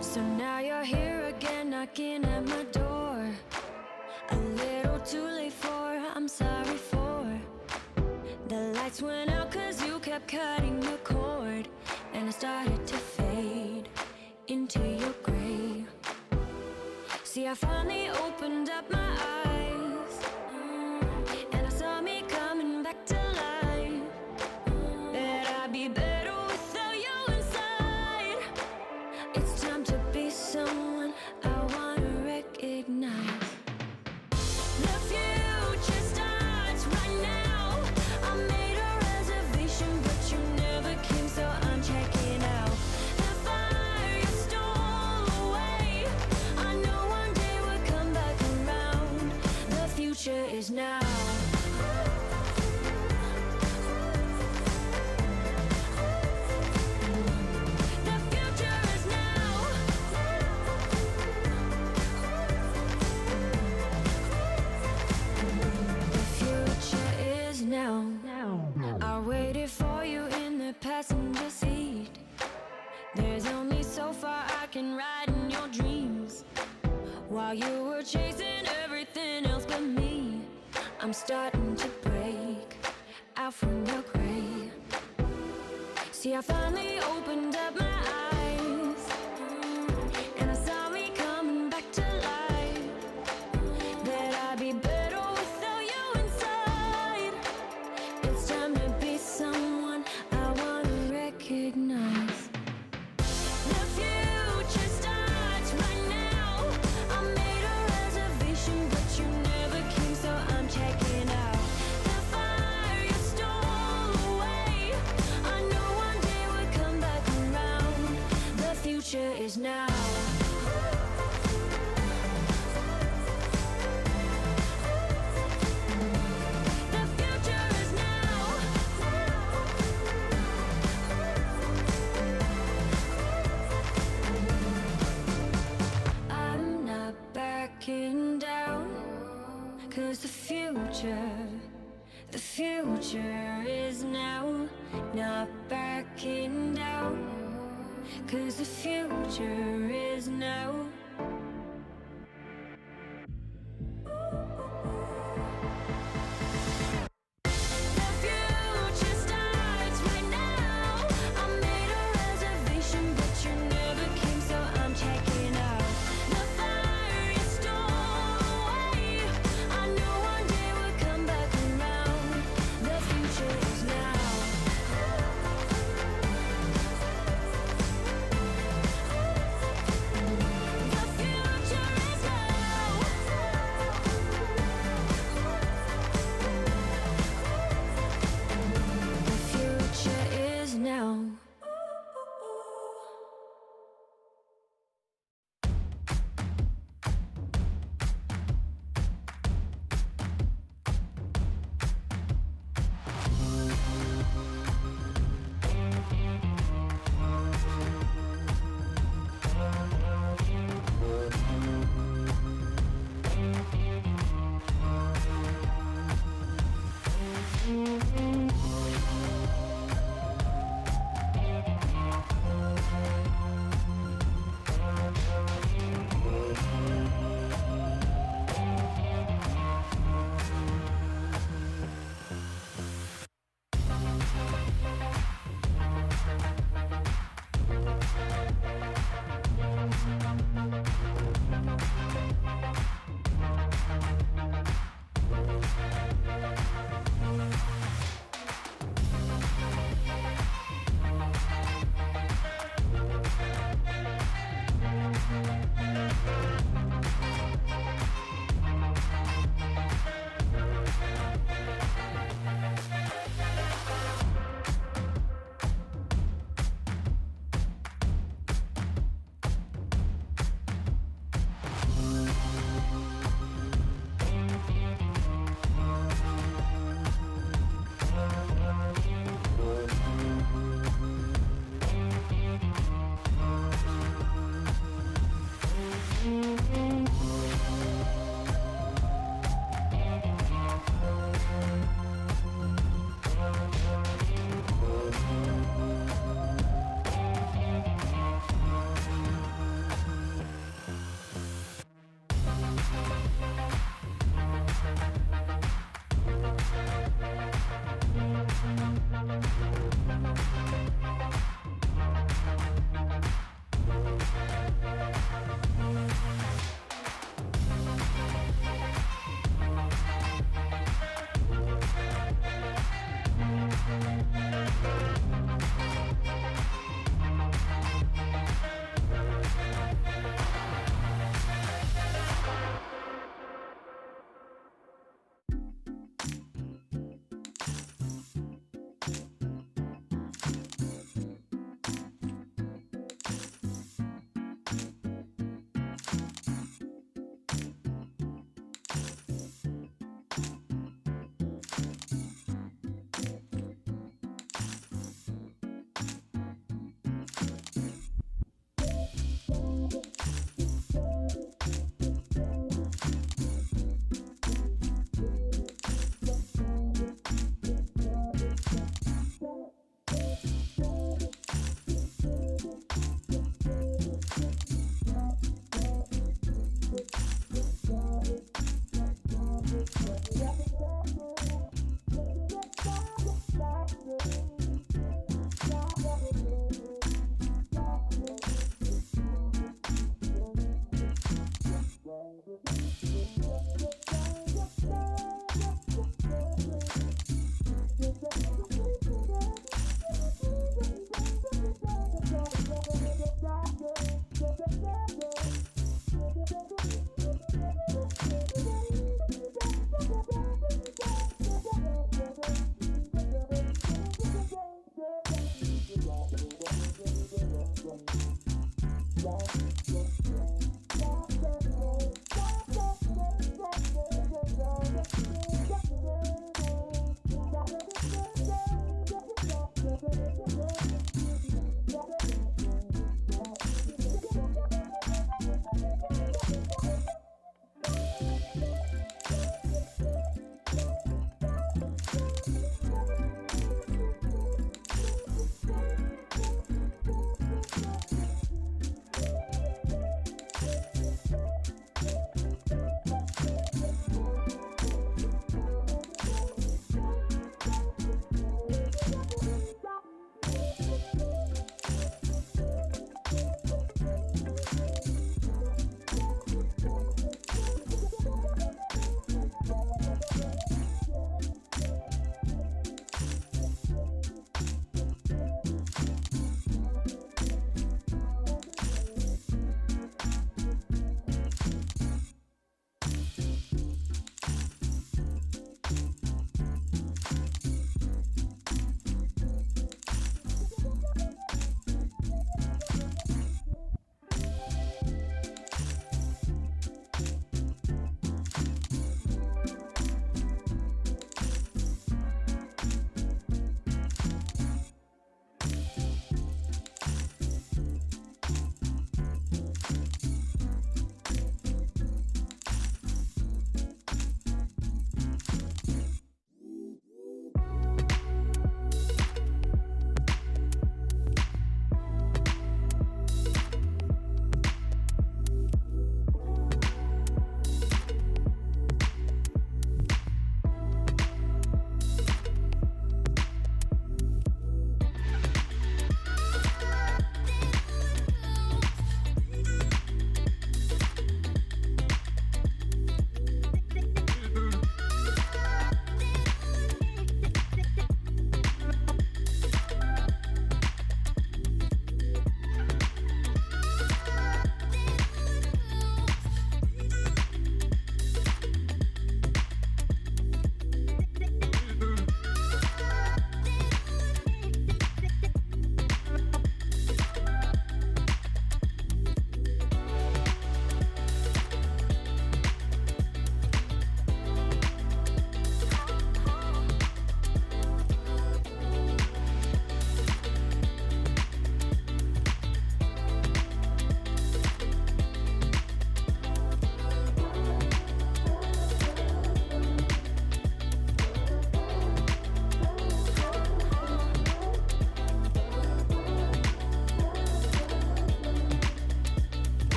So now you're here again, knocking at my door. A little too late for, I'm sorry for. The lights went out cause you kept cutting the cord, and I started to fade into your gray. See, I finally opened up my eyes, and I saw me coming back to life. That I'd be better without you inside. It's time to be someone I wanna recognize. The future starts right now. I made a reservation, but you never came, so I'm checking out. The fire you stole away, I know one day we'll come back around. The future is now. I waited for you in the passenger seat. There's only so far I can ride in your dreams. While you were chasing everything else but me, I'm starting to break out from your gray. See, I finally opened up my eyes, and I saw me coming back to life. That I'd be better without you inside. It's time to be someone I wanna recognize. The future starts right now. I made a reservation, but you never came, so I'm checking out. The fire you stole away, I know one day we'll come back around. The future is now. Down, cause the future is now. Not backing down, cause the future is now. The future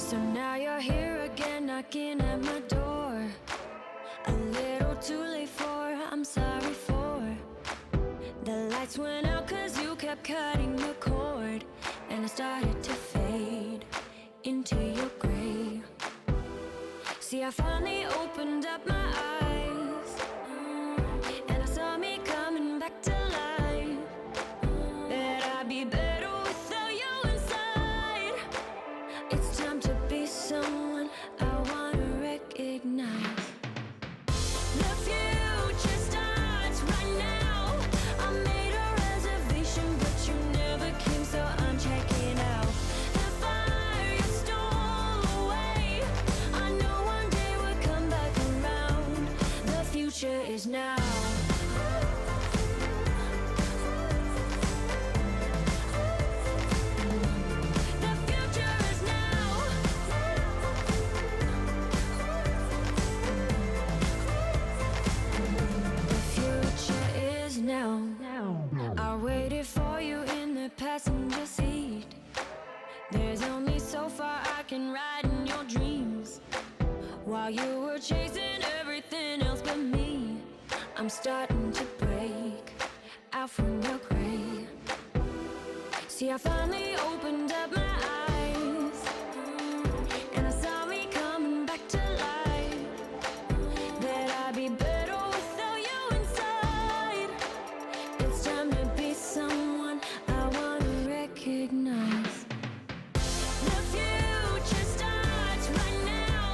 So now you're here again, knocking at my door. A little too late for, I'm sorry for. The lights went out cause you kept cutting the cord, and I started to fade into your gray. See, I finally opened up my eyes, and I saw me coming back to life. That I'd be better without you inside. It's time to be someone I wanna recognize. The future starts right now. I made a reservation, but you never came, so I'm checking out. The fire you stole away, I know one day we'll come back around. The future is now. The future is now. The future is now. I waited for you in the passenger seat. There's only so far I can ride in your dreams. While you were chasing everything else but me, I'm starting to break out from your gray. See, I finally opened up my eyes, and I saw me coming back to life. That I'd be better without you inside. It's time to be someone I wanna recognize. The future starts right now.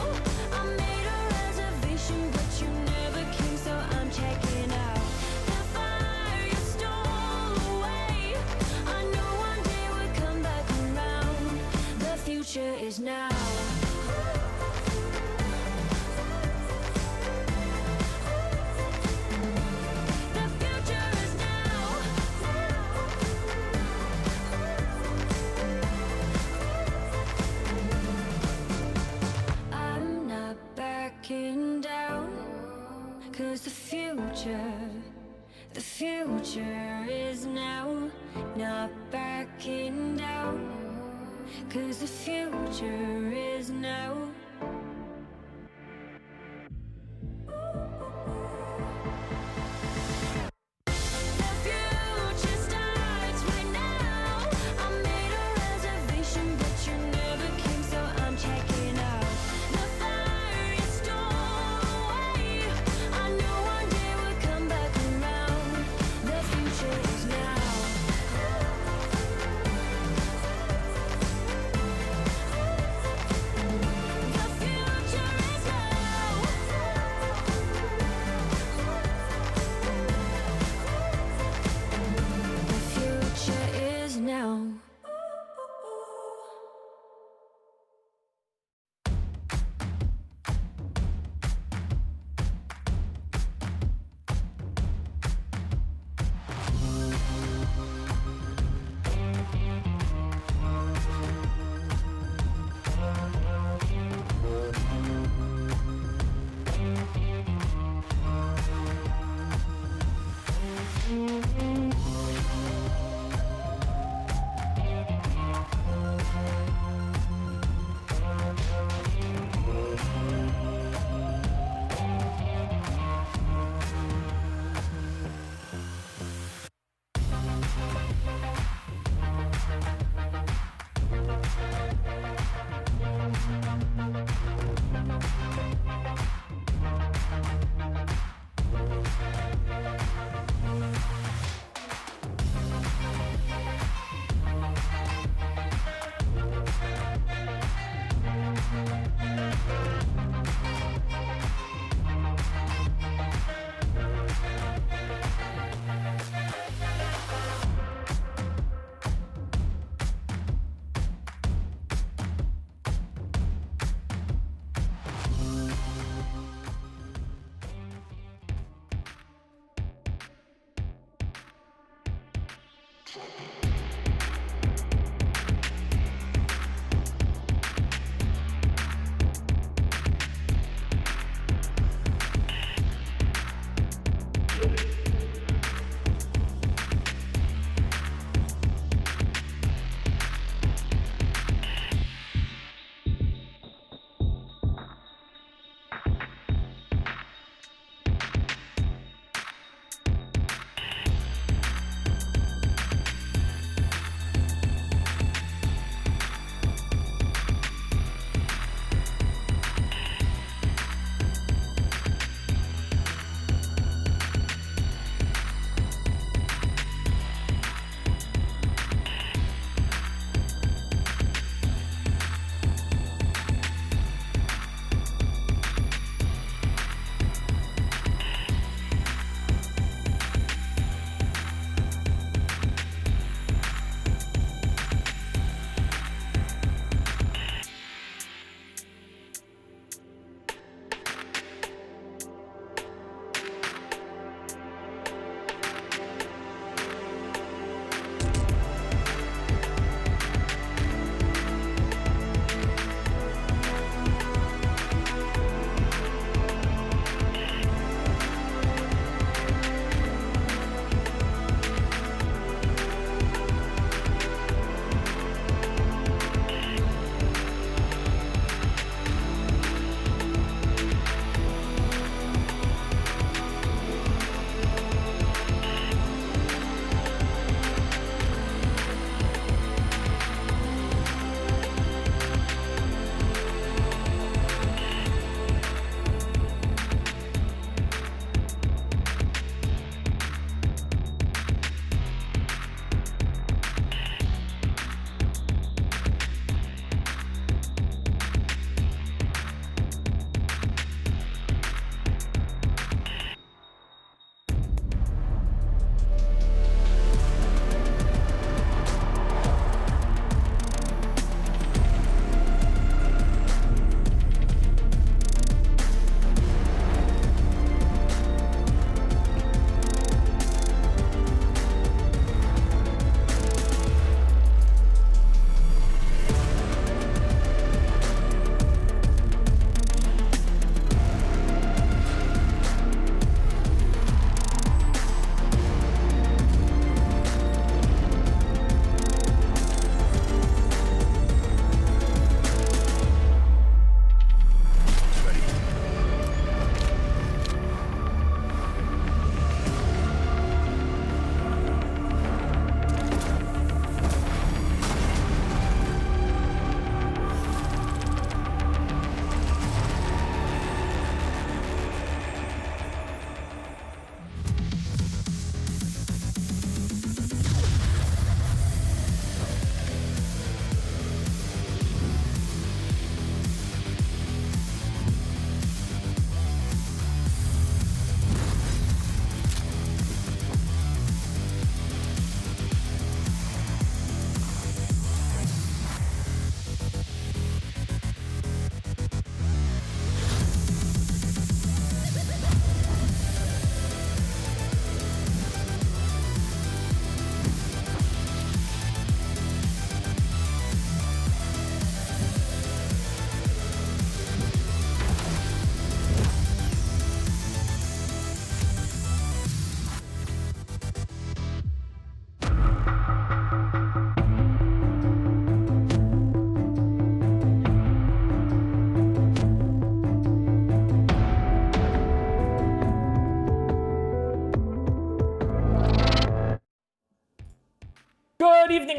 I made a reservation, but you never came, so I'm checking out. The fire you stole away, I know one day we'll come back around. The future is now. The future is now. I'm not backing down, cause the future is now. Not backing down, cause the future is now. The future starts right now. I made a reservation, but you never came, so I'm checking out. The fire you stole away, I know one day we'll come back around. The future is now. The future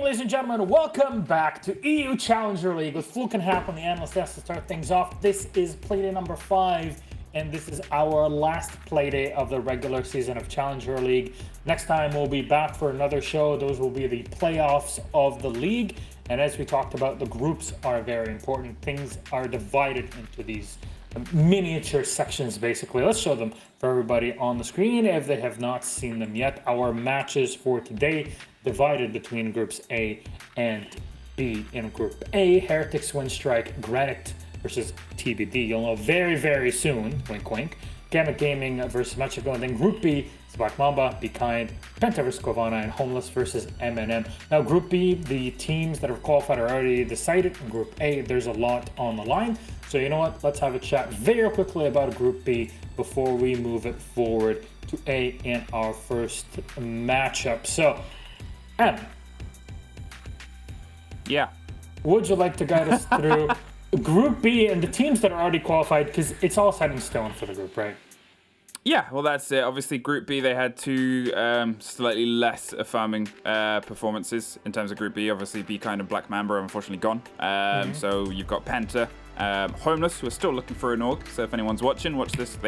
ladies and gentlemen. Welcome back to EU Challenger League with Fluke and Hap on the analyst desk to start things off. This is Playday number 5, and this is our last Playday of the regular season of Challenger League. Next time we'll be back for another show. Those will be the playoffs of the league. And as we talked about, the groups are very important. Things are divided into these miniature sections, basically. Let's show them for everybody on the screen if they have not seen them yet. Our matches for today divided between groups A and B. In Group A, Heretics, Windstrike, Granite versus TBD. You'll know very, very soon. Wink, wink. Gamma Gaming versus Mexico. And then Group B, it's Black Mamba, Be Kind, Penta versus Kovana, and Homeless versus M&M. Now, Group B, the teams that have qualified are already decided. In Group A, there's a lot on the line. So you know what? Let's have a chat very quickly about Group B before we move it forward to A in our first matchup. So, M. Yeah. Would you like to guide us through Group B and the teams that are already qualified? Because it's all set in stone for the group, right? Yeah, well, that's it. Obviously, Group B, they had two slightly less affirming performances in terms of Group B. Obviously, Be Kind and Black Mamba are unfortunately gone. So you've got Penta, Homeless, who are still looking for an org. So if anyone's watching, watch this.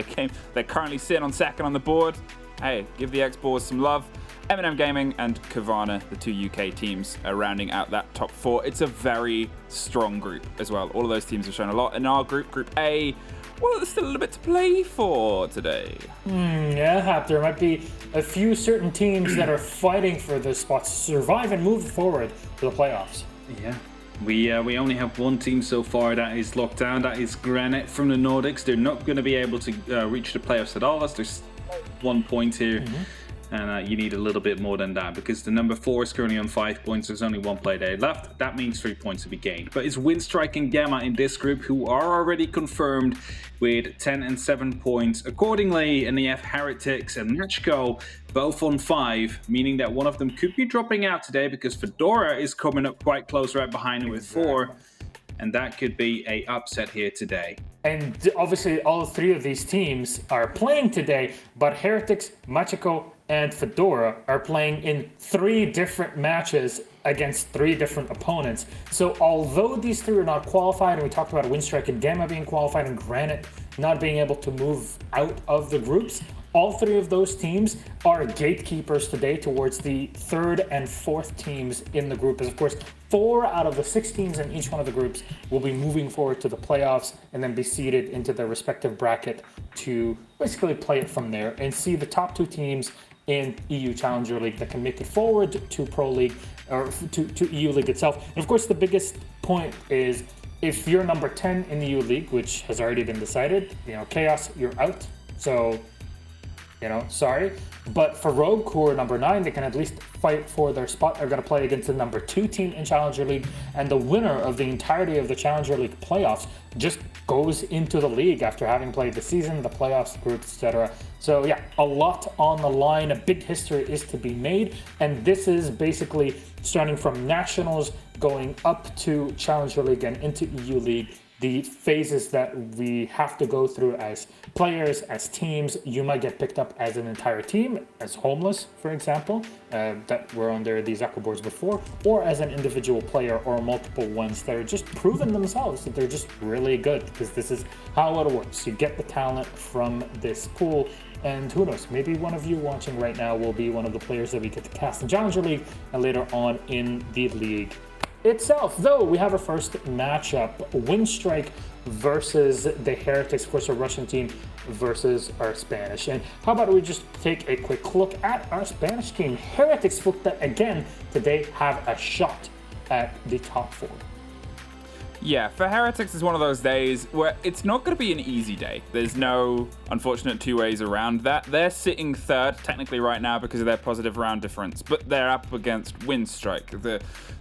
They're currently sitting on second on the board. Hey, give the X-Boys some love. M&M Gaming and Kovana, the two UK teams, are rounding out that top 4. It's a very strong group as well. All of those teams have shown a lot. In our group, Group A, well, there's still a little bit to play for today. Yeah, there might be a few certain teams that are fighting for the spots to survive and move forward to the playoffs. Yeah. We only have one team so far that is locked down. That is Granite from the Nordics. They're not going to be able to reach the playoffs at all, as there's 1 point here. And you need a little bit more than that, because the number 4 is currently on 5 points. There's only 1 play day left. That means 3 points to be gained. But it's Windstrike and Gamma in this group who are already confirmed with 10 and 7 points accordingly. And they have Heretics and Machko both on 5, meaning that one of them could be dropping out today, because Fedora is coming up quite close right behind him with 4. And that could be a upset here today. And obviously all 3 of these teams are playing today, but Heretics, Machiko, and Fedora are playing in 3 different matches against 3 different opponents. So although these 3 are not qualified, and we talked about Windstrike and Gamma being qualified and Granite not being able to move out of the groups, all 3 of those teams are gatekeepers today towards the 3rd and 4th teams in the group. As of course, 4 out of the 6 teams in each one of the groups will be moving forward to the playoffs and then be seeded into their respective bracket to basically play it from there and see the top 2 teams in EU Challenger League that can make it forward to Pro League or to EU League itself. And of course, the biggest point is if you're number 10 in the EU League, which has already been decided, Chaos, you're out. So, sorry. But for Rogue, who are number 9, they can at least fight for their spot. They're going to play against the number 2 team in Challenger League. And the winner of the entirety of the Challenger League playoffs just goes into the league after having played the season, the playoffs, groups, etc. So yeah, a lot on the line. A big history is to be made. And this is basically starting from Nationals, going up to Challenger League and into EU League. The phases that we have to go through as players, as teams. You might get picked up as an entire team, as Homeless, for example, that were on the Zaka boards before, or as an individual player or multiple ones that are just proven themselves that they're just really good, because this is how it works. You get the talent from this pool, and who knows, maybe one of you watching right now will be one of the players that we get to cast in Challenger League and later on in the league itself. Though we have our first matchup, Windstrike versus the Heretics, of course, a Russian team versus our Spanish. And how about we just take a quick look at our Spanish team? Heretics look that again today have a shot at the top 4. Yeah, for Heretics, it's one of those days where it's not going to be an easy day. There's no unfortunate 2 ways around that. They're sitting 3rd technically right now because of their positive round difference, but they're up against Windstrike, the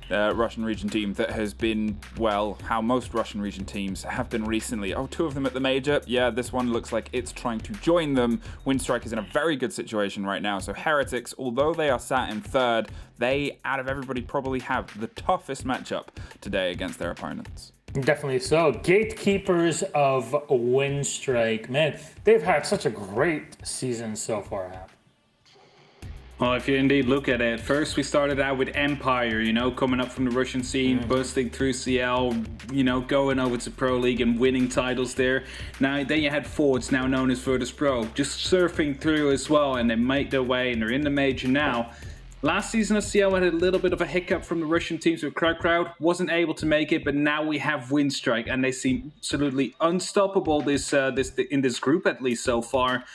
Russian region team that has been, well, how most Russian region teams have been recently. 2 of them at the major. Yeah, this one looks like it's trying to join them. Windstrike is in a very good situation right now. So Heretics, although they are sat in 3rd, they, out of everybody, probably have the toughest matchup today against their opponents. Definitely so. Gatekeepers of Windstrike. Man, they've had such a great season so far, Hap. Well, if you indeed look at it, first we started out with Empire, coming up from the Russian scene, busting through CL, going over to Pro League and winning titles there. Now, then you had Fords, now known as Virtus Pro, just surfing through as well, and they made their way, and they're in the major now. Last season of CL had a little bit of a hiccup from the Russian teams with Crowd, wasn't able to make it, but now we have Windstrike, and they seem absolutely unstoppable in this group, at least so far.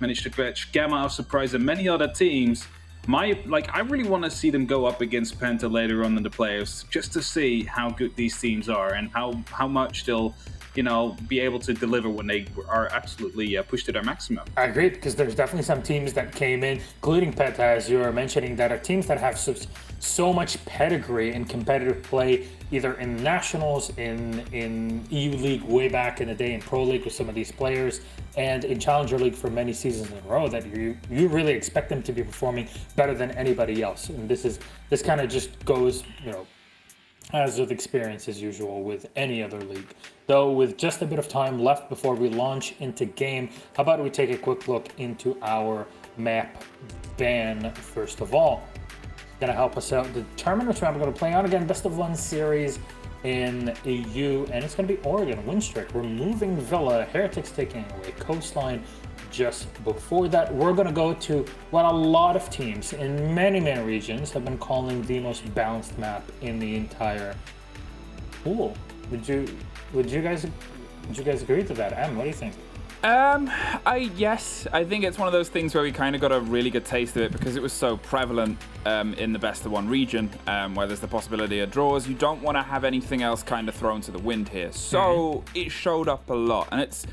Managed to catch Gamma of Surprise and many other teams. I really want to see them go up against Penta later on in the playoffs, just to see how good these teams are and how much they'll be able to deliver when they are absolutely pushed to their maximum. I agree, because there's definitely some teams that came in, including Penta, as you were mentioning, that are teams that have so much pedigree in competitive play, either in nationals, in EU League way back in the day, in Pro League with some of these players, and in Challenger League for many seasons in a row, that you really expect them to be performing better than anybody else. And this kind of just goes, as with experience as usual with any other league. Though with just a bit of time left before we launch into game, how about we take a quick look into our map ban first of all. It's going to help us out determine which map we're going to play on. Again, best of 1 series in EU, and it's going to be Oregon. Windstrike removing Villa, Heretics taking away Coastline. Just before that, we're going to go to what a lot of teams in many regions have been calling the most balanced map in the entire pool. Would you guys agree to that? Em, what do you think? Yes, I think it's one of those things where we kind of got a really good taste of it because it was so prevalent in the best of 1 region, where there's the possibility of draws. You don't want to have anything else kind of thrown to the wind here. So it showed up a lot, and it's...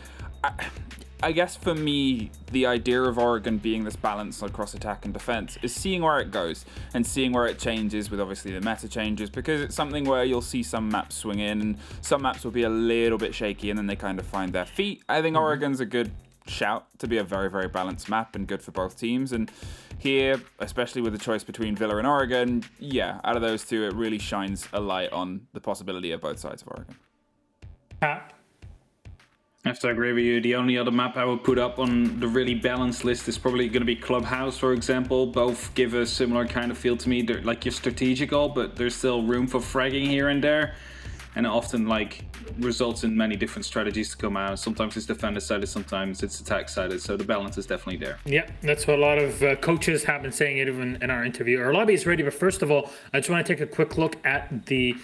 I guess for me, the idea of Oregon being this balance across attack and defense is seeing where it goes and seeing where it changes with obviously the meta changes, because it's something where you'll see some maps swing in and some maps will be a little bit shaky and then they kind of find their feet. I think Oregon's a good shout to be a very, very balanced map and good for both teams. And here, especially with the choice between Villa and Oregon, yeah, out of those two, it really shines a light on the possibility of both sides of Oregon. I have to agree with you. The only other map I would put up on the really balanced list is probably going to be Clubhouse, for example. Both give a similar kind of feel to me. They're like, you're strategical, but there's still room for fragging here and there. And it often results in many different strategies to come out. Sometimes it's defender-sided, sometimes it's attack-sided. So the balance is definitely there. Yeah, that's what a lot of coaches have been saying even in our interview. Our lobby is ready, but first of all, I just want to take a quick look at the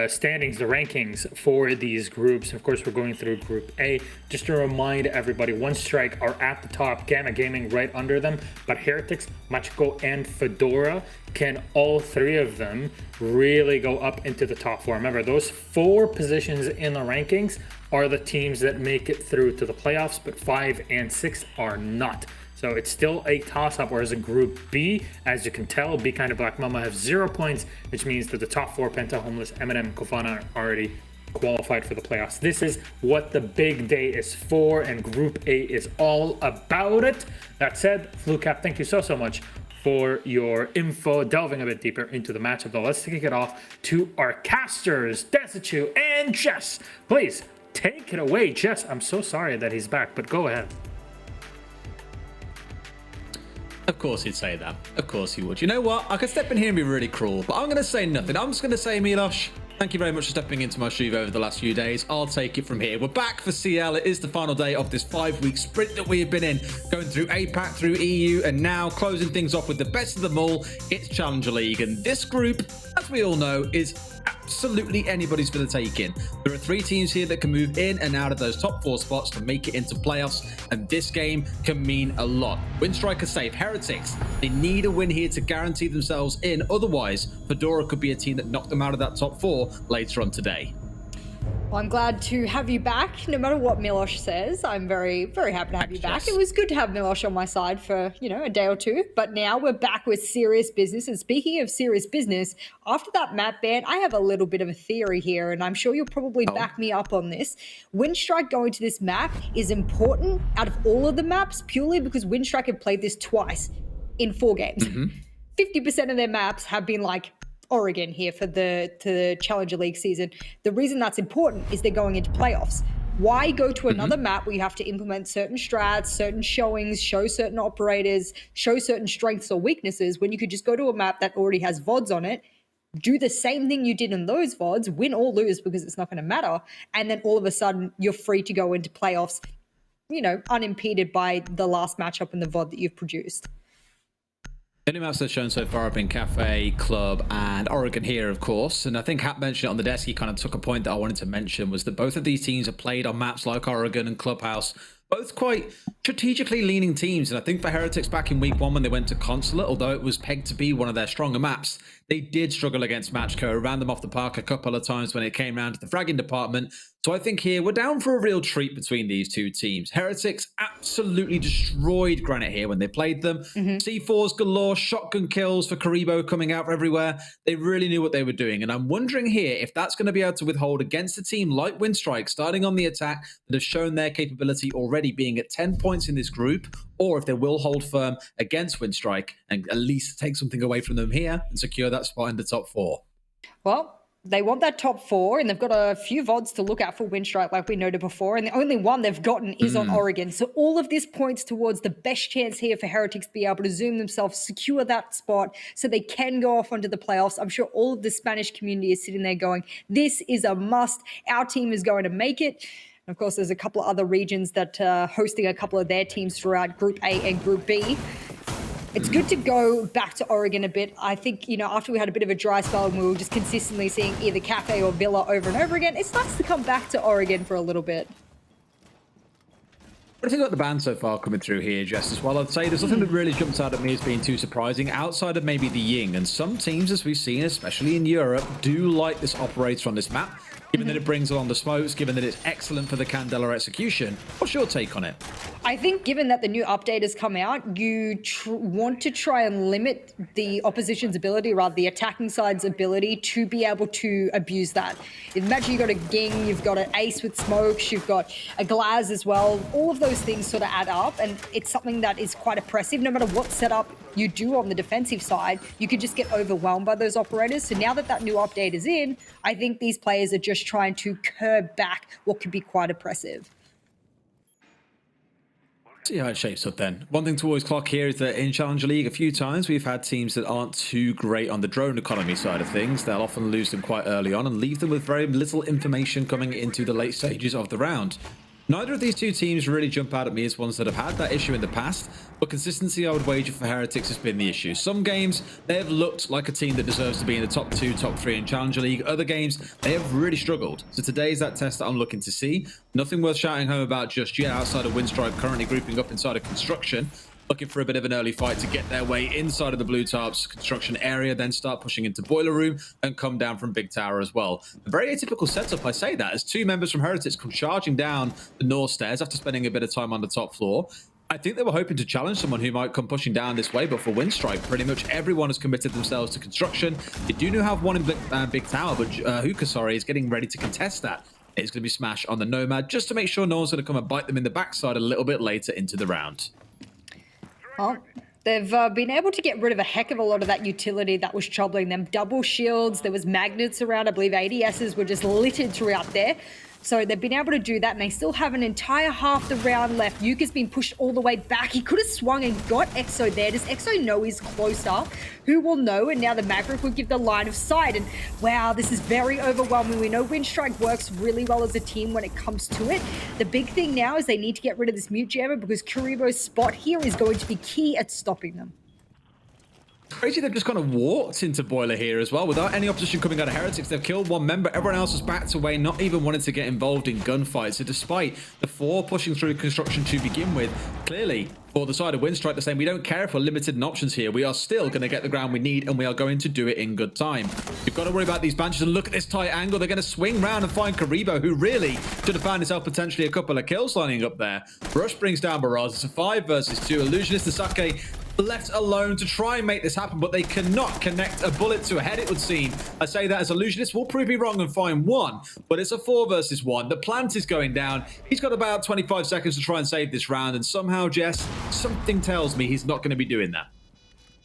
standings, the rankings for these groups. Of course, we're going through Group A. Just to remind everybody, Windstrike are at the top, Gamma Gaming right under them, but Heretics, Machiko, and Fedora, can all 3 of them really go up into the top 4? Remember, those 4 positions in the rankings are the teams that make it through to the playoffs, but 5 and 6 are not. So it's still a toss-up, whereas in Group B, as you can tell, Be Kind of Black Mama have 0 points, which means that the top 4, Penta, Homeless, Eminem, and Kofana, are already qualified for the playoffs. This is what the big day is for, and Group A is all about it. That said, FluCap, thank you so much for your info, delving a bit deeper into the matchup, though. Let's kick it off to our casters, Desichu and Jess. Please, take it away, Jess. I'm so sorry that he's back, but go ahead. Of course he'd say that. Of course he would. You know what? I could step in here and be really cruel, but I'm going to say nothing. I'm just going to say, Milosh, thank you very much for stepping into my shoe over the last few days. I'll take it from here. We're back for CL. It is the final day of this 5-week sprint that we have been in, going through APAC, through EU, and now closing things off with the best of them all. It's Challenger League, and this group, as we all know, is absolutely anybody's for the taking. There are 3 teams here that can move in and out of those top 4 spots to make it into playoffs, and this game can mean a lot. Windstrike are safe. Heretics, they need a win here to guarantee themselves in. Otherwise, Fedora could be a team that knocked them out of that top 4 later on today. Well, I'm glad to have you back. No matter what Milosh says, I'm very, very happy to have you back. It was good to have Milosh on my side for, a day or 2. But now we're back with serious business. And speaking of serious business, after that map ban, I have a little bit of a theory here, and I'm sure you'll probably back me up on this. Windstrike going to this map is important out of all of the maps purely because Windstrike have played this twice in 4 games. 50% of their maps have been Oregon here for the Challenger League season. The reason that's important is they're going into playoffs. Why go to another map where you have to implement certain strats, certain showings, show certain operators, show certain strengths or weaknesses, when you could just go to a map that already has VODs on it, do the same thing you did in those VODs, win or lose because it's not going to matter, and then all of a sudden you're free to go into playoffs, unimpeded by the last matchup in the VOD that you've produced. The only maps that shown so far have been Cafe, Club, and Oregon here, of course. And I think Hap mentioned it on the desk. He kind of took a point that I wanted to mention, was that both of these teams have played on maps like Oregon and Clubhouse, both quite strategically leaning teams. And I think for Heretics back in week 1 when they went to Consulate, although it was pegged to be one of their stronger maps, they did struggle against Matchco, ran them off the park a couple of times when it came round to the fragging department. So I think here we're down for a real treat between these two teams. Heretics absolutely destroyed Granite here when they played them. C4s galore, shotgun kills for Karibo coming out everywhere. They really knew what they were doing. And I'm wondering here if that's going to be able to withhold against a team like Windstrike starting on the attack that has shown their capability already, being at 10 points in this group, or if they will hold firm against Windstrike and at least take something away from them here and secure that spot in the top 4. Well, they want that top 4, and they've got a few VODs to look at for Windstrike, like we noted before, and the only one they've gotten is on Oregon. So all of this points towards the best chance here for Heretics to be able to zoom themselves, secure that spot so they can go off onto the playoffs. I'm sure all of the Spanish community is sitting there going, this is a must. Our team is going to make it. And of course, there's a couple of other regions that are hosting a couple of their teams throughout Group A and Group B. It's good to go back to Oregon a bit. I think, after we had a bit of a dry spell and we were just consistently seeing either Cafe or Villa over and over again, it's nice to come back to Oregon for a little bit. What do you think about the band so far coming through here, Jess, as well? I'd say there's nothing that really jumps out at me as being too surprising outside of maybe the Ying. And some teams, as we've seen, especially in Europe, do like this operator on this map, given that it brings along the smokes, given that it's excellent for the Candela execution. What's your take on it? I think given that the new update has come out, you want to try and limit the opposition's ability, rather the attacking side's ability, to be able to abuse that. Imagine you've got a Ging, you've got an Ace with smokes, you've got a Glaz as well. All of those things sort of add up, and it's something that is quite oppressive. No matter what setup you do on the defensive side, you could just get overwhelmed by those operators. So now that that new update is in, I think these players are just trying to curb back what could be quite oppressive. See how it shapes up then. One thing to always clock here is that in Challenger League, a few times we've had teams that aren't too great on the drone economy side of things. They'll often lose them quite early on and leave them with very little information coming into the late stages of the round. Neither of these two teams really jump out at me as ones that have had that issue in the past, but consistency, I would wager, for Heretics has been the issue. Some games, they have looked like a team that deserves to be in the top 2, top 3 in Challenger League. Other games, they have really struggled. So today's that test that I'm looking to see. Nothing worth shouting home about just yet outside of Windstrike currently grouping up inside of Construction, looking for a bit of an early fight to get their way inside of the Blue Tarps construction area, then start pushing into Boiler Room and come down from Big Tower as well. A very atypical setup, I say that, as two members from Heretics come charging down the north stairs after spending a bit of time on the top floor. I think they were hoping to challenge someone who might come pushing down this way, but for Windstrike, pretty much everyone has committed themselves to construction. They do now have one in Big Tower, but Hookah, is getting ready to contest that. It's going to be Smash on the Nomad, just to make sure no one's going to come and bite them in the backside a little bit later into the round. Well, they've been able to get rid of a heck of a lot of that utility that was troubling them. Double shields, there was magnets around. I believe ADSs were just littered throughout there. So they've been able to do that, and they still have an entire half the round left. Yuka's been pushed all the way back. He could have swung and got Exo there. Does Exo know he's closer? Who will know? And now the Maverick will give the line of sight. And wow, this is very overwhelming. We know Windstrike works really well as a team when it comes to it. The big thing now is they need to get rid of this mute jammer, because Kuribo's spot here is going to be key at stopping them. Crazy they've just kind of walked into Boiler here as well without any opposition coming out of Heretics. They've killed one member, everyone else has backed away, not even wanting to get involved in gunfights. So despite the 4 pushing through construction to begin with, clearly for the side of Windstrike, they're saying we don't care if we're limited in options here. We are still going to get the ground we need, and we are going to do it in good time. You've got to worry about these Banshees, and look at this tight angle. They're going to swing round and find Karibo, who really should have found himself potentially a couple of kills lining up there. Rush brings down Baraz. It's a 5 versus 2. Illusionist and Sake left alone to try and make this happen, but they cannot connect a bullet to a head, it would seem. I say that as Illusionist will prove me wrong and find one, but it's a 4 versus 1. The plant is going down. He's got about 25 seconds to try and save this round, and somehow, Jess, something tells me he's not going to be doing that.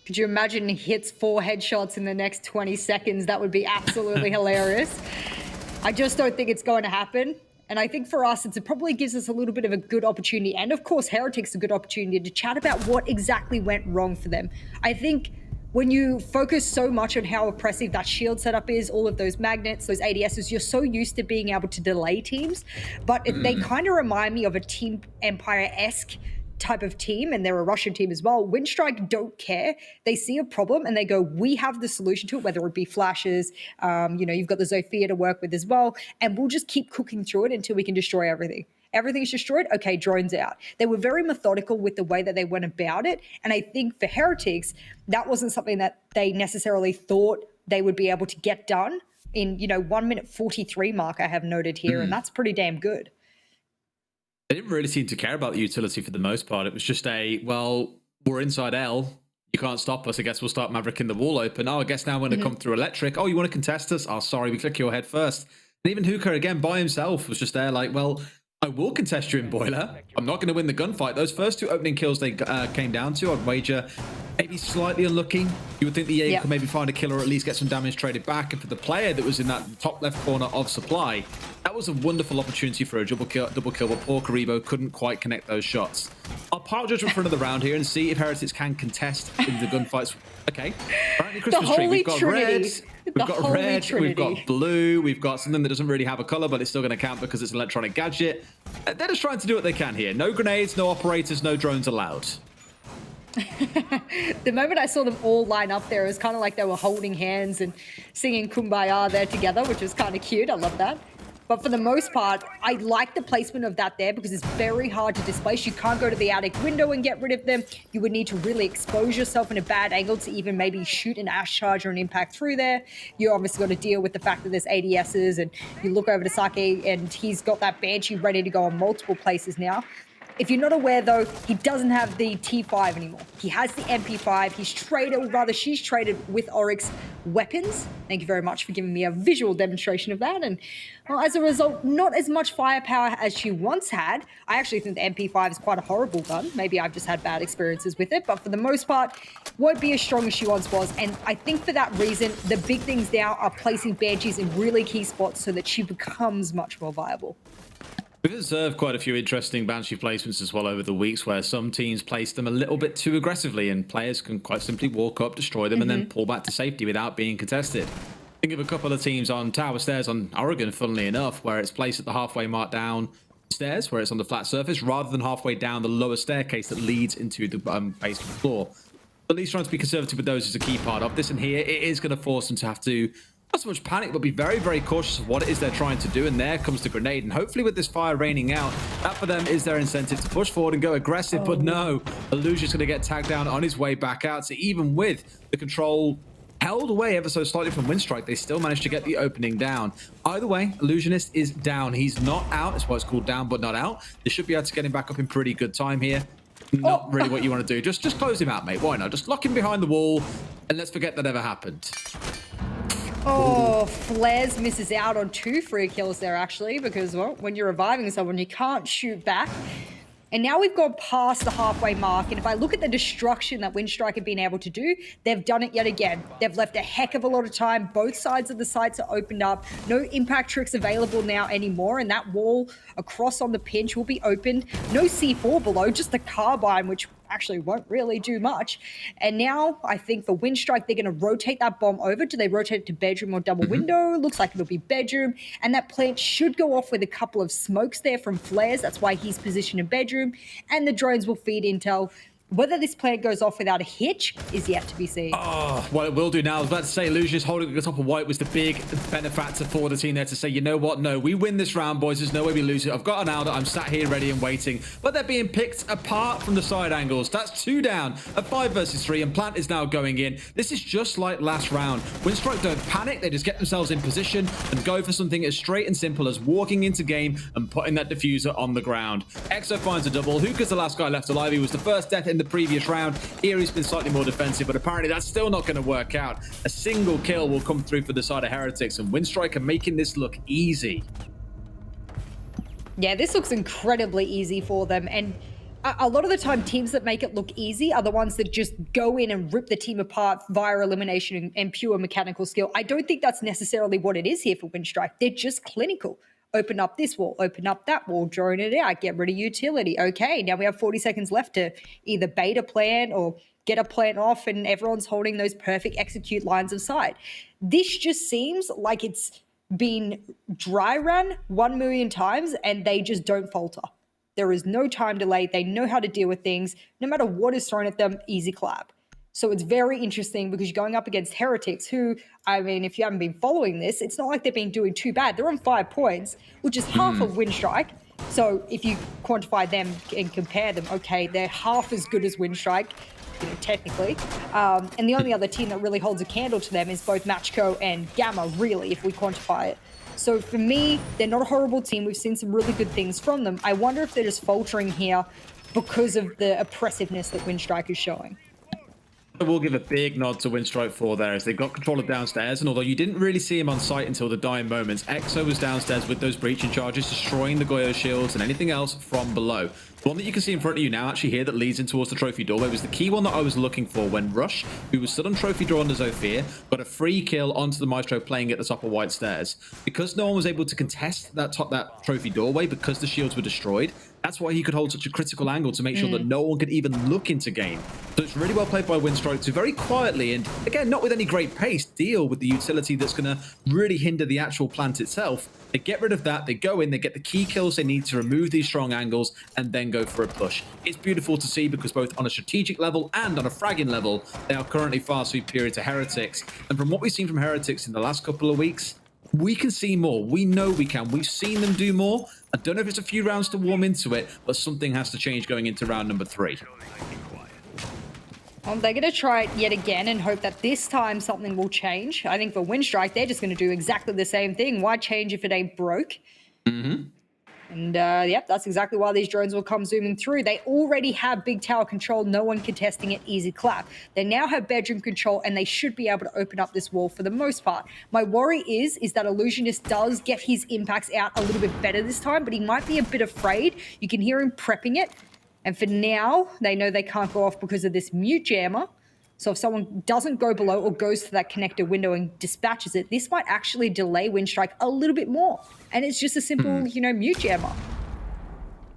Could you imagine he hits 4 headshots in the next 20 seconds? That would be absolutely hilarious. I just don't think it's going to happen. And I think for us, it probably gives us a little bit of a good opportunity, and of course, Heretics a good opportunity to chat about what exactly went wrong for them. I think when you focus so much on how oppressive that shield setup is, all of those magnets, those ADSs, you're so used to being able to delay teams, but they kind of remind me of a Team Empire-esque type of team, and they're a Russian team as well. Windstrike don't care. They see a problem and they go, we have the solution to it, whether it be flashes, you've got the Zofia to work with as well, and we'll just keep cooking through it until we can destroy everything. Everything's destroyed. Okay, drones out. They were very methodical with the way that they went about it. And I think for Heretics, that wasn't something that they necessarily thought they would be able to get done in, 1 minute 43 mark I have noted here. And that's pretty damn good. They didn't really seem to care about the utility for the most part. It was just we're inside L. You can't stop us. I guess we'll start mavericking the wall open. Oh, I guess now we're going to come through electric. Oh, you want to contest us? Oh, sorry, we click your head first. And even Hookah, again, by himself, was just there I will contest you in Boiler. I'm not going to win the gunfight. Those first 2 opening kills they came down to, I'd wager maybe slightly unlucky. You would think the Jaeger could maybe find a kill or at least get some damage traded back. And for the player that was in that top left corner of supply, that was a wonderful opportunity for a double kill, but poor Karibo couldn't quite connect those shots. I'll park judgment for another round here and see if Heretics can contest in the gunfights. Okay, apparently Christmas tree. We've got red, we've got blue, we've got something that doesn't really have a color, but it's still going to count because it's an electronic gadget. They're just trying to do what they can here. No grenades, no operators, no drones allowed. The moment I saw them all line up there, it was kind of like they were holding hands and singing Kumbaya there together, which was kind of cute. I love that. But for the most part, I like the placement of that there because it's very hard to displace. You can't go to the attic window and get rid of them. You would need to really expose yourself in a bad angle to even maybe shoot an Ash charge or an impact through there. You obviously got to deal with the fact that there's ADSs, and you look over to Sake and he's got that Banshee ready to go on multiple places now. If you're not aware, though, he doesn't have the T5 anymore. He has the MP5. He's traded, or rather, she's traded with Oryx weapons. Thank you very much for giving me a visual demonstration of that. And well, as a result, not as much firepower as she once had. I actually think the MP5 is quite a horrible gun. Maybe I've just had bad experiences with it, but for the most part, won't be as strong as she once was. And I think for that reason, the big things now are placing Banshees in really key spots so that she becomes much more viable. We've observed quite a few interesting Banshee placements as well over the weeks where some teams place them a little bit too aggressively and players can quite simply walk up, destroy them, and then pull back to safety without being contested. Think of a couple of teams on Tower Stairs on Oregon, funnily enough, where it's placed at the halfway mark down stairs, where it's on the flat surface, rather than halfway down the lower staircase that leads into the basement floor. At least trying to be conservative with those is a key part of this, and here it is going to force them to have to not so much panic, but be very, very cautious of what it is they're trying to do. And there comes the grenade. And hopefully with this fire raining out, that for them is their incentive to push forward and go aggressive. But no, Illusion's going to get tagged down on his way back out. So even with the control held away ever so slightly from Windstrike, they still managed to get the opening down. Either way, Illusionist is down. He's not out. That's why it's called down, but not out. They should be able to get him back up in pretty good time here. Not really what you want to do. Just close him out, mate. Why not? Just lock him behind the wall and let's forget that ever happened. Oh, Flares misses out on 2 free kills there, actually, because, well, when you're reviving someone, you can't shoot back. And now we've gone past the halfway mark, and if I look at the destruction that Windstrike have been able to do, they've done it yet again. They've left a heck of a lot of time. Both sides of the sites are opened up. No impact tricks available now anymore, and that wall across on the pinch will be opened. No C4 below, just the carbine, which actually won't really do much. And now I think for Windstrike, they're going to rotate that bomb over. Do they rotate it to bedroom or double window? Looks like it'll be bedroom. And that plant should go off with a couple of smokes there from Flares. That's why he's positioned in bedroom. And the drones will feed intel. Whether this plant goes off without a hitch is yet to be seen. Oh, what it will do now, I was about to say, Illusionist holding at the top of white was the big benefactor for the team there to say, you know what, no, we win this round, boys. There's no way we lose it. I've got an Alda. I'm sat here ready and waiting. But they're being picked apart from the side angles. That's 2 down, a 5 versus 3, and Plant is now going in. This is just like last round. Windstrike don't panic. They just get themselves in position and go for something as straight and simple as walking into game and putting that diffuser on the ground. Exo finds a double. Hookah's the last guy left alive. He was the first death in the previous round. Here he's been slightly more defensive, but apparently that's still not going to work out. A single kill will come through for the side of Heretics, and Windstrike are making this look easy. Yeah, this looks incredibly easy for them, and a lot of the time teams that make it look easy are the ones that just go in and rip the team apart via elimination and pure mechanical skill. I don't think that's necessarily what it is here for Windstrike. They're just clinical. Open up this wall, open up that wall, drone it out, get rid of utility. Okay, now we have 40 seconds left to either bait a plan or get a plan off, and everyone's holding those perfect execute lines of sight. This just seems like it's been dry run 1 million times and they just don't falter. There is no time delay. They know how to deal with things. No matter what is thrown at them, easy clap. So it's very interesting because you're going up against Heretics who, I mean, if you haven't been following this, it's not like they've been doing too bad. They're on 5 points, which is half of Windstrike. So if you quantify them and compare them, okay, they're half as good as Windstrike, technically. And the only other team that really holds a candle to them is both Matchco and Gamma, really, if we quantify it. So for me, they're not a horrible team. We've seen some really good things from them. I wonder if they're just faltering here because of the oppressiveness that Windstrike is showing. I will give a big nod to Windstrike 4 there as they got control of downstairs, and although you didn't really see him on site until the dying moments, EXO was downstairs with those breaching charges, destroying the Goyo shields and anything else from below. The one that you can see in front of you now actually here that leads in towards the trophy doorway was the key one that I was looking for when Rush, who was stood on trophy door under Zofia, got a free kill onto the Maestro playing at the top of white stairs. Because no one was able to contest that trophy doorway because the shields were destroyed, that's why he could hold such a critical angle to make sure that no one could even look into game. So it's really well played by Windstrike to very quietly and, again, not with any great pace, deal with the utility that's going to really hinder the actual plant itself. They get rid of that, they go in, they get the key kills they need to remove these strong angles, and then go for a push. It's beautiful to see because both on a strategic level and on a fragging level, they are currently far superior to Heretics. And from what we've seen from Heretics in the last couple of weeks, we can see more. We know we can. We've seen them do more. I don't know if it's a few rounds to warm into it, but something has to change going into round number 3. Well, they're going to try it yet again and hope that this time something will change. I think for Windstrike, they're just going to do exactly the same thing. Why change if it ain't broke? And yep, that's exactly why these drones will come zooming through. They already have big tower control, no one contesting it, easy clap. They now have bedroom control and they should be able to open up this wall for the most part. My worry is that Illusionist does get his impacts out a little bit better this time, but he might be a bit afraid. You can hear him prepping it. And for now, they know they can't go off because of this mute jammer. So if someone doesn't go below or goes to that connector window and dispatches it, this might actually delay Windstrike a little bit more. And it's just a simple, mute jammer.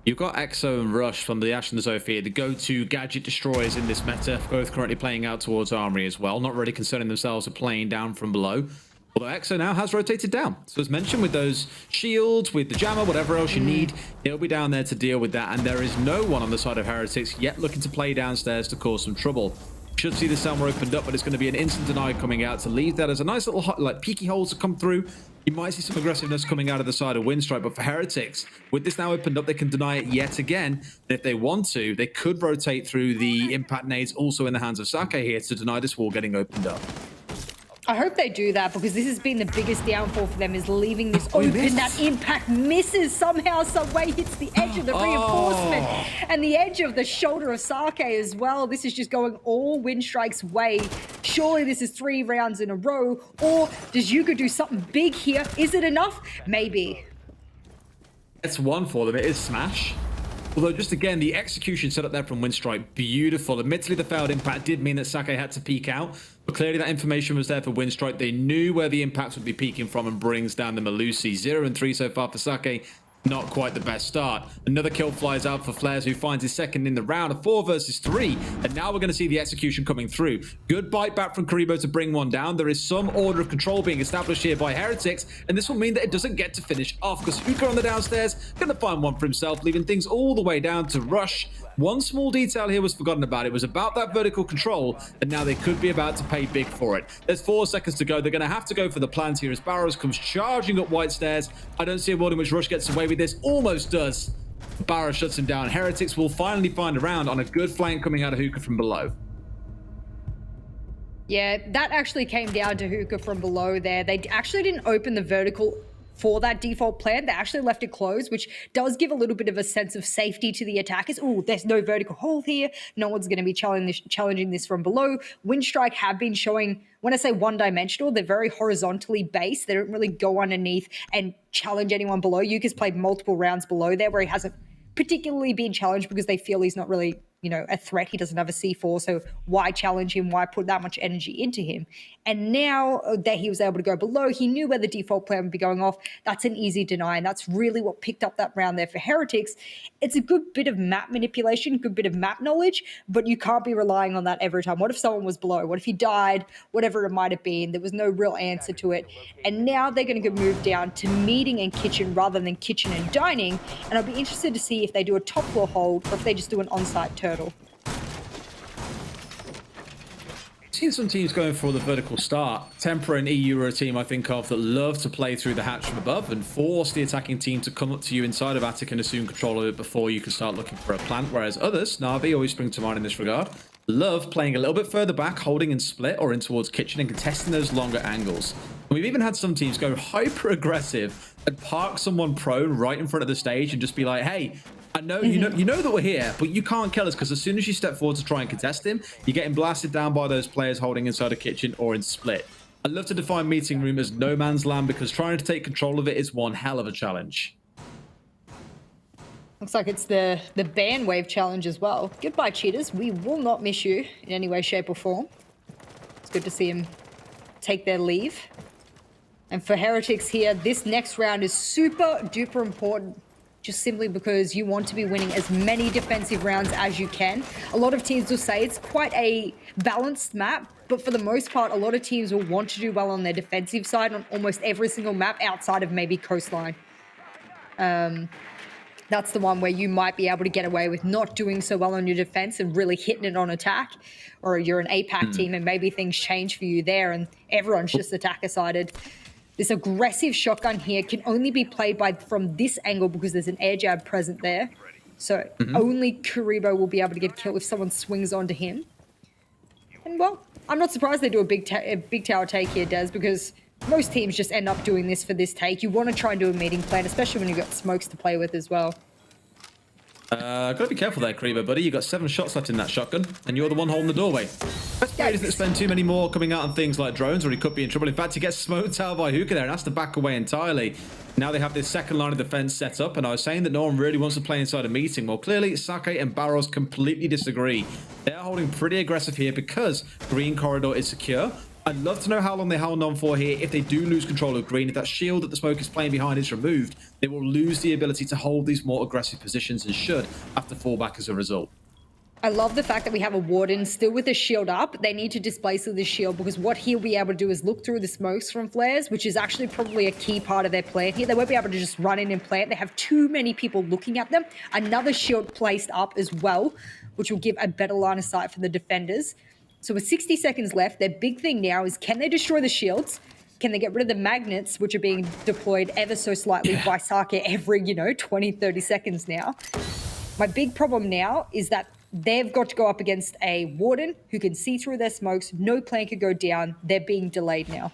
You've got EXO and Rush from the Ash and the Zofia, the go-to gadget destroyers in this meta, both currently playing out towards Armory as well, not really concerning themselves with playing down from below. Although EXO now has rotated down. So as mentioned, with those shields, with the jammer, whatever else you need, he'll be down there to deal with that. And there is no one on the side of Heretics yet looking to play downstairs to cause some trouble. Should see the Selma opened up, but it's going to be an instant deny coming out to leave that as a nice little peaky hole to come through. You might see some aggressiveness coming out of the side of Windstrike, but for Heretics, with this now opened up, they can deny it yet again. And if they want to, they could rotate through the impact nades also in the hands of Sake here to deny this wall getting opened up. I hope they do that because this has been the biggest downfall for them is leaving this open. That impact misses somehow, some way, hits the edge of the reinforcement and the edge of the shoulder of Sake as well. This is just going all Windstrike's way. Surely this is 3 rounds in a row. Or does Yuga do something big here? Is it enough? Maybe. It's one for them. It is Smash. Although, just again, the execution set up there from Windstrike, beautiful. Admittedly, the failed impact did mean that Sake had to peek out, but clearly that information was there for Windstrike. They knew where the impacts would be peeking from and brings down the Malusi. 0 and 3 so far for Sake. Not quite the best start. Another kill flies out for Flares, who finds his second in the round. A 4 versus 3. And now we're going to see the execution coming through. Good bite back from Karibo to bring one down. There is some order of control being established here by Heretics. And this will mean that it doesn't get to finish off because Hookah on the downstairs going to find one for himself, leaving things all the way down to Rush. One small detail here was forgotten about. It was about that vertical control, and now they could be about to pay big for it. There's 4 seconds to go. They're going to have to go for the plant here as Barrows comes charging up white stairs. I don't see a world in which Rush gets away with this. Almost does. Barrows shuts him down. Heretics will finally find a round on a good flank coming out of Hookah from below. Yeah, that actually came down to Hookah from below there. They actually didn't open the vertical for that default plan. They actually left it closed, which does give a little bit of a sense of safety to the attackers. Oh, there's no vertical hole here. No one's going to be challenging this from below. Windstrike have been showing, when I say one-dimensional, they're very horizontally based. They don't really go underneath and challenge anyone below. Yuka's played multiple rounds below there where he hasn't particularly been challenged because they feel he's not really a threat. He doesn't have a C4, so why challenge him? Why put that much energy into him? And now that he was able to go below, he knew where the default plan would be going off. That's an easy deny, and that's really what picked up that round there for Heretics. It's a good bit of map manipulation, good bit of map knowledge, but you can't be relying on that every time. What if someone was below? What if he died? Whatever it might have been. There was no real answer to it. And now they're going to get moved down to meeting and kitchen rather than kitchen and dining. And I'll be interested to see if they do a top floor hold or if they just do an on-site turtle. Seen some teams going for the vertical start. Tempera and EU are a team I think of that love to play through the hatch from above and force the attacking team to come up to you inside of attic and assume control of it before you can start looking for a plant, whereas others, Navi always spring to mind in this regard, love playing a little bit further back, holding in split or in towards kitchen and contesting those longer angles. And we've even had some teams go hyper aggressive and park someone prone right in front of the stage and just be like, hey, I know you know that we're here, but you can't kill us because as soon as you step forward to try and contest him, you're getting blasted down by those players holding inside a kitchen or in split. I love to define meeting room as no man's land because trying to take control of it is one hell of a challenge. Looks like it's the ban wave challenge as well. Goodbye, cheaters. We will not miss you in any way, shape, or form. It's good to see him take their leave. And for Heretics here, this next round is super duper important. Just simply because you want to be winning as many defensive rounds as you can. A lot of teams will say it's quite a balanced map, but for the most part, a lot of teams will want to do well on their defensive side on almost every single map outside of maybe Coastline. That's the one where you might be able to get away with not doing so well on your defense and really hitting it on attack. Or you're an APAC team and maybe things change for you there and everyone's just attacker-sided. This aggressive shotgun here can only be played from this angle because there's an air jab present there. So only Kuribo will be able to get a kill if someone swings onto him. And well, I'm not surprised they do a big tower take here, Des, because most teams just end up doing this for this take. You want to try and do a meeting plan, especially when you've got smokes to play with as well. Gotta be careful there, Kriba, buddy. You got 7 shots left in that shotgun, and you're the one holding the doorway. Best player doesn't spend too many more coming out on things like drones, or he could be in trouble. In fact, he gets smoked out by Hookah there and has to back away entirely. Now they have this second line of defense set up, and I was saying that no one really wants to play inside a meeting. Well, clearly, Sake and Barros completely disagree. They're holding pretty aggressive here because Green Corridor is secure. I'd love to know how long they hold on for here. If they do lose control of green, if that shield that the smoke is playing behind is removed, they will lose the ability to hold these more aggressive positions and should have to fall back as a result. I love the fact that we have a Warden still with the shield up. They need to displace the shield because what he'll be able to do is look through the smokes from flares, which is actually probably a key part of their plan here. They won't be able to just run in and plant. They have too many people looking at them. Another shield placed up as well, which will give a better line of sight for the defenders. So with 60 seconds left, their big thing now is can they destroy the shields? Can they get rid of the magnets, which are being deployed ever so slightly by Sake every, 20, 30 seconds now? My big problem now is that they've got to go up against a Warden who can see through their smokes. No plan could go down. They're being delayed now.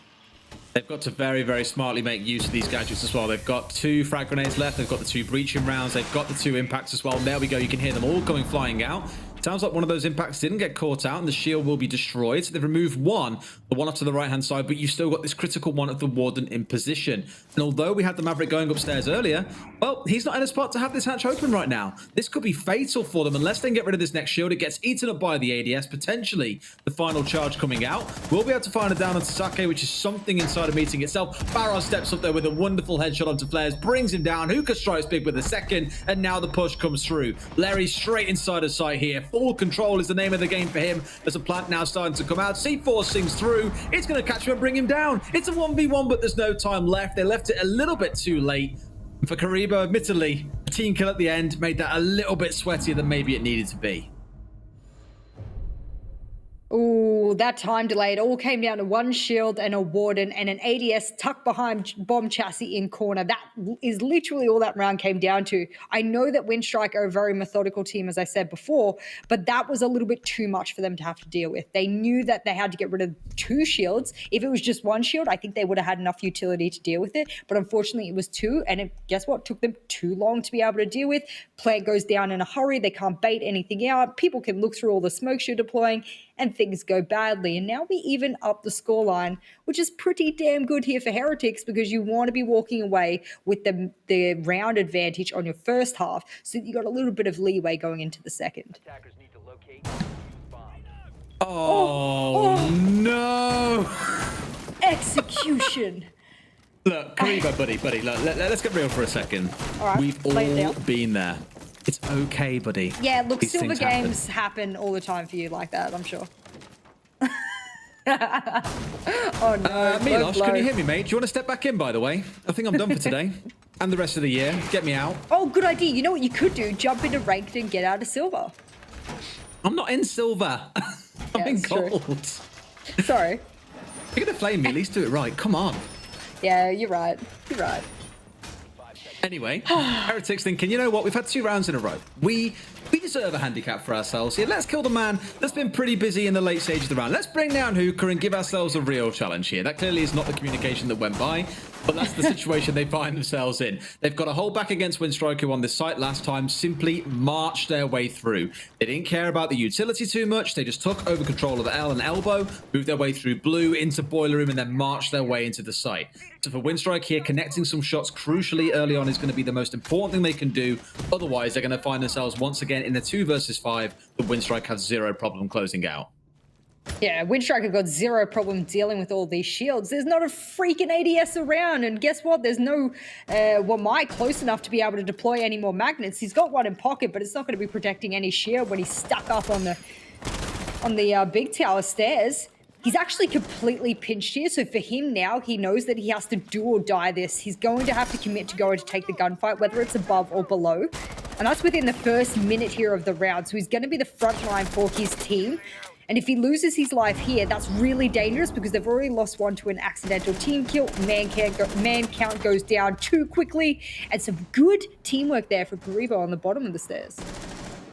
They've got to very, very smartly make use of these gadgets as well. They've got 2 frag grenades left. They've got the 2 breaching rounds. They've got the 2 impacts as well. And there we go. You can hear them all coming flying out. Sounds like one of those impacts didn't get caught out and the shield will be destroyed. So they've removed one, the one up to the right-hand side, but you've still got this critical one of the Warden in position. And although we had the Maverick going upstairs earlier, well, he's not in a spot to have this hatch open right now. This could be fatal for them unless they can get rid of this next shield. It gets eaten up by the ADS, potentially the final charge coming out. We'll be able to find it down onto Sake, which is something inside a meeting itself. Barros steps up there with a wonderful headshot onto Flares, brings him down. Hookah strikes big with a second, and now the push comes through. Larry straight inside of sight here. Full control is the name of the game for him as a plant now starting to come out. C4 sings through. It's going to catch him and bring him down. It's a 1v1, but there's no time left. They left it a little bit too late. For Karibo, admittedly, a team kill at the end made that a little bit sweatier than maybe it needed to be. Ooh, that time delay. It all came down to one shield and a Warden and an ADS tucked behind bomb chassis in corner. That is literally all that round came down to. I know that Windstrike are a very methodical team, as I said before, but that was a little bit too much for them to have to deal with. They knew that they had to get rid of 2 shields. If it was just 1 shield, I think they would have had enough utility to deal with it. But unfortunately, it was 2, and guess what? It took them too long to be able to deal with. Plant goes down in a hurry. They can't bait anything out. People can look through all the smokes you're deploying, and things go badly. And now we even up the scoreline, which is pretty damn good here for Heretics because you want to be walking away with the round advantage on your first half so that you got a little bit of leeway going into the second. Attackers need to Oh, no. Execution. Look, Karibo, buddy. Look, let's get real for a second. All right, We've lay it all down. been there. It's okay, buddy. Yeah, look, These silver things happen. games happen all the time for you like that, I'm sure. Oh no. Milosh, blow. can you hear me, mate? Do you want to step back in, by the way? I think I'm done for today. And the rest of the year. Get me out. Oh, good idea. You know what you could do? Jump into ranked and get out of silver. I'm not in silver. I'm in it's true. gold. Sorry. You're going to flame me. At least do it right. Come on. Yeah, you're right. You're right. Anyway, Heretics thinking, you know what? We've had 2 rounds in a row. We deserve a handicap for ourselves here. Let's kill the man that's been pretty busy in the late stage of the round. Let's bring down Hooker and give ourselves a real challenge here. That clearly is not the communication that went by, but that's the situation they find themselves in. They've got a hold back against Windstrike, who on this site last time simply marched their way through. They didn't care about the utility too much. They just took over control of the L and elbow, moved their way through blue into boiler room, and then marched their way into the site. So for Windstrike here, connecting some shots crucially early on is going to be the most important thing they can do. Otherwise, they're going to find themselves once again in a 2 versus 5. The Windstrike has 0 problem closing out. Yeah, Windstriker got 0 problem dealing with all these shields. There's not a freaking ADS around, and guess what? There's no Wamai close enough to be able to deploy any more magnets. He's got one in pocket, but it's not going to be protecting any shield when he's stuck up on the big tower stairs. He's actually completely pinched here, so for him now, he knows that he has to do or die this. He's going to have to commit to going to take the gunfight, whether it's above or below. And that's within the first minute here of the round, so he's going to be the front line for his team. And if he loses his life here, that's really dangerous because they've already lost one to an accidental team kill. Man count goes down too quickly. And some good teamwork there for Karibo on the bottom of the stairs.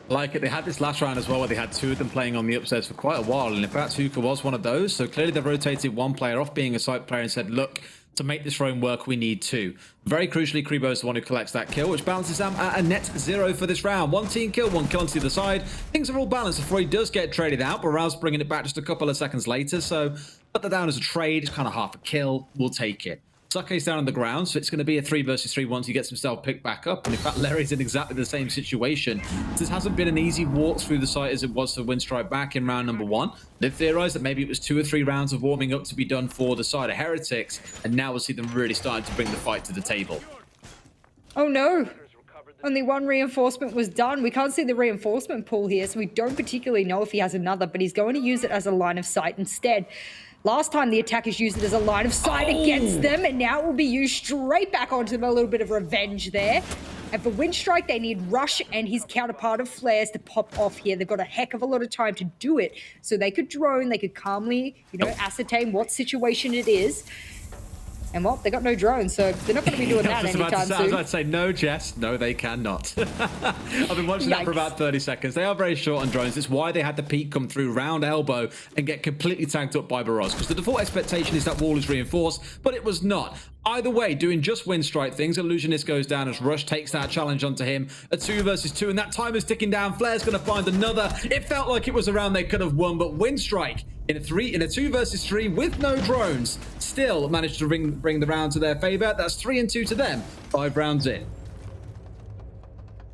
Like it, they had this last round as well where they had 2 of them playing on the upstairs for quite a while. And in fact, Hooker was one of those. So clearly they've rotated one player off being a site player and said, look, to make this roam work, we need 2. Very crucially, Karibo is the one who collects that kill, which balances them at a net 0 for this round. 1 team kill, 1 kill onto the other side. Things are all balanced before he does get traded out, but Rao's bringing it back just a couple of seconds later. So put that down as a trade. It's kind of half a kill. We'll take it. Sake's down on the ground, so it's going to be a 3 versus 3 once he gets himself picked back up. And in fact, Larry's in exactly the same situation. This hasn't been an easy walk through the site as it was to Windstrike back in round number 1. They theorized that maybe it was 2 or 3 rounds of warming up to be done for the side of Heretics, and now we'll see them really starting to bring the fight to the table. Oh no! Only 1 reinforcement was done. We can't see the reinforcement pool here, so we don't particularly know if he has another, but he's going to use it as a line of sight instead. Last time the attackers used it as a line of sight against them, and now it will be used straight back onto them. A little bit of revenge there. And for Windstrike, they need Rush and his counterpart of Flares to pop off here. They've got a heck of a lot of time to do it. So they could drone, they could calmly, ascertain what situation it is. And well, they got no drones, so they're not going to be doing that anytime soon. I was about to say, no, Jess. No, they cannot. I've been watching that for about 30 seconds. They are very short on drones. It's why they had the peak come through round elbow and get completely tanked up by Barros. Because the default expectation is that wall is reinforced, but it was not. Either way, doing just Windstrike things, Illusionist goes down as Rush takes that challenge onto him. A 2 versus 2, and that time is ticking down. Flair's going to find another. It felt like it was a round they could have won, but Windstrike in a 2 versus 3 with no drones still managed to bring the round to their favor. That's 3 and 2 to them. 5 rounds in.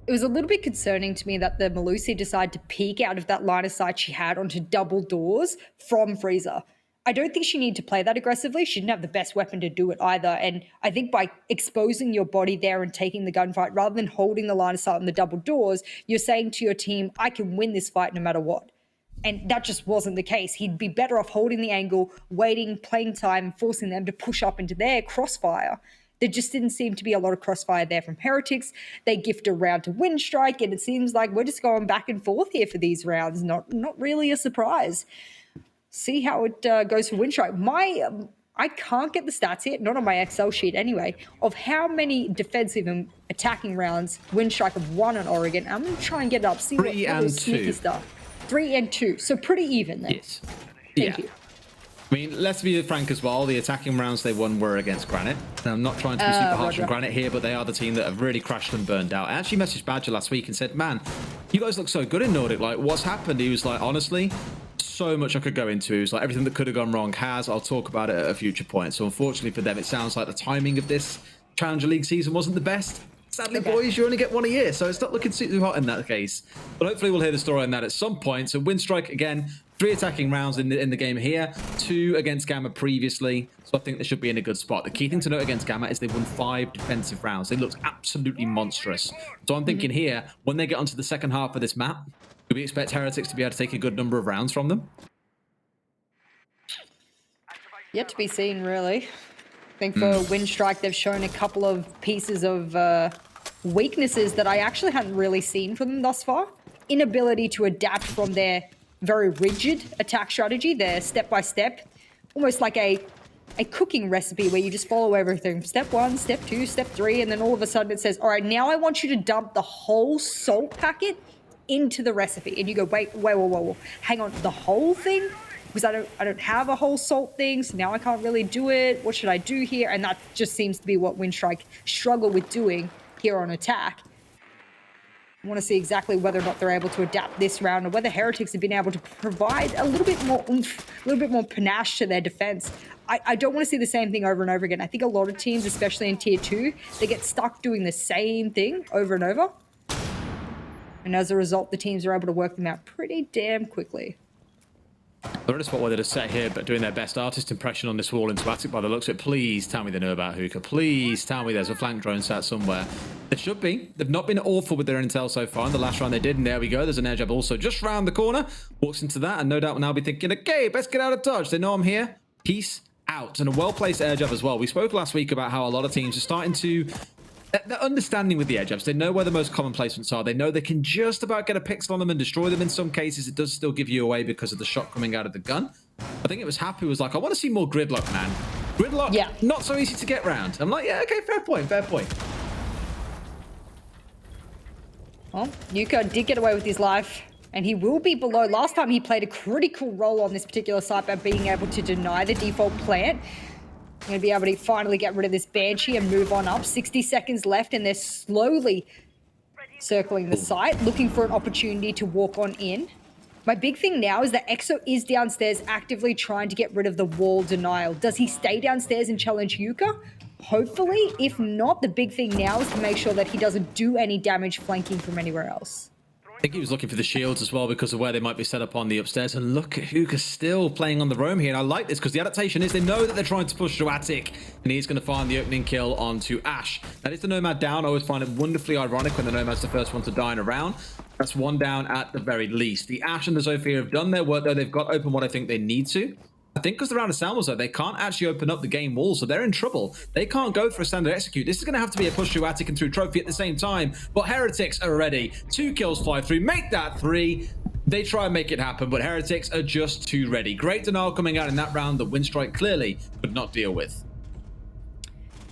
It was a little bit concerning to me that the Melusi decided to peek out of that line of sight she had onto double doors from Freezer. I don't think she needed to play that aggressively. She didn't have the best weapon to do it either. And I think by exposing your body there and taking the gunfight, rather than holding the line of sight on the double doors, you're saying to your team, I can win this fight no matter what. And that just wasn't the case. He'd be better off holding the angle, waiting, playing time, forcing them to push up into their crossfire. There just didn't seem to be a lot of crossfire there from Heretics. They gift a round to Windstrike, and it seems like we're just going back and forth here for these rounds. Not really a surprise. See how it goes for Windstrike. I can't get the stats here, not on my Excel sheet anyway, of how many defensive and attacking rounds Windstrike have won on Oregon. I'm going to try and get it up, see what is sneaky stuff. 3 and 2, so pretty even then. Yes. Thank you. I mean, let's be frank as well. The attacking rounds they won were against Granite. Now, I'm not trying to be super harsh on Granite here, but they are the team that have really crashed and burned out. I actually messaged Badger last week and said, man, you guys look so good in Nordic. Like, what's happened? He was like, honestly, so much I could go into. He was like, everything that could have gone wrong has. I'll talk about it at a future point. So unfortunately for them, it sounds like the timing of this Challenger League season wasn't the best. Sadly, Okay. boys, you only get one a year, so it's not looking too hot in that case. But hopefully we'll hear the story on that at some point. So Windstrike, again, 3 attacking rounds in the game here, 2 against Gamma previously. So I think they should be in a good spot. The key thing to note against Gamma is they won 5 defensive rounds. They looked absolutely monstrous. So I'm thinking here, when they get onto the second half of this map, do we expect Heretics to be able to take a good number of rounds from them? Yet to be seen, really. I think for Windstrike, they've shown a couple of pieces of weaknesses that I actually hadn't really seen from them thus far. Inability to adapt from their very rigid attack strategy, their step-by-step, almost like a cooking recipe where you just follow everything. Step 1, step 2, step 3, and then all of a sudden it says, all right, now I want you to dump the whole salt packet into the recipe. And you go, wait, whoa, hang on, the whole thing? Because I don't have a whole salt thing, so now I can't really do it. What should I do here? And that just seems to be what Windstrike struggle with doing here on attack. I want to see exactly whether or not they're able to adapt this round, or whether Heretics have been able to provide a little bit more oomph, a little bit more panache to their defense. I don't want to see the same thing over and over again. I think a lot of teams, especially in Tier 2, they get stuck doing the same thing over and over. And as a result, the teams are able to work them out pretty damn quickly. They're in a spot where they're just sat here but doing their best artist impression on this wall into Attic by the looks of it. Please tell me they know about Hookah. Please tell me there's a flank drone sat somewhere. There should be. They've not been awful with their intel so far. In the last round they did, and there we go. There's an air jab also just round the corner. Walks into that, and no doubt will now be thinking, okay, best get out of touch. They know I'm here. Peace out. And a well-placed air jab as well. We spoke last week about how a lot of teams are starting to... They're understanding with the air jabs. They know where the most common placements are. They know they can just about get a pixel on them and destroy them. In some cases, it does still give you away because of the shot coming out of the gun. I think it was Happy was like, I want to see more gridlock, man. Gridlock, yeah, not so easy to get round. I'm like, yeah, okay, fair point, fair point. Well, Yuka did get away with his life, and he will be below. Last time he played a critical role on this particular site by being able to deny the default plant. Going to be able to finally get rid of this Banshee and move on up. 60 seconds left, and they're slowly circling the site, looking for an opportunity to walk on in. My big thing now is that EXO is downstairs actively trying to get rid of the wall denial. Does he stay downstairs and challenge Yuka? Hopefully. If not, the big thing now is to make sure that he doesn't do any damage flanking from anywhere else. I think he was looking for the shields as well because of where they might be set up on the upstairs. And look at Hookah still playing on the roam here. And I like this because the adaptation is they know that they're trying to push through Attic. And he's going to find the opening kill onto Ash. That is the Nomad down. I always find it wonderfully ironic when the Nomad's the first one to die in a round. That's one down at the very least. The Ash and the Zofia have done their work, though. They've got open what I think they need to. I think because the round of Salmos, though, they can't actually open up the game wall, so they're in trouble. They can't go for a standard execute. This is going to have to be a push through Attic and through Trophy at the same time, but Heretics are ready. 2 kills fly through, make that 3. They try and make it happen, but Heretics are just too ready. Great denial coming out in that round that Windstrike clearly could not deal with.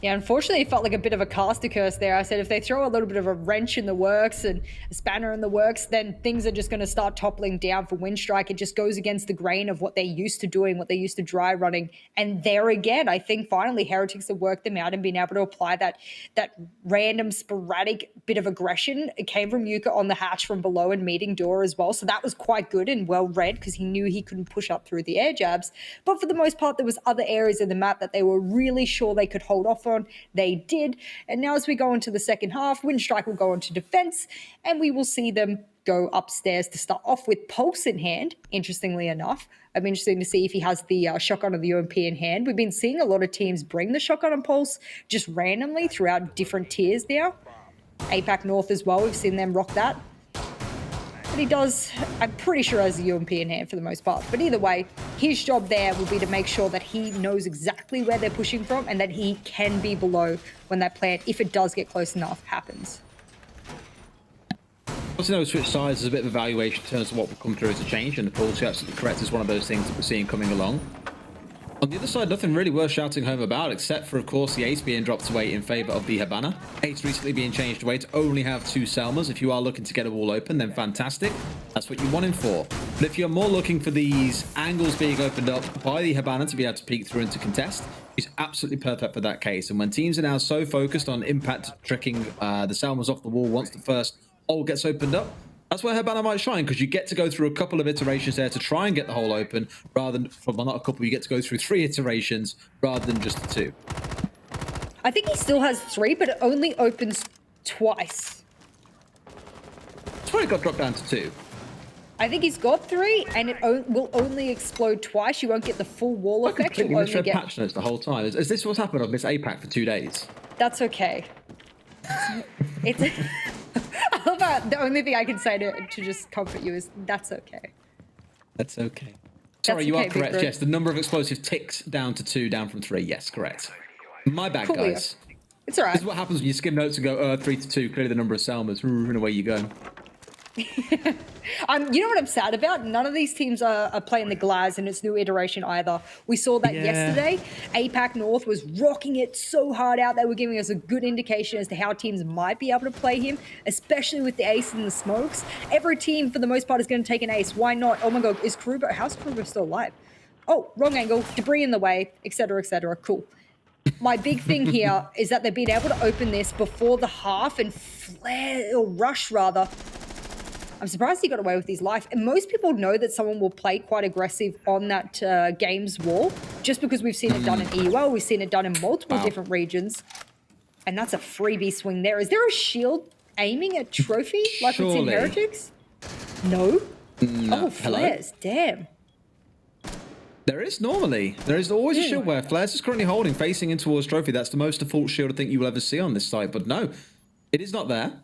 Yeah, unfortunately, it felt like a bit of a caster curse there. I said if they throw a little bit of a wrench in the works and a spanner in the works, then things are just going to start toppling down for Windstrike. It just goes against the grain of what they're used to doing, what they're used to dry running. And there again, I think finally Heretics have worked them out and been able to apply that random, sporadic bit of aggression. It came from Yuka on the hatch from below and meeting door as well. So that was quite good and well read because he knew he couldn't push up through the air jabs. But for the most part, there was other areas of the map that they were really sure they could hold off on. They did. And now as we go into the second half, Windstrike will go into defense and we will see them go upstairs to start off with Pulse in hand, interestingly enough. I'm interested to see if he has the shotgun or the UMP in hand. We've been seeing a lot of teams bring the shotgun and Pulse just randomly throughout different tiers now. APAC North as well, we've seen them rock that. But he does, I'm pretty sure has the UMP in hand for the most part. But either way, his job there will be to make sure that he knows exactly where they're pushing from and that he can be below when that plant, if it does get close enough, happens. Also, know switch sides is a bit of evaluation in terms of what will come through as a change, and the Pulse, you're absolutely correct, is one of those things that we're seeing coming along. On the other side, nothing really worth shouting home about, except for, of course, the Ace being dropped away in favor of the Habana. Ace recently being changed away to only have 2 Selmas. If you are looking to get a wall open, then fantastic. That's what you want him for. But if you're more looking for these angles being opened up by the Habana to be able to peek through and to contest, he's absolutely perfect for that case. And when teams are now so focused on impact tricking the Selmas off the wall once the first hole gets opened up, that's where Habana might shine, because you get to go through a couple of iterations there to try and get the hole open, rather than, well, not a couple, you get to go through 3 iterations rather than just the 2. I think he still has 3, but it only opens twice. It's where it got dropped down to 2. I think he's got 3, and it will only explode twice. You won't get the full wall I effect. completely You'll only misread get... patch notes the whole time. Is this what's happened on this APAC for 2 days? That's okay. It's... I love that the only thing I can say to just comfort you is, that's okay. That's okay. Sorry, That's you okay, are correct. Big Bird. Yes, the number of explosives ticks down to 2, down from 3. Yes, correct. My bad, Cool, Leo. guys. It's all right. This is what happens when you skim notes and go 3 to 2. Clearly the number of Selmas, and away you go. You know what I'm sad about? None of these teams are playing the Glaz in its new iteration either. We saw that yesterday. APAC North was rocking it so hard out. They were giving us a good indication as to how teams might be able to play him, especially with the ace and the smokes. Every team, for the most part, is going to take an ace. Why not? Oh my god, how's Kruber still alive? Oh, wrong angle, debris in the way, etc., etc. Cool. My big thing here is that they've been able to open this before the half and flare, or rush rather. I'm surprised he got away with his life. And most people know that someone will play quite aggressive on that game's wall, just because we've seen it done in EUL, we've seen it done in multiple different regions. And that's a freebie swing there. Is there a shield aiming at Trophy like it's in Surely. Heretics? No? No. Oh, flares. Damn. There is normally. There is always a shield where Flares is currently holding, facing in towards Trophy. That's the most default shield I think you will ever see on this site. But no, it is not there.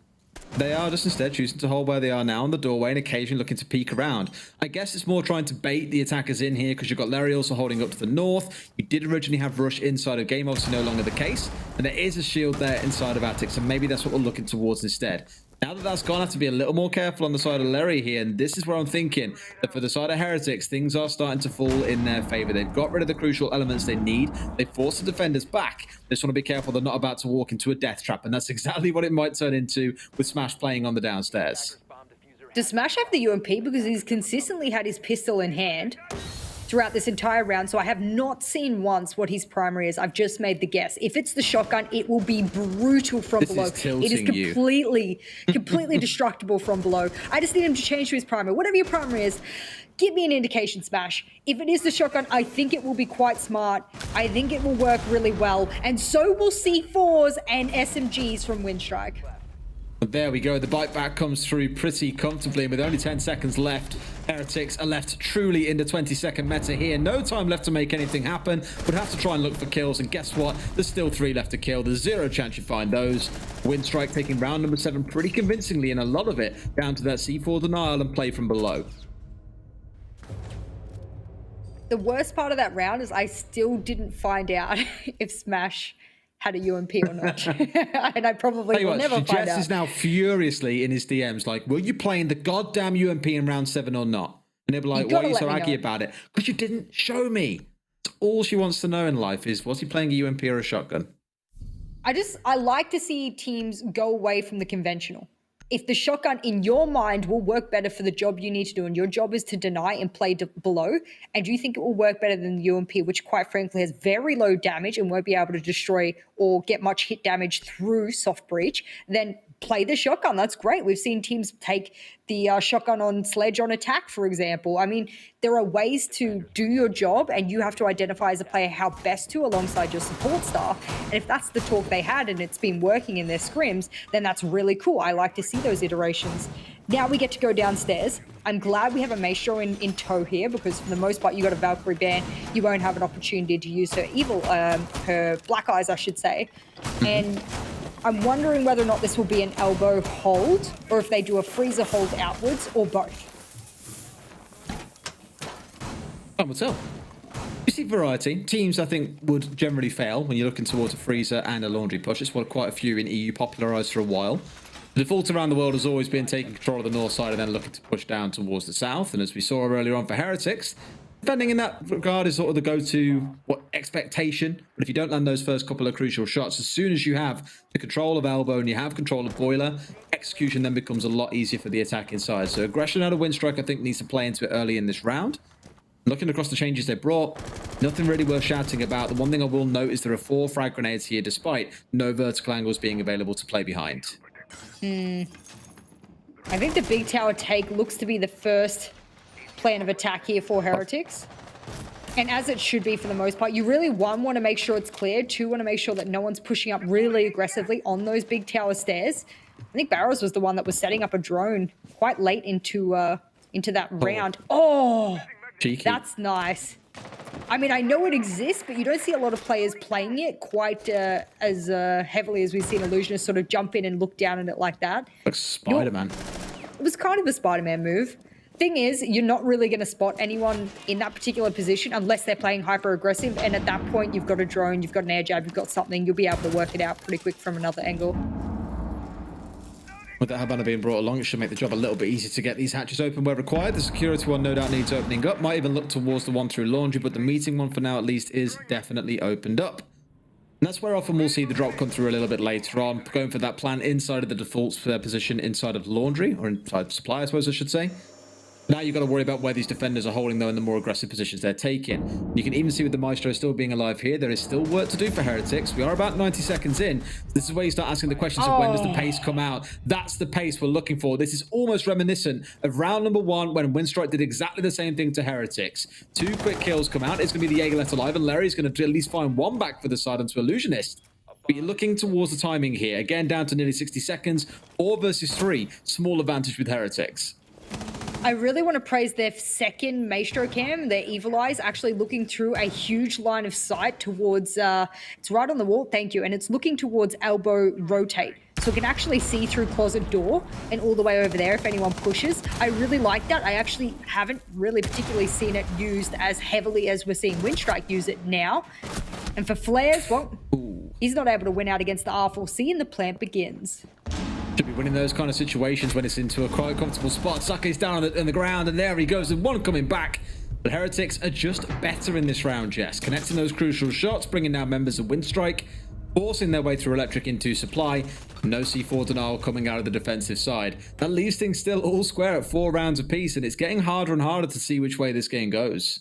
They are just instead choosing to hold where they are now on the doorway and occasionally looking to peek around. I guess it's more trying to bait the attackers in here because you've got Larry also holding up to the north. You did originally have Rush inside of game, obviously no longer the case. And there is a shield there inside of Attic, so maybe that's what we're looking towards instead. Now that that's gone, I have to be a little more careful on the side of Larry here, and this is where I'm thinking that for the side of Heretics, things are starting to fall in their favor. They've got rid of the crucial elements they need. They forced the defenders back. They just want to be careful they're not about to walk into a death trap, and that's exactly what it might turn into with Smash playing on the downstairs. Does Smash have the UMP? Because he's consistently had his pistol in hand throughout this entire round, so I have not seen once what his primary is. I've just made the guess. If it's the shotgun, it will be brutal from This below. is tilting It is completely destructible from below. I just need him to change to his primary. Whatever your primary is, give me an indication, Smash. If it is the shotgun, I think it will be quite smart. I think it will work really well. And so will C4s and SMGs from Windstrike. There we go. The bite back comes through pretty comfortably. And with only 10 seconds left, Heretics are left truly in the 20-second meta here. No time left to make anything happen. Would have to try and look for kills. And guess what? There's still 3 left to kill. There's 0 chance you find those. Windstrike taking round number 7 pretty convincingly, and a lot of it down to that C4 denial and play from below. The worst part of that round is I still didn't find out if Smash had a UMP or not. And I probably will never find Jess out. is now furiously in his DMs like, were you playing the goddamn UMP in round 7 or not? And they'll be like, why are you so aggy about it? Because you didn't show me. That's all she wants to know in life is, was he playing a UMP or a shotgun? I like to see teams go away from the conventional. If the shotgun in your mind will work better for the job you need to do, and your job is to deny and play below, and you think it will work better than the UMP, which quite frankly has very low damage and won't be able to destroy or get much hit damage through soft breach, then play the shotgun. That's great. We've seen teams take the shotgun on Sledge on attack, for example. I mean, there are ways to do your job, and you have to identify as a player how best to alongside your support staff. And if that's the talk they had and it's been working in their scrims, then that's really cool. I like to see those iterations. Now we get to go downstairs. I'm glad we have a Maestro in tow here, because for the most part, you got a Valkyrie ban. You won't have an opportunity to use her Black Eyes, I should say. And I'm wondering whether or not this will be an elbow hold, or if they do a freezer hold outwards, or both. Time will tell. You see variety. Teams, I think, would generally fail when you're looking towards a freezer and a laundry push. It's what quite a few in EU popularised for a while. The default around the world has always been taking control of the north side and then looking to push down towards the south. And as we saw earlier on for Heretics, defending in that regard is sort of the go-to expectation. But if you don't land those first couple of crucial shots, as soon as you have the control of elbow and you have control of boiler, execution then becomes a lot easier for the attack inside. So aggression out of Windstrike, I think, needs to play into it early in this round. Looking across the changes they brought, nothing really worth shouting about. The one thing I will note is there are 4 frag grenades here, despite no vertical angles being available to play behind. I think the big tower take looks to be the first plan of attack here for Heretics. And as it should be for the most part, you really, one, want to make sure it's clear. Two, want to make sure that no one's pushing up really aggressively on those big tower stairs. I think Barrows was the one that was setting up a drone quite late into that round. Oh, Cheeky. that's nice. I mean, I know it exists, but you don't see a lot of players playing it quite as heavily as we've seen Illusionists sort of jump in and look down at it like that. Like Spider-Man. It was kind of a Spider-Man move. Thing is, you're not really going to spot anyone in that particular position unless they're playing hyper-aggressive, and at that point, you've got a drone, you've got an air jab, you've got something, you'll be able to work it out pretty quick from another angle. With the Habana being brought along, it should make the job a little bit easier to get these hatches open where required. The security one no doubt needs opening up. Might even look towards the one through laundry, but the meeting one for now at least is definitely opened up. And that's where often we'll see the drop come through a little bit later on, going for that plan inside of the default position inside of laundry, or inside supply, I suppose I should say. Now you've got to worry about where these defenders are holding, though, in the more aggressive positions they're taking. You can even see with the Maestro still being alive here, there is still work to do for Heretics. We are about 90 seconds in. This is where you start asking the questions of when does the pace come out. That's the pace we're looking for. This is almost reminiscent of round number 1 when Windstrike did exactly the same thing to Heretics. 2 quick kills come out. It's going to be the Jaeger left alive, and Larry's going to at least find 1 back for the side onto Illusionist. But you're looking towards the timing here. Again, down to nearly 60 seconds. 4 versus 3. Small advantage with Heretics. I really want to praise their second Maestro cam, their Evil Eyes, actually looking through a huge line of sight towards, it's right on the wall, thank you, and it's looking towards elbow rotate. So it can actually see through closet door and all the way over there if anyone pushes. I really like that. I actually haven't really particularly seen it used as heavily as we're seeing Windstrike use it now. And for Flares, well, he's not able to win out against the R4C and the plant begins. Should be winning those kind of situations when it's into a quite comfortable spot. Sake's down on the ground, and there he goes, and one coming back. But Heretics are just better in this round, Jess. Connecting those crucial shots, bringing down members of Windstrike, forcing their way through Electric into supply. No C4 denial coming out of the defensive side. That leaves things still all square at 4 rounds apiece, and it's getting harder and harder to see which way this game goes.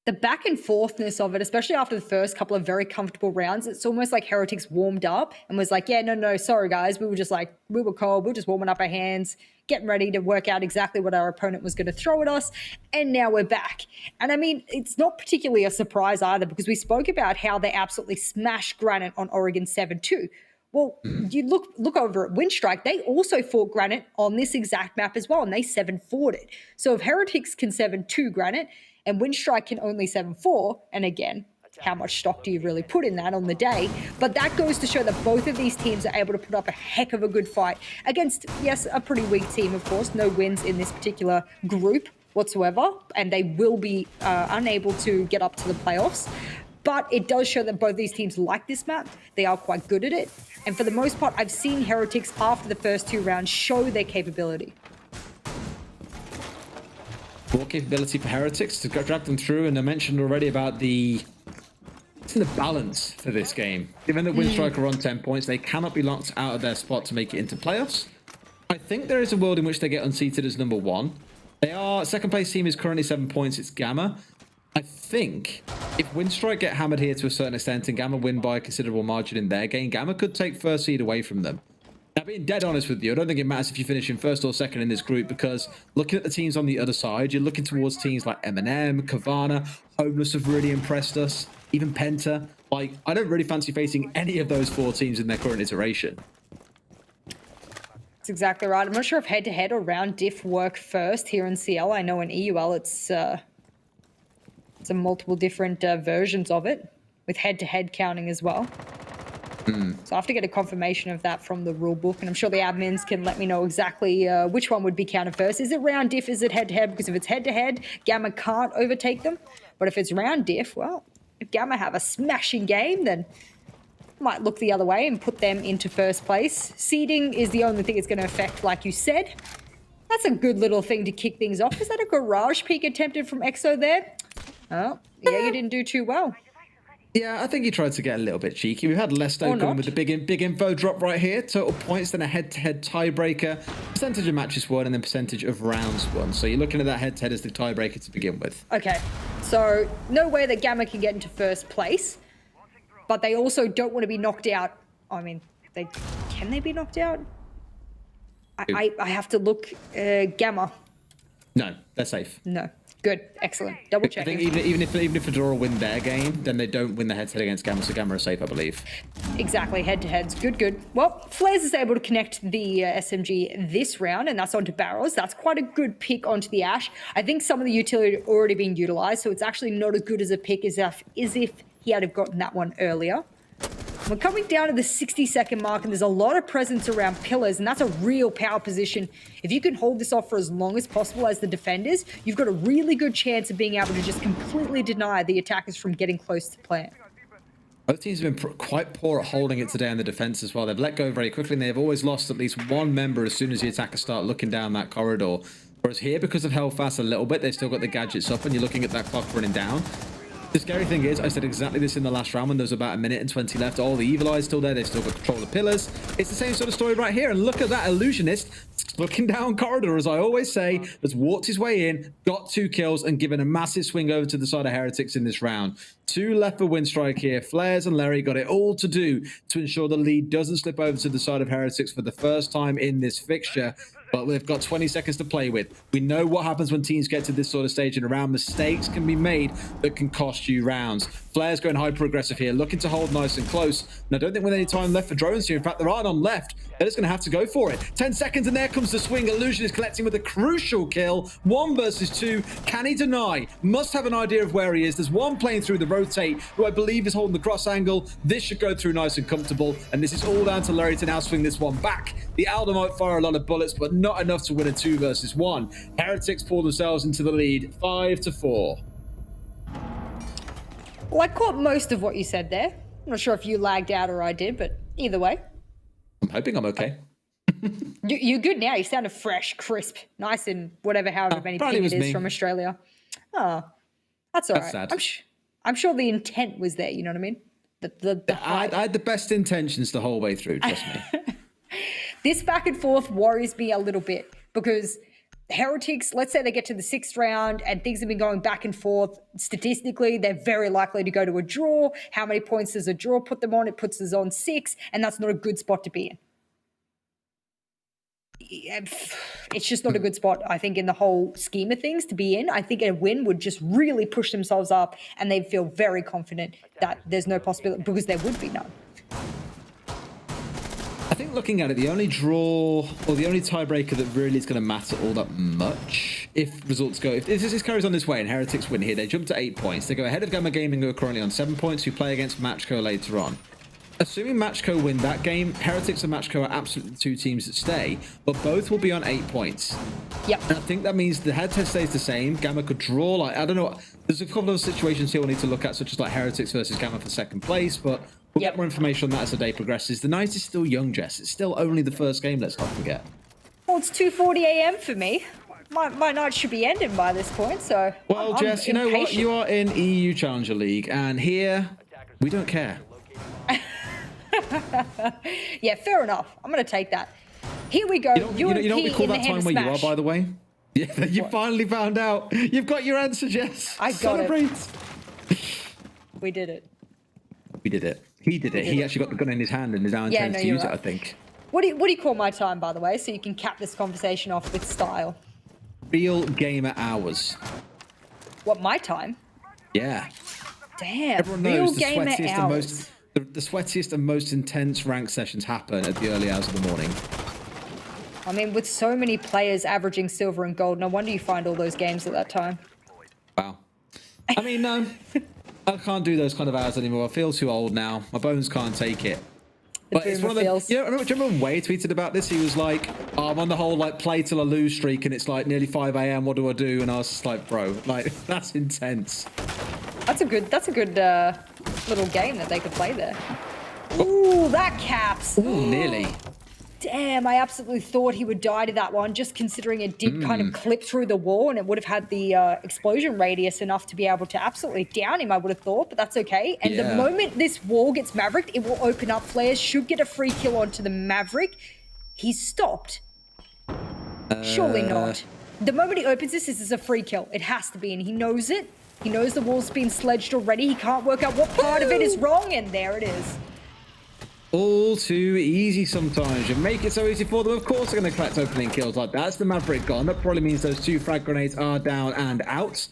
The back and forthness of it, especially after the first couple of very comfortable rounds, it's almost like Heretics warmed up and was like, yeah, no, sorry guys. We were cold. We were just warming up our hands, getting ready to work out exactly what our opponent was going to throw at us. And now we're back. And I mean, it's not particularly a surprise either, because we spoke about how they absolutely smashed Granite on Oregon 7-2. Well, you look over at Windstrike, they also fought Granite on this exact map as well, and they 7-4'd it. So if Heretics can 7-2 Granite, and Windstrike can only 7-4, and again, how much stock do you really put in that on the day? But that goes to show that both of these teams are able to put up a heck of a good fight against, yes, a pretty weak team, of course. No wins in this particular group whatsoever, and they will be unable to get up to the playoffs. But it does show that both these teams like this map. They are quite good at it. And for the most part, I've seen Heretics after the first 2 rounds show their capability. More capability for Heretics to drag them through, and I mentioned already about the balance for this game. Given that Windstrike are on 10 points, they cannot be locked out of their spot to make it into playoffs. I think there is a world in which they get unseated as number 1. They are second place team is currently 7 points. It's Gamma. I think if Windstrike get hammered here to a certain extent and Gamma win by a considerable margin in their game, Gamma could take first seed away from them. Now, being dead honest with you, I don't think it matters if you finish in first or second in this group, because looking at the teams on the other side, you're looking towards teams like Eminem, Kavana, Homeless have really impressed us, even Penta. Like, I don't really fancy facing any of those 4 teams in their current iteration. That's exactly right. I'm not sure if head-to-head or round diff work first here in CL. I know in EUL it's some multiple different versions of it, with head-to-head counting as well. So I have to get a confirmation of that from the rule book, and I'm sure the admins can let me know exactly which one would be counted first. Is it round diff? Is it head-to-head? Because if it's head-to-head, Gamma can't overtake them. But if it's round diff, well, if Gamma have a smashing game, then might look the other way and put them into first place. Seeding is the only thing it's going to affect, like you said. That's a good little thing to kick things off. Is that a garage peek attempted from EXO there? Oh, yeah, you didn't do too well. Yeah, I think he tried to get a little bit cheeky. We've had Lesto coming with the big info drop right here. Total points, then a head-to-head tiebreaker. Percentage of matches won, and then percentage of rounds won. So you're looking at that head-to-head as the tiebreaker to begin with. Okay, so no way that Gamma can get into first place, but they also don't want to be knocked out. I mean, can they be knocked out? I have to look. Gamma. No, they're safe. No. Good, excellent. Double I checking. think even if Fedora win their game, then they don't win the head-to-head against Gamma, so Gamma are safe, I believe. Exactly, head-to-heads. Good. Well, Flares is able to connect the SMG this round, and that's onto barrels. That's quite a good pick onto the Ash. I think some of the utility had already been utilized, so it's actually not as good as a pick as if he had have gotten that one earlier. We're coming down to the 60-second mark, and there's a lot of presence around pillars, and that's a real power position. If you can hold this off for as long as possible as the defenders, you've got a really good chance of being able to just completely deny the attackers from getting close to plant. Both teams have been quite poor at holding it today in the defense as well. They've let go very quickly, and they've always lost at least one member as soon as the attackers start looking down that corridor. Whereas here, because of held fast a little bit, they've still got the gadgets up, and you're looking at that clock running down. The scary thing is, I said exactly this in the last round when there was about 1 minute and 20 left. All the Evil Eye's still there. They've still got control of the pillars. It's the same sort of story right here. And look at that illusionist looking down corridor, as I always say, has walked his way in, got 2 kills, and given a massive swing over to the side of Heretics in this round. 2 left for Windstrike here. Flares and Larry got it all to do to ensure the lead doesn't slip over to the side of Heretics for the first time in this fixture. But they've got 20 seconds to play with. We know what happens when teams get to this sort of stage in a round. Mistakes can be made that can cost you rounds. Flair's going hyper-aggressive here, looking to hold nice and close. And I don't think with any time left for drones here. In fact, there are none left. They're just going to have to go for it. 10 seconds, and there comes the swing. Illusion is collecting with a crucial kill. 1 versus 2. Can he deny? Must have an idea of where he is. There's one playing through the rotate, who I believe is holding the cross angle. This should go through nice and comfortable. And this is all down to Larry to now swing this one back. The Aldo might fire a lot of bullets, but not enough to win a 2 versus 1. Heretics pull themselves into the lead, 5-4. Well, I caught most of what you said there. I'm not sure if you lagged out or I did, but either way. I'm hoping I'm okay. You're good now. You sounded fresh, crisp, nice, and however many ping it is me. from Australia. Oh, that's all right. Sad. I'm sure the intent was there, you know what I mean? I had the best intentions the whole way through, trust me. This back and forth worries me a little bit because Heretics, let's say they get to the 6th round and things have been going back and forth. Statistically, they're very likely to go to a draw. How many points does a draw put them on? It puts us on 6, and that's not a good spot to be in. It's just not a good spot, I think, in the whole scheme of things to be in. I think a win would just really push themselves up, and they'd feel very confident that there's no possibility, because there would be none. I think looking at it, the only draw or the only tiebreaker that really is going to matter all that much, if results go, if this carries on this way and Heretics win here, they jump to 8 points. They go ahead of Gamma Gaming, who are currently on 7 points, who play against Matchco later on. Assuming Matchco win that game, Heretics and Matchco are absolutely 2 teams that stay, but both will be on 8 points. Yep. And I think that means the head-to-head stays the same. Gamma could draw, like, I don't know. There's a couple of situations here we'll need to look at, such as like Heretics versus Gamma for 2nd place, but we'll get more information on that as the day progresses. The night is still young, Jess. It's still only the first game, let's not forget. Well, it's 2:40 a.m. for me. My night should be ending by this point, so Well, I'm Jess, you know what? impatient. You are in EU Challenger League, and here, we don't care. Yeah, fair enough. I'm going to take that. Here we go. You know what we call that time where you are, by the way? Yeah, you What? finally found out. You've got your answer, Jess. I got Celebrate. We did it. We did it. He did it. He actually got the gun in his hand and is now intends to you're use it, right. I think. What do you call my time, by the way, so you can cap this conversation off with style? Real gamer hours. What, my time? Yeah. Damn. Everyone real knows the gamer sweatiest and hours. most the sweatiest and most intense rank sessions happen at the early hours of the morning. I mean, with so many players averaging silver and gold, no wonder you find all those games at that time. Wow. I mean, I can't do those kind of hours anymore. I feel too old now. My bones can't take it. But it's one of the, feels. do you remember when Way tweeted about this? He was like, oh, I'm on the whole like play till I lose streak and it's like nearly 5 a.m. What do I do? And I was just like, bro, like that's intense. That's a good little game that they could play there. Ooh, that caps. Ooh, nearly. Damn, I absolutely thought he would die to that one, just considering it did kind of clip through the wall and it would have had the explosion radius enough to be able to absolutely down him, I would have thought, but that's okay. And the moment this wall gets Mavericked, it will open up. Flares should get a free kill onto the Maverick. He's stopped. Surely not. The moment he opens this is a free kill. It has to be, and he knows it. He knows the wall's been sledged already. He can't work out what part of it is wrong, and there it is. All too easy sometimes. You make it so easy for them. Of course, they're going to collect opening kills like that. That's the Maverick gone. That probably means those 2 frag grenades are down and out.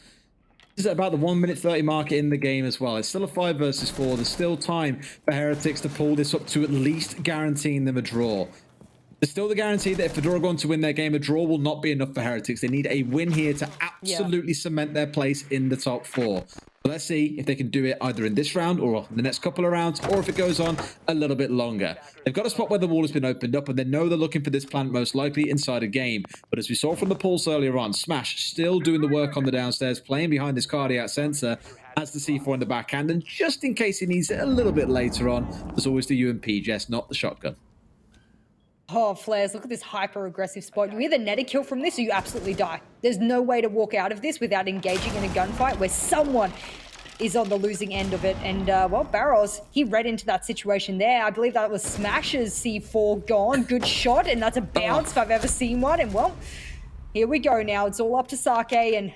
This is about the 1 minute 30 mark in the game as well. It's still a 5 versus 4. There's still time for Heretics to pull this up to at least guaranteeing them a draw. There's still the guarantee that if Fedora go on to win their game, a draw will not be enough for Heretics. They need a win here to absolutely cement their place in the top 4. But let's see if they can do it either in this round or the next couple of rounds, or if it goes on a little bit longer. They've got a spot where the wall has been opened up, and they know they're looking for this plant most likely inside a game. But as we saw from the pulse earlier on, Smash still doing the work on the downstairs, playing behind this cardiac sensor, has the C4 in the backhand, and just in case he needs it a little bit later on, there's always the UMP, Jess, not the shotgun. Oh, Flares, look at this hyper-aggressive spot. You either net a kill from this or you absolutely die. There's no way to walk out of this without engaging in a gunfight where someone is on the losing end of it. And, well, Barrows, he read into that situation there. I believe that was Smash's C4 gone. Good shot, and that's a bounce if I've ever seen one. And, well, here we go now. It's all up to Sake, and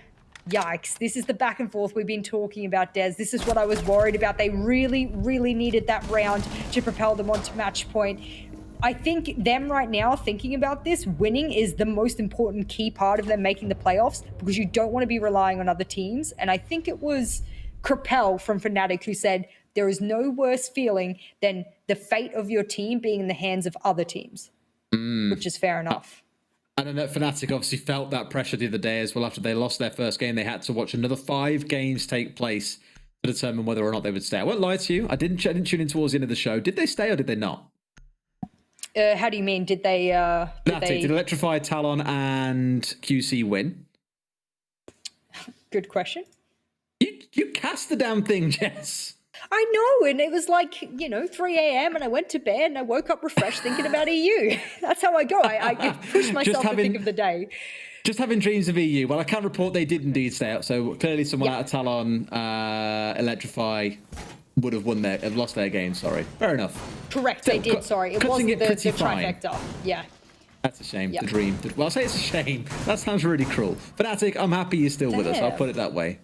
yikes. This is the back and forth we've been talking about, Des. This is what I was worried about. They really, really needed that round to propel them onto match point. I think them right now thinking about this, winning is the most important key part of them making the playoffs, because you don't want to be relying on other teams. And I think it was Crapel from Fnatic who said, there is no worse feeling than the fate of your team being in the hands of other teams, which is fair enough. I don't know, Fnatic obviously felt that pressure the other day as well. After they lost their first game, they had to watch another 5 games take place to determine whether or not they would stay. I won't lie to you. I didn't tune in towards the end of the show. Did they stay or did they not? How do you mean? Did Electrify, Talon, and QC win? Good question. You cast the damn thing, Jess. I know, and it was like, 3 a.m. and I went to bed and I woke up refreshed thinking about EU. That's how I go. I push myself to think of the day. Just having dreams of EU. Well, I can report they did indeed stay up. So clearly someone out of Talon, Electrify would have lost their game, sorry. Fair enough. Correct, they did, sorry. It wasn't the trifecta. Yeah. That's a shame, the dream. Well, I'll say it's a shame. That sounds really cruel. Fnatic, I'm happy you're still with us. I'll put it that way.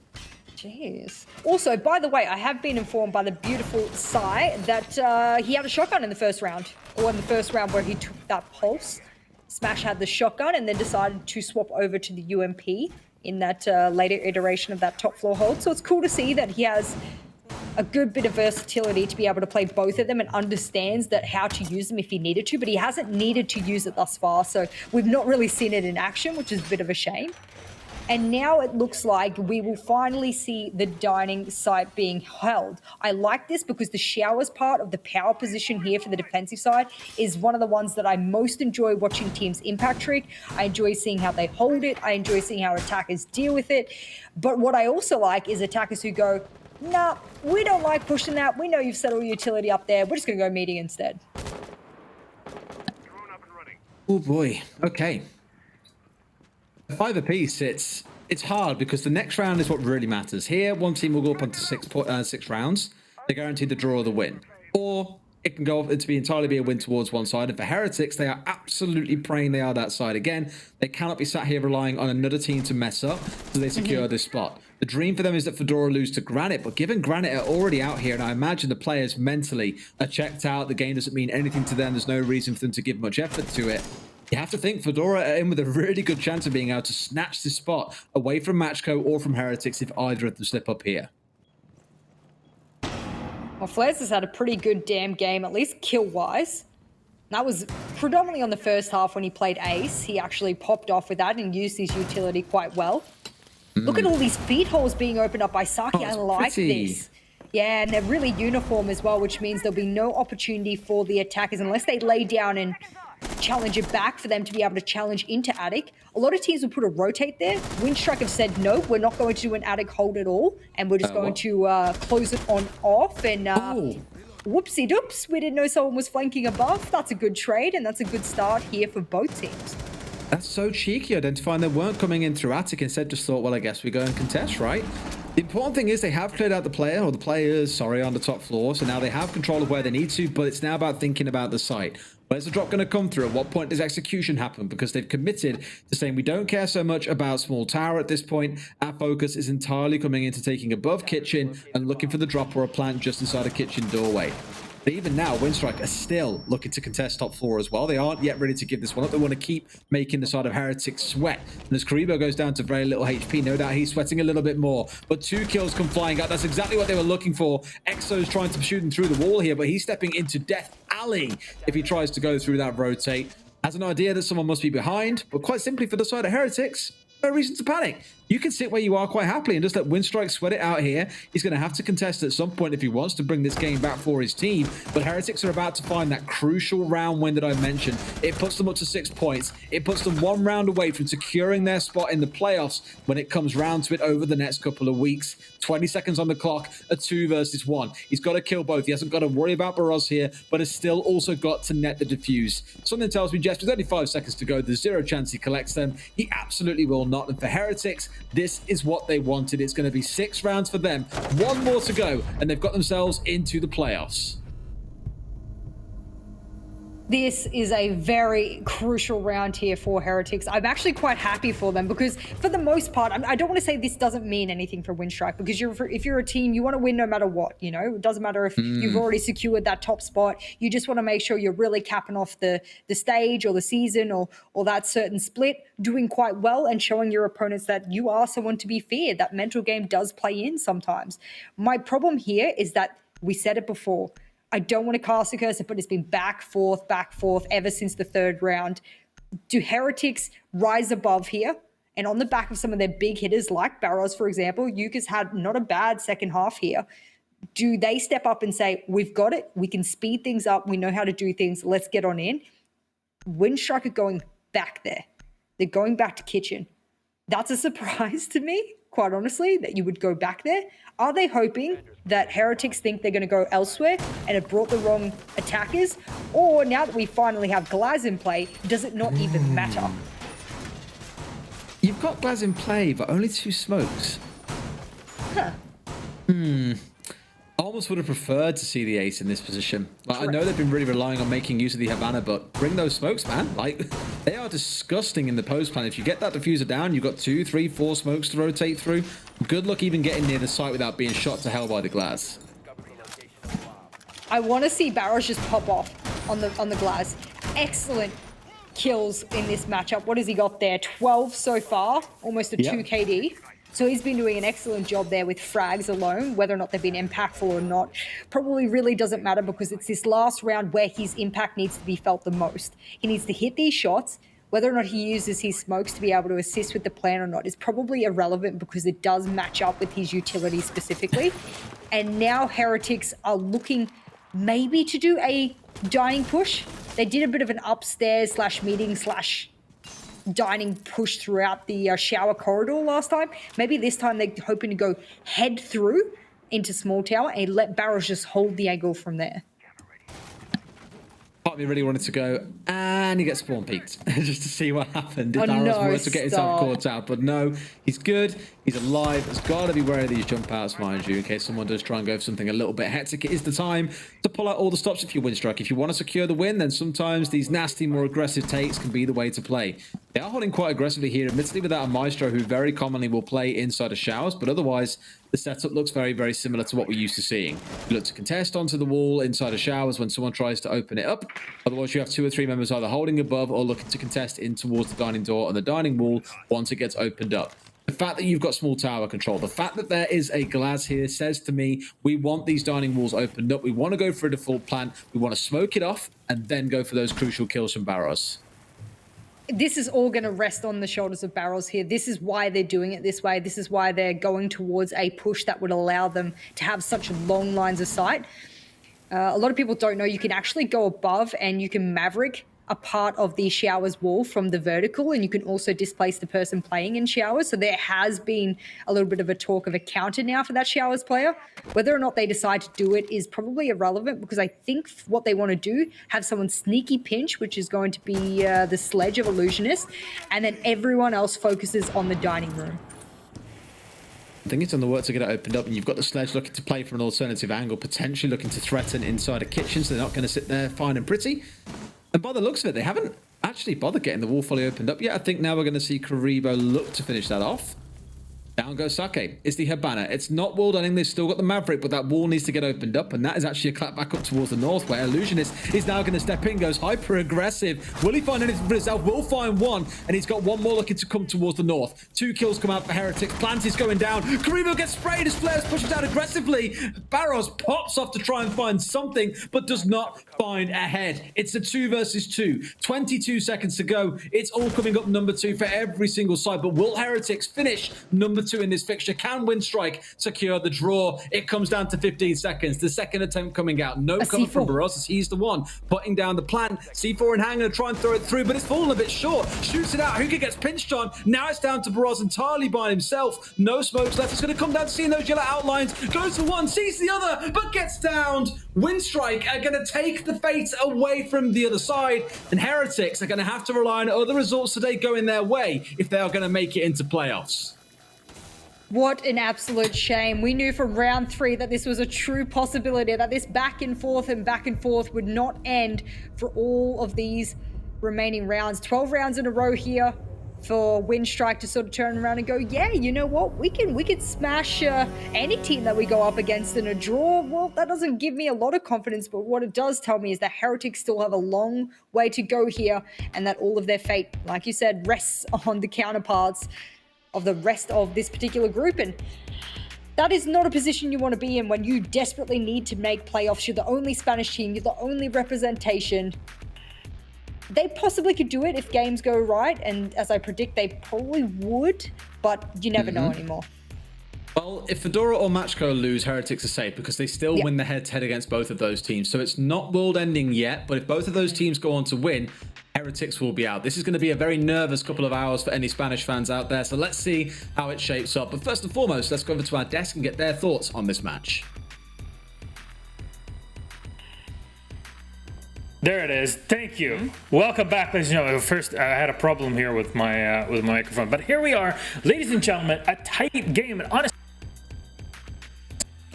Jeez. Also, by the way, I have been informed by the beautiful Sai that he had a shotgun in the first round. Or in the first round where he took that pulse. Smash had the shotgun and then decided to swap over to the UMP in that later iteration of that top floor hold. So it's cool to see that he has a good bit of versatility to be able to play both of them and understands that how to use them if he needed to, but he hasn't needed to use it thus far. So we've not really seen it in action, which is a bit of a shame. And now it looks like we will finally see the dining site being held. I like this because the showers part of the power position here for the defensive side is one of the ones that I most enjoy watching teams impact trick. I enjoy seeing how they hold it. I enjoy seeing how attackers deal with it. But what I also like is attackers who go, nah, we don't like pushing that. We know you've set all your utility up there. We're just going to go meeting instead. Oh boy. Okay. 5 apiece. It's hard because the next round is what really matters. Here, one team will go up onto 6 rounds. They're guaranteed the draw or the win. Or it can go to be entirely be a win towards one side. And for Heretics, they are absolutely praying they are that side again. They cannot be sat here relying on another team to mess up so they secure this spot. The dream for them is that Fedora lose to Granite, but given Granite are already out here, and I imagine the players mentally are checked out, the game doesn't mean anything to them, there's no reason for them to give much effort to it. You have to think Fedora are in with a really good chance of being able to snatch this spot away from Matchco or from Heretics if either of them slip up here. Well, Flares has had a pretty good damn game, at least kill-wise. That was predominantly on the first half when he played Ace. He actually popped off with that and used his utility quite well. Look at all these feed holes being opened up by Saki. I like this. Yeah, and they're really uniform as well, which means there'll be no opportunity for the attackers unless they lay down and challenge it back for them to be able to challenge into Attic. A lot of teams will put a rotate there. Windstrike have said, no, we're not going to do an Attic hold at all, and we're just going to close it on off. And whoopsie doops, we didn't know someone was flanking above. That's a good trade, and that's a good start here for both teams. That's so cheeky, identifying they weren't coming in through Attic. Instead, just thought, well, I guess we go and contest, right? The important thing is they have cleared out the player, or the players, sorry, on the top floor. So now they have control of where they need to, but it's now about thinking about the site. Where's the drop going to come through? At what point does execution happen? Because they've committed to saying we don't care so much about small tower at this point. Our focus is entirely coming into taking above kitchen and looking for the drop or a plant just inside a kitchen doorway. But even now, Windstrike are still looking to contest top 4 as well. They aren't yet ready to give this one up. They want to keep making the side of Heretics sweat. And as Karibo goes down to very little HP, no doubt he's sweating a little bit more. But 2 kills come flying out. That's exactly what they were looking for. Exo's trying to shoot him through the wall here, but he's stepping into Death Alley if he tries to go through that rotate. Has an idea that someone must be behind, but quite simply for the side of Heretics, no reason to panic. You can sit where you are quite happily and just let Windstrike sweat it out here. He's going to have to contest at some point if he wants to bring this game back for his team. But Heretics are about to find that crucial round win that I mentioned. It puts them up to 6 points. It puts them 1 round away from securing their spot in the playoffs when it comes round to it over the next couple of weeks. 20 seconds on the clock, a 2 versus 1. He's got to kill both. He hasn't got to worry about Barros here, but has still also got to net the defuse. Something tells me just with only 5 seconds to go, there's 0 chance he collects them. He absolutely will not. And for Heretics, this is what they wanted. It's going to be 6 rounds for them. 1 more to go, and they've got themselves into the playoffs. This is a very crucial round here for Heretics. I'm actually quite happy for them because for the most part, I don't want to say this doesn't mean anything for Windstrike because if you're a team, you want to win no matter what, you know? It doesn't matter if you've already secured that top spot. You just want to make sure you're really capping off the stage or the season or that certain split, doing quite well and showing your opponents that you are someone to be feared. That mental game does play in sometimes. My problem here is that we said it before. I don't want to cast a cursor, but it's been back, forth ever since the 3rd round. Do Heretics rise above here? And on the back of some of their big hitters like Barros, for example, Yuka's had not a bad second half here. Do they step up and say, we've got it, we can speed things up, we know how to do things, let's get on in? Windstrike are going back there. They're going back to kitchen. That's a surprise to me, quite honestly, that you would go back there. Are they hoping that Heretics think they're going to go elsewhere and have brought the wrong attackers? Or now that we finally have Glaz in play, does it not even matter? You've got Glaz in play, but only 2 smokes. Huh. I almost would have preferred to see the ace in this position. Like, I know they've been really relying on making use of the Havana, but bring those smokes, man. Like, they are disgusting in the post plan. If you get that diffuser down, you've got 2, 3, 4 smokes to rotate through. Good luck even getting near the site without being shot to hell by the glass. I want to see Barros just pop off on the glass. Excellent kills in this matchup. What has he got there? 12 so far, almost a 2 KD. So he's been doing an excellent job there with frags alone. Whether or not they've been impactful or not probably really doesn't matter because it's this last round where his impact needs to be felt the most. He needs to hit these shots. Whether or not he uses his smokes to be able to assist with the plan or not is probably irrelevant because it does match up with his utility specifically. And now Heretics are looking maybe to do a dining push. They did a bit of an upstairs / meeting / dining push throughout the shower corridor last time. Maybe this time they're hoping to go head through into small tower and let Barros just hold the angle from there. Part of me really wanted to go, and he gets spawn peeked just to see what happened. If Barros no, were to get himself caught out, but no, he's good. He's alive. Has got to be wary of these jump outs, mind you, in case someone does try and go for something a little bit hectic. It is the time to pull out all the stops if you Windstrike. If you want to secure the win, then sometimes these nasty, more aggressive takes can be the way to play. They are holding quite aggressively here, admittedly without a Maestro who very commonly will play inside of showers, but otherwise the setup looks very, very similar to what we're used to seeing. You look to contest onto the wall inside of showers when someone tries to open it up. Otherwise, you have 2 or 3 members either holding above or looking to contest in towards the dining door and the dining wall once it gets opened up. The fact that you've got small tower control, the fact that there is a glass here says to me, we want these dining walls opened up. We want to go for a default plan. We want to smoke it off and then go for those crucial kills from Barros. This is all going to rest on the shoulders of Barros here. This is why they're doing it this way. This is why they're going towards a push that would allow them to have such long lines of sight. A lot of people don't know you can actually go above and you can maverick a part of the showers wall from the vertical, and you can also displace the person playing in showers. So there has been a little bit of a talk of a counter now for that showers player. Whether or not they decide to do it is probably irrelevant because I think what they want to do, have someone sneaky pinch, which is going to be the sledge of illusionist, and then everyone else focuses on the dining room. I think it's on the work to get it opened up, and you've got the sledge looking to play from an alternative angle, potentially looking to threaten inside a kitchen, so they're not going to sit there fine and pretty. And by the looks of it, they haven't actually bothered getting the wall fully opened up yet. I think now we're going to see Karibo look to finish that off. Down goes Sake. It's the Habana. It's not world ending. They've still got the Maverick, but that wall needs to get opened up, and that is actually a clap back up towards the north, where Illusionist is now going to step in, goes hyper aggressive. Will he find anything for himself? Will find one, and he's got one more looking to come towards the north. 2 kills come out for Heretics. Plant is going down. Karibo gets sprayed as Flares pushes down aggressively. Barros pops off to try and find something, but does not find a head. It's a 2 versus 2. 22 seconds to go. It's all coming up number 2 for every single side, but will Heretics finish number 2 in this fixture? Can Windstrike secure the draw? It comes down to 15 seconds. The second attempt coming out. No cover from Barros as he's the one putting down the plant. C4 and Hang going to try and throw it through, but it's fallen a bit short. Shoots it out. Huka gets pinched on. Now it's down to Barros entirely by himself. No smokes left. It's going to come down to seeing those yellow outlines. Goes for one, sees the other, but gets downed. Windstrike are going to take the fate away from the other side, and Heretics are going to have to rely on other results today going their way if they are going to make it into playoffs. What an absolute shame. We knew from round 3 that this was a true possibility, that this back and forth would not end for all of these remaining rounds. 12 rounds in a row here for Windstrike to sort of turn around and go, yeah, you know what? We can smash any team that we go up against in a draw. Well, that doesn't give me a lot of confidence, but what it does tell me is that Heretics still have a long way to go here, and that all of their fate, like you said, rests on the counterparts of the rest of this particular group. And that is not a position you want to be in when you desperately need to make playoffs. You're the only Spanish team. You're the only representation. They possibly could do it if games go right, and as I predict, they probably would, but you never know anymore. Well, if Fedora or Machko lose, Heretics are safe because they still win the head-to-head against both of those teams. So it's not world ending yet, but if both of those teams go on to win, Heretics will be out. This is going to be a very nervous couple of hours for any Spanish fans out there, so let's see how it shapes up. But first and foremost, let's go over to our desk and get their thoughts on this match. There it is. Thank you. Welcome back, ladies and gentlemen. First, I had a problem here with my microphone, but here we are, ladies and gentlemen. A tight game, and honestly.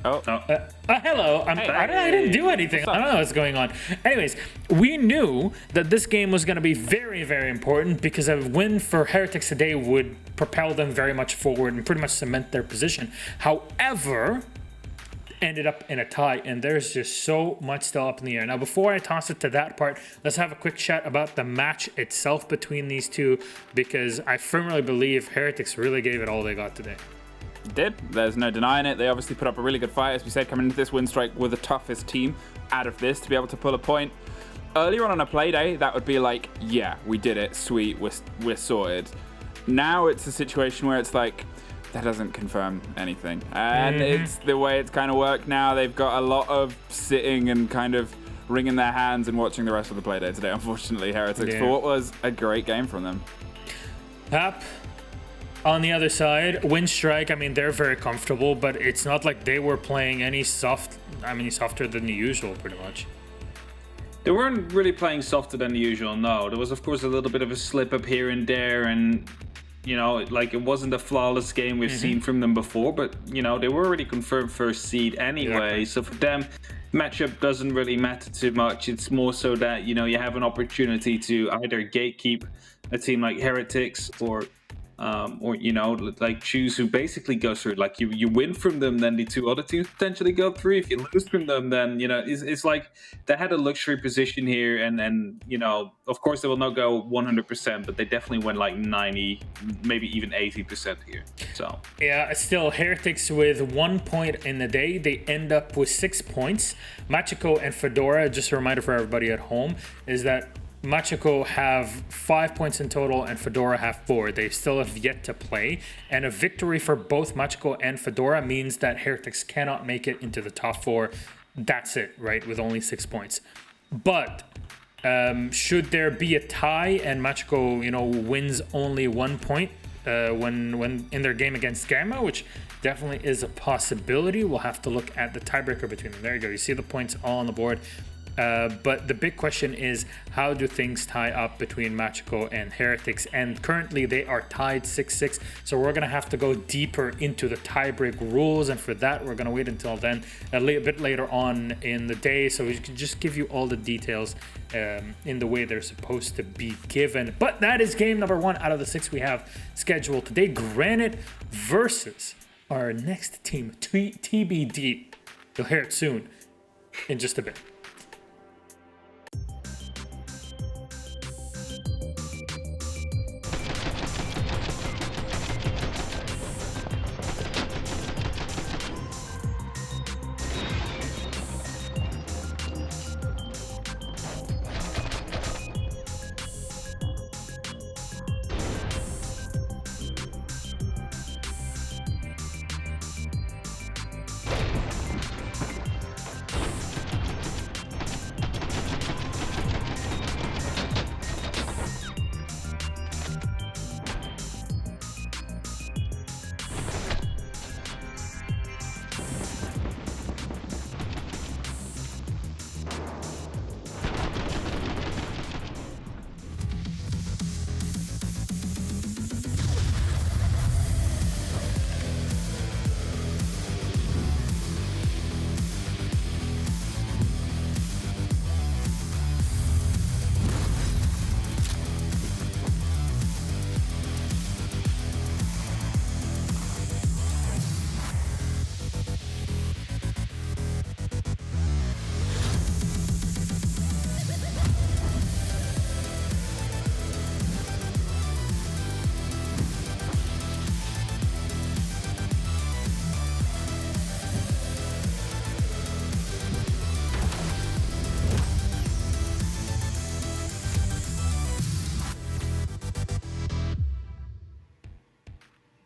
Hello. I didn't do anything. I don't know what's going on. Anyways, we knew that this game was going to be very, very important because a win for Heretics today would propel them very much forward and pretty much cement their position. However, ended up in a tie, and there's just so much still up in the air. Now, before I toss it to that part, let's have a quick chat about the match itself between these two, because I firmly believe Heretics really gave it all they got today. Did. There's no denying it. They obviously put up a really good fight. As we said, coming into this, Windstrike were the toughest team out of this to be able to pull a point. Earlier on a play day, that would be like, yeah, we did it. Sweet, we're sorted. Now it's a situation where it's like, that doesn't confirm anything. And it's the way it's kind of worked now. They've got a lot of sitting and kind of wringing their hands and watching the rest of the play day today, unfortunately, Heretics, for what was a great game from them. Yep. On the other side, Windstrike, I mean, they're very comfortable, but it's not like they were playing any softer than the usual, pretty much. They weren't really playing softer than the usual, no. There was, of course, a little bit of a slip up here and there, and, you know, like, it wasn't a flawless game we've seen from them before, but, you know, they were already confirmed first seed anyway, so for them, matchup doesn't really matter too much. It's more so that, you know, you have an opportunity to either gatekeep a team like Heretics or you know, like choose who basically goes through. Like you win from them, then the 2 other teams potentially go through. If you lose from them, then, you know, it's like they had a luxury position here, and you know, of course they will not go 100%, but they definitely went like 90, maybe even 80% here. So yeah, still Heretics with 1 point in the day. They end up with 6 points. Machiko and Fedora, just a reminder for everybody at home, is that Machiko have 5 points in total and Fedora have 4. They still have yet to play, and a victory for both Machiko and Fedora means that Heretics cannot make it into the top 4. That's it, right, with only 6 points. But should there be a tie and Machiko, you know, wins only 1 point when in their game against Gamma, which definitely is a possibility, we'll have to look at the tiebreaker between them. There you go. You see the points all on the board. But the big question is, how do things tie up between Machiko and Heretics? And currently they are tied 6-6. So we're going to have to go deeper into the tiebreak rules. And for that, we're going to wait until then, a little bit later on in the day. So we can just give you all the details in the way they're supposed to be given. But that is game number 1 out of the 6 we have scheduled today. Granite versus our next team, TBD. You'll hear it soon in just a bit.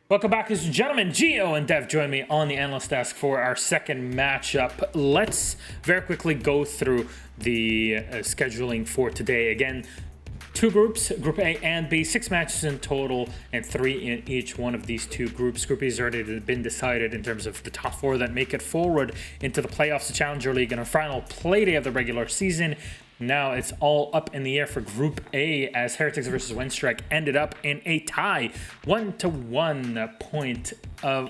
Welcome back, ladies and gentlemen. Gio and Dev join me on the analyst desk for our second matchup. Let's very quickly go through the scheduling for today. Again, 2 groups, Group A and B, 6 matches in total, and 3 in each one of these 2 groups. Group B has already been decided in terms of the top 4 that make it forward into the playoffs, the Challenger League, and our final play day of the regular season. Now it's all up in the air for Group A as Heretics versus Windstrike ended up in a tie, 1-1 point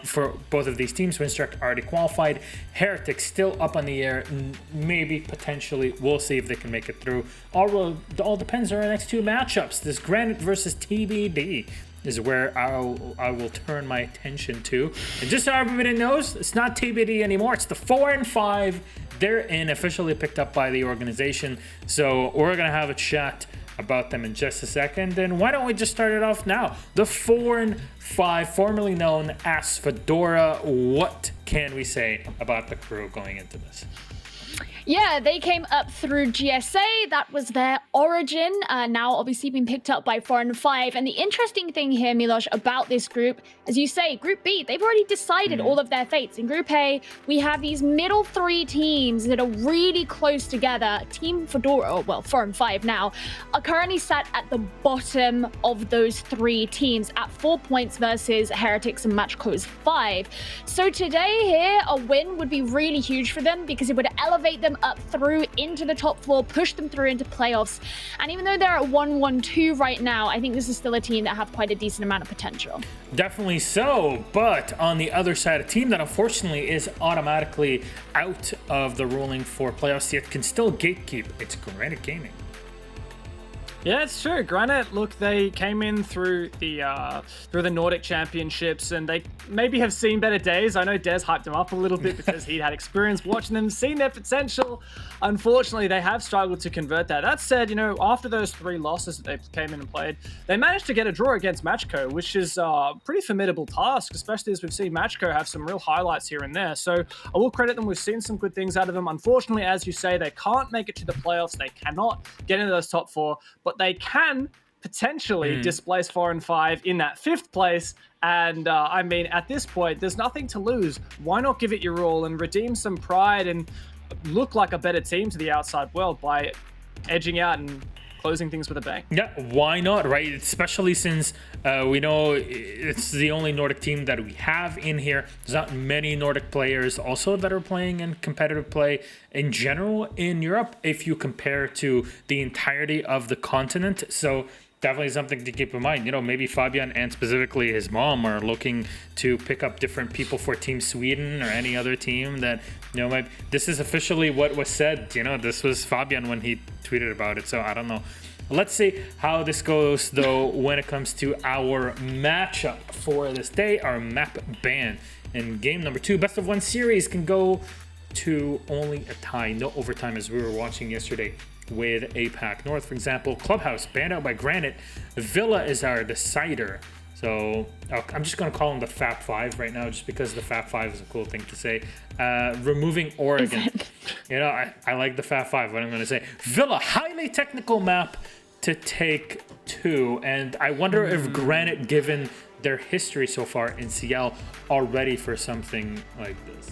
for both of these teams. Windstrike already qualified. Heretics still up on the air, maybe, potentially. We'll see if they can make it through. All depends on our next 2 matchups. This Granite versus TBD is where I will turn my attention to. And just so everybody knows, it's not TBD anymore. It's the 4 and 5. They're in, officially picked up by the organization. So we're going to have a chat about them in just a second. And why don't we just start it off now? The 4 and 5, formerly known as Fedora. What can we say about the crew going into this? Yeah, they came up through GSA. That was their origin. Now, obviously, been picked up by 4 and 5. And the interesting thing here, Milosh, about this group, as you say, Group B, they've already decided all of their fates. In Group A, we have these middle 3 teams that are really close together. Team Fedora, well, 4 and 5 now, are currently sat at the bottom of those 3 teams at 4 points versus Heretics and Machiko's 5. So today here, a win would be really huge for them because it would elevate them up through into the top 4, push them through into playoffs. And even though they're at 1-1-2 right now, I think this is still a team that have quite a decent amount of potential. Definitely so, but on the other side, a team that unfortunately is automatically out of the ruling for playoffs yet can still gatekeep. It's Granite Gaming. Yeah, it's true. Granite, look, they came in through the Nordic Championships, and they maybe have seen better days. I know Des hyped them up a little bit because he'd had experience watching them, seen their potential. Unfortunately, they have struggled to convert that. That said, you know, after those 3 losses that they came in and played, they managed to get a draw against Machiko, which is a pretty formidable task, especially as we've seen Machiko have some real highlights here and there. So I will credit them. We've seen some good things out of them. Unfortunately, as you say, they can't make it to the playoffs. They cannot get into those top 4, but they can potentially displace 4 and 5 in that 5th place. And I mean, at this point, there's nothing to lose. Why not give it your all and redeem some pride and look like a better team to the outside world by edging out and closing things with a bang. Yeah, why not, right? Especially since we know it's the only Nordic team that we have in here. There's not many Nordic players also that are playing in competitive play in general in Europe if you compare to the entirety of the continent. So definitely something to keep in mind. You know, maybe Fabian and specifically his mom are looking to pick up different people for Team Sweden or any other team that, you know, this is officially what was said. You know, this was Fabian when he tweeted about it. So I don't know. Let's see how this goes, though, when it comes to our matchup for this day, our map ban. In game number 2, best of 1 series can go to only a tie, no overtime, as we were watching yesterday with APAC North. For example, Clubhouse banned out by Granite. Villa is our decider. So I'm just going to call them the Fab 5 right now, just because the Fab 5 is a cool thing to say. Removing Oregon. You know, I like the Fab 5, what I'm going to say. Villa, highly technical map to take 2. And I wonder if Granite, given their history so far in CL, are ready for something like this.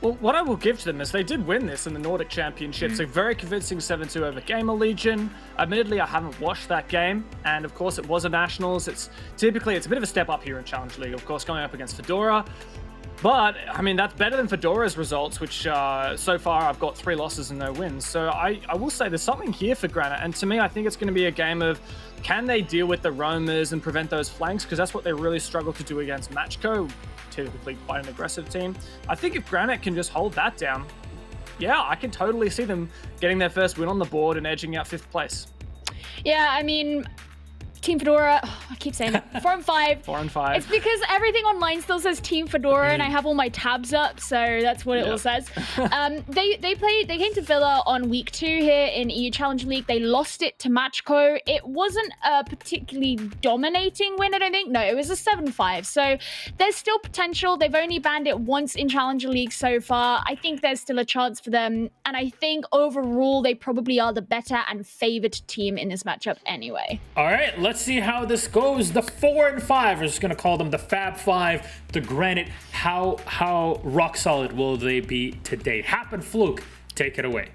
Well, what I will give to them is they did win this in the Nordic Championships. A very convincing 7-2 over Gamer Legion. Admittedly, I haven't watched that game, and of course it was a Nationals. It's a bit of a step up here in Challenge League, of course, going up against Fedora. But, I mean, that's better than Fedora's results, which so far I've got 3 losses and no wins. So I will say there's something here for Granite. And to me, I think it's going to be a game of, can they deal with the roamers and prevent those flanks? Because that's what they really struggle to do against Matchco, typically quite an aggressive team. I think if Granite can just hold that down, yeah, I can totally see them getting their first win on the board and edging out 5th place. Yeah, I mean, Team Fedora, I keep saying it, 4 and 5. 4 and 5. It's because everything online still says Team Fedora and I have all my tabs up, so that's what it all says. They came to Villa on week 2 here in EU Challenge League. They lost it to Matchco. It wasn't a particularly dominating win, I don't think. No, it was a 7-5. So there's still potential. They've only banned it once in Challenger League so far. I think there's still a chance for them. And I think overall, they probably are the better and favored team in this matchup anyway. All right, let's see how this goes. The 4 and 5, we're just gonna call them the Fab 5. The Granite, how rock solid will they be today? Happen Fluke, take it away.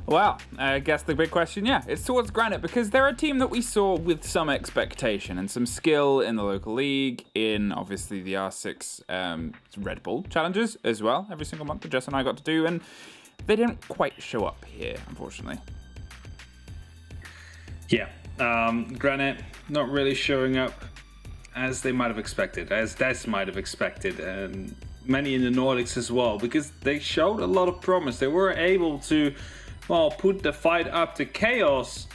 Well, I guess the big question, it's towards Granite, because they're a team that we saw with some expectation and some skill in the local league, in obviously the R6 Red Bull challenges as well, every single month that Jess and I got to do, and they didn't quite show up here, unfortunately. Yeah, Granite not really showing up as they might have expected, as Des might have expected, and many in the Nordics as well, because they showed a lot of promise. They were able to, well, put the fight up to Chaos.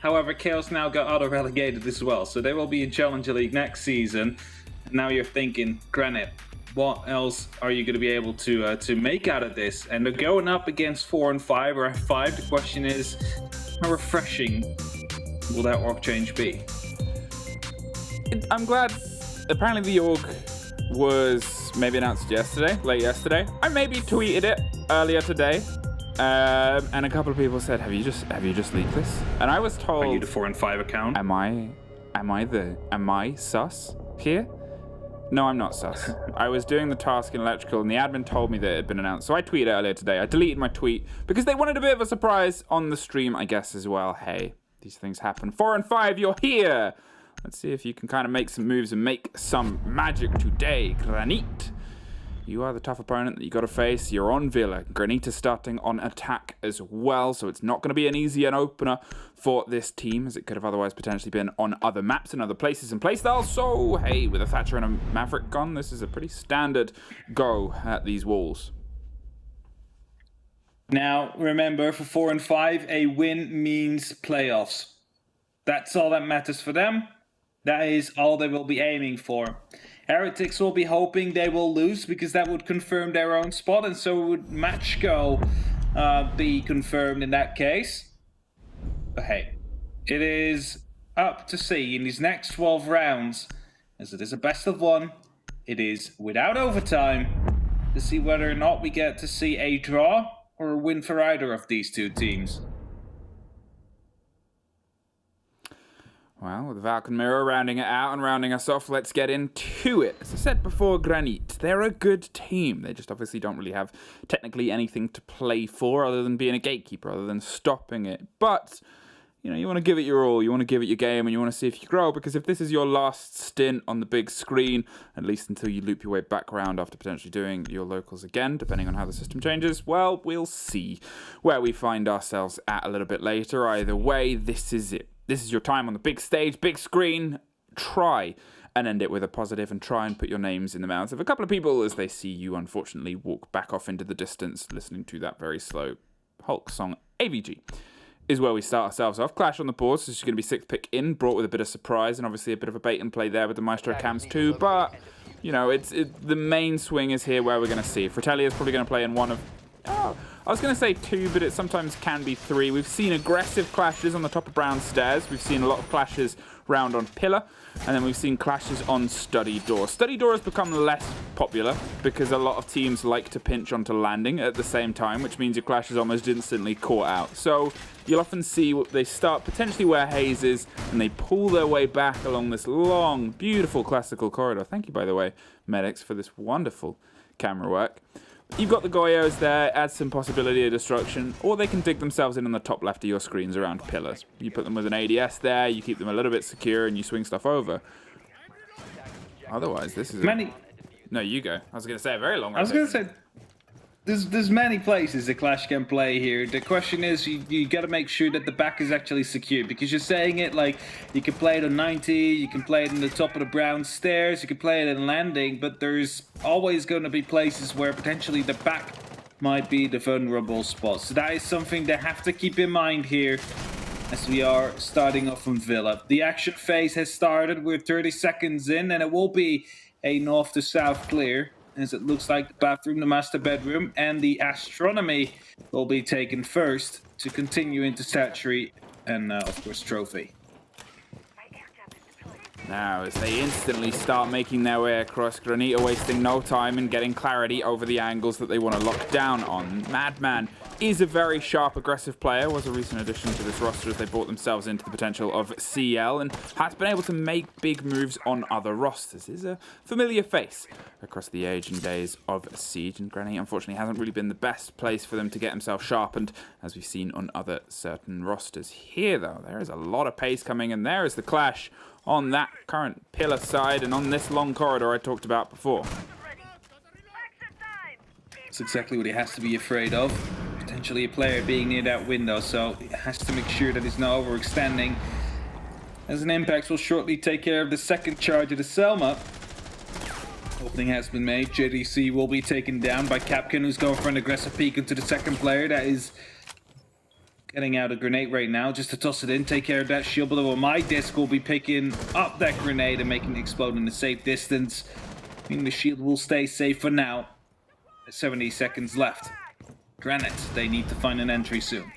However, Chaos now got auto-relegated as well, so they will be in Challenger League next season. Now you're thinking, Granite, what else are you going to be able to make out of this? And they're going up against 4 and 5 or F5. The question is, how refreshing will that org change be? I'm glad. Apparently the org was maybe announced late yesterday. I maybe tweeted it earlier today, and a couple of people said, "Have you just leaked this?" And I was told, Are you the 4 and 5 account? Am I sus here? No, I'm not sus. I was doing the task in electrical, and the admin told me that it had been announced. So I tweeted earlier today. I deleted my tweet because they wanted a bit of a surprise on the stream, I guess, as well. Hey, these things happen. 4 and 5, you're here. Let's see if you can kind of make some moves and make some magic today, Granite. You are the tough opponent that you got to face. You're on Villa. Granite is starting on attack as well, so it's not going to be an easy opener for this team, as it could have otherwise potentially been on other maps and other places and playstyles. So, hey, with a Thatcher and a Maverick gone, this is a pretty standard go at these walls. Now, remember, for 4 and 5, a win means playoffs. That's all that matters for them. That is all they will be aiming for. Heretics will be hoping they will lose, because that would confirm their own spot, and so would Matchco be confirmed in that case. But hey, it is up to see in these next 12 rounds, as it is a best of 1. It is without overtime, to see whether or not we get to see a draw or a win for either of these two teams. Well, with the Falcon Mirror rounding it out and rounding us off, let's get into it. As I said before, Granite, They're a good team. They just obviously don't really have technically anything to play for other than being a gatekeeper, other than stopping it. But you know, you want to give it your all, you want to give it your game, and you want to see if you grow, because if this is your last stint on the big screen, at least until you loop your way back around after potentially doing your locals again, depending on how the system changes, well, we'll see where we find ourselves at a little bit later. Either way, this is it. This is your time on the big stage, big screen. Try and end it with a positive and try and put your names in the mouths of a couple of people as they see you, unfortunately, walk back off into the distance, listening to that very slow Hulk song, AVG. Is where we start ourselves off. Clash on the board, so this is going to be 6th pick in, brought with a bit of surprise and obviously a bit of a bait and play there with the Maestro cams too, but, you know, the main swing is here where we're going to see. Fratelli is probably going to play in one of... Oh, I was going to say 2, but it sometimes can be 3. We've seen aggressive clashes on the top of Brown Stairs. We've seen a lot of clashes round on Pillar, and then we've seen clashes on Study Door. Study Door has become less popular because a lot of teams like to pinch onto landing at the same time, which means your clash is almost instantly caught out. So you'll often see they start potentially where Hayes is, and they pull their way back along this long, beautiful classical corridor. Thank you, by the way, medics, for this wonderful camera work. You've got the Goyos there, adds some possibility of destruction, or they can dig themselves in on the top left of your screens around pillars. You put them with an ADS there, you keep them a little bit secure, and you swing stuff over. Otherwise, this is... No, you go. I was going to say a very long... I was going to say... There's many places the Clash can play here. The question is, you got to make sure that the back is actually secure, because you're saying it like you can play it on 90, you can play it in the top of the Brown Stairs, you can play it in landing, but there's always going to be places where potentially the back might be the vulnerable spot. So that is something they have to keep in mind here as we are starting off from Villa. The action phase has started. We're 30 seconds in, and it will be a north to south clear, as it looks like the bathroom, the master bedroom, and the astronomy will be taken first to continue into statuary and, of course, trophy. Now, as they instantly start making their way across, Granita wasting no time in getting clarity over the angles that they want to lock down on. Madman is a very sharp, aggressive player, was a recent addition to this roster as they brought themselves into the potential of CL, and has been able to make big moves on other rosters. Is a familiar face across the age and days of Siege, and Granite unfortunately hasn't really been the best place for them to get himself sharpened, as we've seen on other certain rosters. Here, though, there is a lot of pace coming, and there is the clash on that current pillar side and on this long corridor I talked about before. That's exactly what he has to be afraid of. Potentially a player being near that window, so he has to make sure that he's not overextending. As an impact will shortly take care of the second charge of the Selma. Opening has been made. JDC will be taken down by Capkin, who's going for an aggressive peek into the second player. That is getting out a grenade right now just to toss it in, take care of that shield. But my disc will be picking up that grenade and making it explode in a safe distance. I mean, the shield will stay safe for now. 70 seconds left. Granite, they need to find an entry soon.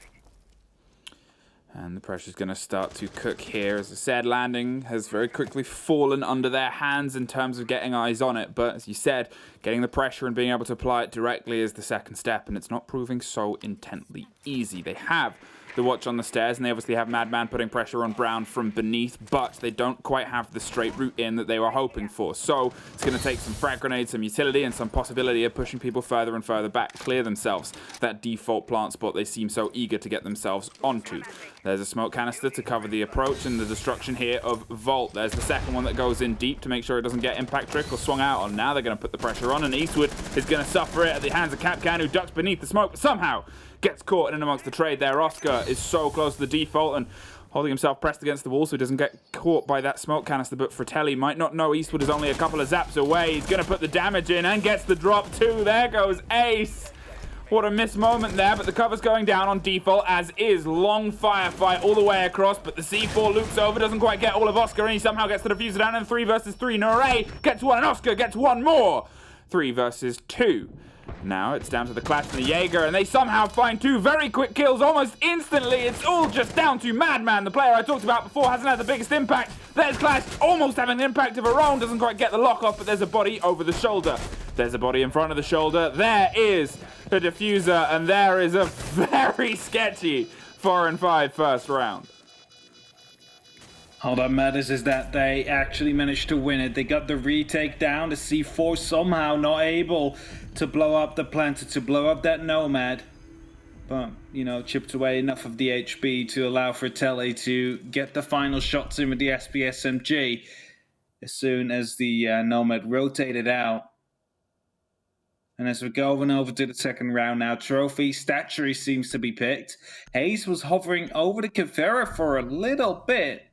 And the pressure's going to start to cook here. As I said, landing has very quickly fallen under their hands in terms of getting eyes on it. But as you said, getting the pressure and being able to apply it directly is the second step, and it's not proving so intently easy. They have the watch on the stairs, and they obviously have Madman putting pressure on Brown from beneath, but they don't quite have the straight route in that they were hoping for. So it's going to take some frag grenades, some utility, and some possibility of pushing people further and further back, clear themselves that default plant spot they seem so eager to get themselves onto. There's a smoke canister to cover the approach and the destruction here of Vault. There's the second one that goes in deep to make sure it doesn't get impact trickle swung out on. Now they're going to put the pressure on, and Eastwood is going to suffer it at the hands of Capcan, who ducks beneath the smoke, but somehow gets caught in amongst the trade there. Oscar is so close to the default and holding himself pressed against the wall so he doesn't get caught by that smoke canister, but Fratelli might not know Eastwood is only a couple of zaps away. He's going to put the damage in and gets the drop too. There goes Ace. What a missed moment there, but the cover's going down on default, as is. Long firefight all the way across, but the C4 loops over, doesn't quite get all of Oscar, and he somehow gets the diffuser down in 3 versus 3. Nore gets one, and Oscar gets one more. 3 versus 2. Now it's down to the Clash and the Jaeger, and they somehow find 2 very quick kills almost instantly. It's all just down to Madman, the player I talked about before, hasn't had the biggest impact. There's Clash almost having an impact of her own, doesn't quite get the lock off, but there's a body over the shoulder. There's a body in front of the shoulder. There is the diffuser, and there is a very sketchy 4 and 5 first round. All that matters is that they actually managed to win it. They got the retake down. The C4 somehow not able to blow up the planter, to blow up that Nomad. But, you know, chipped away enough of the HP to allow for Telly to get the final shots in with the SPSMG. As soon as the Nomad rotated out. And as we're going over to the second round now, Trophy Statuary seems to be picked. Hayes was hovering over the Kavera for a little bit.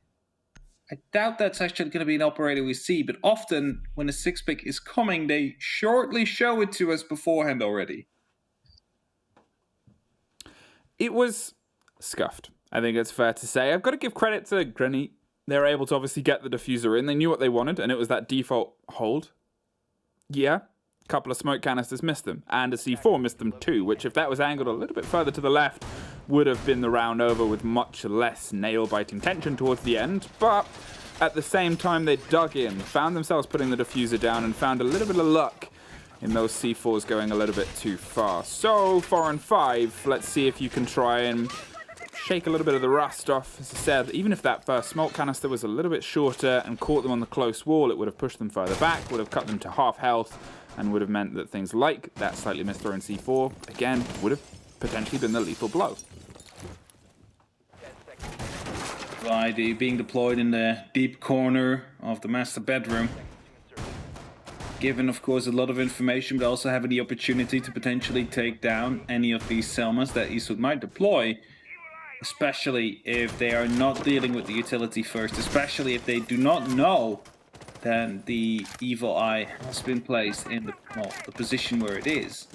I doubt that's actually going to be an operator we see, but often when a 6-pick is coming, they shortly show it to us beforehand already. It was scuffed, I think it's fair to say. I've got to give credit to Granite. They were able to obviously get the diffuser in. They knew what they wanted, and it was that default hold. Yeah, a couple of smoke canisters missed them, and a C4 missed them too, which if that was angled a little bit further to the left, would have been the round over with much less nail-biting tension towards the end. But at the same time, they dug in, found themselves putting the diffuser down, and found a little bit of luck in those C4s going a little bit too far. So, 4 and 5, let's see if you can try and shake a little bit of the rust off. As I said, even if that first smoke canister was a little bit shorter and caught them on the close wall, it would have pushed them further back, would have cut them to half health, and would have meant that things like that slightly misthrown C4, again, would have potentially been the lethal blow. ID being deployed in the deep corner of the master bedroom. Given, of course, a lot of information, but also having the opportunity to potentially take down any of these Selmas that Eastwood might deploy. Especially if they are not dealing with the utility first. Especially if they do not know that the Evil Eye has been placed in the position where it is.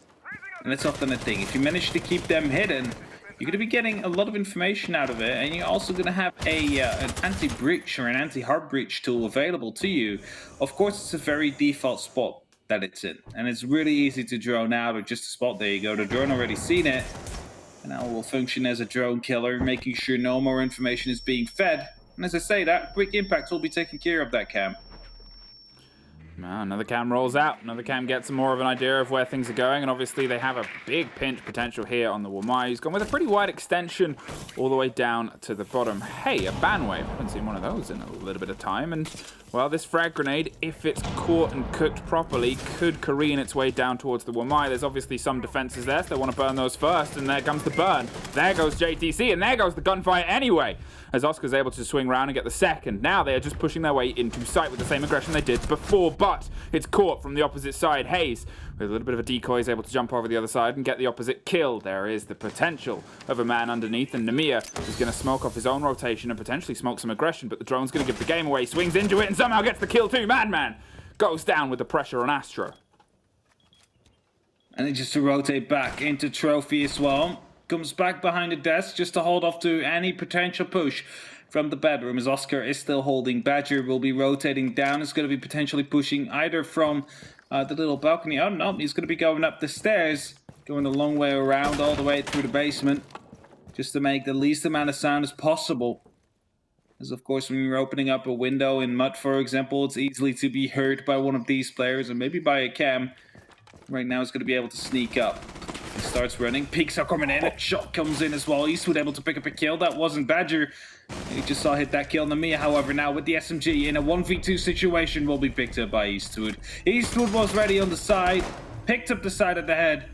And that's often a thing. If you manage to keep them hidden, you're going to be getting a lot of information out of it, and you're also going to have an anti-breach or an anti-hard breach tool available to you. Of course, it's a very default spot that it's in, and it's really easy to drone out or just a spot. There you go. The drone already seen it, and now it will function as a drone killer, making sure no more information is being fed. And as I say, that quick impact will be taking care of that cam. Well, another cam rolls out. Another cam gets more of an idea of where things are going. And obviously they have a big pinch potential here on the Wamai. He's gone with a pretty wide extension all the way down to the bottom. Hey, a ban wave. I haven't seen one of those in a little bit of time. And, well, this frag grenade, if it's caught and cooked properly, could careen its way down towards the Wamai. There's obviously some defenses there, so they want to burn those first. And there comes the burn. There goes JTC, and there goes the gunfire anyway. As Oscar's able to swing around and get the second. Now they are just pushing their way into sight with the same aggression they did before, but it's caught from the opposite side. Hayes, with a little bit of a decoy, is able to jump over the other side and get the opposite kill. There is the potential of a man underneath, and Namir is going to smoke off his own rotation and potentially smoke some aggression, but the drone's going to give the game away. Swings into it and somehow gets the kill too. Madman goes down with the pressure on Astro. And then just to rotate back into Trophy as well. Comes back behind the desk just to hold off to any potential push from the bedroom, as Oscar is still holding. Badger will be rotating down. It's going to be potentially pushing either from the little balcony. Oh no, he's going to be going up the stairs, going a long way around all the way through the basement, just to make the least amount of sound as possible. As of course, when you're opening up a window in mud, for example, it's easily to be heard by one of these players, or maybe by a cam. Right now, it's going to be able to sneak up. He starts running. Peaks are coming in. A shot comes in as well. Eastwood able to pick up a kill. That wasn't Badger. He just saw hit that kill. Namia, however, now with the SMG in a 1v2 situation will be picked up by Eastwood. Eastwood was ready on the side. Picked up the side of the head.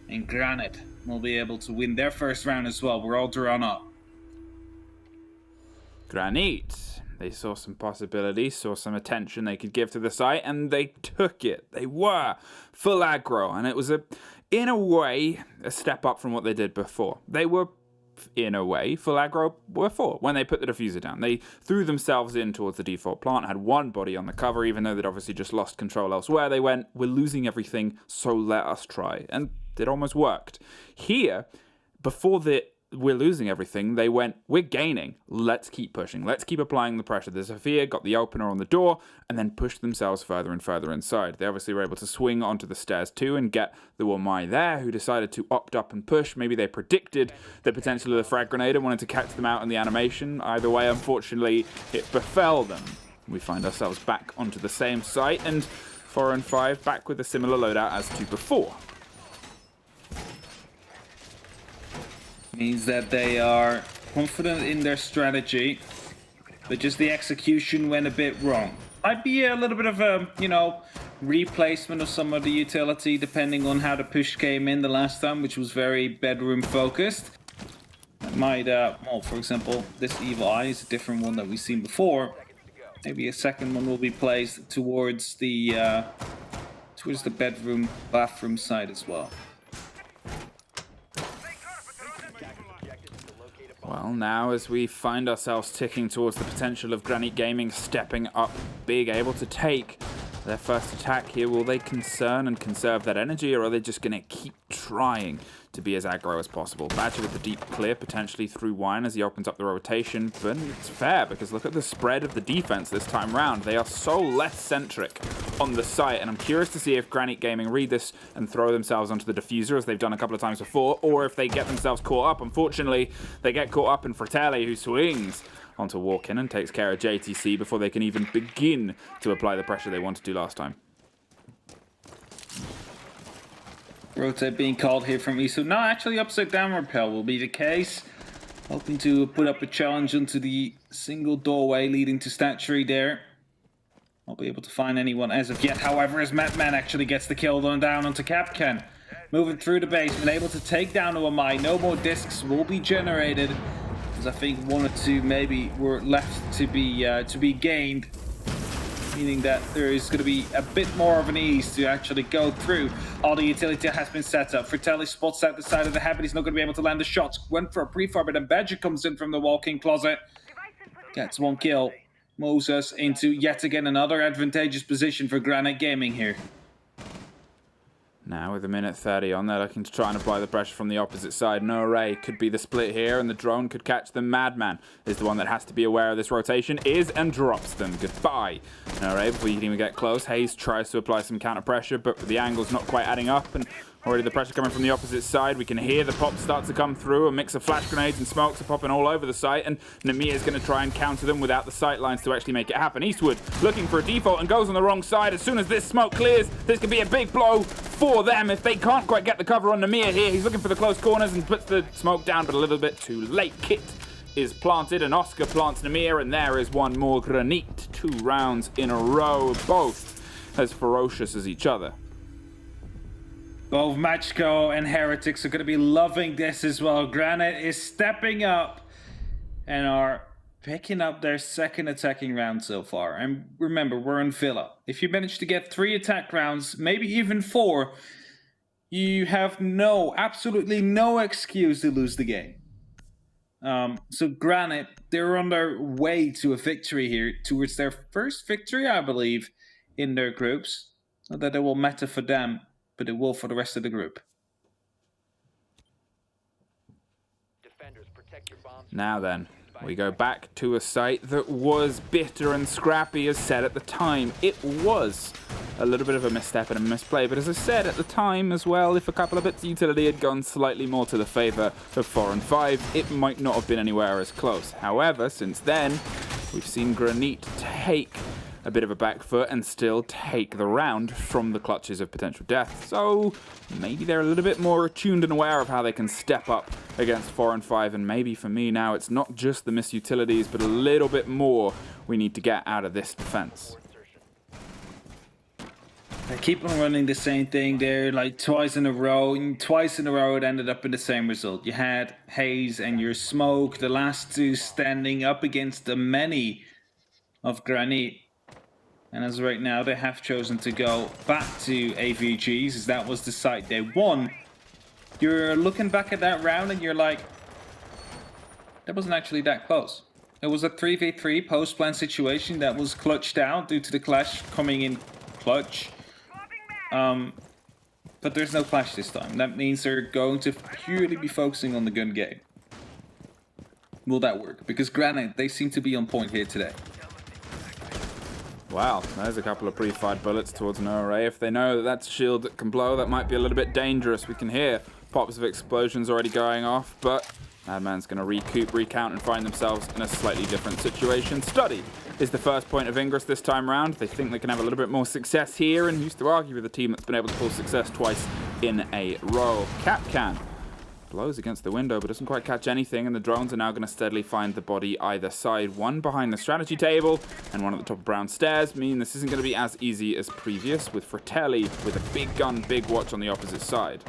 And Granite will be able to win their first round as well. We're all drawn up. Granite. They saw some possibilities, saw some attention they could give to the site, and they took it. They were full aggro, and it was, in a way, a step up from what they did before. They were, in a way, full aggro before, when they put the diffuser down. They threw themselves in towards the default plant, had one body on the cover, even though they'd obviously just lost control elsewhere. They went, we're losing everything, so let us try. And it almost worked. Here, before we're losing everything, they went, we're gaining, let's keep pushing, let's keep applying the pressure. The Sophia got the opener on the door and then pushed themselves further and further inside. They obviously were able to swing onto the stairs too and get the Wamai there, who decided to opt up and push. Maybe they predicted the potential of the frag grenade and wanted to catch them out in the animation. Either way, unfortunately, it befell them. We find ourselves back onto the same site, and 4 and 5 back with a similar loadout as to before. Means that they are confident in their strategy. but just the execution went a bit wrong. Might be a little bit of a, replacement of some of the utility depending on how the push came in the last time, which was very bedroom focused. That might, for example, this Evil Eye is a different one that we've seen before. Maybe a second one will be placed towards the bedroom, bathroom side as well. Well, now as we find ourselves ticking towards the potential of Granite Gaming stepping up big, able to take their first attack here, will they concern and conserve that energy, or are they just going to keep trying to be as aggro as possible? Badger with the deep clear, potentially through Wine as he opens up the rotation, but it's fair because look at the spread of the defense this time round. They are so less centric on the site, and I'm curious to see if Granite Gaming read this and throw themselves onto the diffuser as they've done a couple of times before, or if they get themselves caught up. Unfortunately, they get caught up in Fratelli, who swings onto Walk-In and takes care of JTC before they can even begin to apply the pressure they wanted to last time. Rotate being called here from Isu. No, actually upside down repel will be the case. Hoping to put up a challenge onto the single doorway leading to Statuary there. Not be able to find anyone as of yet. However, as Madman actually gets the kill down onto Capcan. Moving through the basement, able to take down Uamai. No more discs will be generated. As I think one or two maybe were left to be gained. Meaning that there is going to be a bit more of an ease to actually go through. All the utility has been set up. Fratelli spots out the side of the head, but he's not going to be able to land the shots. Went for a prefire, but then Badger comes in from the walk-in closet. Gets one kill. Moves us into yet again another advantageous position for Granite Gaming here. Now with a minute 30 on, they're looking to try and apply the pressure from the opposite side. No array could be the split here, and the drone could catch them. Madman is the one that has to be aware of this rotation, and drops them. Goodbye. No array before you can even get close. Hayes tries to apply some counter pressure, but the angle's not quite adding up, and already the pressure coming from the opposite side. We can hear the pops start to come through. A mix of flash grenades and smokes are popping all over the site, and Namia is going to try and counter them without the sight lines to actually make it happen. Eastwood looking for a default and goes on the wrong side. As soon as this smoke clears, this could be a big blow for them if they can't quite get the cover on Namia here. He's looking for the close corners and puts the smoke down, but a little bit too late. Kit is planted, and Oscar plants Namir, and there is one more Granite. 2 rounds in a row, both as ferocious as each other. Both Machko and Heretics are going to be loving this as well. Granite is stepping up and are picking up their second attacking round so far. And remember, we're in Villa. If you manage to get 3 attack rounds, maybe even 4, you have absolutely no excuse to lose the game. So Granite, they're on their way to a victory here, towards their first victory, I believe, in their groups. Not that it will matter for them, but it will for the rest of the group. Now then, we go back to a site that was bitter and scrappy, as said at the time. It was a little bit of a misstep and a misplay, but as I said at the time as well, if a couple of bits of utility had gone slightly more to the favour of 4 and 5, it might not have been anywhere as close. However, since then, we've seen Granite take a bit of a back foot and still take the round from the clutches of potential death. So maybe they're a little bit more attuned and aware of how they can step up against 4 and 5, and maybe for me now it's not just the misutilities, but a little bit more we need to get out of this defense. They keep on running the same thing there, like twice in a row, and twice in a row it ended up in the same result. You had Hayes and your Smoke, the last 2 standing up against the many of Granite. And as right now, they have chosen to go back to AVGs, as that was the site they won. You're looking back at that round and you're like, that wasn't actually that close. It was a 3v3 post-plan situation that was clutched out due to the clash coming in clutch. But there's no clash this time. That means they're going to purely be focusing on the gun game. Will that work? Because Granite, they seem to be on point here today. Wow, there's a couple of pre-fired bullets towards no array. If they know that that's a shield that can blow, that might be a little bit dangerous. We can hear pops of explosions already going off, but Madman's going to recoup, recount, and find themselves in a slightly different situation. Study is the first point of Ingress this time round. They think they can have a little bit more success here, and who's to argue with a team that's been able to pull success twice in a row. Capcan blows against the window, but doesn't quite catch anything, and the drones are now going to steadily find the body either side. One behind the strategy table, and one at the top of brown stairs, meaning this isn't going to be as easy as previous, with Fratelli with a big gun, big watch on the opposite side.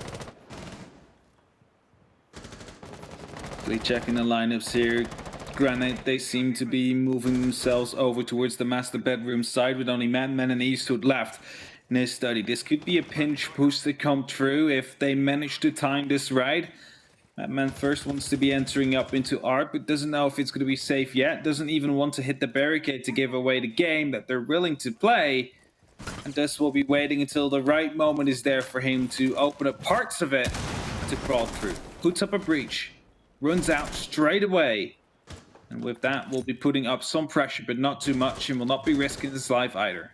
Checking the lineups here. Granite, they seem to be moving themselves over towards the master bedroom side with only Madman and Eastwood left in this study. This could be a pinch push to come true if they manage to time this right. Madman first wants to be entering up into Art, but doesn't know if it's going to be safe yet. Doesn't even want to hit the barricade to give away the game that they're willing to play. And thus will be waiting until the right moment is there for him to open up parts of it to crawl through. Puts up a breach. Runs out straight away. And with that, we'll be putting up some pressure, but not too much, and will not be risking his life either.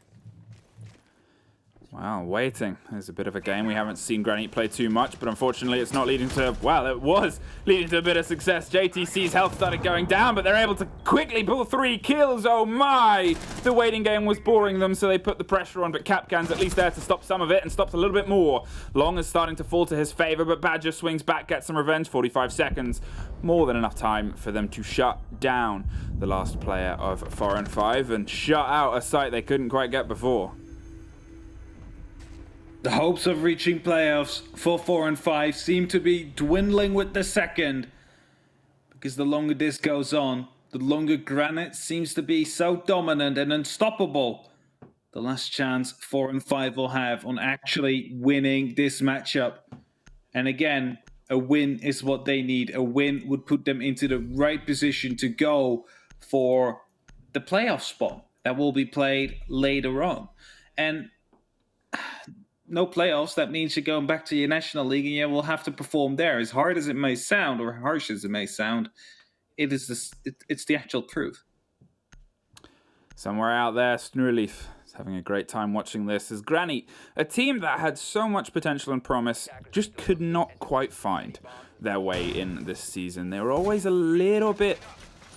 Wow, waiting. There's a bit of a game. We haven't seen Granite play too much, but unfortunately it's not leading to, well, it was leading to a bit of success. JTC's health started going down, but they're able to quickly pull 3 kills. Oh my! The waiting game was boring them, so they put the pressure on, but Capcan's at least there to stop some of it and stops a little bit more. Long is starting to fall to his favor, but Badger swings back, gets some revenge. 45 seconds. More than enough time for them to shut down the last player of 4 and 5 and shut out a site they couldn't quite get before. The hopes of reaching playoffs for 4 and 5 seem to be dwindling with the second. Because the longer this goes on, the longer Granite seems to be so dominant and unstoppable. The last chance 4 and 5 will have on actually winning this matchup. And again, a win is what they need. A win would put them into the right position to go for the playoff spot that will be played later on. And no playoffs, that means you're going back to your National League and you will have to perform there. As hard as it may sound, or harsh as it may sound, it's the actual truth. Somewhere out there, Snurleaf is having a great time watching this as Granny, a team that had so much potential and promise, just could not quite find their way in this season. They were always a little bit,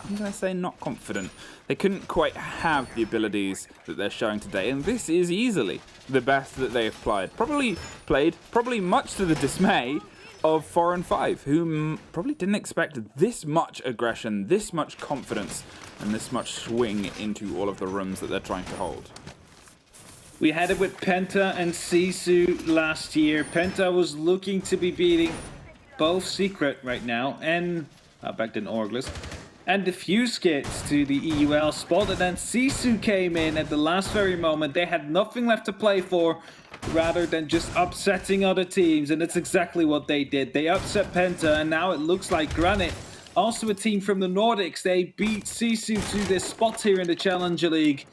I'm going to say, not confident. They couldn't quite have the abilities that they're showing today, and this is easily the best that they have played. Probably much to the dismay of 4 and 5, who probably didn't expect this much aggression, this much confidence, and this much swing into all of the rooms that they're trying to hold. We had it with Penta and Sisu last year. Penta was looking to be beating both Secret right now, and back then Orglis, and Diffuse Kits to the EUL spot, and then Sisu came in at the last very moment. They had nothing left to play for rather than just upsetting other teams, and that's exactly what they did. They upset Penta, and now it looks like Granite, also a team from the Nordics, they beat Sisu to this spot here in the Challenger League.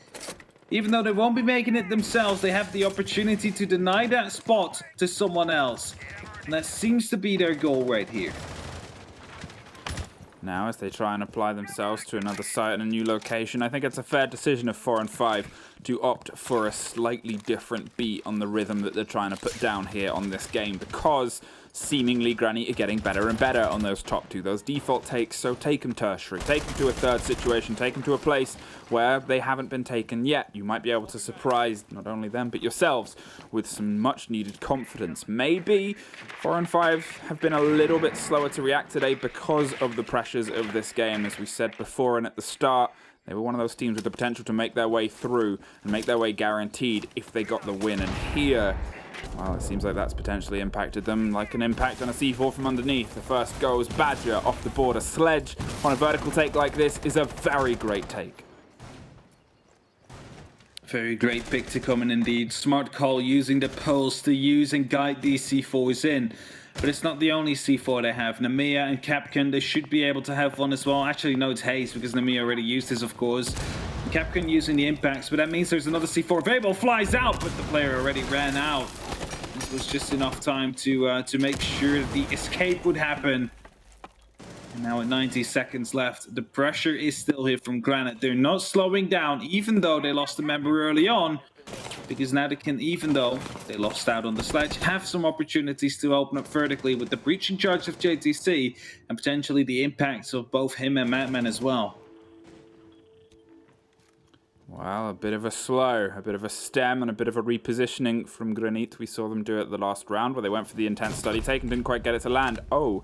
Even though they won't be making it themselves, they have the opportunity to deny that spot to someone else. And that seems to be their goal right here. Now, as they try and apply themselves to another site and a new location, I think it's a fair decision of 4 and 5 to opt for a slightly different beat on the rhythm that they're trying to put down here on this game, because seemingly Granny are getting better and better on those top 2, those default takes. So take them tertiary, take them to a third situation, take them to a place where they haven't been taken yet. You might be able to surprise not only them but yourselves with some much needed confidence. Maybe 4 and 5 have been a little bit slower to react today because of the pressures of this game. As we said before and at the start, they were one of those teams with the potential to make their way through and make their way guaranteed if they got the win. And here, well, it seems like that's potentially impacted them like an impact on a C4 from underneath. The first goes Badger off the board. A sledge on a vertical take like this is a very great take. Very great pick to come in indeed. Smart call using the poles to use and guide these C4s in. But it's not the only C4 they have. Namiya and Capcan, they should be able to have one as well. Actually, no, it's Haze, because Namiya already used this, of course. Capcan using the impacts, but that means there's another C4 available. Flies out, but the player already ran out. This was just enough time to make sure that the escape would happen. And now at 90 seconds left, the pressure is still here from Granite. They're not slowing down, even though they lost a member early on. Because now they can, even though they lost out on the sledge, have some opportunities to open up vertically with the breach in charge of JTC and potentially the impacts of both him and Madman as well. Well, a bit of a slow, a bit of a stem, and a bit of a repositioning from Granite. We saw them do it the last round where they went for the intense study take and didn't quite get it to land. Oh,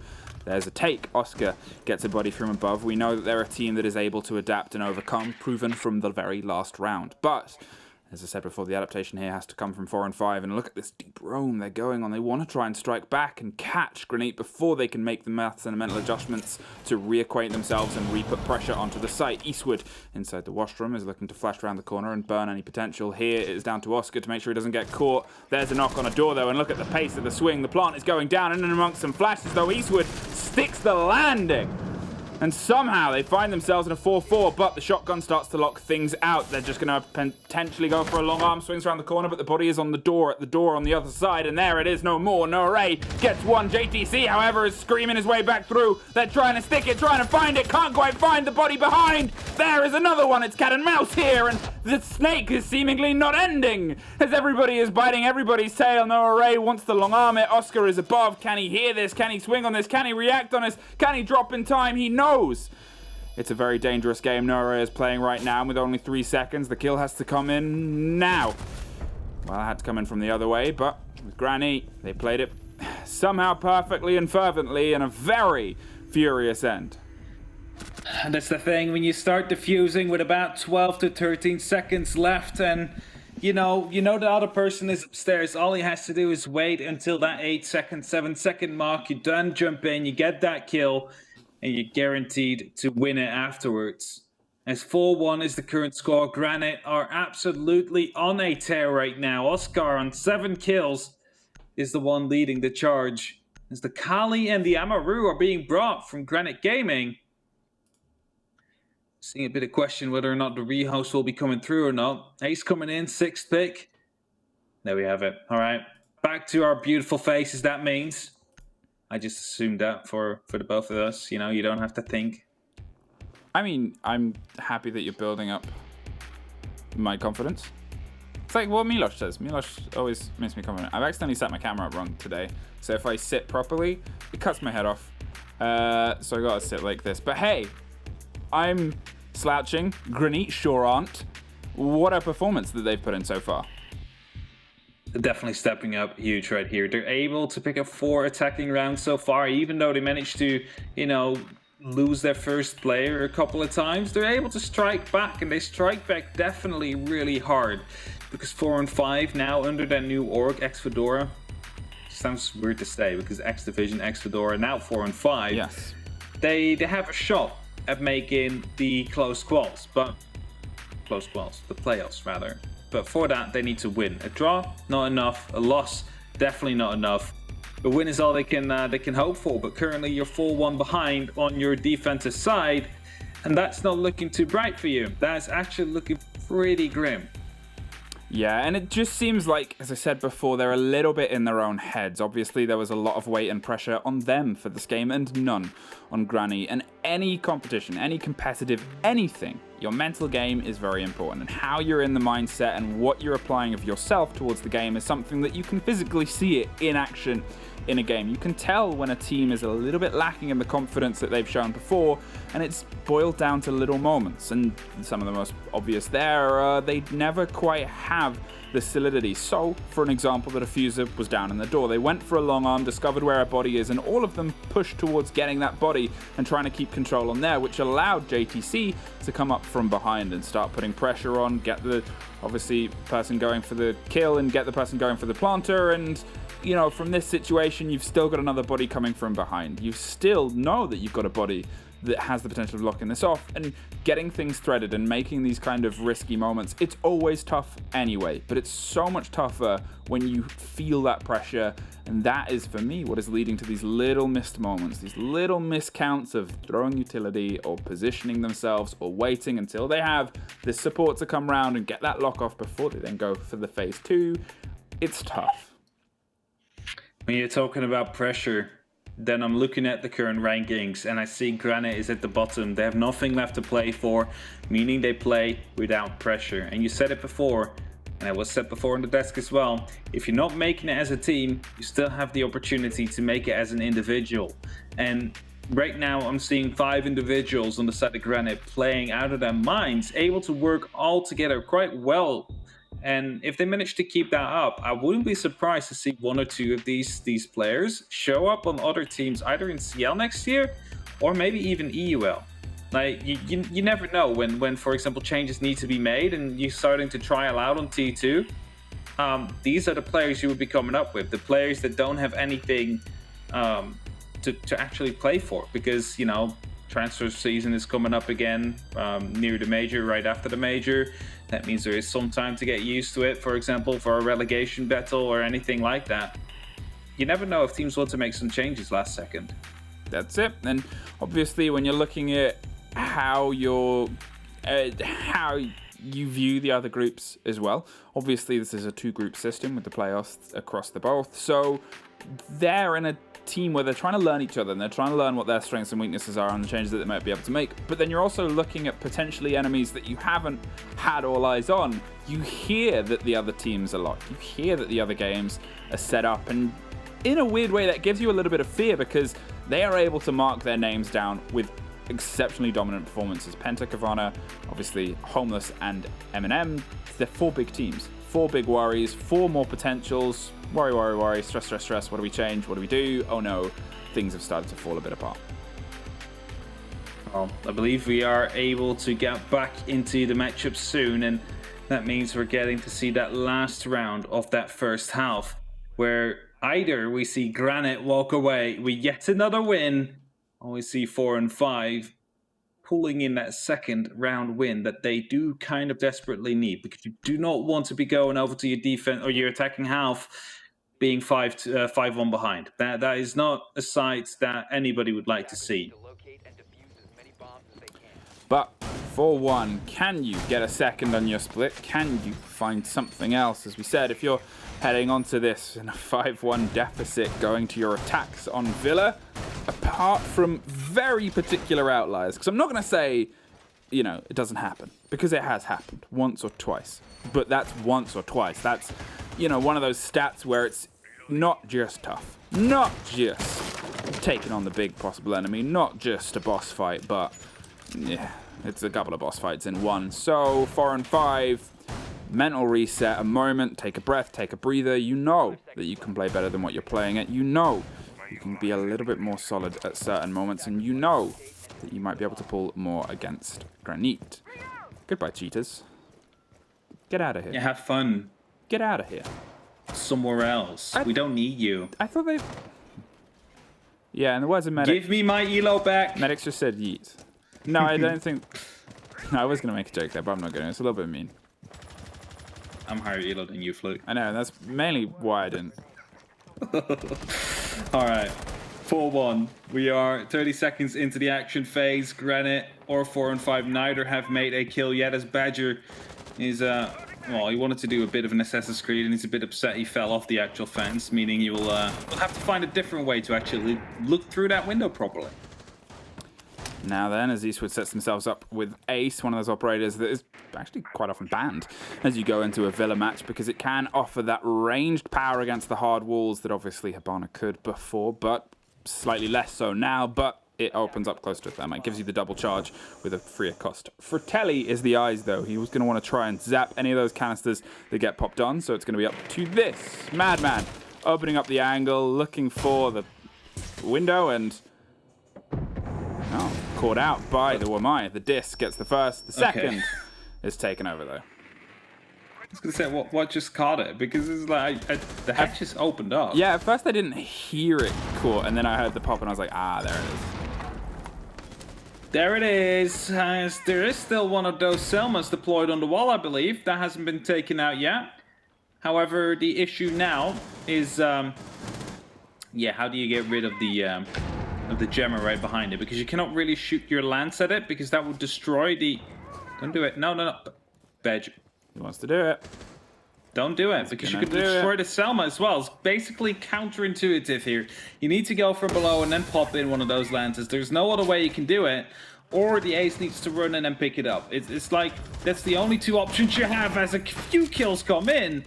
There's a take. Oscar gets a body from above. We know that they're a team that is able to adapt and overcome, proven from the very last round. But as I said before, the adaptation here has to come from 4 and 5. And look at this deep roam they're going on. They want to try and strike back and catch Granite before they can make the maths and mental adjustments to reacquaint themselves and re-put pressure onto the site. Eastwood, inside the washroom, is looking to flash around the corner and burn any potential. Here it is down to Oscar to make sure he doesn't get caught. There's a knock on a door, though, and look at the pace of the swing. The plant is going down, and in amongst some flashes, though, Eastwood sticks the landing. And somehow they find themselves in a 4-4, but the shotgun starts to lock things out. They're just going to potentially go for a long arm, swings around the corner, but the body is on the door, at the door on the other side, and there it is, no more. No array gets one. JTC, however, is screaming his way back through. They're trying to stick it, trying to find it, can't quite find the body behind. There is another one. It's cat and mouse here, and the snake is seemingly not ending as everybody is biting everybody's tail. No array wants the long arm it. Oscar is above. Can he hear this? Can he swing on this? Can he react on this? Can he drop in time? He knows. It's a very dangerous game Nora is playing right now, and with only 3 seconds, the kill has to come in now. Well, it had to come in from the other way, but with Granny, they played it somehow perfectly and fervently in a very furious end. And that's the thing, when you start defusing with about 12 to 13 seconds left, and you know the other person is upstairs, all he has to do is wait until that 8-second, 7-second mark. You then jump in, you get that kill, and you're guaranteed to win it afterwards. As 4-1 is the current score, Granite are absolutely on a tear right now. Oscar on 7 kills is the one leading the charge. As the Kali and the Amaru are being brought from Granite Gaming. Seeing a bit of question whether or not the rehost will be coming through or not. Ace coming in, 6th pick. There we have it. All right, back to our beautiful faces, that means. I just assumed that for the both of us. You know, you don't have to think. I mean, I'm happy that you're building up my confidence. It's like what Milosh says. Milosh always makes me confident. I've accidentally set my camera up wrong today. So if I sit properly, it cuts my head off. So I gotta sit like this. But hey, I'm slouching. Granite sure aren't. What a performance that they've put in so far. Definitely stepping up huge right here. They're able to pick up 4 attacking rounds so far, even though they managed to, lose their first player a couple of times. They're able to strike back, and they strike back definitely really hard. Because 4 and 5 now under that new org, X-Fedora. Sounds weird to say, because X Division, X-Fedora, now 4 and 5. Yes. They have a shot at making the the playoffs rather. But for that, they need to win. A draw, not enough. A loss, definitely not enough. A win is all they can hope for. But currently, you're 4-1 behind on your defensive side, and that's not looking too bright for you. That's actually looking pretty grim. Yeah, and it just seems like, as I said before, they're a little bit in their own heads. Obviously, there was a lot of weight and pressure on them for this game, and none on Granny. And any competition, any competitive anything, your mental game is very important. And how you're in the mindset and what you're applying of yourself towards the game is something that you can physically see it in action in a game. You can tell when a team is a little bit lacking in the confidence that they've shown before, and it's boiled down to little moments. And some of the most obvious there are they never quite have the solidity. So, for an example, the diffuser was down in the door. They went for a long arm, discovered where a body is, and all of them pushed towards getting that body and trying to keep control on there, which allowed JTC to come up from behind and start putting pressure on, get the, obviously, person going for the kill and get the person going for the planter. And from this situation, you've still got another body coming from behind. You still know that you've got a body that has the potential of locking this off, and getting things threaded and making these kind of risky moments, it's always tough anyway, but it's so much tougher when you feel that pressure. And that is, for me, what is leading to these little missed moments, these little miscounts of throwing utility or positioning themselves or waiting until they have this support to come round and get that lock off before they then go for the phase 2. It's tough. When you're talking about pressure, then I'm looking at the current rankings and I see Granite is at the bottom. They have nothing left to play for, meaning they play without pressure. And you said it before, and it was said before on the desk as well, if you're not making it as a team, you still have the opportunity to make it as an individual. And right now I'm seeing 5 individuals on the side of Granite playing out of their minds, able to work all together quite well And if they manage to keep that up, I wouldn't be surprised to see one or two of these players show up on other teams, either in CL next year or maybe even EUL. Like you never know when for example changes need to be made and you're starting to trial out on T2. These are the players you would be coming up with, the players that don't have anything to actually play for, because transfer season is coming up again near the major, right after the major. That means there is some time to get used to it, for example, for a relegation battle or anything like that. You never know if teams want to make some changes last second. That's it. And obviously, when you're looking at how you view the other groups as well, obviously this is a 2-group system with the playoffs across the both. So they're in a team where they're trying to learn each other and they're trying to learn what their strengths and weaknesses are and the changes that they might be able to make. But then you're also looking at potentially enemies that you haven't had all eyes on. You hear that the other teams are locked. You hear that the other games are set up, and in a weird way that gives you a little bit of fear, because they are able to mark their names down with exceptionally dominant performances. Penta, Kavana, obviously Homeless, and M&M. They're 4 big teams, 4 big worries, 4 more potentials. Worry, stress. What do we change? What do we do? Oh no, things have started to fall a bit apart. Well, I believe we are able to get back into the matchup soon, and that means we're getting to see that last round of that first half, where either we see Granite walk away with yet another win, or we see 4 and 5 pulling in that second round win that they do kind of desperately need, because you do not want to be going over to your defense or your attacking half being 5-1 behind. That is not a sight that anybody would like to see. But 4-1, can you get a second on your split? Can you find something else? As we said, if you're heading onto this in a 5-1 deficit, going to your attacks on Villa, apart from very particular outliers, because I'm not going to say, it doesn't happen, because it has happened once or twice. But that's once or twice. That's, one of those stats where it's not just tough, not just taking on the big possible enemy, not just a boss fight, but yeah, it's a couple of boss fights in one. So 4 and 5, mental reset, a moment, take a breath, take a breather. You know that you can play better than what you're playing at. You know you can be a little bit more solid at certain moments, and you know that you might be able to pull more against Granite. Goodbye, cheaters. Get out of here. Yeah, have fun. Get out of here. Somewhere else. We don't need you. I thought they... Yeah, in the words of Medic... Give me my elo back. Medics just said yeet. No, I don't think... No, I was going to make a joke there, but I'm not going to. It's a little bit mean. I'm higher elo than you, Fluke. I know, that's mainly why I didn't. Alright. 4-1. We are 30 seconds into the action phase. Granite or 4 and 5 neither have made a kill yet, as Badger is... Well, he wanted to do a bit of an Assassin's Creed and he's a bit upset he fell off the actual fence, meaning you will have to find a different way to actually look through that window properly. Now then, as Eastwood sets themselves up with Ace, one of those operators that is actually quite often banned as you go into a Villa match, because it can offer that ranged power against the hard walls that obviously Hibana could before, but slightly less so now, but it opens up close to them. It gives you the double charge with a freer cost. Fratelli is the eyes, though. He was going to want to try and zap any of those canisters that get popped on, so it's going to be up to this Madman opening up the angle, looking for the window, and caught out by the Wamai. The disc gets the first. The second is taken over, though. I was going to say, what just caught it? Because it's like, the hatch just opened up. Yeah, at first I didn't hear it caught, and then I heard the pop, and I was like, there it is. There it is. There is still one of those Selmas deployed on the wall, I believe. That hasn't been taken out yet. However, the issue now is, how do you get rid of the gemmer right behind it? Because you cannot really shoot your lance at it, because that would destroy the... Don't do it. No. Badge. He wants to do it. Don't do it, because you could destroy the Selma as well. It's basically counterintuitive here. You need to go for below and then pop in one of those lances. There's no other way you can do it. Or the ace needs to run and then pick it up. It's like, that's the only two options you have as a few kills come in.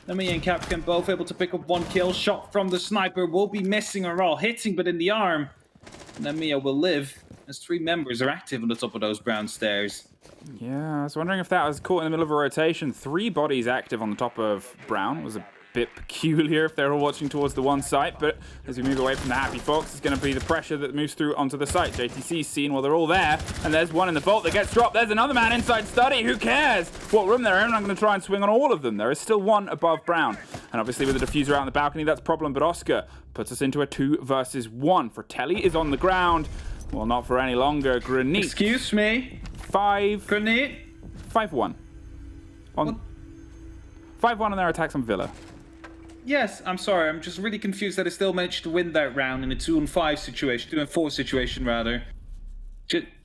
Nami and Capcan both able to pick up 1 kill. Shot from the sniper will be missing or all hitting, but in the arm. Namiya will live. as 3 members are active on the top of those brown stairs. Yeah, I was wondering if that was caught in the middle of a rotation. 3 bodies active on the top of brown was a bit peculiar if they're all watching towards the one site, but as we move away from the Happy Fox, it's going to be the pressure that moves through onto the site. JTC's seen, well, they're all there, and there's one in the vault that gets dropped. There's another man inside study. Who cares what room they're in? I'm going to try and swing on all of them. There is still one above brown, and obviously with the diffuser out on the balcony, that's a problem, but Oscar puts us into a 2 versus 1. Fratelli is on the ground. Well, not for any longer. Granite. Excuse me? 5-1. Grenade? 5-1. On 5-1 on their attacks on Villa. Yes, I'm sorry. I'm just really confused that I still managed to win that round in a 2-5 situation, 2-4 situation rather.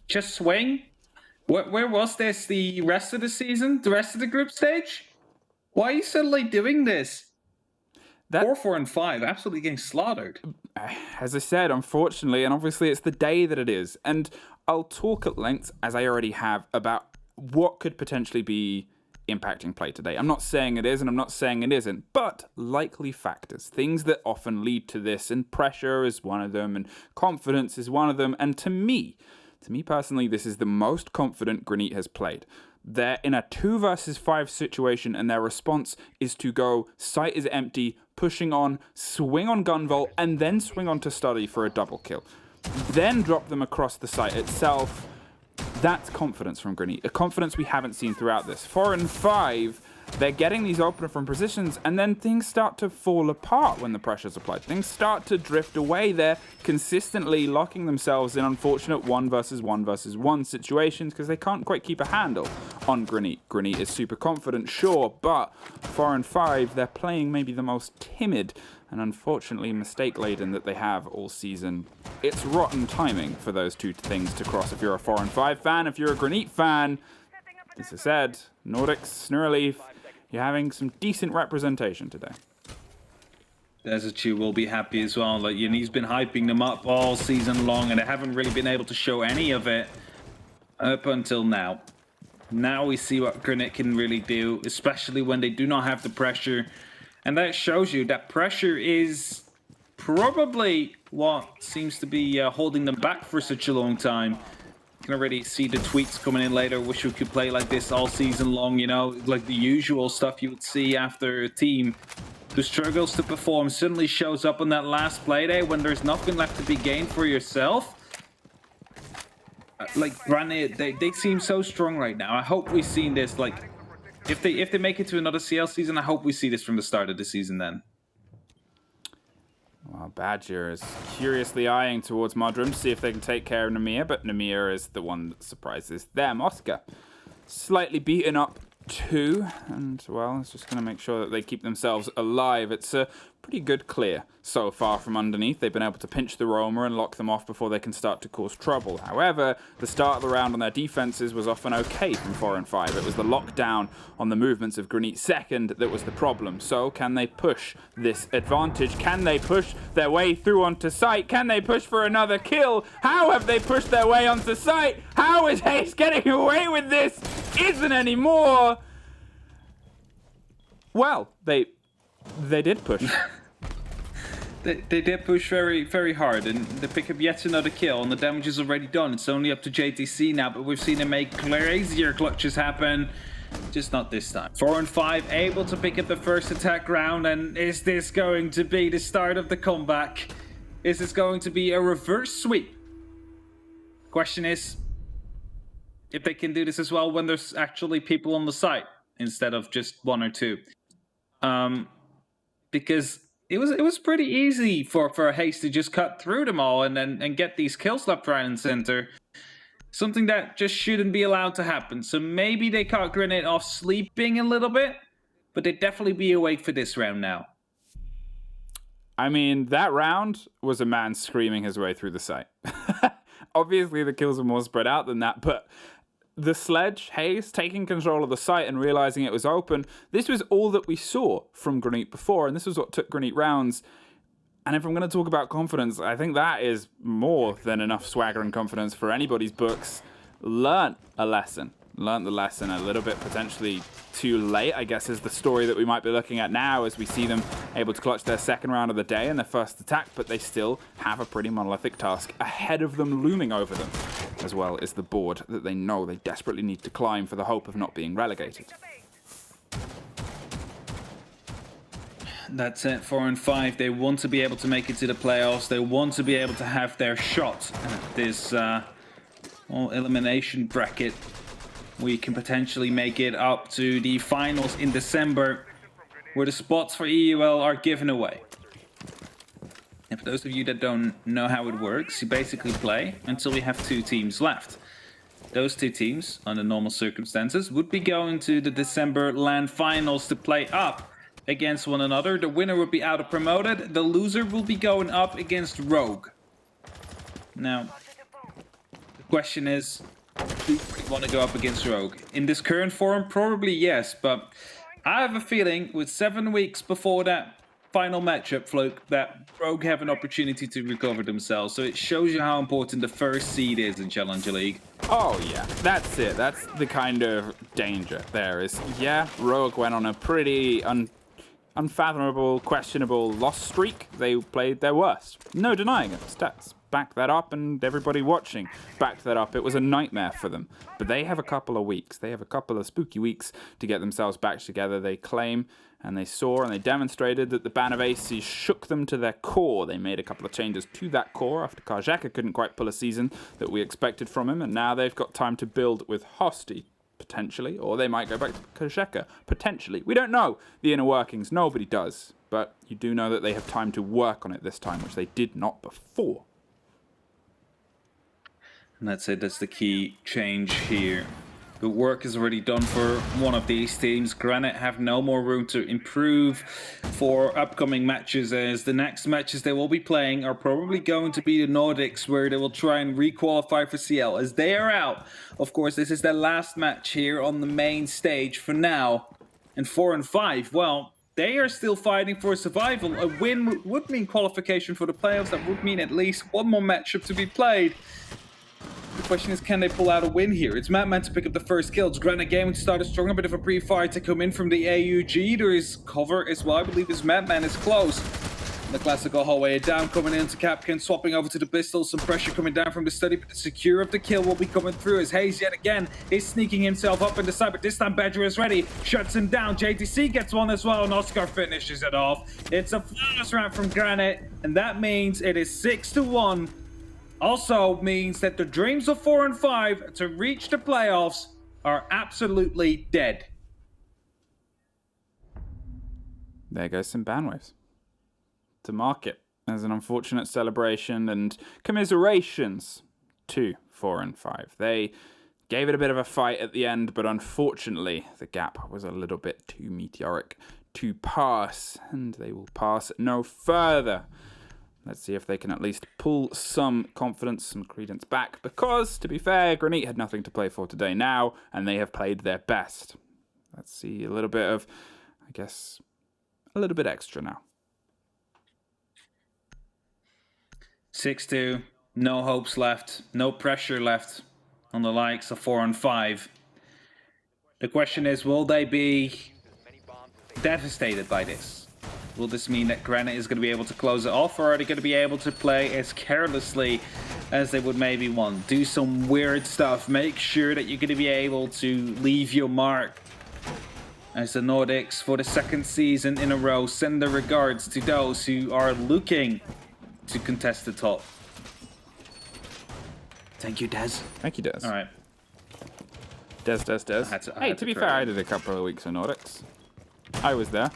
Just swing? Where was this the rest of the season? The rest of the group stage? Why are you suddenly doing this? 4-4-5, absolutely getting slaughtered. As I said, unfortunately, and obviously it's the day that it is. And I'll talk at length, as I already have, about what could potentially be impacting play today. I'm not saying it is, and I'm not saying it isn't, but likely factors, things that often lead to this, and pressure is one of them, and confidence is one of them, and to me personally, this is the most confident Granite has played. They're in a 2 versus 5 situation, and their response is to go, site is empty, pushing on, swing on Gunvolt, and then swing on to study for a double kill. Then drop them across the site itself. That's confidence from Granite, a confidence we haven't seen throughout this. 4 and 5, they're getting these opener from positions, and then things start to fall apart when the pressure's applied. Things start to drift away. They're consistently locking themselves in unfortunate 1 versus 1 versus 1 situations because they can't quite keep a handle on Granite. Granite is super confident, sure, but 4 and 5, they're playing maybe the most timid and unfortunately mistake-laden that they have all season. It's rotten timing for those two things to cross if you're a 4 and 5 fan. If you're a Granite fan, as I said, Nordics, Snurleaf, you're having some decent representation today. Desert Chew will be happy as well. Like, he's been hyping them up all season long, and they haven't really been able to show any of it up until now. Now we see what Granite can really do, especially when they do not have the pressure. And that shows you that pressure is probably what seems to be holding them back for such a long time. You can already see the tweets coming in later. Wish we could play like this all season long, you know, like the usual stuff you would see after a team who struggles to perform suddenly shows up on that last Playday when there's nothing left to be gained for yourself. Like, Granite, they seem so strong right now. I hope we've seen this, like, if they make it to another CL season, I hope we see this from the start of the season then. Well, Badger is curiously eyeing towards Modrum to see if they can take care of Namir, but Namir is the one that surprises them. Oscar, slightly beaten up too, and, well, it's just going to make sure that they keep themselves alive. It's a pretty good clear so far from underneath. They've been able to pinch the roamer and lock them off before they can start to cause trouble. However, the start of the round on their defenses was often okay from 4 and 5. It was the lockdown on the movements of Granite second that was the problem. So can they push this advantage? Can they push their way through onto site? Can they push for another kill? How have they pushed their way onto site? How is Haste getting away with this? Isn't anymore. Well, they did push. They did push very, very hard, and they pick up yet another kill, and the damage is already done. It's only up to JTC now, but we've seen him make crazier clutches happen. Just not this time. 4 and 5 able to pick up the first attack round, and is this going to be the start of the comeback? Is this going to be a reverse sweep? Question is, if they can do this as well when there's actually people on the site instead of just 1 or 2. Because it was pretty easy for Haste to just cut through them all and get these kills left, right, and center. Something that just shouldn't be allowed to happen. So maybe they caught Granite off sleeping a little bit, but they'd definitely be awake for this round now. I mean, that round was a man screaming his way through the site. Obviously, the kills were more spread out than that, but the Sledge, Haze, taking control of the site and realizing it was open, this was all that we saw from Granite before, and this was what took Granite rounds. And if I'm going to talk about confidence, I think that is more than enough swagger and confidence for anybody's books. Learn a lesson. learned the lesson a little bit potentially too late, I guess, is the story that we might be looking at now as we see them able to clutch their second round of the day and their first attack, but they still have a pretty monolithic task ahead of them looming over them, as well as the board that they know they desperately need to climb for the hope of not being relegated. That's it, 4 and 5. They want to be able to make it to the playoffs. They want to be able to have their shot at this elimination bracket. We can potentially make it up to the finals in December, where the spots for EUL are given away. And for those of you that don't know how it works, you basically play until we have 2 teams left. Those 2 teams, under normal circumstances, would be going to the December LAN finals to play up against one another. The winner would be auto-promoted. The loser will be going up against Rogue. Now, the question is, do you want to go up against Rogue? In this current form, probably yes, but I have a feeling with 7 weeks before that final matchup, Fluke, that Rogue have an opportunity to recover themselves. So it shows you how important the first seed is in Challenger League. Oh yeah, that's it. That's the kind of danger there is. Yeah, Rogue went on a pretty unfathomable, questionable loss streak. They played their worst. No denying it. Stats back that up, and everybody watching backed that up. It was a nightmare for them. But they have a couple of weeks. They have a couple of spooky weeks to get themselves back together. They claim and they saw and they demonstrated that the Band of Aces shook them to their core. They made a couple of changes to that core after Karjaka couldn't quite pull a season that we expected from him, and now they've got time to build with Hosty, potentially, or they might go back to Karjaka, potentially. We don't know the inner workings. Nobody does. But you do know that they have time to work on it this time, which they did not before. And that's it, that's the key change here. The work is already done for one of these teams. Granite have no more room to improve for upcoming matches, as the next matches they will be playing are probably going to be the Nordics, where they will try and re-qualify for CL. As they are out, of course, this is their last match here on the main stage for now. And 4 and 5, well, they are still fighting for survival. A win would mean qualification for the playoffs. That would mean at least one more matchup to be played. The question is, can they pull out a win here? It's Madman to pick up the first kills. Granite Gaming started strong, a bit of a pre-fire to come in from the AUG. There is cover as well. I believe his Madman is close. The classical hallway down, coming into Capkin, swapping over to the pistol. Some pressure coming down from the study, but the secure of the kill will be coming through as Hayes yet again is sneaking himself up in the side, but this time Badger is ready. Shuts him down. JTC gets one as well, and Oscar finishes it off. It's a flawless round from Granite, and that means it is 6-1. Also means that the dreams of 4 and 5 to reach the playoffs are absolutely dead. There goes some bandwaves to market as an unfortunate celebration and commiserations to 4 and 5. They gave it a bit of a fight at the end, but unfortunately the gap was a little bit too meteoric to pass, and they will pass no further. Let's see if they can at least pull some confidence, some credence back, because, to be fair, Granite had nothing to play for today now, and they have played their best. Let's see a little bit of, I guess, a little bit extra now. 6-2, no hopes left, no pressure left on the likes of 4 and 5. The question is, will they be devastated by this? Will this mean that Granite is going to be able to close it off, or are they going to be able to play as carelessly as they would maybe want? Do some weird stuff. Make sure that you're going to be able to leave your mark. As the Nordics, for the second season in a row, send their regards to those who are looking to contest the top. Thank you, Des. Thank you, Des. All right. Des. I Hey, had to be correct fair, I you. did a couple of weeks of Nordics. I was there.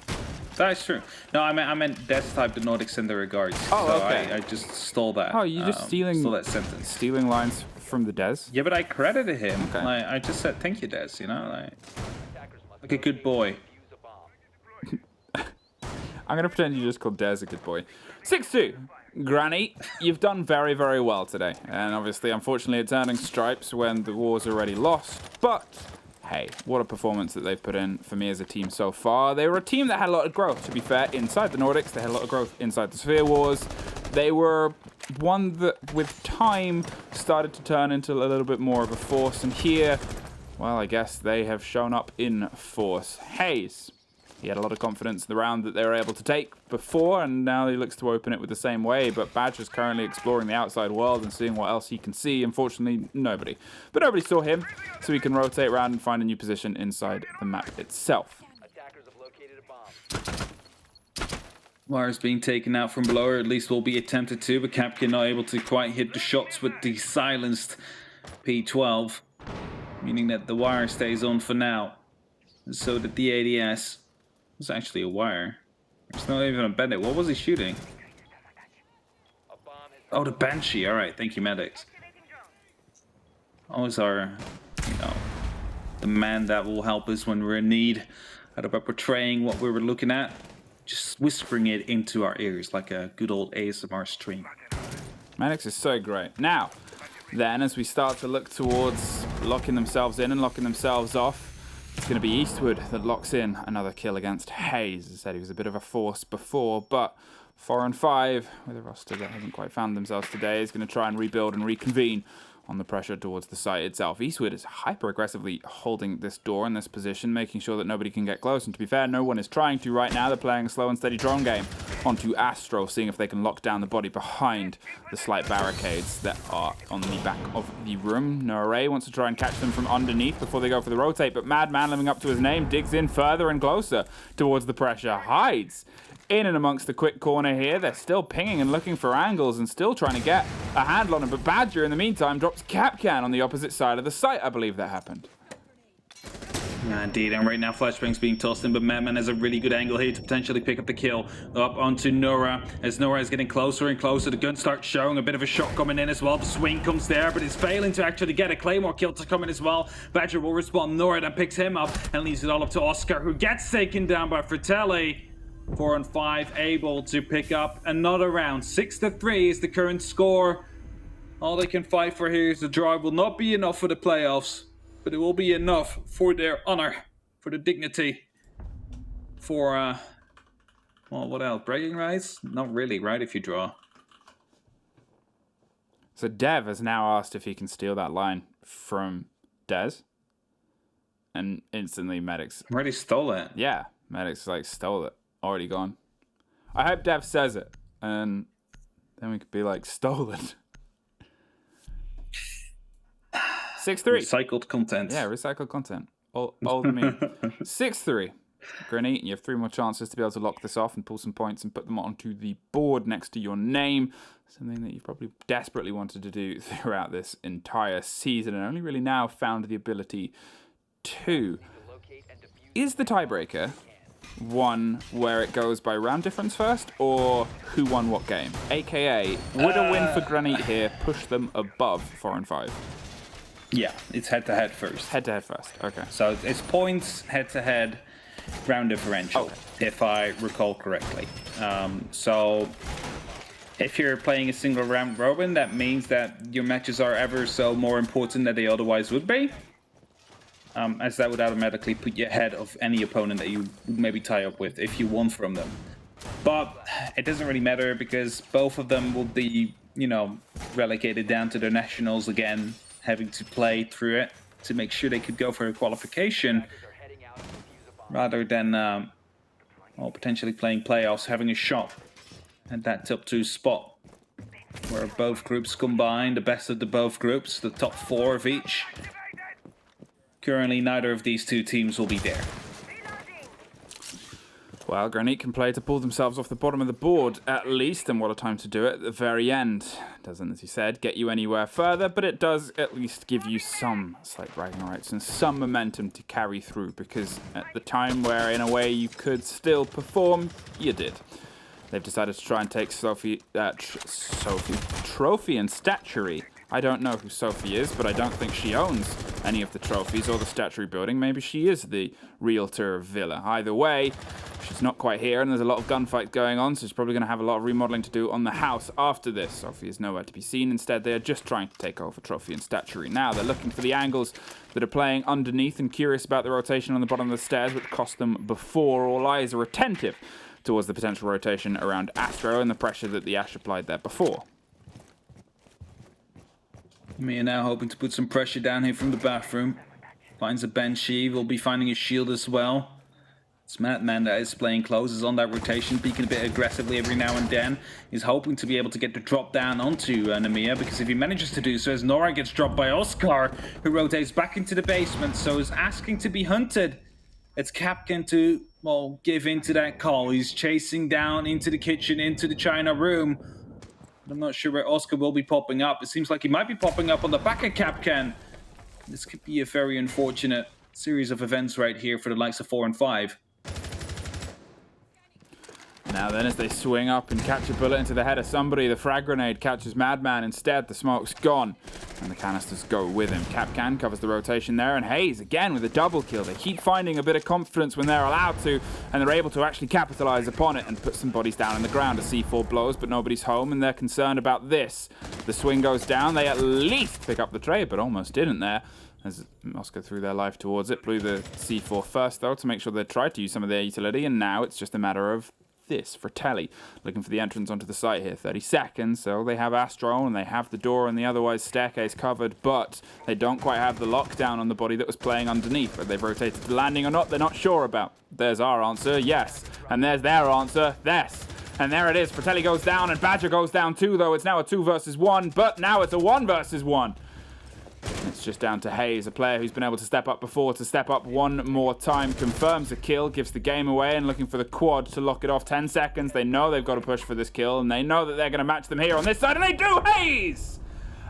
That's true. No, I meant Des typed the Nordics send their regards. Oh, so okay. I just stole that. Oh, you're just stole that sentence. stealing lines from the Des? Yeah, but I credited him. Okay. Like, I just said thank you, Des. You know, like a good boy. I'm going to pretend you just called Des a good boy. 6-2. Granny, you've done very, very well today. And obviously, unfortunately, it's earning stripes when the war's already lost. But, hey, what a performance that they've put in for me as a team so far. They were a team that had a lot of growth, to be fair, inside the Nordics. They had a lot of growth inside the Sphere Wars. They were one that, with time, started to turn into a little bit more of a force. And here, Well, I guess they have shown up in force. Hayes, he had a lot of confidence in the round that they were able to take before, and now he looks to open it with the same way. But Badger's currently exploring the outside world and seeing what else he can see. Unfortunately, nobody. But nobody saw him, so he can rotate around and find a new position inside the map itself. Wire's being taken out from below, or at least will be attempted to, but Kapkan not able to quite hit the shots with the silenced P12, meaning that the Wire stays on for now. And so that the ADS was actually a Wire. It's not even a bandit. What was he shooting? Oh, the Banshee. All right, thank you, medics. Always our, the man that will help us when we're in need. Out of portraying what we were looking at. Just whispering it into our ears like a good old ASMR stream. Maddox is so great. Now, then, as we start to look towards locking themselves in and locking themselves off, it's going to be Eastwood that locks in another kill against Hayes. As I said, he was a bit of a force before, but 4 and 5, with a roster that hasn't quite found themselves today, is going to try and rebuild and reconvene on the pressure towards the site itself. Eastwood is hyper-aggressively holding this door in this position, making sure that nobody can get close. And to be fair, no one is trying to right now. They're playing a slow and steady drone game onto Astro, seeing if they can lock down the body behind the slight barricades that are on the back of the room. No Array wants to try and catch them from underneath before they go for the rotate, but Madman, living up to his name, digs in further and closer towards the pressure, hides in and amongst the quick corner here. They're still pinging and looking for angles and still trying to get a handle on him. But Badger, in the meantime, drops Kapkan on the opposite side of the site. I believe that happened. Yeah, indeed, and right now Flashbang's being tossed in, but Madman has a really good angle here to potentially pick up the kill. Up onto Nora, as Nora is getting closer and closer. The gun starts showing, a bit of a shot coming in as well. The swing comes there, but it's failing to actually get a Claymore kill to come in as well. Badger will respond. Nora then picks him up and leaves it all up to Oscar, who gets taken down by Fratelli. 4 and 5, able to pick up another round. 6-3 is the current score. All they can fight for here is the draw. Will not be enough for the playoffs, but it will be enough for their honor, for the dignity, for well, what else? Bragging rights? Not really, right? If you draw. So Dev has now asked if he can steal that line from Dez, and instantly Medics Already stole it. Yeah, Medics stole it. Already gone. I hope Dev says it, and then we could be like, stole it. 6-3. Recycled content. Yeah, recycled content. Old me. 6-3. Granite, you have 3 more chances to be able to lock this off and pull some points and put them onto the board next to your name. Something that you probably desperately wanted to do throughout this entire season and only really now found the ability to. Is the tiebreaker one where it goes by round difference first, or who won what game? AKA, would a win for Granite here push them above 4 and 5? Yeah, it's head-to-head first. Head-to-head first, okay. So it's points, head-to-head, round differential, if I recall correctly. So if you're playing a single round robin, that means that your matches are ever so more important than they otherwise would be. As that would automatically put you ahead of any opponent that you would maybe tie up with if you won from them. But it doesn't really matter because both of them will be, relegated down to their nationals again, having to play through it to make sure they could go for a qualification rather than, potentially playing playoffs, having a shot at that top 2 spot where both groups combine, the best of the both groups, the top 4 of each. Currently, neither of these 2 teams will be there. Well, Granite can play to pull themselves off the bottom of the board, at least, and what a time to do it at the very end. Doesn't, as you said, get you anywhere further, but it does at least give you some slight bragging rights and some momentum to carry through, because at the time where, in a way, you could still perform, you did. They've decided to try and take Trophy and Statuary. I don't know who Sophie is, but I don't think she owns any of the trophies or the statuary building. Maybe she is the realtor of Villa. Either way, she's not quite here, and there's a lot of gunfight going on, so she's probably going to have a lot of remodeling to do on the house after this. Sophie is nowhere to be seen. Instead, they are just trying to take over Trophy and Statuary. Now, they're looking for the angles that are playing underneath and curious about the rotation on the bottom of the stairs, which cost them before. All eyes are attentive towards the potential rotation around Astro and the pressure that the Ash applied there before. We are now hoping to put some pressure down here from the bathroom. Finds a Banshee. Will be finding a shield as well. It's Madman that is playing close, is on that rotation, peeking a bit aggressively every now and then. He's hoping to be able to get the drop down onto Namiya, because if he manages to do so, as Nora gets dropped by Oscar, who rotates back into the basement, so is asking to be hunted. It's Kapkan to, well, give in to that call. He's chasing down into the kitchen, into the China room. I'm not sure where Oscar will be popping up. It seems like he might be popping up on the back of Kapkan. This could be a very unfortunate series of events right here for the likes of 4 and 5. Now then, as they swing up and catch a bullet into the head of somebody, the frag grenade catches Madman instead. The smoke's gone, and the canisters go with him. Kapkan covers the rotation there, and Hayes again with a double kill. They keep finding a bit of confidence when they're allowed to, and they're able to actually capitalize upon it and put some bodies down in the ground. A C4 blows, but nobody's home, and they're concerned about this. The swing goes down. They at least pick up the trade, but almost didn't there, as Oscar threw their life towards it. Blew the C4 first, though, to make sure they tried to use some of their utility, and now it's just a matter of this for Telly, looking for the entrance onto the site here. 30 seconds, so they have Astro and they have the door and the otherwise staircase covered, but they don't quite have the lockdown on the body that was playing underneath. Whether they've rotated to landing or not, they're not sure about. There's our answer, yes. And there's their answer, yes. And there it is. Fratelli goes down and Badger goes down too, though. It's now a 2 versus 1, but now it's a 1 versus 1. It's just down to Hayes, a player who's been able to step up before, to step up one more time. Confirms a kill, gives the game away, and looking for the quad to lock it off. 10 seconds. They know they've got to push for this kill, and they know that they're going to match them here on this side, and they do! Hayes!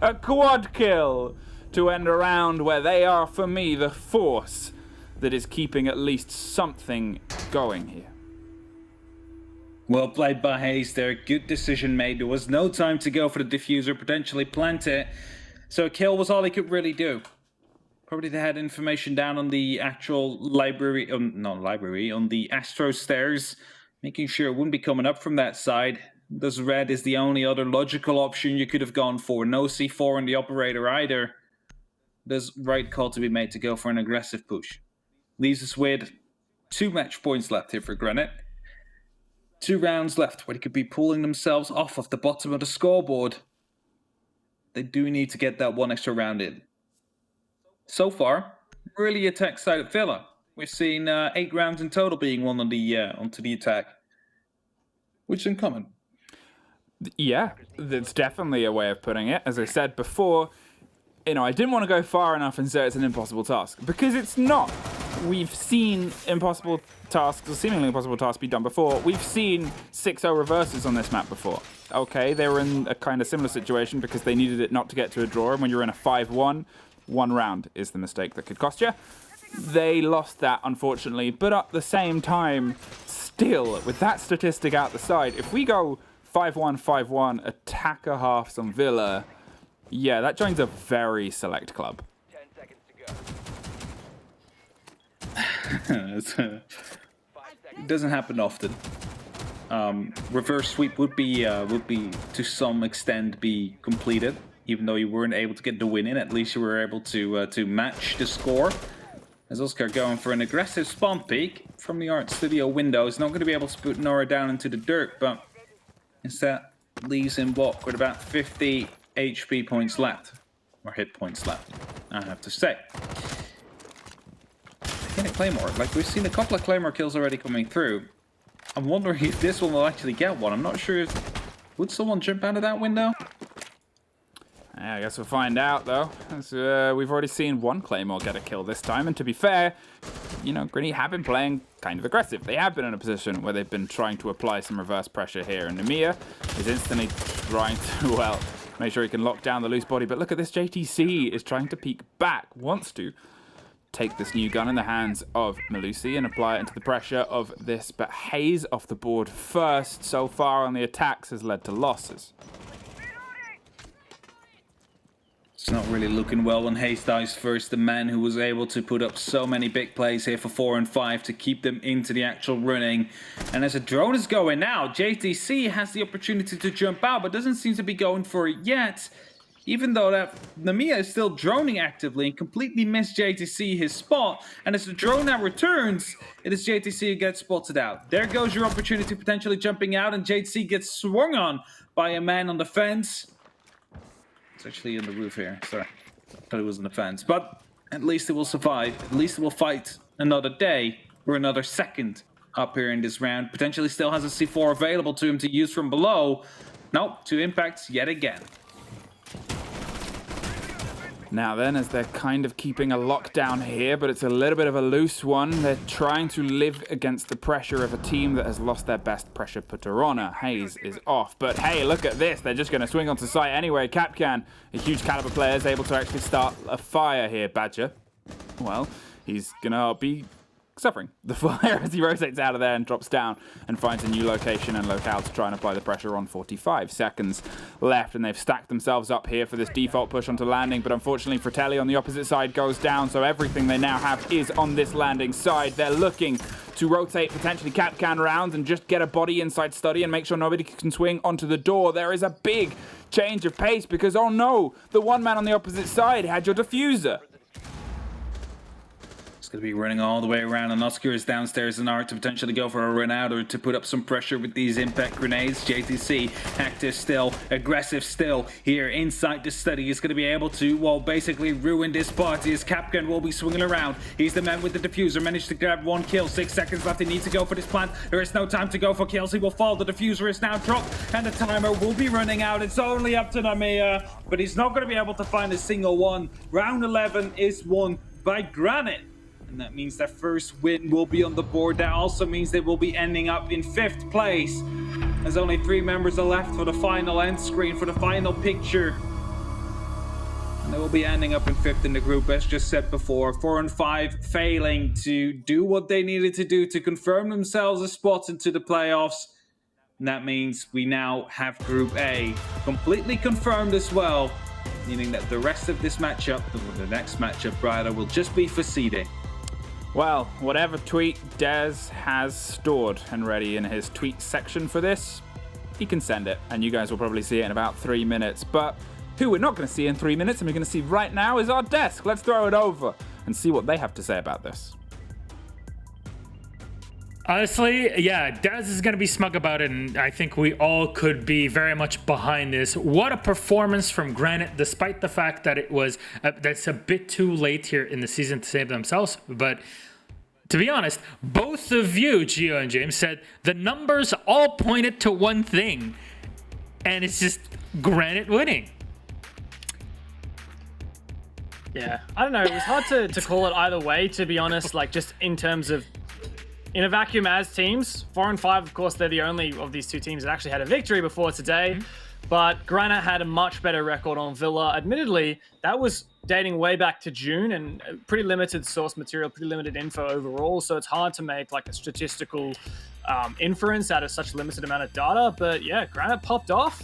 A quad kill to end a round where they are, for me, the force that is keeping at least something going here. Well played by Hayes there. Good decision made. There was no time to go for the diffuser, potentially plant it. So a kill was all he could really do. Probably they had information down on the actual library, not library, on the Astro stairs, making sure it wouldn't be coming up from that side. Thus red is the only other logical option you could have gone for. No C4 in the operator either. There's right call to be made to go for an aggressive push. Leaves us with 2 match points left here for Granite. 2 rounds left where they could be pulling themselves off of the bottom of the scoreboard. They do need to get that 1 extra round in. So far, really attack-sided Villa. We've seen 8 rounds in total being won on the onto the attack, which is uncommon. Yeah, that's definitely a way of putting it. As I said before, I didn't want to go far enough and say it's an impossible task, because it's not. We've seen impossible tasks, or seemingly impossible tasks, be done before. We've seen 6-0 reverses on this map before. Okay, they were in a kind of similar situation because they needed it not to get to a draw, and when you're in a 5-1, 1 round is the mistake that could cost you. They lost that, unfortunately, but at the same time, still, with that statistic out the side, if we go 5-1, 5-1, attacker halves on Villa, yeah, that joins a very select club. 10 seconds to go. It doesn't happen often. Reverse sweep would be to some extent be completed, even though you weren't able to get the win in. At least you were able to match the score. As Oscar going for an aggressive spawn peek from the art studio window. He's not going to be able to put Nora down into the dirt, but instead leaves him walk with about 50 HP points left, or hit points left, I have to say. Get a Claymore. Like, we've seen a couple of Claymore kills already coming through. I'm wondering if this one will actually get one. I'm not sure if... Would someone jump out of that window? Yeah, I guess we'll find out, though. As, we've already seen 1 Claymore get a kill this time, and to be fair, Grinny have been playing kind of aggressive. They have been in a position where they've been trying to apply some reverse pressure here, and Namiya is instantly trying to, well, make sure he can lock down the loose body. But look at this, JTC is trying to peek back, wants to take this new gun in the hands of Malusi and apply it into the pressure of this, but Hayes off the board first so far on the attacks has led to losses. It's not really looking well when Hayes dies first. The man who was able to put up so many big plays here for 4 and 5 to keep them into the actual running. And as a drone is going now, JTC has the opportunity to jump out, but doesn't seem to be going for it yet. Even though that Namiya is still droning actively and completely missed JTC his spot. And as the drone now returns, it is JTC who gets spotted out. There goes your opportunity potentially jumping out, and JTC gets swung on by a man on the fence. It's actually on the roof here. Sorry. I thought it was on the fence. But at least it will survive. At least it will fight another day or another second up here in this round. Potentially still has a C4 available to him to use from below. Nope, 2 impacts yet again. Now then, as they're kind of keeping a lockdown here, but it's a little bit of a loose one. They're trying to live against the pressure of a team that has lost their best pressure putter on. Hayes is off, but hey, look at this. They're just going to swing onto site anyway. Capcan, a huge caliber player, is able to actually start a fire here. Badger, well, he's going to be suffering the fire as he rotates out of there and drops down and finds a new location and locale to try and apply the pressure on. 45 seconds left, and they've stacked themselves up here for this default push onto landing, but unfortunately Fratelli on the opposite side goes down, so everything they now have is on this landing side. They're looking to rotate potentially Capcan around and just get a body inside study and make sure nobody can swing onto the door. There is a big change of pace because, oh no, the one man on the opposite side had your diffuser. Going to be running all the way around, and Oscar is downstairs in art to potentially go for a run out or to put up some pressure with these impact grenades. JTC active still, aggressive still here inside the study. Is going to be able to, well, basically ruin this party as Capcan will be swinging around. He's the man with the diffuser, managed to grab 1 kill. 6 seconds left. He needs to go for this plant. There is no time to go for kills. He will fall. The diffuser is now dropped and the timer will be running out. It's only up to Namea, but he's not going to be able to find a single one. Round 11 is won by Granite. And that means their first win will be on the board. That also means they will be ending up in 5th place. As only 3 members are left for the final end screen, for the final picture. And they will be ending up in 5th in the group, as just said before. 4 and 5 failing to do what they needed to do to confirm themselves as spots into the playoffs. And that means we now have Group A completely confirmed as well. Meaning that the rest of this matchup, the next matchup rather, will just be for seeding. Well, whatever tweet Dez has stored and ready in his tweet section for this, he can send it, and you guys will probably see it in about 3 minutes. But who we're not going to see in 3 minutes and we're going to see right now is our desk. Let's throw it over and see what they have to say about this. Honestly, yeah, Daz is going to be smug about it, and I think we all could be very much behind this. What a performance from Granite, despite the fact that that's a bit too late here in the season to save themselves. But to be honest, both of you, Gio and James, said the numbers all pointed to one thing, and it's just Granite winning. Yeah, I don't know. It was hard to call it either way, to be honest, like just in terms of in a vacuum as teams. 4 and 5, of course, they're the only of these 2 teams that actually had a victory before today. But Granite had a much better record on Villa. Admittedly, that was dating way back to June and pretty limited source material, pretty limited info overall. So it's hard to make like a statistical inference out of such a limited amount of data. But yeah, Granite popped off.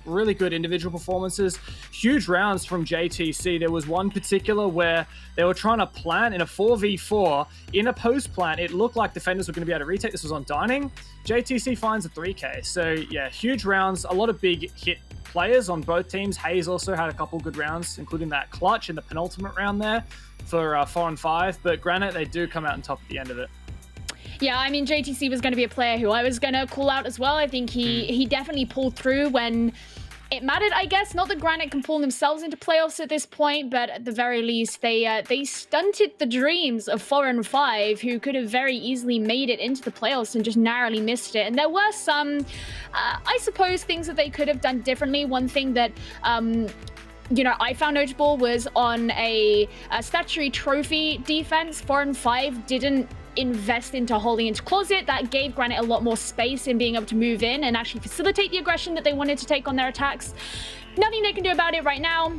Really good individual performances. Huge rounds from JTC. There was one particular where they were trying to plant in a 4v4. In a post plant, it looked like defenders were going to be able to retake. This was on Dining. JTC finds a 3K. So yeah, huge rounds. A lot of big hit players on both teams. Hayes also had a couple good rounds, including that clutch in the penultimate round there for 4 and 5. But Granite, they do come out on top at the end of it. Yeah, I mean, JTC was going to be a player who I was going to call out as well. I think he definitely pulled through when it mattered, I guess. Not that Granite can pull themselves into playoffs at this point, but at the very least, they stunted the dreams of 4 and 5, who could have very easily made it into the playoffs and just narrowly missed it. And there were some, I suppose, things that they could have done differently. One thing that I found notable was on a statutory trophy defense. 4 and 5 didn't invest into holding into closet. That gave Granite a lot more space in being able to move in and actually facilitate the aggression that they wanted to take on their attacks. Nothing they can do about it right now.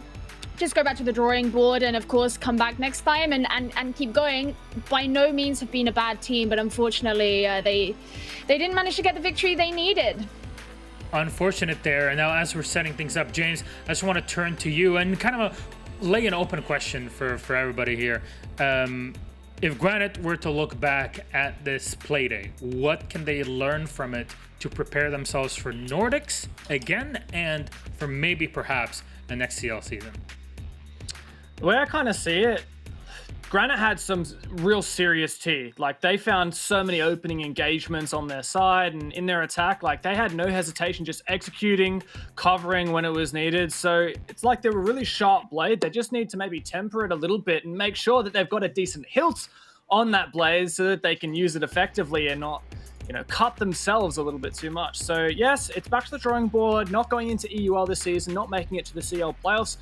Just go back to the drawing board and of course come back next time and keep going. By no means have been a bad team, but unfortunately they didn't manage to get the victory they needed. Unfortunate there. And now as we're setting things up, James, I just want to turn to you and kind of lay an open question for everybody here. If Granite were to look back at this Playday, what can they learn from it to prepare themselves for Nordics again and for maybe perhaps the next CL season? The way I kind of see it, Granite had some real serious tea. Like, they found so many opening engagements on their side and in their attack. Like, they had no hesitation just executing, covering when it was needed. So it's like they were really sharp blade. They just need to maybe temper it a little bit and make sure that they've got a decent hilt on that blade so that they can use it effectively and not, you know, cut themselves a little bit too much. So yes, it's back to the drawing board, not going into EUL this season, not making it to the CL playoffs.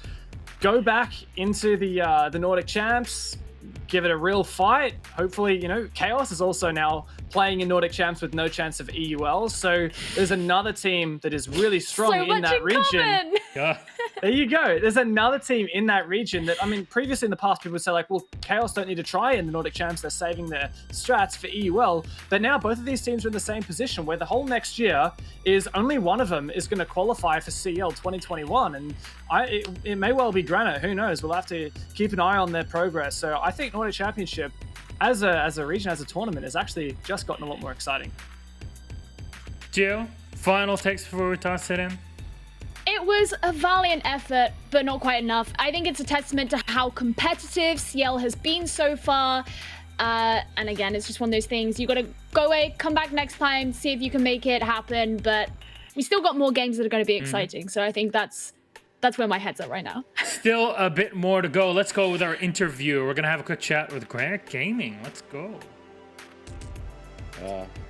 Go back into the Nordic champs, give it a real fight. Hopefully, you know, Chaos is also now playing in Nordic champs with no chance of EUL. So there's another team that is really strong So in much that in region. common. Yeah. There you go. There's another team in that region that, I mean, previously in the past, people would say, like, well, Chaos don't need to try in the Nordic champs. They're saving their strats for EUL. But now both of these teams are in the same position where the whole next year is only one of them is going to qualify for CL 2021. And it may well be Granite. Who knows? We'll have to keep an eye on their progress. So I think Nordic Championship as a region, as a tournament, has actually just gotten a lot more exciting. Gio, final takes before we toss it in? It was a valiant effort, but not quite enough. I think it's a testament to how competitive CL has been so far. And again, it's just one of those things. You got to go away, come back next time, see if you can make it happen. But we still got more games that are going to be exciting. So I think that's where my head's at right now. Still a bit more to go. Let's go with our interview. We're going to have a quick chat with Granite Gaming. Let's go.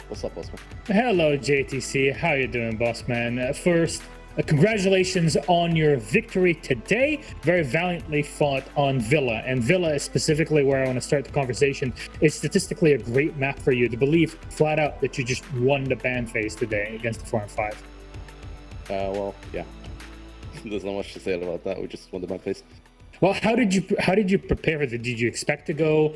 What's up, boss man? Hello, JTC. How you doing, boss man? First, congratulations on your victory today. Very valiantly fought on Villa. And Villa is specifically where I want to start the conversation. It's statistically a great map for you to believe flat out that you just won the ban phase today against the 4 and 5. Well, yeah. There's not much to say about that. We just won the ban phase. Well, how did you prepare for that? Did you expect to go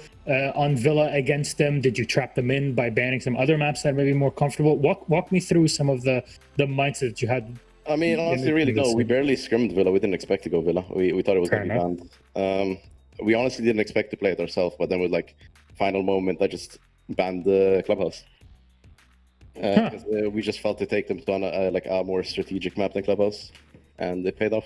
on Villa against them? Did you trap them in by banning some other maps that may be more comfortable? Walk me through some of the mindset that you had. I mean, honestly, really, no. We barely scrimmed Villa. We didn't expect to go Villa. We thought it was going to be banned. We honestly didn't expect to play it ourselves, but then with like final moment, I just banned the Clubhouse. Because we just felt to take them to a more strategic map than Clubhouse, and it paid off.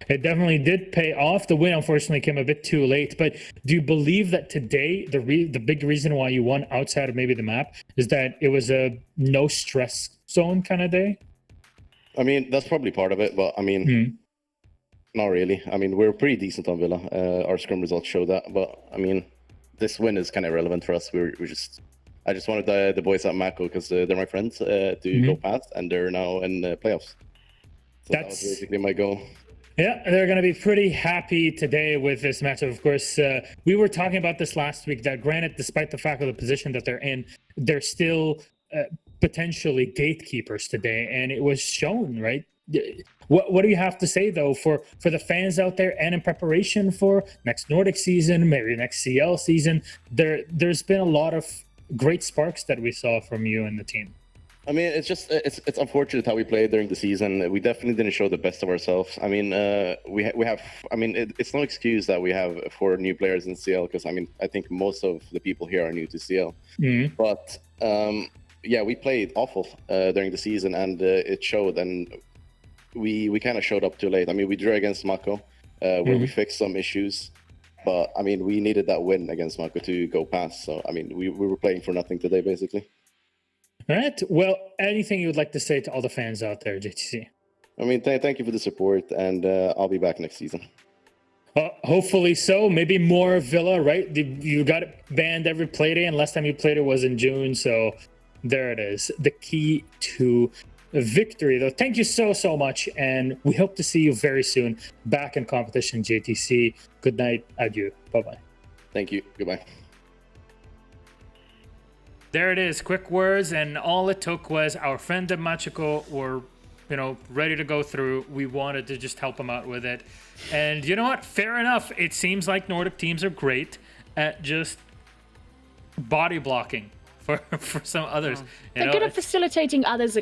It definitely did pay off. The win, unfortunately, came a bit too late. But do you believe that today, the big reason why you won outside of maybe the map is that it was a no stress zone kind of day? I mean, that's probably part of it, but I mean, not really. I mean, we're pretty decent on Villa. Our scrum results show that, but I mean, this win is kind of irrelevant for us. I just wanted the boys at Mako because they're my friends to go past, and they're now in playoffs. So that was basically my goal. Yeah, they're going to be pretty happy today with this matchup. Of course, we were talking about this last week, that Granite, despite the fact of the position that they're in, they're still potentially gatekeepers today, and it was shown, right? What do you have to say, though, for the fans out there and in preparation for next Nordic season, maybe next CL season? There's been a lot of great sparks that we saw from you and the team. I mean, it's unfortunate how we played during the season. We definitely didn't show the best of ourselves. I mean, we have. I mean, it's no excuse that we have 4 new players in CL, because I mean, I think most of the people here are new to CL. But yeah, we played awful during the season, and it showed. And we kind of showed up too late. I mean, we drew against Mako, where we fixed some issues. But I mean, we needed that win against Mako to go past. So I mean, we were playing for nothing today, basically. All right. Well, anything you would like to say to all the fans out there, JTC? I mean, thank you for the support, and I'll be back next season. Hopefully so. Maybe more Villa, right? You got it banned every Playday, and last time you played it was in June. So there it is. The key to victory, though. Thank you so much, and we hope to see you very soon back in competition, JTC. Good night. Adieu. Bye-bye. Thank you. Goodbye. There it is, quick words, and all it took was our friend Machiko were, ready to go through. We wanted to just help him out with it. And you know what? Fair enough. It seems like Nordic teams are great at just body blocking for some others. They're good at facilitating others'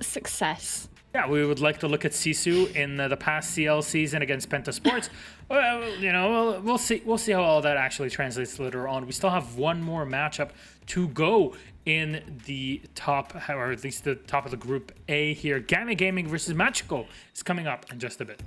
success. Yeah, we would like to look at Sisu in the past CL season against Penta Sports. Well, we'll see how all that actually translates later on. We still have one more matchup to go in the top, or at least the top of the Group A here. Gamma Gaming versus Machiko is coming up in just a bit.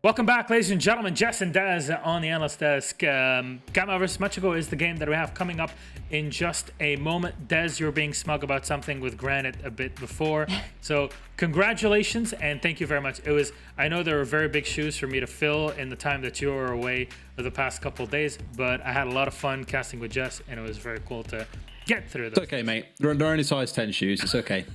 Welcome back, ladies and gentlemen. Jess and Daz on the analyst desk. Gamma vs. Machiko is the game that we have coming up in just a moment. Dez, you were being smug about something with Granite a bit before. So congratulations and thank you very much. I know there were very big shoes for me to fill in the time that you were away for the past couple of days, but I had a lot of fun casting with Jess and it was very cool to get through this. It's okay, mate. They're only size 10 shoes. It's okay.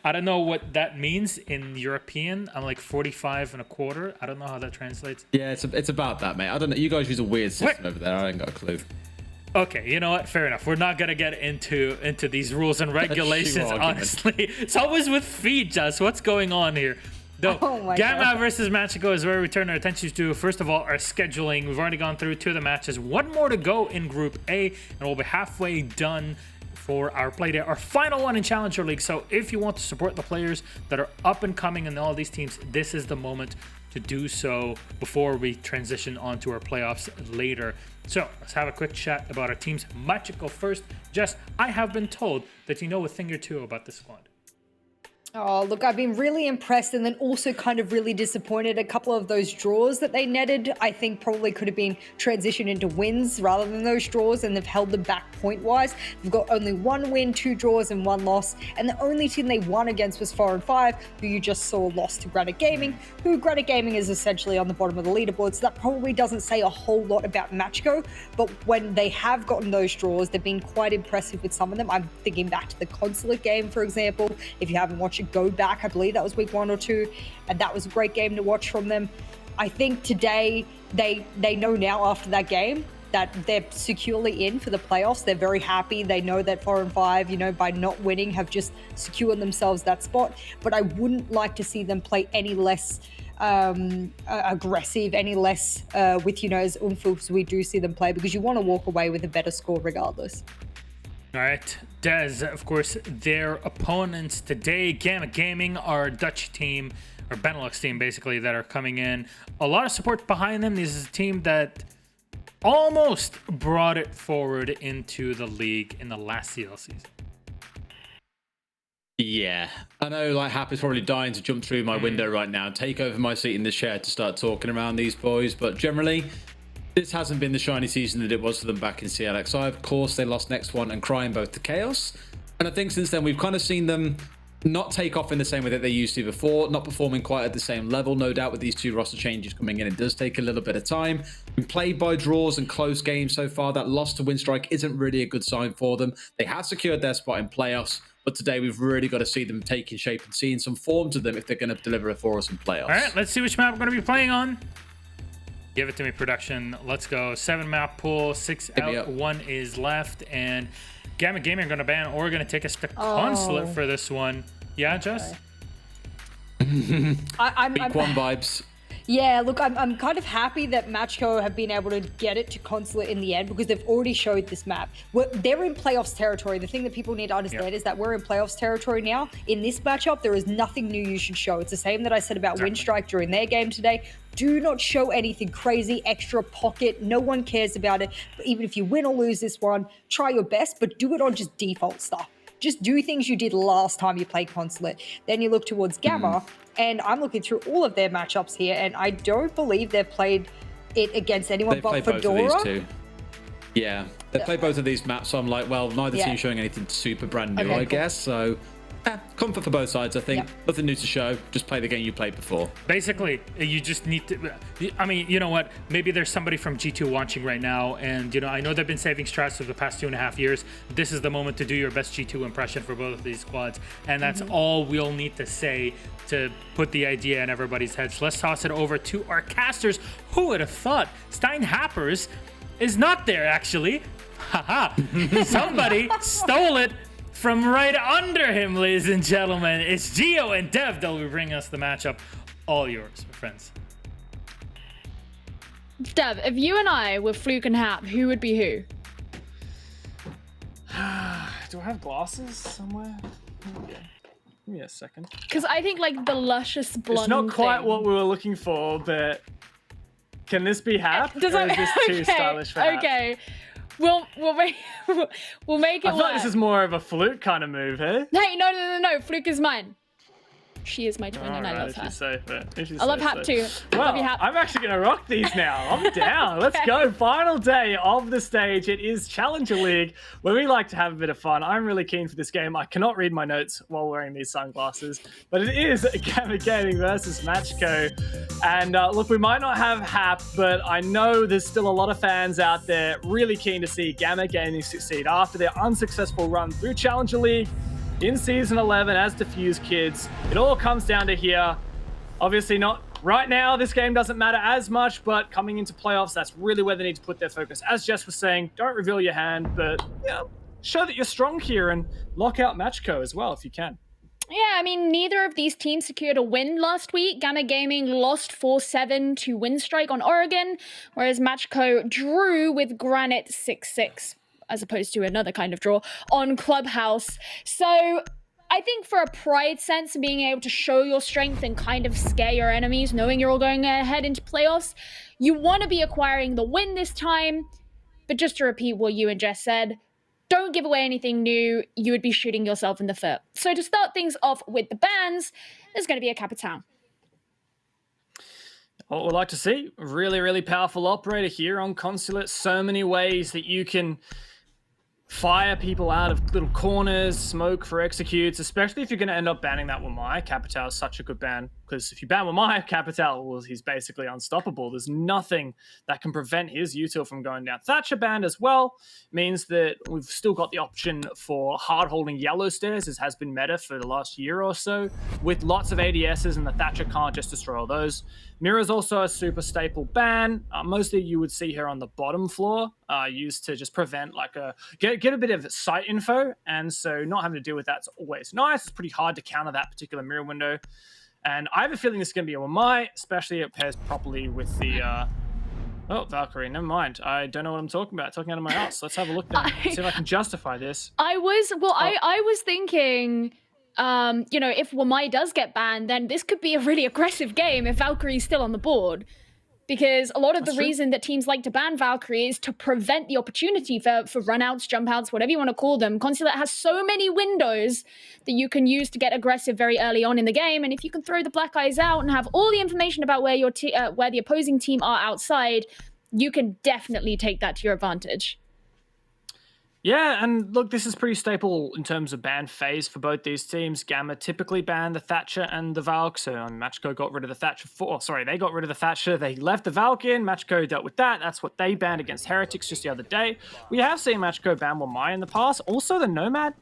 I don't know what that means in European. I'm like 45 and a quarter. I don't know how that translates. Yeah, it's about that, mate. I don't know. You guys use a weird system over there. I ain't got a clue. Okay, you know what? Fair enough. We're not gonna get into these rules and regulations. Honestly, it's always with feet, Jess. What's going on here? Though, Gamma versus Machiko is where we turn our attention to. First of all, our scheduling. We've already gone through 2 of the matches. 1 more to go in Group A, and we'll be halfway done for our Playday, our final one in Challenger League. So if you want to support the players that are up and coming in all these teams, this is the moment to do so before we transition on to our playoffs later. So let's have a quick chat about our teams. Machiko first. Jess, I have been told that you know a thing or two about this squad. Oh, look, I've been really impressed and then also kind of really disappointed. A couple of those draws that they netted, I think probably could have been transitioned into wins rather than those draws, and they've held them back point-wise. They've got only 1 win, 2 draws, and 1 loss, and the only team they won against was 4-5, who you just saw lost to Granite Gaming, who Granite Gaming is essentially on the bottom of the leaderboard, so that probably doesn't say a whole lot about Machiko, but when they have gotten those draws, they've been quite impressive with some of them. I'm thinking back to the Consulate game, for example. If you haven't watched it, go back. I believe that was week 1 or 2, and that was a great game to watch from them. I think today they know now after that game that they're securely in for the playoffs. They're very happy. They know that 4-5, you know, by not winning, have just secured themselves that spot. But I wouldn't like to see them play any less aggressive, any less with, you know, as oomph as we do see them play, because you want to walk away with a better score regardless. All right, Dez, of course, their opponents today, Gamma Gaming, our Dutch team, or Benelux team, basically, that are coming in. A lot of support behind them. This is a team that almost brought it forward into the league in the last CL season. Yeah, I know, like, Hap is probably dying to jump through my window right now, take over my seat in the chair to start talking around these boys, but generally, this hasn't been the shiny season that it was for them back in CLXI. Of course, they lost next one and crying both to Chaos. And I think since then, we've kind of seen them not take off in the same way that they used to before, not performing quite at the same level. No doubt with these 2 roster changes coming in, it does take a little bit of time. Been played by draws and close games so far. That loss to Winstrike isn't really a good sign for them. They have secured their spot in playoffs, but today we've really got to see them taking shape and seeing some form to them if they're going to deliver it for us in playoffs. All right, let's see which map we're going to be playing on. Give it to me, production. Let's go. 7 map pool, 6 out, 1 is left, and Gamma Gaming are going to ban or going to take us to Consulate for this one. Yeah, Jess? I'm Week 1 vibes. Yeah, look, I'm kind of happy that Machiko have been able to get it to Consulate in the end, because they've already showed this map. They're in playoffs territory. The thing that people need to understand is that we're in playoffs territory now. In this matchup, there is nothing new you should show. It's the same that I said about Winstrike during their game today. Do not show anything crazy, extra pocket. No one cares about it. But even if you win or lose this one, try your best, but do it on just default stuff. Just do things you did last time you played Consulate. Then you look towards Gamma, and I'm looking through all of their matchups here, and I don't believe they've played it against anyone but Fedora. Both of these 2. Yeah, they played both of these maps, so I'm like, well, neither team showing anything super brand new, I guess. So, comfort for both sides, I think. Nothing new to show. Just play the game you played before. Basically, you just need to... I mean, you know what? Maybe there's somebody from G2 watching right now, and, you know, I know they've been saving strats for the past 2.5 years. This is the moment to do your best G2 impression for both of these squads, and that's all we'll need to say to put the idea in everybody's heads. Let's toss it over to our casters. Who would have thought Stein Happers is not there, actually? Haha. Somebody stole it from right under him, ladies and gentlemen. It's Geo and Dev that will bring us the matchup. All yours, my friends. Dev, if you and I were Fluke and Hap, who would be who? Do I have glasses somewhere? Okay. Give me a second. Because I think like the luscious blonde. It's not quite thing. what we were looking for, but can this be Hap? Does or I- is this too stylish for Hap? Okay. We'll make we'll make it I work. thought this is more of a Fluke kind of move, eh? Hey, no. Fluke is mine. She is my twin, and I love her. I love Hap too. Well, Love you, Hap. I'm actually going to rock these now. I'm down. Let's go. Final day of the stage. It is Challenger League, where we like to have a bit of fun. I'm really keen for this game. I cannot read my notes while wearing these sunglasses, but it is Gamma Gaming versus Matchco. And look, we might not have Hap, but I know there's still a lot of fans out there really keen to see Gamma Gaming succeed after their unsuccessful run through Challenger League in Season 11 as Diffuse Kids. It all comes down to here. Obviously not right now, this game doesn't matter as much, but coming into playoffs, that's really where they need to put their focus. As Jess was saying, don't reveal your hand, but show that you're strong here and lock out Matchco as well if you can. Yeah, I mean, neither of these teams secured a win last week. Gamma Gaming lost 4-7 to Windstrike on Oregon, whereas Matchco drew with Granite 6-6, as opposed to another kind of draw, on Clubhouse. So I think for a pride sense, being able to show your strength and kind of scare your enemies, knowing you're all going ahead into playoffs, you want to be acquiring the win this time. But just to repeat what you and Jess said, don't give away anything new. You would be shooting yourself in the foot. So to start things off with the bans, there's going to be a Capitan. What we'd like to see, really, really powerful operator here on Consulate. So many ways that you can fire people out of little corners, smoke for executes, especially if you're going to end up banning that Wamai. Capital is such a good ban, because if you ban Wamai, Capital, well, he's basically unstoppable. There's nothing that can prevent his util from going down. Thatcher banned as well means that we've still got the option for hard-holding yellow stairs, as has been meta for the last year or so, with lots of ADSs, and the Thatcher can't just destroy all those. Mirror's also a super staple ban. Mostly you would see her on the bottom floor, used to just prevent like get a bit of site info, and so not having to deal with that's always nice. It's pretty hard to counter that particular mirror window. And I have a feeling this is going to be a Wamai, especially it pairs properly with the... Oh, Valkyrie, never mind. I don't know what I'm talking about. Talking out of my ass. Let's have a look then. See if I can justify this. I was thinking... if Wamai does get banned, then this could be a really aggressive game if Valkyrie's still on the board. Because a lot of the reason that teams like to ban Valkyrie is to prevent the opportunity for runouts, jump outs, whatever you want to call them. Consulate has so many windows that you can use to get aggressive very early on in the game. And if you can throw the Black Eyes out and have all the information about where where the opposing team are outside, you can definitely take that to your advantage. Yeah, and look, this is pretty staple in terms of ban phase for both these teams. Gamma typically banned the Thatcher and the Valk, so Matchco got rid of the Thatcher they got rid of the Thatcher, they left the Valk in, Matchco dealt with that, that's what they banned against Heretics just the other day. We have seen Matchco ban Wamai in the past, also the Nomad.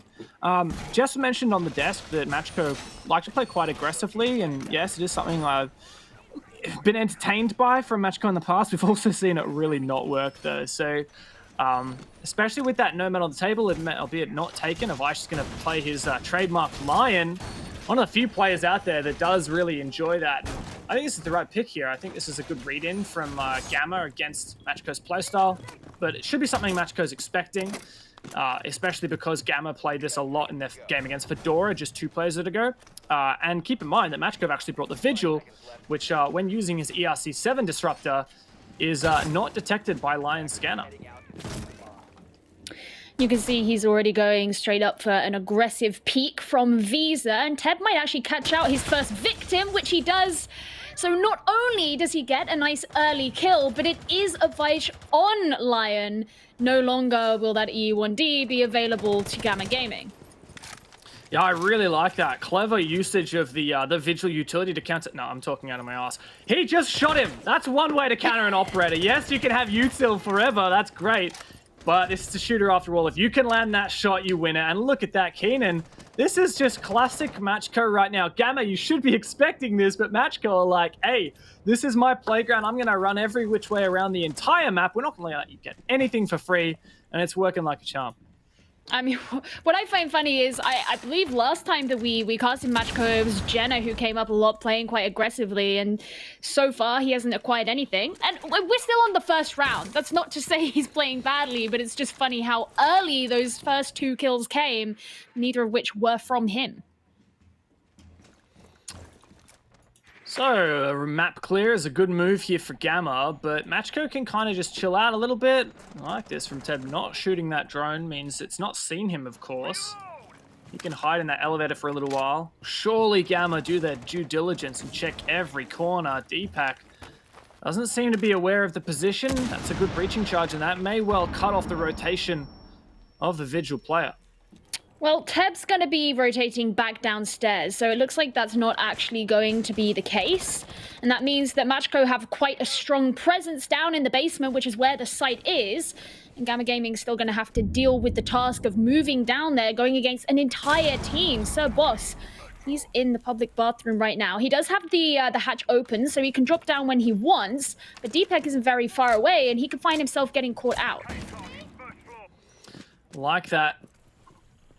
Jess mentioned on the desk that Matchco like to play quite aggressively, and yes, it is something I've been entertained by from Matchco in the past. We've also seen it really not work though, so... especially with that Nomad on the table, albeit not taken, Avish is going to play his trademark Lion. One of the few players out there that does really enjoy that. I think this is the right pick here. I think this is a good read-in from Gamma against Matchco's playstyle, but it should be something Matchco's expecting, especially because Gamma played this a lot in their game against Fedora just 2 players ago. And keep in mind that Matchco actually brought the Vigil, which when using his ERC7 disruptor, is not detected by Lion's scanner. You can see he's already going straight up for an aggressive peek from Visa, and Teb might actually catch out his first victim, which he does. So not only does he get a nice early kill, but it is Avish on Lion. No longer will that E1D be available to Gamma Gaming. Yeah, I really like that. Clever usage of the Vigil utility to counter... No, I'm talking out of my ass. He just shot him! That's one way to counter an operator. Yes, you can have util forever. That's great. But this is a shooter after all. If you can land that shot, you win it. And look at that, Keenan. This is just classic Matchco right now. Gamma, you should be expecting this, but Matchco are like, hey, this is my playground. I'm going to run every which way around the entire map. We're not going to let you get anything for free. And it's working like a charm. I mean, what I find funny is I believe last time that we casted Matchco, it was Jenna who came up a lot playing quite aggressively, and so far he hasn't acquired anything. And we're still on the first round. That's not to say he's playing badly, but it's just funny how early those first 2 kills came, neither of which were from him. So, a map clear is a good move here for Gamma, but Matchco can kind of just chill out a little bit. I like this from Ted. Not shooting that drone means it's not seen him, of course. He can hide in that elevator for a little while. Surely Gamma do their due diligence and check every corner. Deepak doesn't seem to be aware of the position. That's a good breaching charge, and that may well cut off the rotation of the Vigil player. Well, Teb's going to be rotating back downstairs, so it looks like that's not actually going to be the case. And that means that Matchco have quite a strong presence down in the basement, which is where the site is. And Gamma Gaming's still going to have to deal with the task of moving down there, going against an entire team. Sir Boss, he's in the public bathroom right now. He does have the hatch open, so he can drop down when he wants. But Deepak isn't very far away, and he could find himself getting caught out. Like that.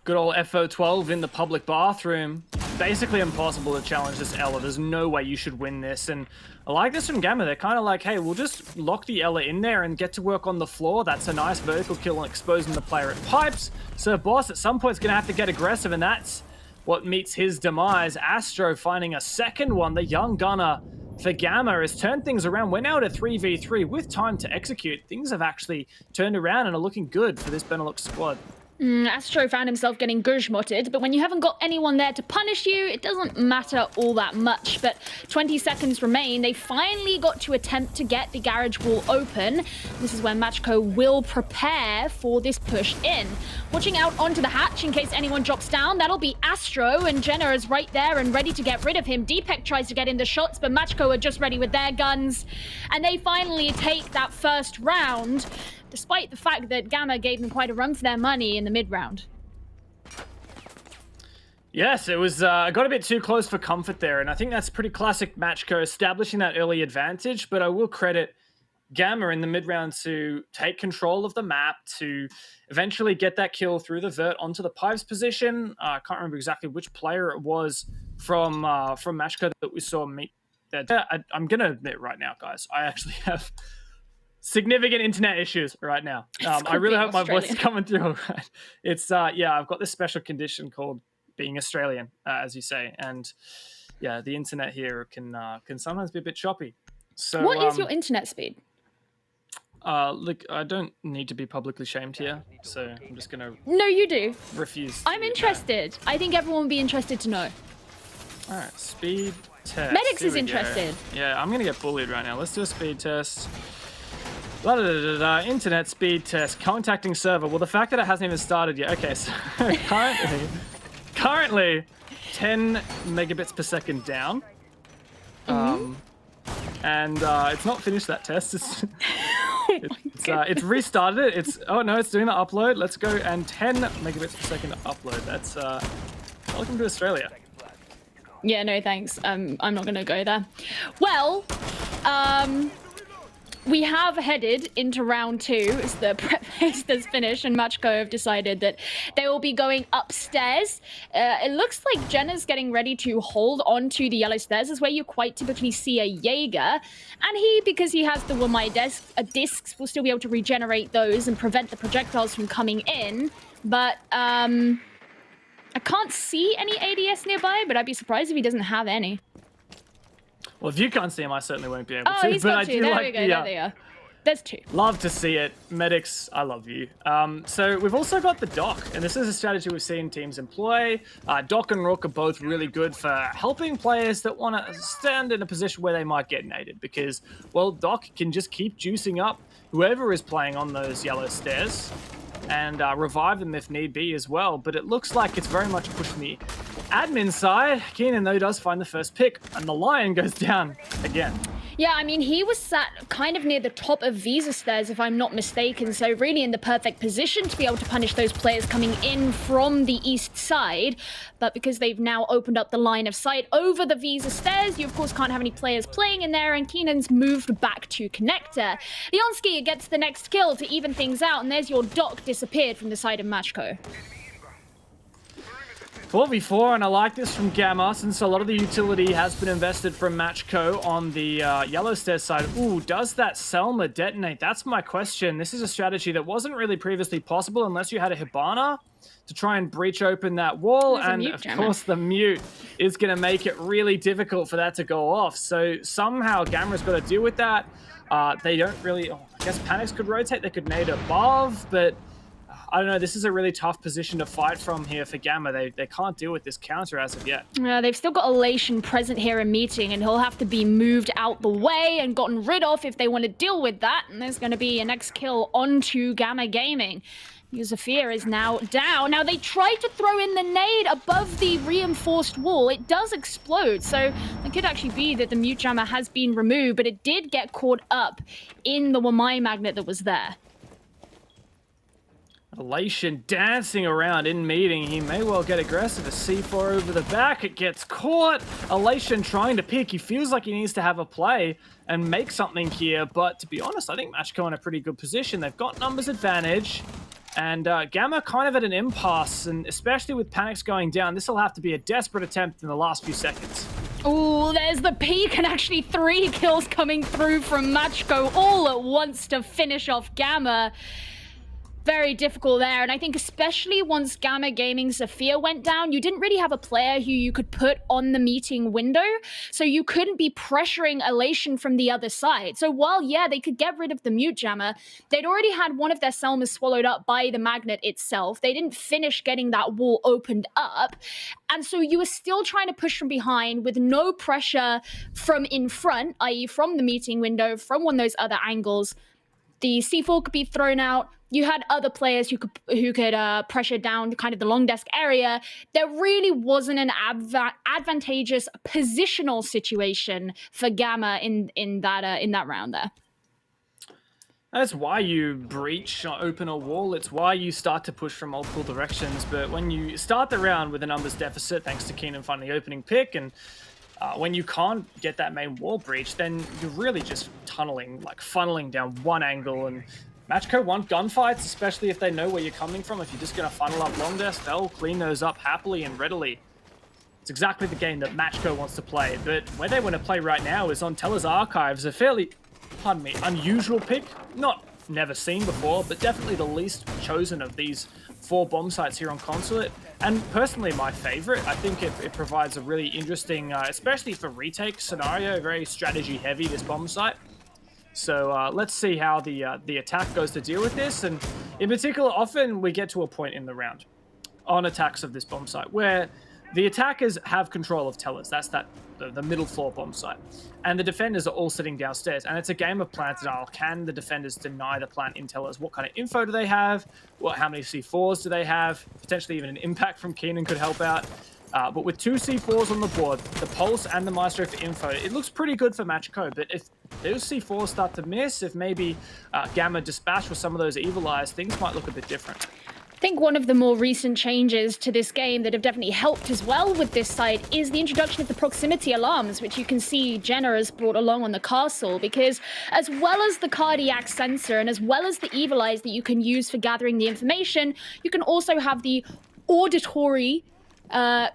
Good old FO12 in the public bathroom. Basically impossible to challenge this Ela. There's no way you should win this. And I like this from Gamma. They're kind of like, hey, we'll just lock the Ela in there and get to work on the floor. That's a nice vertical kill and exposing the player at pipes. So Boss at some point is going to have to get aggressive, and that's what meets his demise. Astro finding a second one. The young gunner for Gamma has turned things around. We're now at a 3v3 with time to execute. Things have actually turned around and are looking good for this Benelux squad. Astro found himself getting gurge-motted, but when you haven't got anyone there to punish you, it doesn't matter all that much. But 20 seconds remain. They finally got to attempt to get the garage wall open. This is where Matchco will prepare for this push in. Watching out onto the hatch in case anyone drops down. That'll be Astro, and Jenna is right there and ready to get rid of him. Deepak tries to get in the shots, but Matchco are just ready with their guns. And they finally take that first round, despite the fact that Gamma gave them quite a run for their money in the mid-round. Yes, it was got a bit too close for comfort there, and I think that's pretty classic Matchco establishing that early advantage, but I will credit Gamma in the mid-round to take control of the map, to eventually get that kill through the vert onto the pipes position. I can't remember exactly which player it was from Matchco that we saw meet there. I'm going to admit right now, guys, I actually have significant internet issues right now. I really hope my voice is coming through all right. It's, yeah, I've got this special condition called being Australian, as you say. And yeah, the internet here can sometimes be a bit choppy. So what is your internet speed? Look, I don't need to be publicly shamed here, so I'm just going to... No, you do. Refuse. I'm interested. I think everyone would be interested to know. All right, speed test. Medix Here is we interested. go. Yeah, I'm going to get bullied right now. Let's do a speed test. Internet speed test. Contacting server. Well, the fact that it hasn't even started yet. Okay, so currently 10 megabits per second down. And it's not finished that test. It's restarted it. It's doing the upload. Let's go, and 10 megabits per second to upload. That's welcome to Australia. Yeah, no thanks. I'm not gonna go there. Well, we have headed into round 2 as the prep phase has finished, and Matchco have decided that they will be going upstairs. It looks like Jenna's getting ready to hold on to the yellow stairs, is where you quite typically see a Jaeger. And he, because he has the Wamai discs, will still be able to regenerate those and prevent the projectiles from coming in. But I can't see any ADS nearby, but I'd be surprised if he doesn't have any. Well, if you can't see him, I certainly won't be able to. Oh, he's got I 2. do There like we go. There they are. There's 2. Love to see it. Medics, I love you. So we've also got the Doc, and this is a strategy we've seen teams employ. Doc and Rook are both really good for helping players that want to stand in a position where they might get naded, because, well, Doc can just keep juicing up whoever is playing on those yellow stairs and revive them if need be as well. But it looks like it's very much pushing the admin side. Keenan, though, does find the first pick, and the Lion goes down again. Yeah, I mean, he was sat kind of near the top of Visa stairs, if I'm not mistaken, so really in the perfect position to be able to punish those players coming in from the east side. But because they've now opened up the line of sight over the Visa stairs, you of course can't have any players playing in there, and Keenan's moved back to Connector. Leonski gets the next kill to even things out, and there's your Doc disappeared from the side of Matchco. 4v4, and I like this from Gamma, since a lot of the utility has been invested from Matchco on the yellow stairs side. Ooh, does that Selma detonate? That's my question. This is a strategy that wasn't really previously possible unless you had a Hibana to try and breach open that wall, and of course the mute is going to make it really difficult for that to go off. So somehow Gamma's got to deal with that. They don't really... I guess Panics could rotate, they could nade above, but I don't know. This is a really tough position to fight from here for Gamma. They can't deal with this counter as of yet. They've still got Elation present here in meeting, and he'll have to be moved out the way and gotten rid of if they want to deal with that. And there's going to be a next kill onto Gamma Gaming. Zafir is now down. Now, they tried to throw in the nade above the reinforced wall. It does explode, so it could actually be that the mute jammer has been removed, but it did get caught up in the Wamai magnet that was there. Elation dancing around in meeting. He may well get aggressive. A C4 over the back. It gets caught. Elation trying to pick. He feels like he needs to have a play and make something here, but to be honest, I think Matchco in a pretty good position. They've got numbers advantage. And Gamma kind of at an impasse, and especially with Panics going down, this will have to be a desperate attempt in the last few seconds. Oh, there's the peak, and actually 3 kills coming through from Matchco all at once to finish off Gamma. Very difficult there, and I think especially once Gamma Gaming Zafir went down, you didn't really have a player who you could put on the meeting window, so you couldn't be pressuring Elation from the other side. So while, yeah, they could get rid of the mute jammer, they'd already had one of their Selmas swallowed up by the magnet itself. They didn't finish getting that wall opened up, and so you were still trying to push from behind with no pressure from in front, i.e. from the meeting window, from one of those other angles. The C4 could be thrown out. You had other players who could pressure down kind of the long desk area. There really wasn't an advantageous positional situation for Gamma in that round there. That's why you breach or open a wall. It's why you start to push from multiple directions. But when you start the round with a numbers deficit, thanks to Keenan finding the opening pick, and when you can't get that main wall breach, then you're really just tunneling, like funneling down one angle. And Matchco want gunfights, especially if they know where you're coming from. If you're just going to funnel up long desk, they'll clean those up happily and readily. It's exactly the game that Matchco wants to play. But where they want to play right now is on Teller's Archives, a fairly, pardon me, unusual pick. Not never seen before, but definitely the least chosen of these 4 bomb sites here on Consulate. And personally, my favorite. I think it provides a really interesting, especially for retake scenario, very strategy heavy, this bomb site. So let's see how the attack goes to deal with this. And in particular, often we get to a point in the round on attacks of this bomb site where the attackers have control of tellers. That's the middle floor bomb site. And the defenders are all sitting downstairs. And it's a game of plant denial. Can the defenders deny the plant in tellers? What kind of info do they have? How many C4s do they have? Potentially even an impact from Keenan could help out. But with 2 C4s on the board, the Pulse and the Maestro for info, it looks pretty good for Matchco. But if those C4s start to miss, if maybe Gamma dispatch with some of those Evil Eyes, things might look a bit different. I think one of the more recent changes to this game that have definitely helped as well with this site is the introduction of the proximity alarms, which you can see Jenna has brought along on the castle, because as well as the cardiac sensor and as well as the Evil Eyes that you can use for gathering the information, you can also have the auditory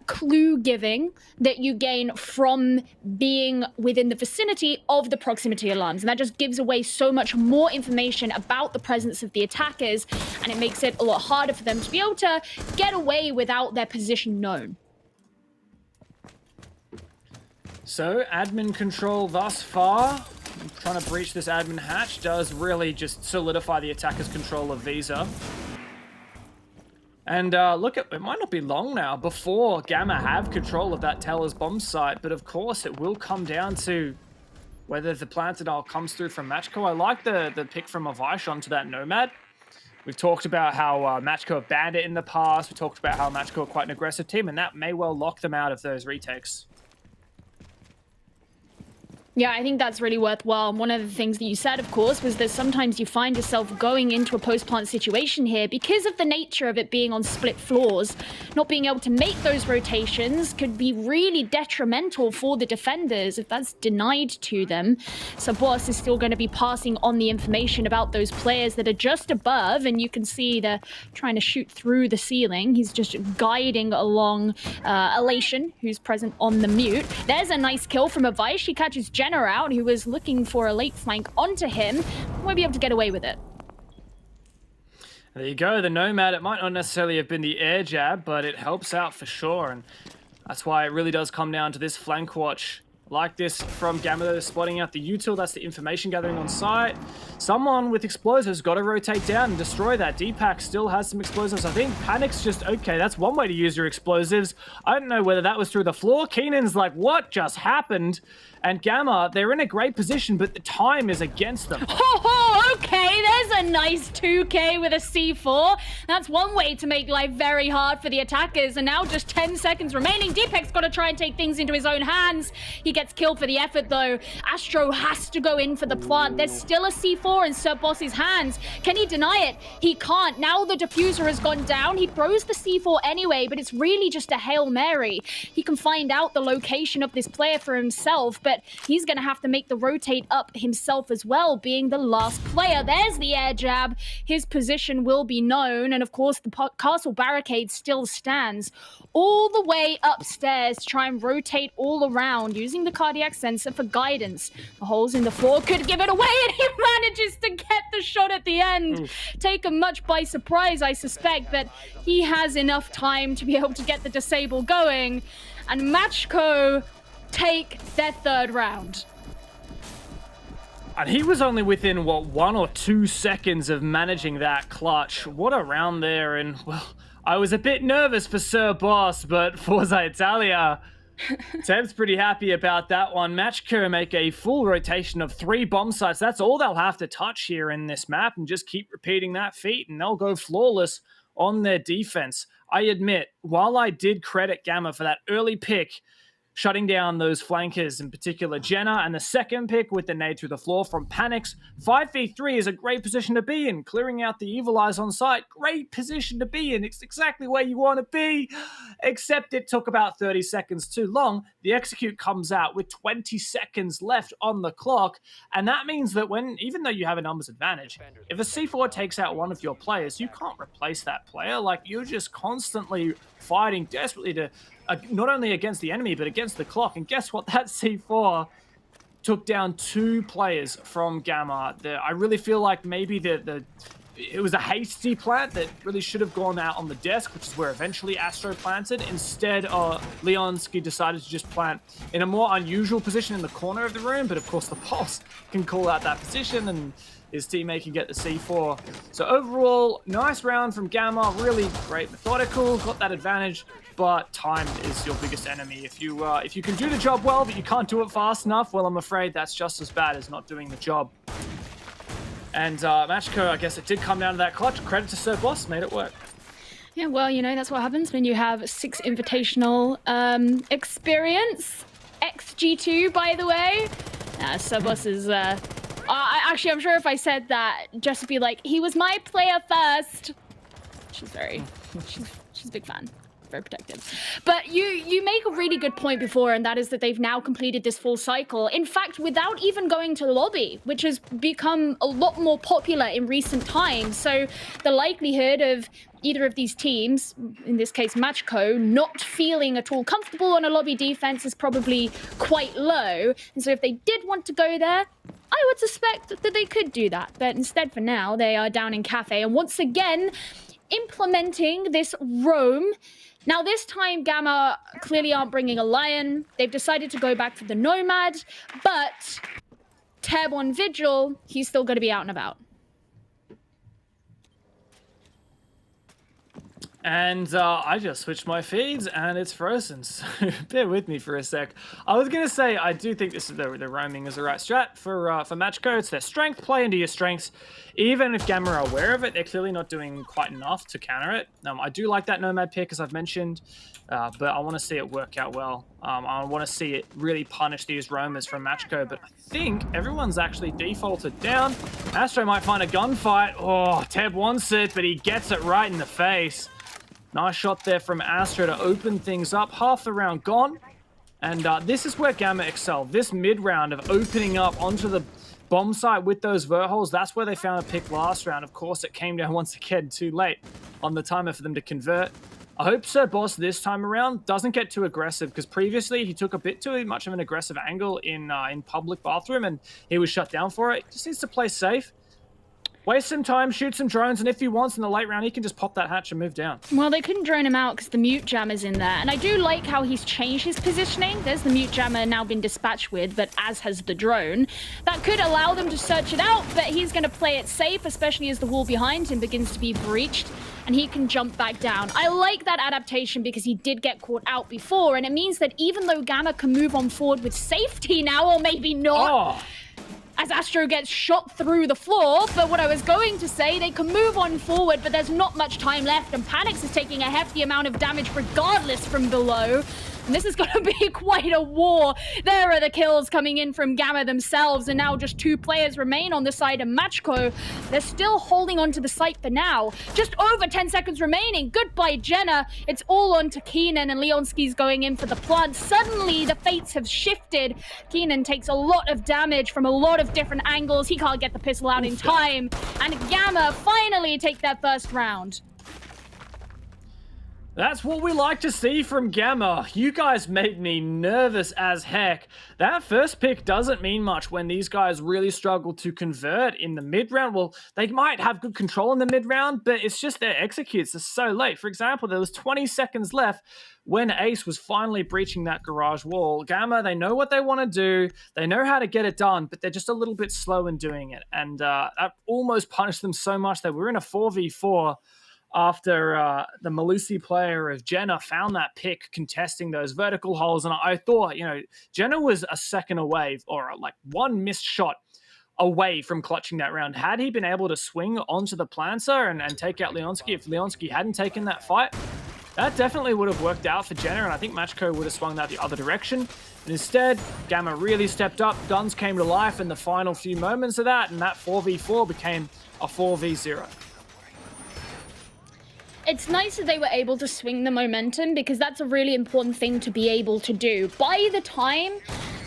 clue giving that you gain from being within the vicinity of the proximity alarms. And that just gives away so much more information about the presence of the attackers, and it makes it a lot harder for them to be able to get away without their position known. So admin control thus far. Trying to breach this admin hatch does really just solidify the attacker's control of Visa. And look, it might not be long now before Gamma have control of that Teller's bomb site, but of course it will come down to whether the Plantadile comes through from Matchco. I like the pick from Avish onto that Nomad. We've talked about how Matchco have banned it in the past. We talked about how Matchco are quite an aggressive team, and that may well lock them out of those retakes. Yeah, I think that's really worthwhile. And one of the things that you said, of course, was that sometimes you find yourself going into a post-plant situation here because of the nature of it being on split floors. Not being able to make those rotations could be really detrimental for the defenders if that's denied to them. So Boss is still going to be passing on the information about those players that are just above, and you can see they're trying to shoot through the ceiling. He's just guiding along Elation, who's present on the mute. There's a nice kill from Avish. He catches Jenna out, who was looking for a late flank onto him. Won't be able to get away with it. There you go, the Nomad. It might not necessarily have been the air jab, but it helps out for sure. And that's why it really does come down to this flank watch Like this from Gamma, that is spotting out the util. That's the information gathering on site. Someone with explosives got to rotate down and destroy that. Deepak still has some explosives. I think Panic's just, okay, that's one way to use your explosives. I don't know whether that was through the floor. Keenan's like, what just happened? And Gamma, they're in a great position, but the time is against them. Oh, okay, there's a nice 2k with a C4. That's one way to make life very hard for the attackers. And now just 10 seconds remaining. Deepak's got to try and take things into his own hands. He gets killed for the effort, though. Astro has to go in for the plant. There's still a C4 in Sir Boss's hands. Can he deny it? He can't. Now the diffuser has gone down. He throws the C4 anyway, but it's really just a Hail Mary. He can find out the location of this player for himself, but he's going to have to make the rotate up himself as well, being the last player. There's the air jab. His position will be known, and of course the castle barricade still stands all the way upstairs to try and rotate all around using the cardiac sensor for guidance. The holes in the floor could give it away, and he manages to get the shot at the end. Take him much by surprise, I suspect, but he has enough time to be able to get the disable going, and Matchco take their third round. And he was only within, what, 1 or 2 seconds of managing that clutch. What a round there, and, well, I was a bit nervous for Sir Boss, but Forza Italia, Teb's pretty happy about that one. Matchco make a full rotation of 3 bomb sites. That's all they'll have to touch here in this map, and just keep repeating that feat, and they'll go flawless on their defense. I admit, while I did credit Gamma for that early pick, shutting down those flankers, in particular Jenna, and the second pick with the nade through the floor from Panics. 5v3 is a great position to be in. Clearing out the Evil Eyes on site, great position to be in. It's exactly where you want to be, except it took about 30 seconds too long. The execute comes out with 20 seconds left on the clock, and that means that even though you have a numbers advantage, if a C4 takes out one of your players, you can't replace that player. Like, you're just constantly fighting desperately to not only against the enemy, but against the clock. And guess what? That C4 took down 2 players from Gamma. I really feel like maybe it was a hasty plant that really should have gone out on the desk, which is where eventually Astro planted. Instead, Leonski decided to just plant in a more unusual position in the corner of the room. But of course, the Pulse can call out that position, and his teammate can get the C4. So overall, nice round from Gamma. Really great, methodical, got that advantage. But time is your biggest enemy. If you can do the job well, but you can't do it fast enough, well, I'm afraid that's just as bad as not doing the job. And Matchco, I guess it did come down to that clutch. Credit to Sir Boss, made it work. Yeah, well, you know, that's what happens when you have 6 invitational experience. XG2, by the way. Sir Boss is... actually, I'm sure if I said that, just to be like, he was my player first. She's a big fan. Very protective. But you make a really good point before, and that is that they've now completed this full cycle. In fact, without even going to the lobby, which has become a lot more popular in recent times. So the likelihood of either of these teams, in this case Matchco, not feeling at all comfortable on a lobby defense is probably quite low. And so if they did want to go there, I would suspect that they could do that. But instead, for now, they are down in Cafe. And once again, implementing this roam. Now, this time, Gamma clearly aren't bringing a Lion. They've decided to go back for the Nomad, but Teb on Vigil, he's still going to be out and about. And I just switched my feeds, and it's frozen, so bear with me for a sec. I was going to say, I do think this is the roaming is the right strat for Matchco. It's their strength, play into your strengths. Even if Gamma are aware of it, they're clearly not doing quite enough to counter it. I do like that Nomad pick, as I've mentioned, but I want to see it work out well. I want to see it really punish these roamers from Matchco, but I think everyone's actually defaulted down. Astro might find a gunfight. Oh, Teb wants it, but he gets it right in the face. Nice shot there from Astro to open things up. Half the round gone. And this is where Gamma excel. This mid-round of opening up onto the bomb site with those vertholes, that's where they found a pick last round. Of course, it came down once again too late on the timer for them to convert. I hope Sir Boss this time around doesn't get too aggressive, because previously he took a bit too much of an aggressive angle in public bathroom and he was shut down for it. He just needs to play safe. waste some time, shoot some drones, and if he wants in the late round, he can just pop that hatch and move down. Well, they couldn't drone him out because the mute jammer's in there. And I do like how he's changed his positioning. There's the mute jammer now been dispatched with, but as has the drone. That could allow them to search it out, but he's going to play it safe, especially as the wall behind him begins to be breached. And he can jump back down. I like that adaptation because he did get caught out before, and it means that even though Gamma can move on forward with safety now, or maybe not, as Astro gets shot through the floor, but what I was going to say, they can move on forward, but there's not much time left, and Panix is taking a hefty amount of damage regardless from below. And this is going to be quite a war. There are the kills coming in from Gamma themselves, and now just 2 players remain on the side of Matchco. They're still holding on to the site for now. Just over 10 seconds remaining. Goodbye, Jenna. It's all on to Keenan, and Leonski's going in for the plant. Suddenly, the fates have shifted. Keenan takes a lot of damage from a lot of different angles. He can't get the pistol out in time. And Gamma finally take their first round. That's what we like to see from Gamma. You guys made me nervous as heck. That first pick doesn't mean much when these guys really struggle to convert in the mid-round. Well, they might have good control in the mid-round, but it's just their executes are so late. For example, there was 20 seconds left when Ace was finally breaching that garage wall. Gamma, they know what they want to do. They know how to get it done, but they're just a little bit slow in doing it. And that almost punished them so much that we're in a 4v4 after the Malusi player of Jenna found that pick contesting those vertical holes. And I thought, Jenna was a second away, or like one missed shot away from clutching that round. Had he been able to swing onto the planter and take out Leonski, if Leonski hadn't taken that fight, that definitely would have worked out for Jenna, and I think Matchco would have swung that the other direction. And instead, Gamma really stepped up, guns came to life in the final few moments of that, and that 4v4 became a 4v0. It's nice that they were able to swing the momentum, because that's a really important thing to be able to do. By the time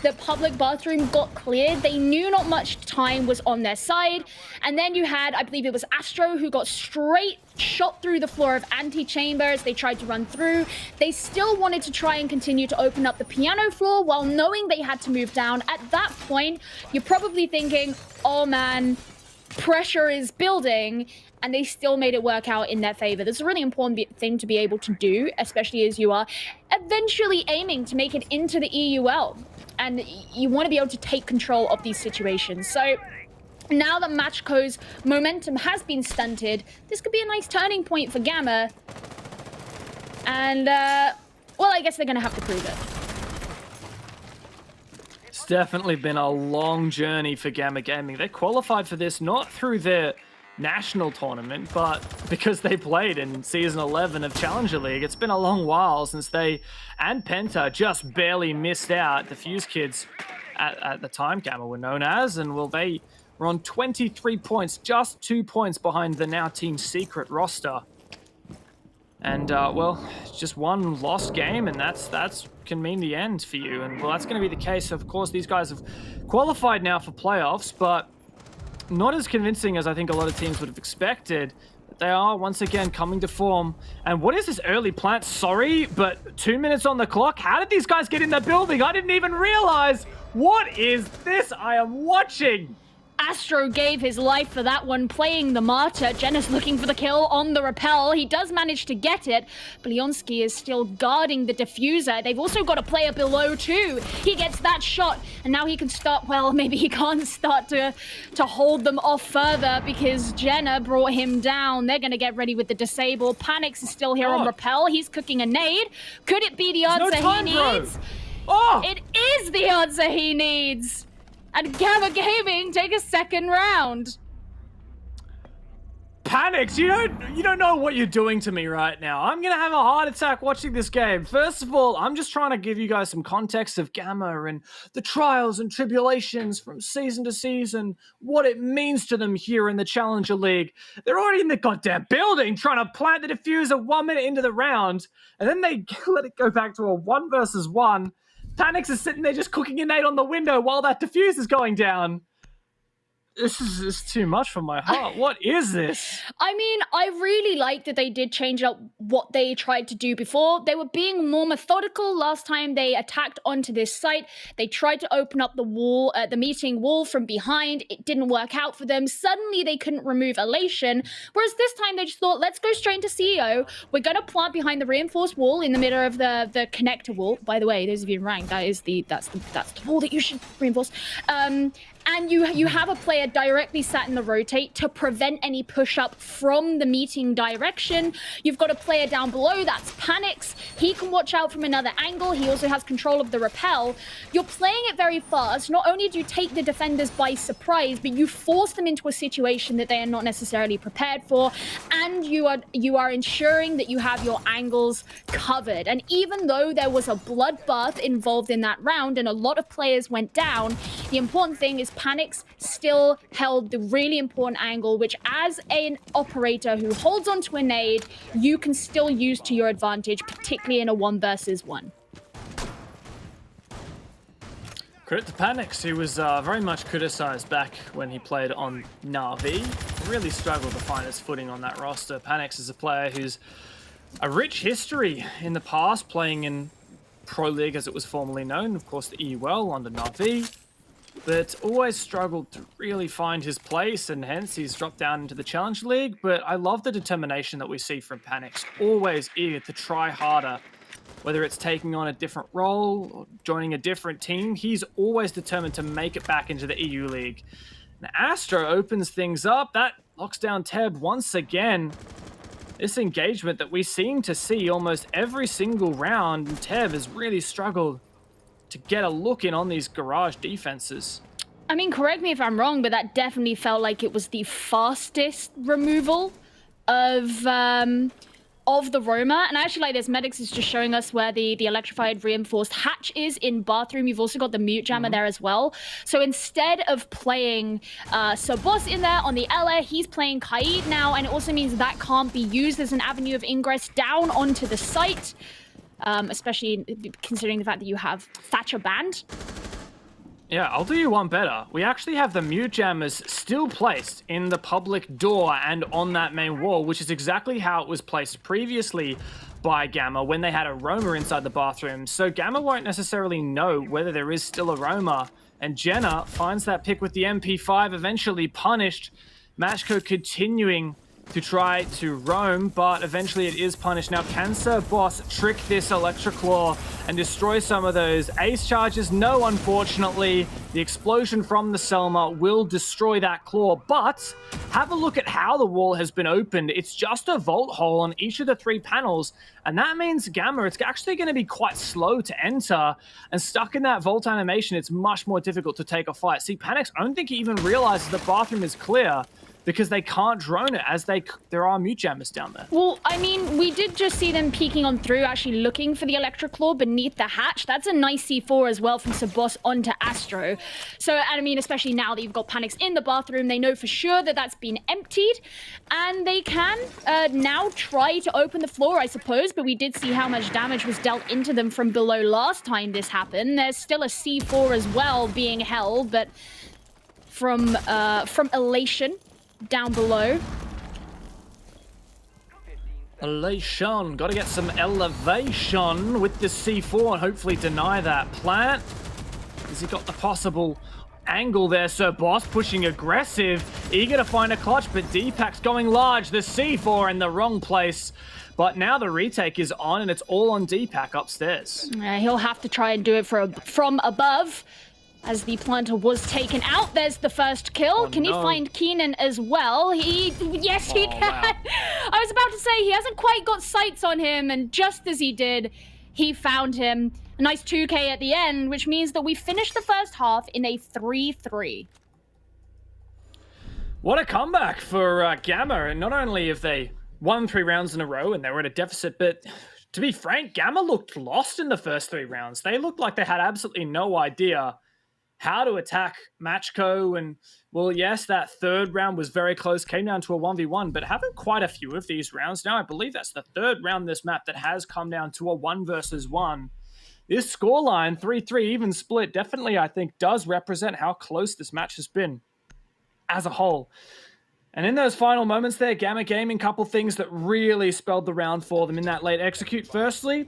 the public bathroom got cleared, they knew not much time was on their side. And then you had, I believe it was Astro, who got straight shot through the floor of antechambers. They tried to run through. They still wanted to try and continue to open up the piano floor while knowing they had to move down. At that point, you're probably thinking, oh man, pressure is building. And they still made it work out in their favor. That's a really important thing to be able to do, especially as you are eventually aiming to make it into the EUL. And you want to be able to take control of these situations. So now that Matchco's momentum has been stunted, this could be a nice turning point for Gamma. And, well, I guess they're going to have to prove it. It's definitely been a long journey for Gamma Gaming. They qualified for this not through their national tournament, but because they played in season 11 of Challenger League. It's been a long while since they and Penta just barely missed out. The Fuse kids at the time Gamma were known as, and well, they were on 23 points, just 2 points behind the now Team Secret roster. And well, it's just one lost game, and that's can mean the end for you. And well, that's going to be the case. Of course, these guys have qualified now for playoffs, but not as convincing as I think a lot of teams would have expected. But they are once again coming to form. And what is this early plant? Sorry, but 2 minutes on the clock. How did these guys get in the building? I didn't even realize. What is this I am watching? Astro gave his life for that one, playing the martyr. Jenna's looking for the kill on the rappel. He does manage to get it, but Leonski is still guarding the diffuser. They've also got a player below too. He gets that shot, and now he can start, well, maybe he can't start to hold them off further because Jenna brought him down. They're going to get ready with the disable. Panix is still here on rappel. He's cooking a nade. Could it be the answer he needs? It is the answer he needs. And Gamma Gaming take a second round. Panix, you don't know what you're doing to me right now. I'm gonna have a heart attack watching this game. First of all, I'm just trying to give you guys some context of Gamma and the trials and tribulations from season to season, what it means to them here in the Challenger League. They're already in the goddamn building trying to plant the diffuser 1 minute into the round, and then they let it go back to a 1 versus 1. Panix is sitting there just cooking a nade on the window while that diffuse is going down. This is too much for my heart. What is this? I mean, I really like that they did change up what they tried to do before. They were being more methodical last time they attacked onto this site. They tried to open up the wall, the meeting wall from behind. It didn't work out for them. Suddenly, they couldn't remove Elation. Whereas this time, they just thought, let's go straight into CEO. We're going to plant behind the reinforced wall in the middle of the connector wall. By the way, those of you in rank, that's the wall that you should reinforce. And you have a player directly sat in the rotate to prevent any push-up from the meeting direction. You've got a player down below, that's Panics. He can watch out from another angle. He also has control of the rappel. You're playing it very fast. Not only do you take the defenders by surprise, but you force them into a situation that they are not necessarily prepared for, and you are ensuring that you have your angles covered. And even though there was a bloodbath involved in that round and a lot of players went down, the important thing is Panics still held the really important angle, which as an operator who holds onto a nade, you can still use to your advantage, particularly in a 1 versus 1. Credit to Panics, who was very much criticized back when he played on Na'Vi. Really struggled to find his footing on that roster. Panics is a player who's a rich history in the past, playing in Pro League as it was formerly known, of course the EUL under Na'Vi, but always struggled to really find his place, and hence he's dropped down into the Challenge League. But I love the determination that we see from Panics, always eager to try harder. Whether it's taking on a different role or joining a different team, he's always determined to make it back into the EU League. And Astro opens things up. That locks down Teb once again. This engagement that we seem to see almost every single round, and Teb has really struggled to get a look in on these garage defenses. I mean, correct me if I'm wrong, but that definitely felt like it was the fastest removal of the Roma. And I actually like this. Medics is just showing us where the electrified reinforced hatch is in bathroom. You've also got the mute jammer there as well. So instead of playing Sir Boss in there on the Ella, he's playing Kaid now, and it also means that can't be used as an avenue of ingress down onto the site. Especially considering the fact that you have Thatcher banned. Yeah, I'll do you one better. We actually have the mute jammers still placed in the public door and on that main wall, which is exactly how it was placed previously by Gamma when they had a Roma inside the bathroom. So Gamma won't necessarily know whether there is still a Roma. And Jenna finds that pick with the MP5, eventually punished. Matchco continuing to try to roam, but eventually it is punished. Now, can Sir Boss trick this Electroclaw and destroy some of those ace charges? No, unfortunately. The explosion from the Selma will destroy that claw, but have a look at how the wall has been opened. It's just a vault hole on each of the 3 panels, and that means Gamma, it's actually going to be quite slow to enter, and stuck in that vault animation, it's much more difficult to take a fight. See, Panics, I don't think he even realizes the bathroom is clear, because they can't drone it as there are mute jammers down there. Well, I mean, we did just see them peeking on through, actually looking for the Electroclaw beneath the hatch. That's a nice C4 as well from Sabos onto Astro. So, and I mean, especially now that you've got Panics in the bathroom, they know for sure that that's been emptied, and they can now try to open the floor, I suppose, but we did see how much damage was dealt into them from below last time this happened. There's still a C4 as well being held, but from Elation down below. Elation, got to get some elevation with the C4 and hopefully deny that plant. Has he got the possible angle there? Sir Boss pushing aggressive, eager to find a clutch, but Deepak's going large. The C4 in the wrong place. But now the retake is on, and it's all on Deepak upstairs. He'll have to try and do it from above. As the planter was taken out, there's the first kill. Oh, can he find Keenan as well? Yes, he can. Wow. I was about to say, he hasn't quite got sights on him, and just as he did, he found him. A nice 2K at the end, which means that we finished the first half in a 3-3. What a comeback for Gamma, and not only have they won 3 rounds in a row and they were at a deficit, but to be frank, Gamma looked lost in the first 3 rounds. They looked like they had absolutely no idea how to attack Matchco, and well, yes, that 3rd round was very close, came down to a 1v1, but having quite a few of these rounds now, I believe that's the 3rd round this map that has come down to a 1 versus 1. This scoreline, 3-3 even split, definitely I think does represent how close this match has been. as a whole. And in those final moments there, Gamma Gaming, couple things that really spelled the round for them in that late execute. Firstly,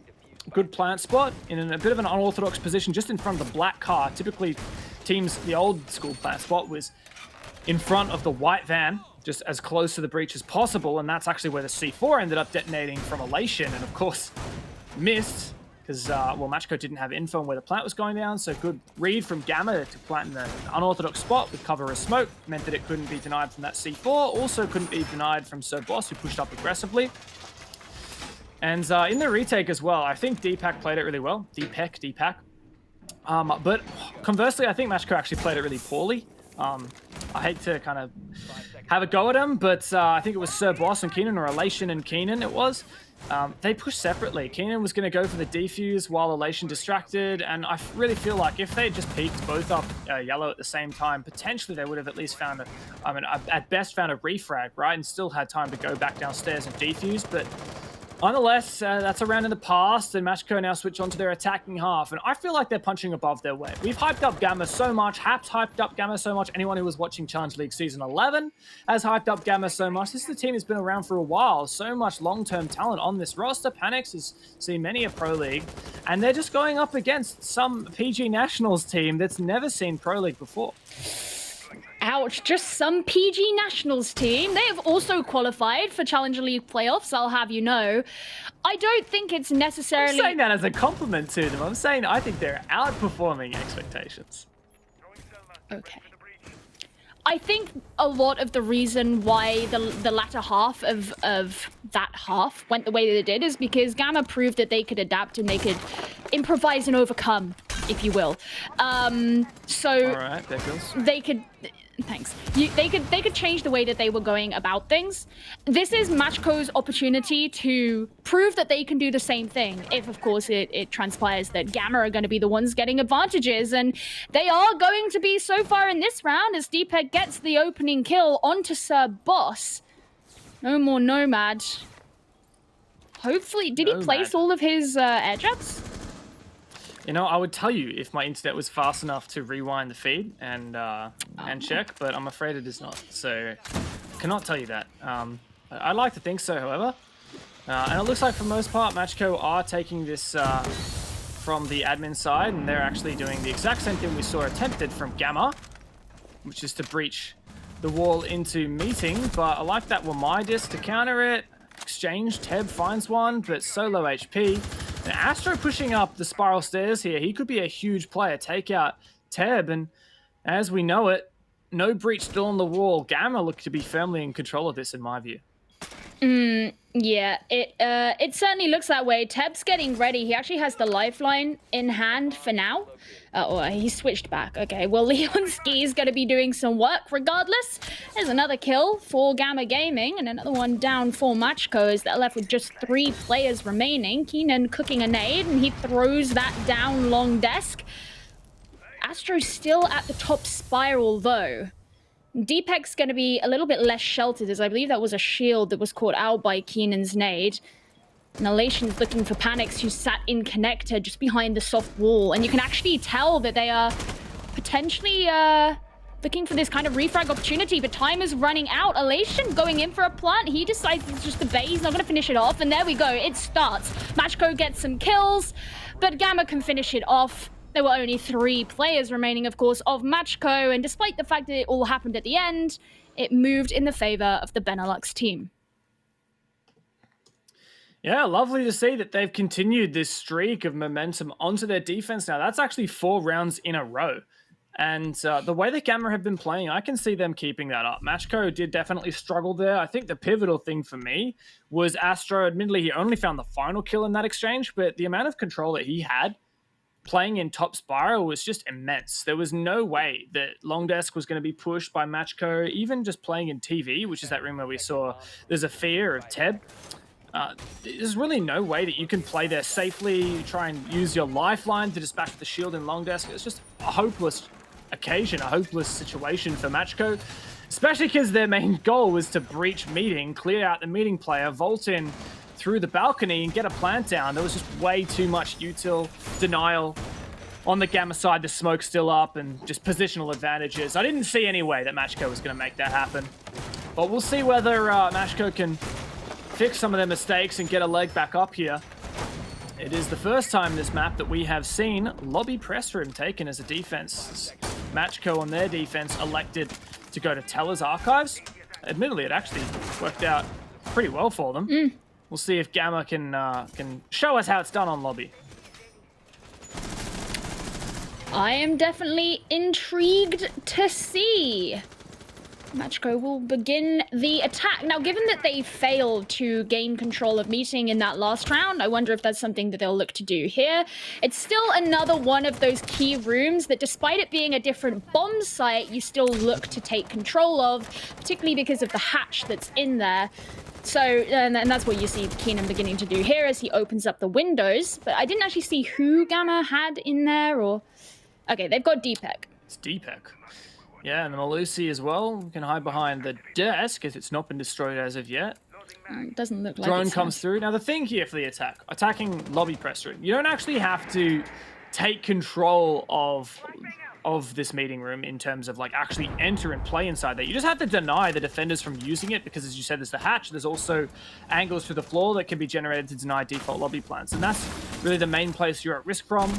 good plant spot in a bit of an unorthodox position just in front of the black car. Typically, teams, the old school plant spot was in front of the white van, just as close to the breach as possible, and that's actually where the C4 ended up detonating from Elation, and of course, missed, because, Matchco didn't have info on where the plant was going down, so good read from Gamma to plant in the unorthodox spot with cover of smoke, meant that it couldn't be denied from that C4, also couldn't be denied from Sir Boss, who pushed up aggressively. And in the retake as well, I think Deepak played it really well. Deepak. But conversely, I think Matchco actually played it really poorly. I hate to kind of have a go at him, but I think it was Sir Boss and Keenan, or Elation and Keenan it was. They pushed separately. Keenan was going to go for the defuse while Elation distracted, and I really feel like if they had just peeked both up yellow at the same time, potentially they would have at least found at best found a refrag, right, and still had time to go back downstairs and defuse, but nonetheless, that's a round in the past, and Matchco now switch on to their attacking half, and I feel like they're punching above their weight. We've hyped up Gamma so much, Haps hyped up Gamma so much, anyone who was watching Challenge League Season 11 has hyped up Gamma so much. This is a team that's been around for a while, so much long-term talent on this roster. Panix has seen many a Pro League, and they're just going up against some PG Nationals team that's never seen Pro League before. Ouch, just some PG Nationals team. They have also qualified for Challenger League playoffs, I'll have you know. I don't think it's necessarily... I'm saying that as a compliment to them. I'm saying I think they're outperforming expectations. Okay. I think a lot of the reason why the latter half of that half went the way that it did is because Gamma proved that they could adapt and they could improvise and overcome, if you will. So all right, there goes. They could... Thanks. They could change the way that they were going about things. This is Matchco's opportunity to prove that they can do the same thing. If, of course, it transpires that Gamma are going to be the ones getting advantages, and they are going to be so far in this round as Deepak gets the opening kill onto Sir Boss. No more Nomad. Hopefully, did he place all of his air jets? You know, I would tell you if my internet was fast enough to rewind the feed and check, but I'm afraid it is not. So I cannot tell you that. I'd like to think so, however. And it looks like for the most part, Matchco are taking this from the admin side, and they're actually doing the exact same thing we saw attempted from Gamma, which is to breach the wall into meeting. But I like that Wamai to counter it. Exchange, Teb finds one, but so low HP. And Astro pushing up the spiral stairs here. He could be a huge player. Take out Teb, and as we know it, no breach still on the wall. Gamma look to be firmly in control of this, in my view. Yeah, it certainly looks that way. Teb's getting ready. He actually has the lifeline in hand for now. Or he switched back. Okay, well, Leonski is going to be doing some work regardless. There's another kill for Gamma Gaming and another one down for Matchco as they're left with just 3 players remaining. Keenan cooking a nade and he throws that down long desk. Astro's still at the top spiral though. Deepak's going to be a little bit less sheltered, as I believe that was a shield that was caught out by Keenan's nade. And Elation's looking for Panix, who sat in connector just behind the soft wall. And you can actually tell that they are potentially looking for this kind of refrag opportunity, but time is running out. Elation going in for a plant. He decides it's just the bait. He's not going to finish it off. And there we go. It starts. Matchco gets some kills, but Gamma can finish it off. There were only 3 players remaining, of course, of Matchco, and despite the fact that it all happened at the end, it moved in the favor of the Benelux team. Yeah, lovely to see that they've continued this streak of momentum onto their defense now. That's actually 4 rounds in a row. And the way that Gamma have been playing, I can see them keeping that up. Matchco did definitely struggle there. I think the pivotal thing for me was Astro. Admittedly, he only found the final kill in that exchange, but the amount of control that he had playing in top spiral was just immense. There was no way that Long Desk was going to be pushed by Matchco, even just playing in TV, which is that room where we saw there's a fear of Teb. There's really no way that you can play there safely, try and use your lifeline to dispatch the shield in Long Desk. It's just a hopeless occasion, a hopeless situation for Matchco, especially because their main goal was to breach meeting, clear out the meeting player, vault in through the balcony and get a plant down. There was just way too much util denial on the Gamma side, the smoke's still up and just positional advantages. I didn't see any way that Matchco was going to make that happen. But we'll see whether Matchco can fix some of their mistakes and get a leg back up here. It is the first time in this map that we have seen lobby press room taken as a defense. Matchco on their defense elected to go to Teller's Archives. Admittedly, it actually worked out pretty well for them. We'll see if Gamma can show us how it's done on lobby. I am definitely intrigued to see. Matchco will begin the attack. Now, given that they failed to gain control of meeting in that last round, I wonder if that's something that they'll look to do here. It's still another one of those key rooms that, despite it being a different bomb site, you still look to take control of, particularly because of the hatch that's in there. So, and that's what you see Keenan beginning to do here as he opens up the windows. But I didn't actually see who Gamma had in there, or... Okay, they've got Deepek. It's Deepek. Yeah, and the Malusi as well. We can hide behind the desk if it's not been destroyed as of yet. Doesn't look like Drone it's comes through. Now, the thing here for the attacking lobby press room, you don't actually have to take control of this meeting room in terms of like actually enter and play inside there. You just have to deny the defenders from using it because, as you said, there's the hatch. There's also angles through the floor that can be generated to deny default lobby plans. And that's really the main place you're at risk from,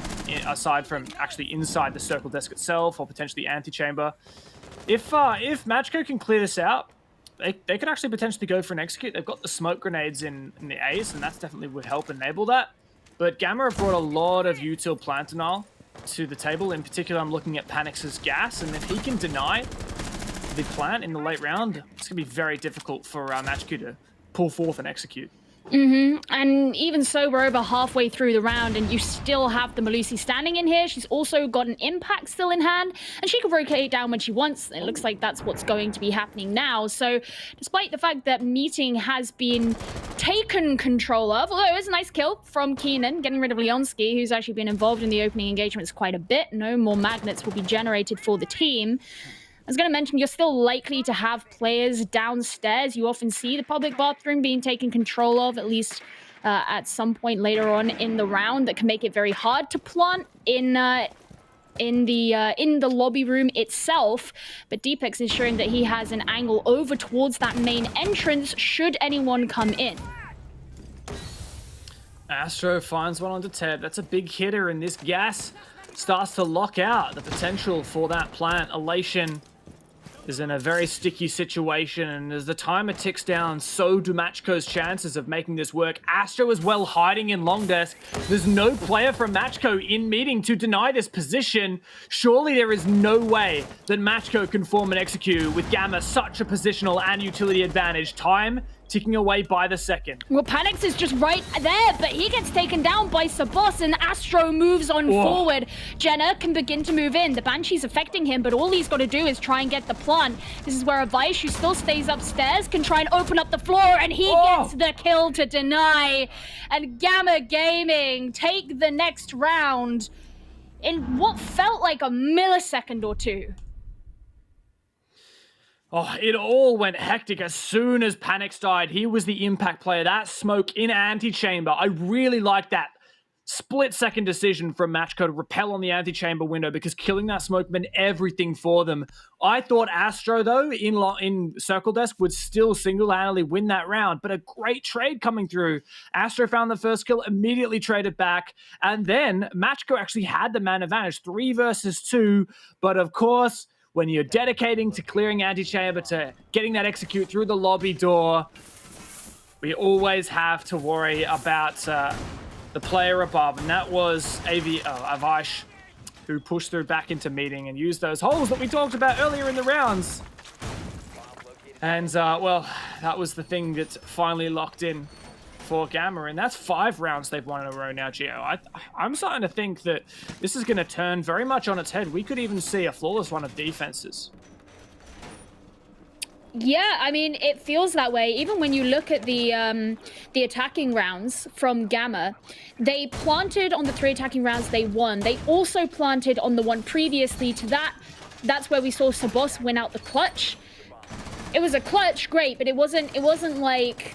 aside from actually inside the circle desk itself or potentially antechamber. If Matchco can clear this out, they could actually potentially go for an execute. They've got the smoke grenades in the ace, and that's definitely would help enable that. But Gamma have brought a lot of util plantanol to the table. In particular, I'm looking at Panix's gas, and if he can deny the plant in the late round, it's going to be very difficult for Matchco to pull forth and execute. And even so, we're over halfway through the round, and you still have the Malusi standing in here. She's also got an impact still in hand, and she can rotate down when she wants. It looks like that's what's going to be happening now. So, despite the fact that meeting has been taken control of, although it was a nice kill from Keenan, getting rid of Leonski, who's actually been involved in the opening engagements quite a bit. No more magnets will be generated for the team. I was going to mention, you're still likely to have players downstairs. You often see the public bathroom being taken control of, at least at some point later on in the round, that can make it very hard to plant in the lobby room itself. But Deepek's ensuring that he has an angle over towards that main entrance should anyone come in. Astro finds one onto Teb. That's a big hitter, and this gas starts to lock out the potential for that plant. Elation is in a very sticky situation, and as the timer ticks down, so do Matchco's chances of making this work. Astro as well hiding in long desk. There's no player from Matchco in meeting to deny this position. Surely there is no way that Matchco can form and execute with Gamma such a positional and utility advantage. Time ticking away by the second. Well, Panix is just right there, but he gets taken down by Sabos, and Astro moves on forward. Jenna can begin to move in. The Banshee's affecting him, but all he's got to do is try and get the plant. This is where Avaish, who still stays upstairs, can try and open up the floor, and he gets the kill to deny. And Gamma Gaming take the next round in what felt like a millisecond or two. Oh, it all went hectic as soon as Panix died. He was the impact player. That smoke in antechamber. I really like that split-second decision from Matchco to repel on the antechamber window, because killing that smoke meant everything for them. I thought Astro, though, in Circle Desk would still single-handedly win that round, but a great trade coming through. Astro found the first kill, immediately traded back, and then Matchco actually had the man advantage, 3 versus 2, but of course, when you're dedicating to clearing antechamber, to getting that execute through the lobby door, we always have to worry about the player above, and that was Avaish, who pushed through back into meeting and used those holes that we talked about earlier in the rounds. And, well, that was the thing that finally locked in for Gamma, and that's 5 rounds they've won in a row now, Gio. I'm starting to think that this is going to turn very much on its head. We could even see a flawless run of defenses. Yeah, I mean, it feels that way. Even when you look at the attacking rounds from Gamma, they planted on the 3 attacking rounds they won. They also planted on the one previously to that. That's where we saw Sabos win out the clutch. It was a clutch, great, but it wasn't like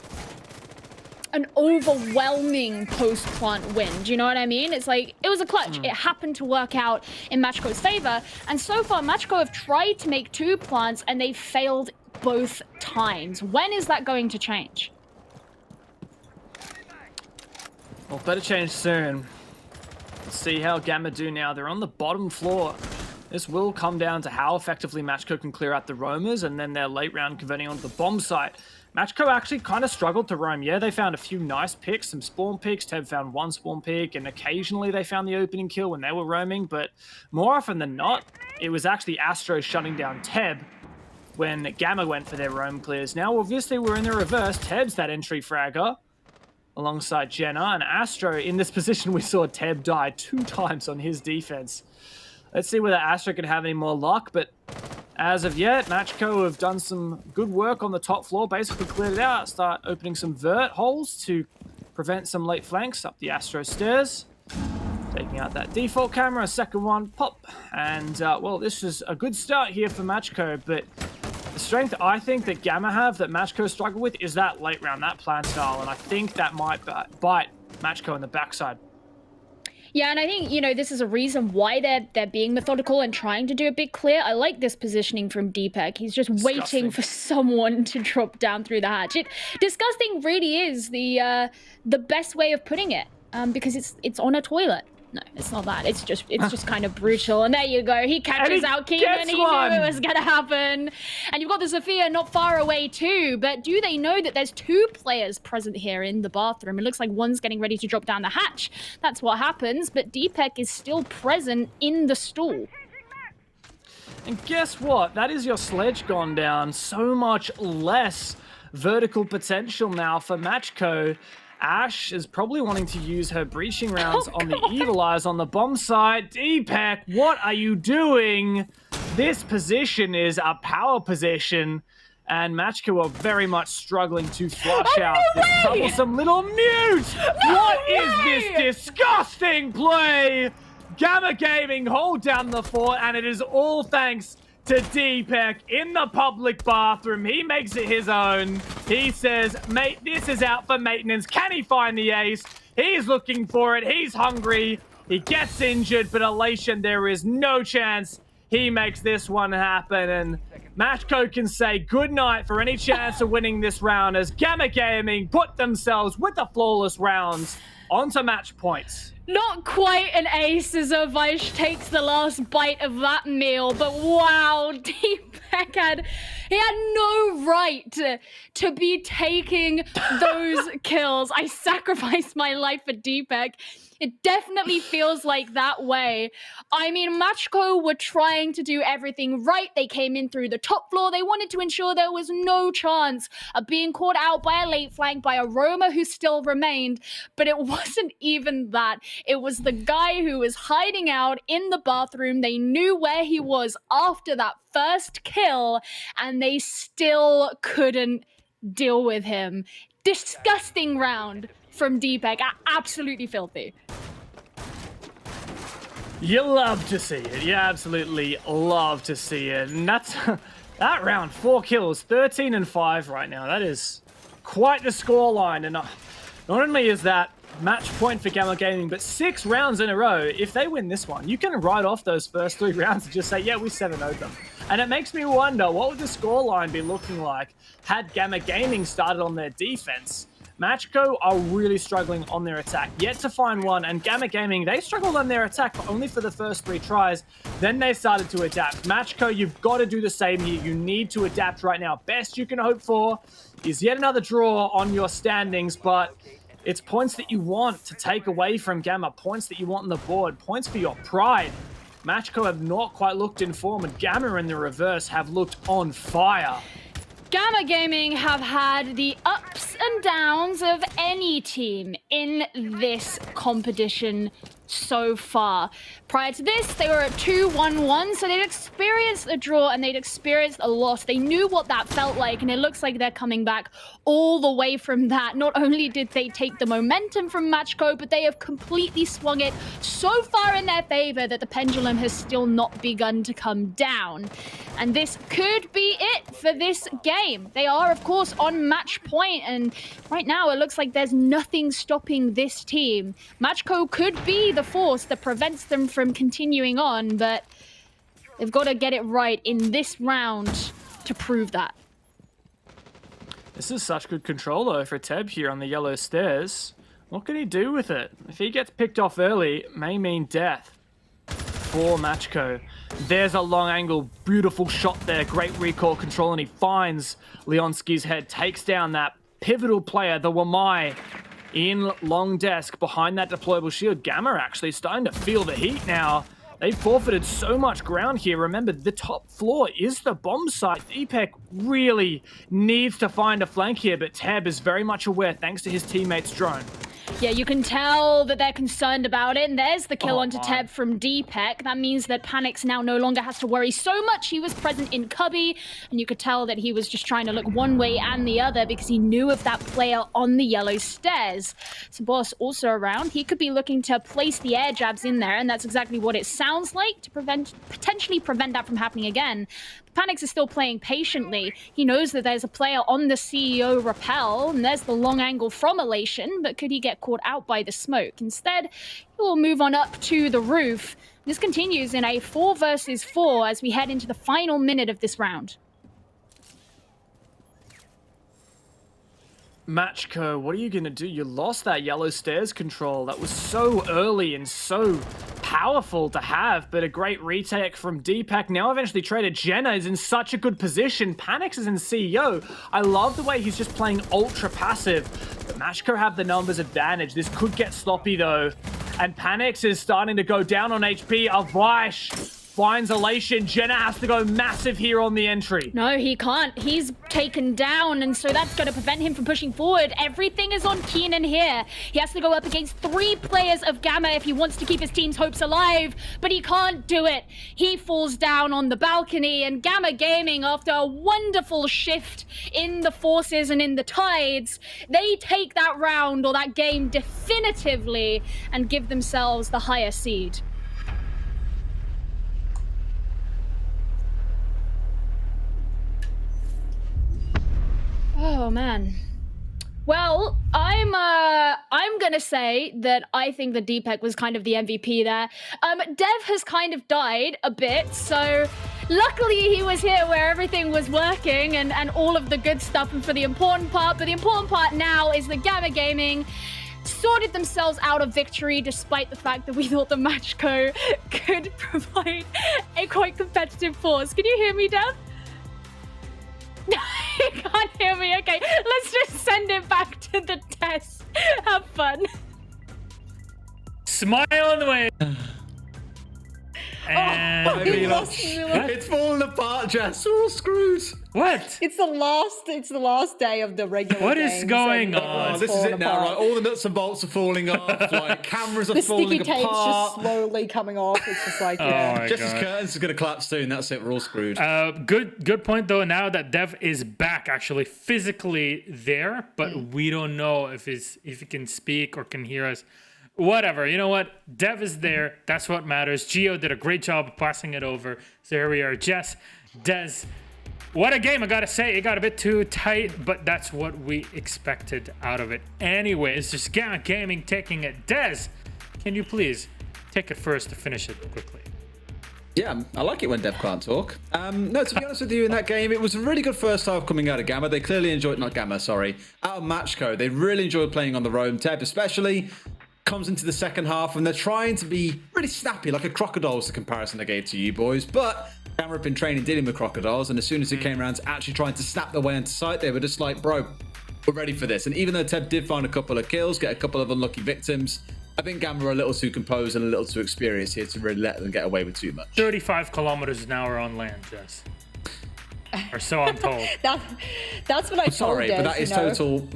an overwhelming post-plant win. Do you know what I mean? It's like, it was a clutch. It happened to work out in Matchco's favor. And so far, Matchco have tried to make 2 plants and they failed both times. When is that going to change? Well, better change soon. Let's see how Gamma do now. They're on the bottom floor. This will come down to how effectively Matchco can clear out the roamers and then their late round converting onto the bomb site. Matchco actually kind of struggled to roam. Yeah, they found a few nice picks, some spawn picks. Teb found 1 spawn pick, and occasionally they found the opening kill when they were roaming, but more often than not, it was actually Astro shutting down Teb when Gamma went for their roam clears. Now, obviously, we're in the reverse. Teb's that entry fragger alongside Jenna, and Astro, in this position, we saw Teb die 2 times on his defense. Let's see whether Astro can have any more luck, but as of yet, Matchco have done some good work on the top floor, basically cleared it out, start opening some vert holes to prevent some late flanks up the Astro stairs. Taking out that default camera, second one, pop. And, well, this is a good start here for Matchco, but the strength I think that Gamma have, that Matchco struggle with, is that late round, that plan style, and I think that might bite Matchco in the backside. Yeah, and I think, you know, this is a reason why they're being methodical and trying to do a big clear. I like this positioning from Deepak. He's just waiting for someone to drop down through the hatch. Disgusting really is the best way of putting it, because it's on a toilet. No, it's not that. It's just kind of brutal. And there you go. He catches out Keenan. He knew it was going to happen. And you've got the Sophia not far away too. But do they know that there's 2 players present here in the bathroom? It looks like one's getting ready to drop down the hatch. That's what happens. But Deepak is still present in the stall. And guess what? That is your sledge gone down. So much less vertical potential now for Matchco. Ash is probably wanting to use her breaching rounds on the Evil Eyes on the bomb side. Deepak, what are you doing? This position is a power position, and Matchco are very much struggling to flush out this troublesome little mute. What is this disgusting play? Gamma Gaming hold down the fort, and it is all thanks to Deepak in the public bathroom. He makes it his own. He says, mate, this is out for maintenance. Can he find the ace? He's looking for it. He's hungry. He gets injured, but elation, there is no chance he makes this one happen. And Matchco can say goodnight for any chance of winning this round as Gamma Gaming put themselves with the flawless rounds onto match points. Not quite an ace as Vaish takes the last bite of that meal, but wow, Deepak had no right to be taking those kills. I sacrificed my life for Deepak. It definitely feels like that way. I mean, Matchco were trying to do everything right. They came in through the top floor. They wanted to ensure there was no chance of being caught out by a late flank, by a roamer who still remained. But it wasn't even that. It was the guy who was hiding out in the bathroom. They knew where he was after that first kill, and they still couldn't deal with him. Disgusting round from Deepak. Absolutely filthy. You love to see it. You absolutely love to see it. And that's that round. 4 kills, 13 and 5 right now. That is quite the scoreline. And not only is that match point for Gamma Gaming, but 6 rounds in a row. If they win this one, you can write off those first 3 rounds and just say, yeah, we 7-0'd them. And it makes me wonder, what would the scoreline be looking like had Gamma Gaming started on their defense? Matchco are really struggling on their attack, yet to find one, and Gamma Gaming, they struggled on their attack, but only for the first 3 tries. Then they started to adapt. Matchco, you've got to do the same here. You need to adapt right now. Best you can hope for is yet another draw on your standings, but it's points that you want to take away from Gamma, points that you want on the board, points for your pride. Matchco have not quite looked in form, and Gamma in the reverse have looked on fire. Gamma Gaming have had the ups and downs of any team in this competition so far. Prior to this, they were at 2-1-1, so they'd experienced a draw and they'd experienced a loss. They knew what that felt like, and it looks like they're coming back all the way from that. Not only did they take the momentum from Matchco, but they have completely swung it so far in their favor that the pendulum has still not begun to come down. And this could be it for this game. They are, of course, on match point, and right now it looks like there's nothing stopping this team. Matchco could be the force that prevents them from continuing on, but they've got to get it right in this round to prove that. This is such good control, though, for Teb here on the yellow stairs. What can he do with it? If he gets picked off early, it may mean death for Matchco. There's a long angle, beautiful shot there, great recall control, and he finds Leonski's head, takes down that pivotal player, the Wamai, in long desk behind that deployable shield. Gamma actually starting to feel the heat now. They've forfeited so much ground here. Remember, the top floor is the bomb site. Deepek really needs to find a flank here, but Teb is very much aware thanks to his teammate's drone. Yeah, you can tell that they're concerned about it, and there's the kill onto Teb from Deepek. That means that Panix now no longer has to worry so much. He was present in Cubby, and you could tell that he was just trying to look one way and the other because he knew of that player on the yellow stairs. So Boss also around. He could be looking to place the air jabs in there, and that's exactly what it sounds like to potentially prevent that from happening again. Panix is still playing patiently. He knows that there's a player on the CEO rappel, and there's the long angle from Elation, but could he get caught out by the smoke? Instead, he will move on up to the roof. This continues in a 4 versus 4 as we head into the final minute of this round. Matchco, what are you going to do? You lost that yellow stairs control. That was so early and so powerful to have, but a great retake from Deepak. Now eventually traded. Jenna is in such a good position. Panix is in CEO. I love the way he's just playing ultra passive. But Matchco have the numbers advantage. This could get sloppy though. And Panix is starting to go down on HP. Avaish finds Elation. Jenna has to go massive here on the entry. No, he can't. He's taken down, and so that's going to prevent him from pushing forward. Everything is on Keenan here. He has to go up against 3 players of Gamma if he wants to keep his team's hopes alive, but he can't do it. He falls down on the balcony, and Gamma Gaming, after a wonderful shift in the forces and in the tides, they take that round or that game definitively and give themselves the higher seed. Oh man. Well, I'm gonna say that I think that Deepek was kind of the MVP there. Dev has kind of died a bit, so luckily he was here where everything was working and all of the good stuff and for the important part. But the important part now is that Gamma Gaming sorted themselves out of victory despite the fact that we thought the Matchco could provide a quite competitive force. Can you hear me, Dev? You can't hear me. Okay, let's just send it back to the test. Have fun. Smile on the way. And It's falling apart, Jess. We're all screwed. what? It's the last day of the regular What is games going and on? Oh, it's this is falling it now, apart. right? All the nuts and bolts are falling off. Like cameras are The falling sticky tape's apart. just slowly coming off. It's just like, Oh yeah. my Jess's god. curtains is going to collapse soon. That's it. We're all screwed. Good point though. Now that Dev is back, actually physically there, but we don't know if he can speak or can hear us. Whatever. You know what? Dev is there. That's what matters. Gio did a great job of passing it over. So here we are. Jess, Dez. What a game, I gotta say. It got a bit too tight, but that's what we expected out of it. Anyway, it's just Gamma Gaming taking it. Dez, can you please take it first to finish it quickly? Yeah, I like it when Dev can't talk. No, to be honest with you, in that game, it was a really good first half coming out of Gamma. They clearly enjoyed, not Gamma, sorry, out of Matchco. They really enjoyed playing on the roam. Teb especially comes into the second half and they're trying to be really snappy, like a crocodile was the comparison I gave to you boys. But Gamma have been training dealing with crocodiles, and as soon as it came around to actually trying to snap their way into sight, they were just like, bro, we're ready for this. And even though Teb did find a couple of kills, get a couple of unlucky victims, I think Gamma are a little too composed and a little too experienced here to really let them get away with too much. 35 kilometers an hour on land, Jess. or so I'm told. That's what I told Sorry, Des, but that is you know. total.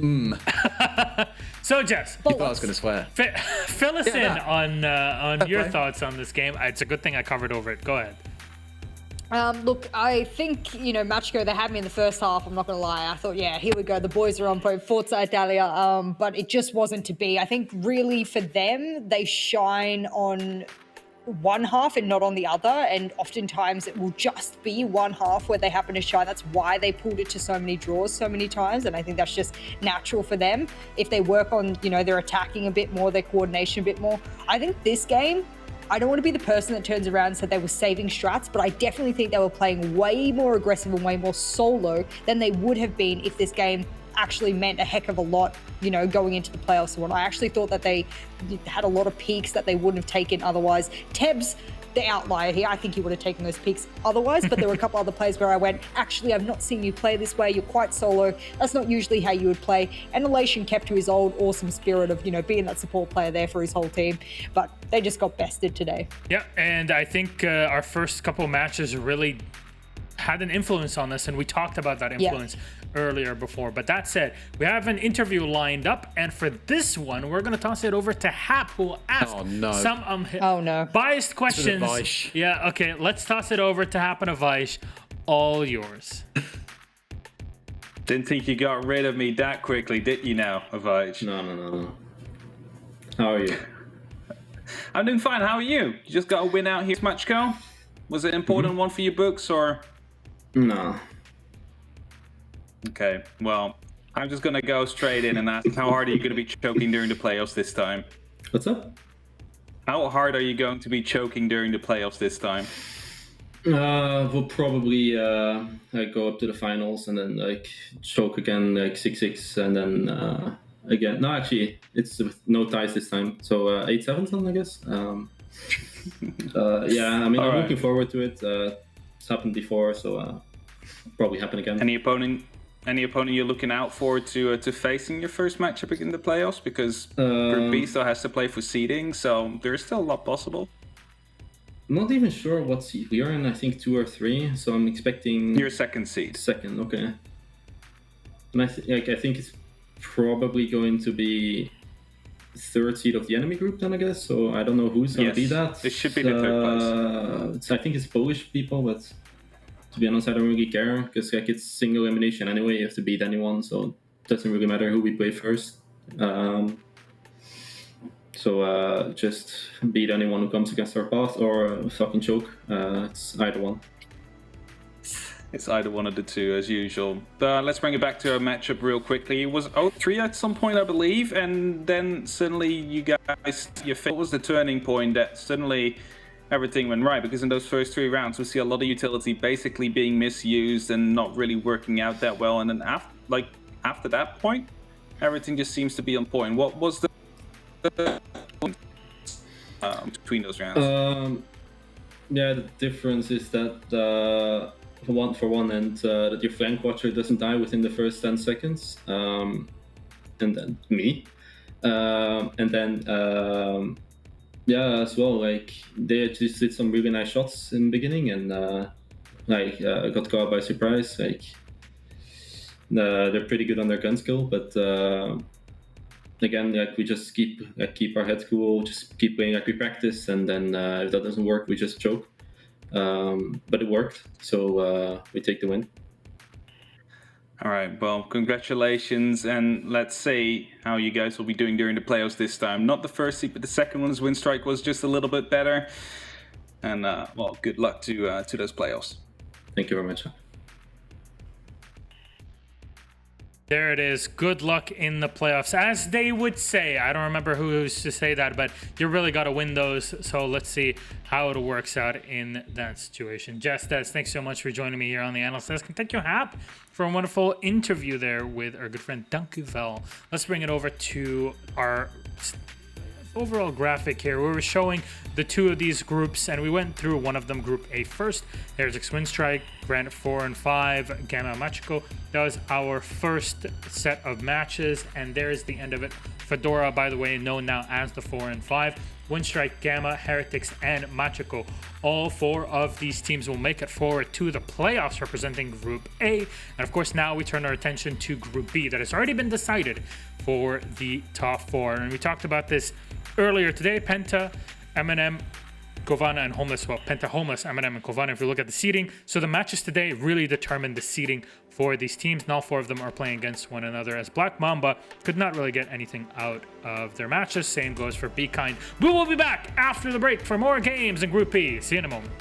So Jess, You thought I was going to swear. fill us in that. on your play. thoughts on this game. It's a good thing I covered over it. Go ahead. Look, I think, Machko, they had me in the first half, I'm not going to lie. I thought, yeah, here we go. The boys are on point. Forza Italia. But it just wasn't to be. I think really for them, they shine on one half and not on the other. And oftentimes it will just be one half where they happen to shine. That's why they pulled it to so many draws so many times. And I think that's just natural for them. If they work on, their attacking a bit more, their coordination a bit more. I think this game, I don't want to be the person that turns around and said they were saving strats, but I definitely think they were playing way more aggressive and way more solo than they would have been if this game actually meant a heck of a lot, going into the playoffs. And I actually thought that they had a lot of peaks that they wouldn't have taken otherwise. Tebs, the outlier here, I think he would have taken those peaks otherwise, but there were a couple other plays where I went, actually, I've not seen you play this way. You're quite solo. That's not usually how you would play. And Elation kept to his old awesome spirit of, being that support player there for his whole team. But they just got bested today. Yeah, and I think our first couple matches really had an influence on this, and we talked about that influence earlier before. But that said, we have an interview lined up, and for this one, we're going to toss it over to Hap, who will ask some biased questions. Yeah, okay, let's toss it over to Hap and Avish. All yours. Didn't think you got rid of me that quickly, did you now, Avish? No. How are you? I'm doing fine. How are you? You just got a win out here, Machko? Was it an important one for your books, or? No. Okay, well, I'm just going to go straight in and ask, how hard are you going to be choking during the playoffs this time? What's up? How hard are you going to be choking during the playoffs this time? We'll probably go up to the finals and then choke again 6-6 and then again. No, actually, it's with no ties this time. So 8-7 something, I guess. I'm looking forward to it. It's happened before, so probably happen again. Any opponent you're looking out for to facing your first matchup in the playoffs? Because Group B still has to play for seeding, so there's still a lot possible. Not even sure what seed we are in. I think 2 or 3. So I'm expecting. You're second seed. Second, okay. And I think it's probably going to be third seed of the enemy group then, I guess. So I don't know who's going to be that. It should be the third place. I think it's Polish people, but to be honest, I don't really care because it's single elimination anyway. You have to beat anyone, so it doesn't really matter who we play first. So just beat anyone who comes against our path or fucking choke. It's either one. It's either one of the two, as usual. Let's bring it back to our matchup real quickly. It was 0-3 at some point, I believe, and then suddenly you guys, what was the turning point that suddenly everything went right? Because in those first 3 rounds, we see a lot of utility basically being misused and not really working out that well. And then after that point, everything just seems to be on point. What was the between those rounds? The difference is that for one end, that your flank watcher doesn't die within the first 10 seconds, and then me, and then as well, they just did some really nice shots in the beginning, and got caught by surprise. They're pretty good on their gun skill, but again, we just keep our heads cool, just keep playing like we practice, and then if that doesn't work, we just choke. But it worked, so we take the win. All right, well, congratulations, and let's see how you guys will be doing during the playoffs this time. Not the first seed, but the second one's win strike was just a little bit better. And, good luck to those playoffs. Thank you very much. There it is. Good luck in the playoffs, as they would say. I don't remember who used to say that, but you really got to win those. So let's see how it works out in that situation. Jess, thanks so much for joining me here on the Analyst Desk. And thank you, Hap, for a wonderful interview there with our good friend Dankuvel. Let's bring it over to our overall graphic here. We were showing the 2 of these groups, and we went through one of them, Group A first. There's Winstrike, Granite 4 and 5, Gamma Machiko. That was our first set of matches, and there's the end of it. Fedora, by the way, known now as the 4 and 5. Windstrike, Gamma, Heretics, and Machiko. All 4 of these teams will make it forward to the playoffs representing Group A. And of course, now we turn our attention to Group B that has already been decided for the top 4. And we talked about this earlier today. Penta, M&M, Kovana, and Homeless. Well, Penta, Homeless, M&M, and Kovana if you look at the seeding. So the matches today really determine the seeding for these teams. And all 4 of them are playing against one another, as Black Mamba could not really get anything out of their matches. Same goes for Be Kind. We will be back after the break for more games in Group B. See you in a moment.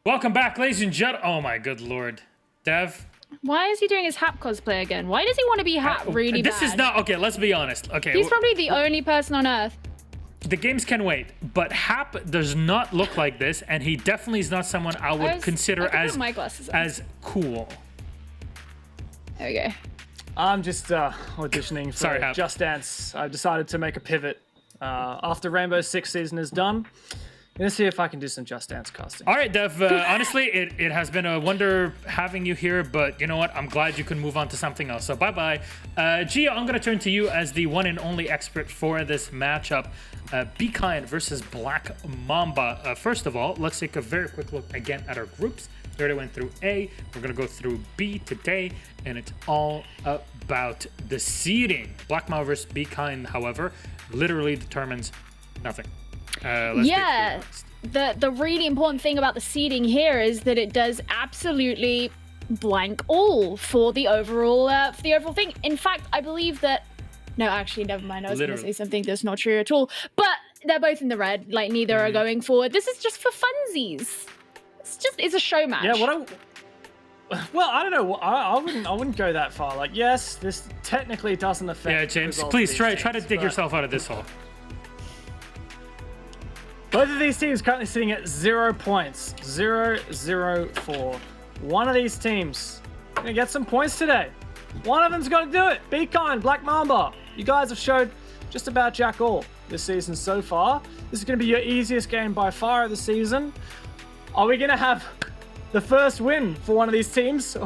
Welcome back, ladies and gentlemen. Oh my good lord. Dev? Why is he doing his Hap cosplay again? Why does he want to be Hap really bad? This is not... Okay, let's be honest. Okay, He's probably the only person on Earth. the games can wait, but Hap does not look like this, and he definitely is not someone I would consider as cool. There we go. I'm just auditioning for Just Dance. I've decided to make a pivot. After Rainbow Six season is done, I'm gonna see if I can do some Just Dance casting. All right, Dev. Honestly, it has been a wonder having you here, but you know what? I'm glad you can move on to something else. So bye-bye. Gia, I'm gonna turn to you as the one and only expert for this matchup. Be Kind versus Black Mamba. First of all, let's take a very quick look again at our groups. We already went through A. We're gonna go through B today, and it's all about the seeding. Black Mamba versus Be Kind, however, literally determines nothing. Yeah, the really important thing about the seeding here is that it does absolutely blank all for the overall thing. In fact, I believe that. No, actually, never mind. I was going to say something that's not true at all. But they're both in the red. Like, neither are going forward. This is just for funsies. It's a show match. Yeah. Well, I don't know. I wouldn't go that far. Like, yes, this technically doesn't affect. Yeah, James. Please try to dig yourself out of this hole. Both of these teams currently sitting at 0 points. 0-0-4. One of these teams gonna get some points today. One of them's gonna do it. Be Kind, Black Mamba. You guys have showed just about jack all this season so far. This is gonna be your easiest game by far of the season. Are we gonna have the first win for one of these teams?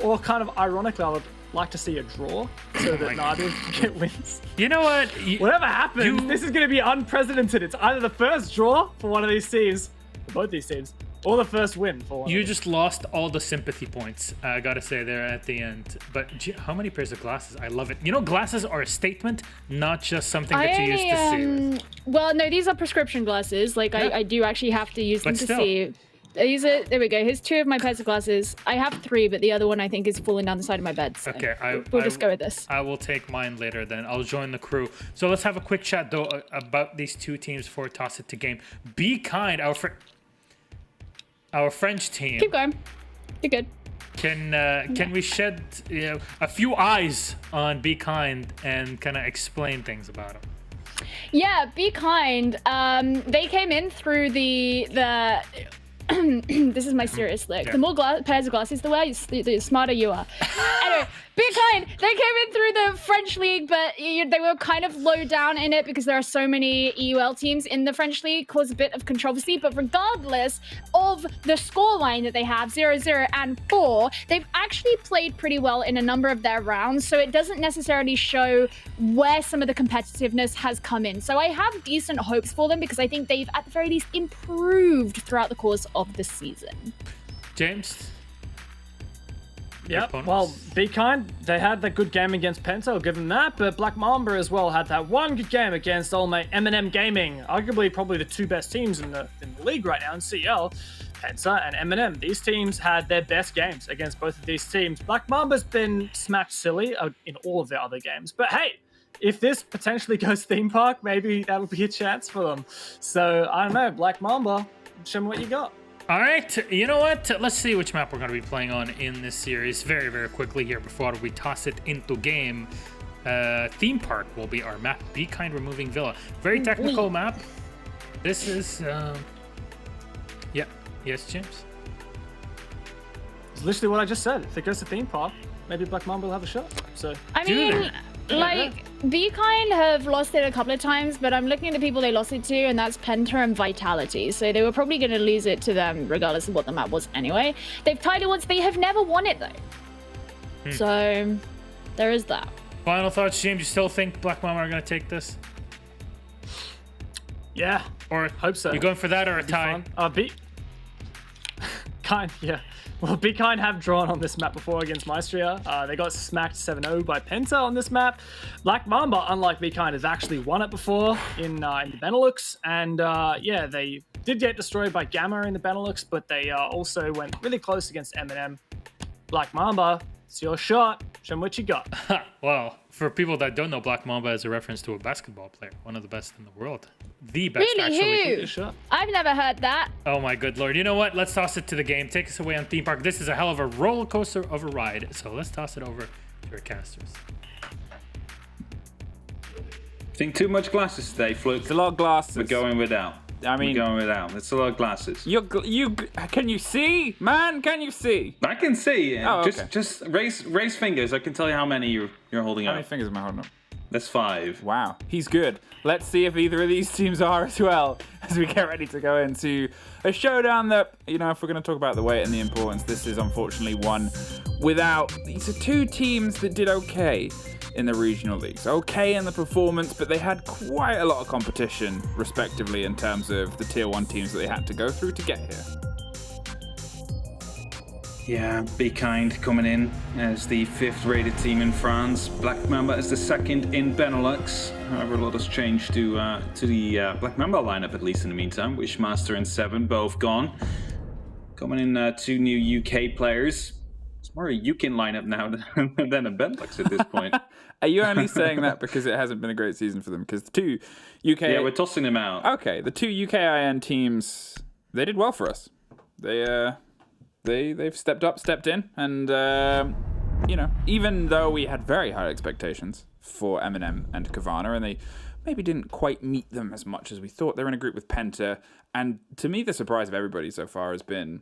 Or kind of ironically, I would like to see a draw so that neither can get wins. You know what? Whatever happens, this is going to be unprecedented. It's either the first draw for one of these teams, both these teams, or the first win for one. You just lost all the sympathy points, I gotta say, there at the end. But how many pairs of glasses? I love it. You know, glasses are a statement, not just something that you use to see. Well, no, these are prescription glasses. Like, yeah. I do actually have to use them to see. These are, there we go. Here's 2 of my pairs of glasses. I have 3, but the other one I think is falling down the side of my bed. So okay, we'll just go with this. I will take mine later then. I'll join the crew. So let's have a quick chat though about these 2 teams before we toss it to game. Be Kind, our French team. Keep going. You're good. Can we shed a few eyes on Be Kind and kind of explain things about him? Yeah, Be Kind. They came in through the this is my serious look. The more pairs of glasses the wear, the smarter you are. Anyway, Be Kind. They came in through the French league, but they were kind of low down in it because there are so many EUL teams in the French league, caused a bit of controversy. But regardless of the scoreline that they have, 0-0 and 4, they've actually played pretty well in a number of their rounds. So it doesn't necessarily show where some of the competitiveness has come in. So I have decent hopes for them because I think they've at the very least improved throughout the course of the season. James? Yep, well, Be Kind, they had that good game against Penta, I'll give them that, but Black Mamba as well had that one good game against old mate M&M Gaming, arguably probably the two best teams in the league right now in CL, Penta and M&M. These teams had their best games against both of these teams. Black Mamba's been smacked silly in all of their other games, but hey, if this potentially goes theme park, maybe that'll be a chance for them. So, I don't know, Black Mamba, show me what you got. All right, you know what? Let's see which map we're going to be playing on in this series very, very quickly here before we toss it into game. Theme Park will be our map. Be Kind Removing Villa. Very technical map. This is... yeah. Yes, James? It's literally what I just said. If it goes to theme park, maybe Black Mamba will have a shot. So I mean, like, Be Kind have lost it a couple of times, but I'm looking at the people they lost it to, and that's Penta and Vitality. So they were probably going to lose it to them regardless of what the map was anyway. They've tied it once. They have never won it, though. So there is that. Final thoughts, James? You still think Black Mamba are going to take this? yeah, Or hope so. you going for that or a tie? Be Kind, yeah. Well, Be Kind have drawn on this map before against Maestria. They got smacked 7-0 by Penta on this map. Black Mamba, unlike Be Kind, has actually won it before in the Benelux. And yeah, they did get destroyed by Gamma in the Benelux, but they also went really close against M&M. Black Mamba, it's your shot. Show 'em what you got. Well, for people that don't know, Black Mamba is a reference to a basketball player, one of the best in the world. The best, Really? actually. Who? Shot. I've never heard that. Oh my good lord. You know what? Let's toss it to the game. Take us away on Theme Park. This is a hell of a roller coaster of a ride. So let's toss it over to our casters. Think too much glasses today, Fluke. It's a lot of glasses. We're going without. I mean, We're going without. It's a lot of glasses. Can you see, man? Can you see? I can see. Oh, okay. Just raise fingers. I can tell you how many you're holding How up. many fingers am I holding up? That's 5. Wow, he's good. Let's see if either of these teams are as well as we get ready to go into a showdown that, you know, if we're going to talk about the weight and the importance, this is unfortunately one without. These are two teams that did okay in the regional leagues. Okay in the performance, but they had quite a lot of competition, respectively, in terms of the tier 1 teams that they had to go through to get here. Yeah, Be Kind coming in as the 5th rated team in France. Black Mamba is the 2nd in Benelux. However, a lot has changed to the Black Mamba lineup, at least in the meantime. Wishmaster and 7 both gone. Coming in 2 new UK players. It's more a UKIN lineup now than a Benelux at this point. Are you only saying that because it hasn't been a great season for them? Because the two UK... Yeah, we're tossing them out. Okay, the two UKIN teams, they did well for us. They've stepped up, stepped in, and you know, even though we had very high expectations for M&M and Kavana, and they maybe didn't quite meet them as much as we thought. They're in a group with Penta, and to me, the surprise of everybody so far has been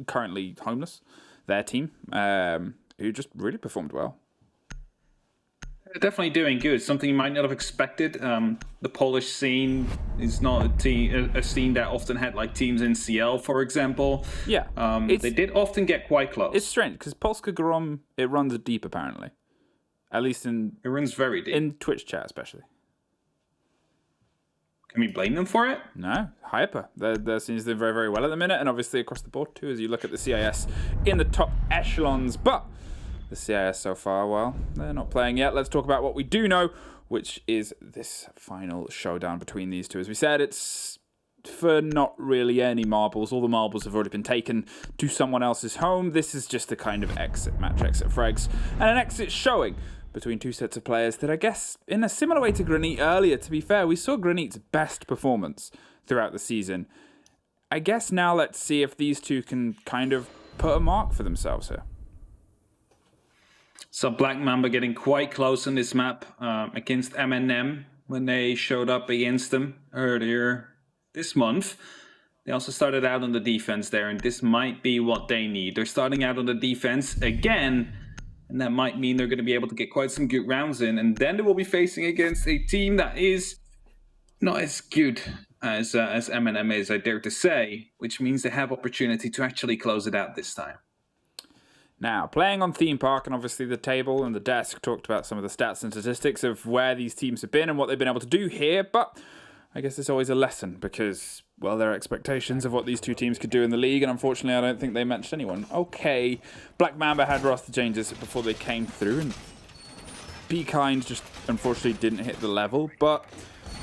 currently Homeless, their team, who just really performed well. They're definitely doing good. Something you might not have expected. The Polish scene is not a scene that often had like teams in CL, for example. Yeah, they did often get quite close. It's strange because Polska Grom, it runs deep apparently, at least it runs very deep in Twitch chat especially. Can we blame them for it? No, hyper. They're seems to do very, very well at the minute, and obviously across the board too, as you look at the CIS in the top echelons. But the CIS so far, well, they're not playing yet. Let's talk about what we do know, which is this final showdown between these two. As we said, it's for not really any marbles. All the marbles have already been taken to someone else's home. This is just a kind of match exit frags, and an exit showing between two sets of players that I guess, in a similar way to Granit earlier, to be fair, we saw Granit's best performance throughout the season. I guess now let's see if these two can kind of put a mark for themselves here. So Black Mamba getting quite close on this map against MNM when they showed up against them earlier this month. They also started out on the defense there, and this might be what they need. They're starting out on the defense again, and that might mean they're going to be able to get quite some good rounds in. And then they will be facing against a team that is not as good as MNM is, I dare to say, which means they have opportunity to actually close it out this time. Now, playing on Theme Park, and obviously the table and the desk talked about some of the stats and statistics of where these teams have been and what they've been able to do here, but I guess it's always a lesson because, well, there are expectations of what these two teams could do in the league, and unfortunately I don't think they matched anyone. Okay, Black Mamba had roster changes before they came through, and Be Kind just unfortunately didn't hit the level, but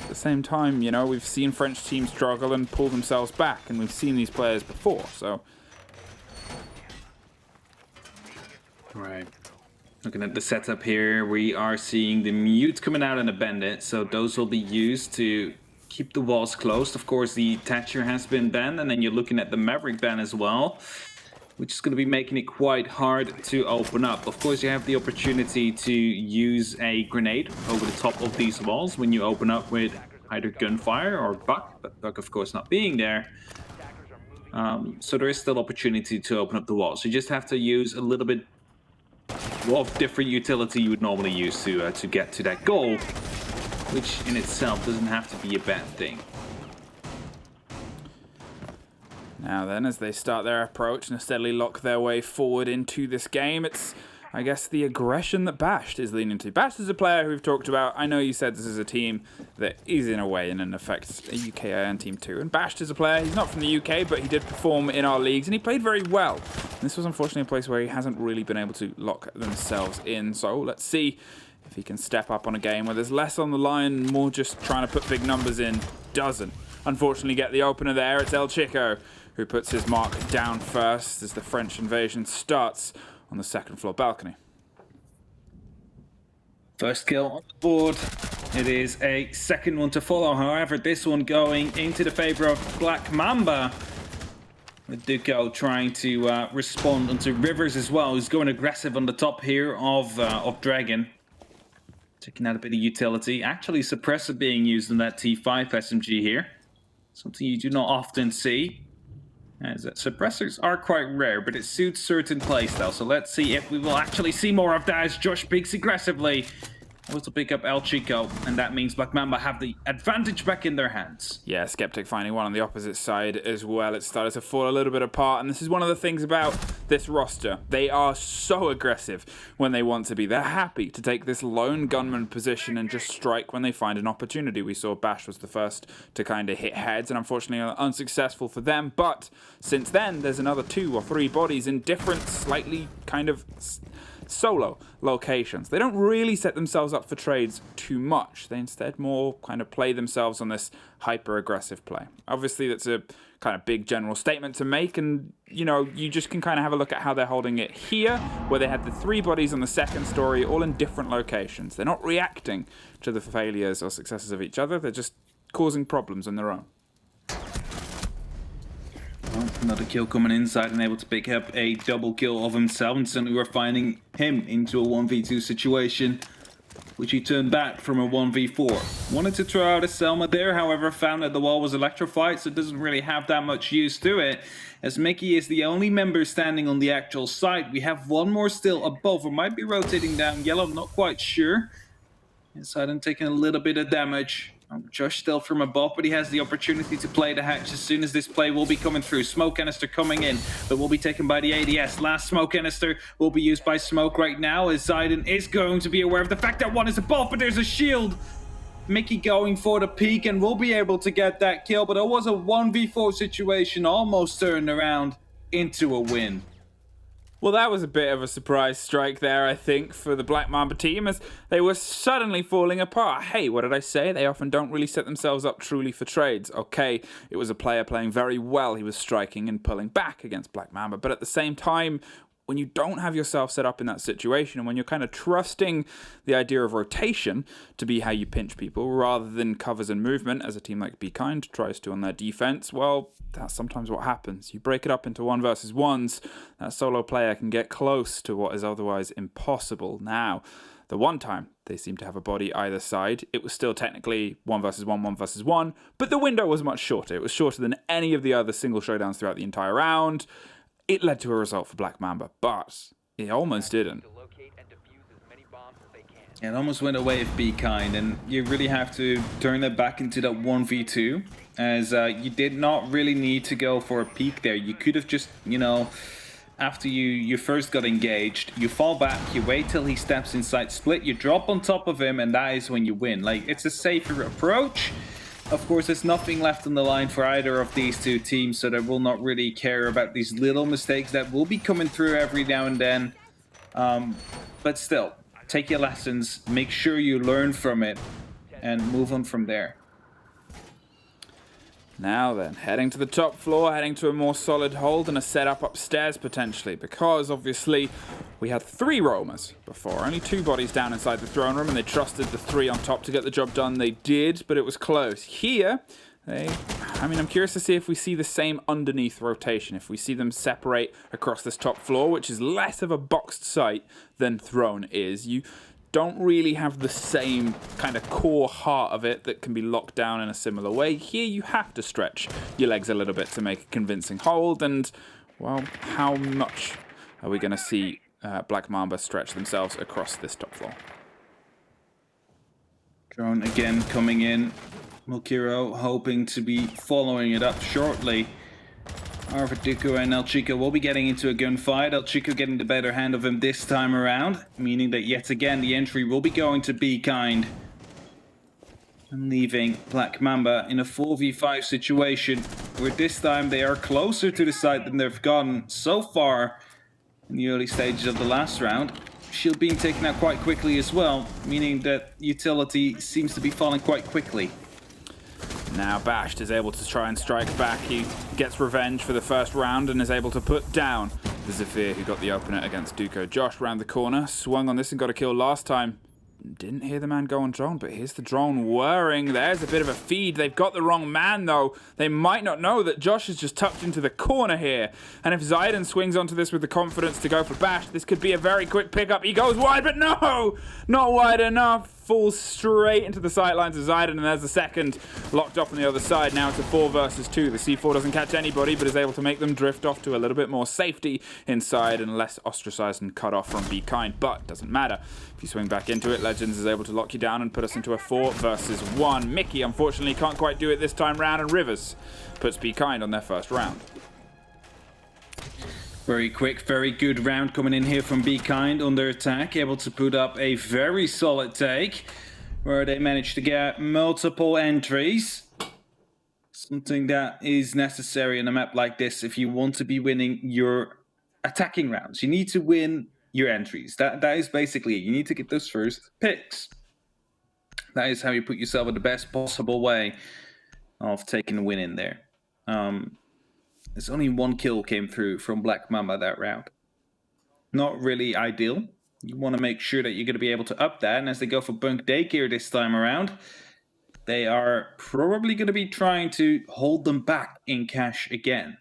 at the same time, you know, we've seen French teams struggle and pull themselves back, and we've seen these players before, so... Right. Looking at the setup here, we are seeing the mute coming out and the bandit, so those will be used to keep the walls closed. Of course, the Thatcher has been banned, and then you're looking at the Maverick ban as well, which is going to be making it quite hard to open up. Of course, you have the opportunity to use a grenade over the top of these walls when you open up with either gunfire or Buck, but Buck, of course, not being there. So there is still opportunity to open up the walls. You just have to use a little bit of different utility you would normally use to get to that goal, which in itself doesn't have to be a bad thing. Now then, as they start their approach and steadily lock their way forward into this game, it's, I guess, the aggression that Bashed is leaning to. Bashed is a player who we've talked about. I know you said this is a team that is, in a way, in an effect, a UKIN team too. And Bashed is a player, he's not from the UK, but he did perform in our leagues, and he played very well. And this was unfortunately a place where he hasn't really been able to lock themselves in. So let's see if he can step up on a game where there's less on the line, more just trying to put big numbers in. Doesn't, unfortunately, get the opener there. It's El Chico who puts his mark down first as the French invasion starts on the second floor balcony. First kill on the board. It is a second one to follow. However, this one going into the favor of Black Mamba. With Duco trying to respond onto Rivers as well, who's going aggressive on the top here of Dragon. Taking out a bit of utility. Actually, Suppressor being used on that T5 SMG here. Something you do not often see. As suppressors are quite rare, but it suits certain playstyles. So let's see if we will actually see more of that as Josh peeks aggressively. Was to pick up El Chico, and that means Black Mamba have the advantage back in their hands. Yeah, Skeptic finding one on the opposite side as well. It started to fall a little bit apart, and this is one of the things about this roster. They are so aggressive when they want to be. They're happy to take this lone gunman position and just strike when they find an opportunity. We saw Bash was the first to kind of hit heads, and unfortunately unsuccessful for them. But since then, there's another 2 or 3 bodies in different, slightly kind of solo locations. They don't really set themselves up for trades too much. They instead more kind of play themselves on this hyper-aggressive play. Obviously, that's a kind of big general statement to make, and, you know, you just can kind of have a look at how they're holding it here, where they had the 3 bodies on the second story, all in different locations. They're not reacting to the failures or successes of each other. They're just causing problems on their own. Well, another kill coming inside and able to pick up a double kill of himself, and suddenly we're finding him into a 1v2 situation, which he turned back from a 1v4. Wanted to throw out a Selma there, however found that the wall was electrified, so it doesn't really have that much use to it, as Mickey is the only member standing on the actual site. We have one more still above, or might be rotating down yellow, not quite sure. Inside and taking a little bit of damage. Josh still from above, but he has the opportunity to play the hatch as soon as this play will be coming through. Smoke canister coming in, but will be taken by the ADS. Last smoke canister will be used by Smoke right now, as Zayden is going to be aware of the fact that one is above, but there's a shield. Mickey going for the peak and will be able to get that kill, but it was a 1v4 situation, almost turned around into a win. Well, that was a bit of a surprise strike there, I think, for the Black Mamba team, as they were suddenly falling apart. Hey, what did I say? They often don't really set themselves up truly for trades. Okay, it was a player playing very well. He was striking and pulling back against Black Mamba, but at the same time, when you don't have yourself set up in that situation, and when you're kind of trusting the idea of rotation to be how you pinch people rather than covers and movement, as a team like Be Kind tries to on their defense, well, that's sometimes what happens. You break it up into 1v1s, that solo player can get close to what is otherwise impossible. Now, the one time they seemed to have a body either side, it was still technically 1v1, 1v1, but the window was much shorter. It was shorter than any of the other single showdowns throughout the entire round. It led to a result for Black Mamba, but it almost didn't. It almost went away with Be Kind, and you really have to turn that back into that 1v2, as you did not really need to go for a peek there. You could have just, you know, after you first got engaged, you fall back, you wait till he steps inside split, you drop on top of him, and that is when you win. Like, it's a safer approach. Of course, there's nothing left on the line for either of these two teams, so they will not really care about these little mistakes that will be coming through every now and then. But still, take your lessons, make sure you learn from it, and move on from there. Now then, heading to the top floor, heading to a more solid hold and a setup upstairs potentially, because obviously we had 3 roamers before, only 2 bodies down inside the throne room, and they trusted the 3 on top to get the job done. They did, but it was close. Here, I'm curious to see if we see the same underneath rotation, if we see them separate across this top floor, which is less of a boxed site than throne is. You don't really have the same kind of core heart of it that can be locked down in a similar way. Here you have to stretch your legs a little bit to make a convincing hold, and, well, how much are we going to see Black Mamba stretch themselves across this top floor? Drone again coming in. Mulkiro hoping to be following it up shortly. Arvaduko and El Chico will be getting into a gunfight. El Chico getting the better hand of him this time around, meaning that yet again the entry will be going to Be Kind. And leaving Black Mamba in a 4v5 situation, where this time they are closer to the side than they've gotten so far in the early stages of the last round. Shield being taken out quite quickly as well, meaning that utility seems to be falling quite quickly. Now Bashed is able to try and strike back. He gets revenge for the first round and is able to put down the Zephyr, who got the opener against Duco. Josh round the corner, swung on this and got a kill last time. Didn't hear the man go on drone, but here's the drone whirring. There's a bit of a feed. They've got the wrong man, though. They might not know that Josh has just tucked into the corner here. And if Zayden swings onto this with the confidence to go for Bash, this could be a very quick pickup. He goes wide, but no! Not wide enough. Falls straight into the sightlines of Zayden, and there's the second locked off on the other side. Now it's a 4 versus 2. The C4 doesn't catch anybody, but is able to make them drift off to a little bit more safety inside and less ostracized and cut off from Be Kind, but doesn't matter. If you swing back into it, Legends is able to lock you down and put us into a 4 versus 1. Mickey, unfortunately, can't quite do it this time round, and Rivers puts Be Kind on their first round. Very quick, very good round coming in here from Be Kind under attack, able to put up a very solid take, where they managed to get multiple entries. Something that is necessary in a map like this if you want to be winning your attacking rounds. You need to win your entries. That is basically it. You need to get those first picks. That is how you put yourself in the best possible way of taking a win in there. There's only 1 kill came through from Black Mamba that round. Not really ideal. You want to make sure that you're going to be able to up that. And as they go for Bunk Daycare this time around, they are probably going to be trying to hold them back in cash again.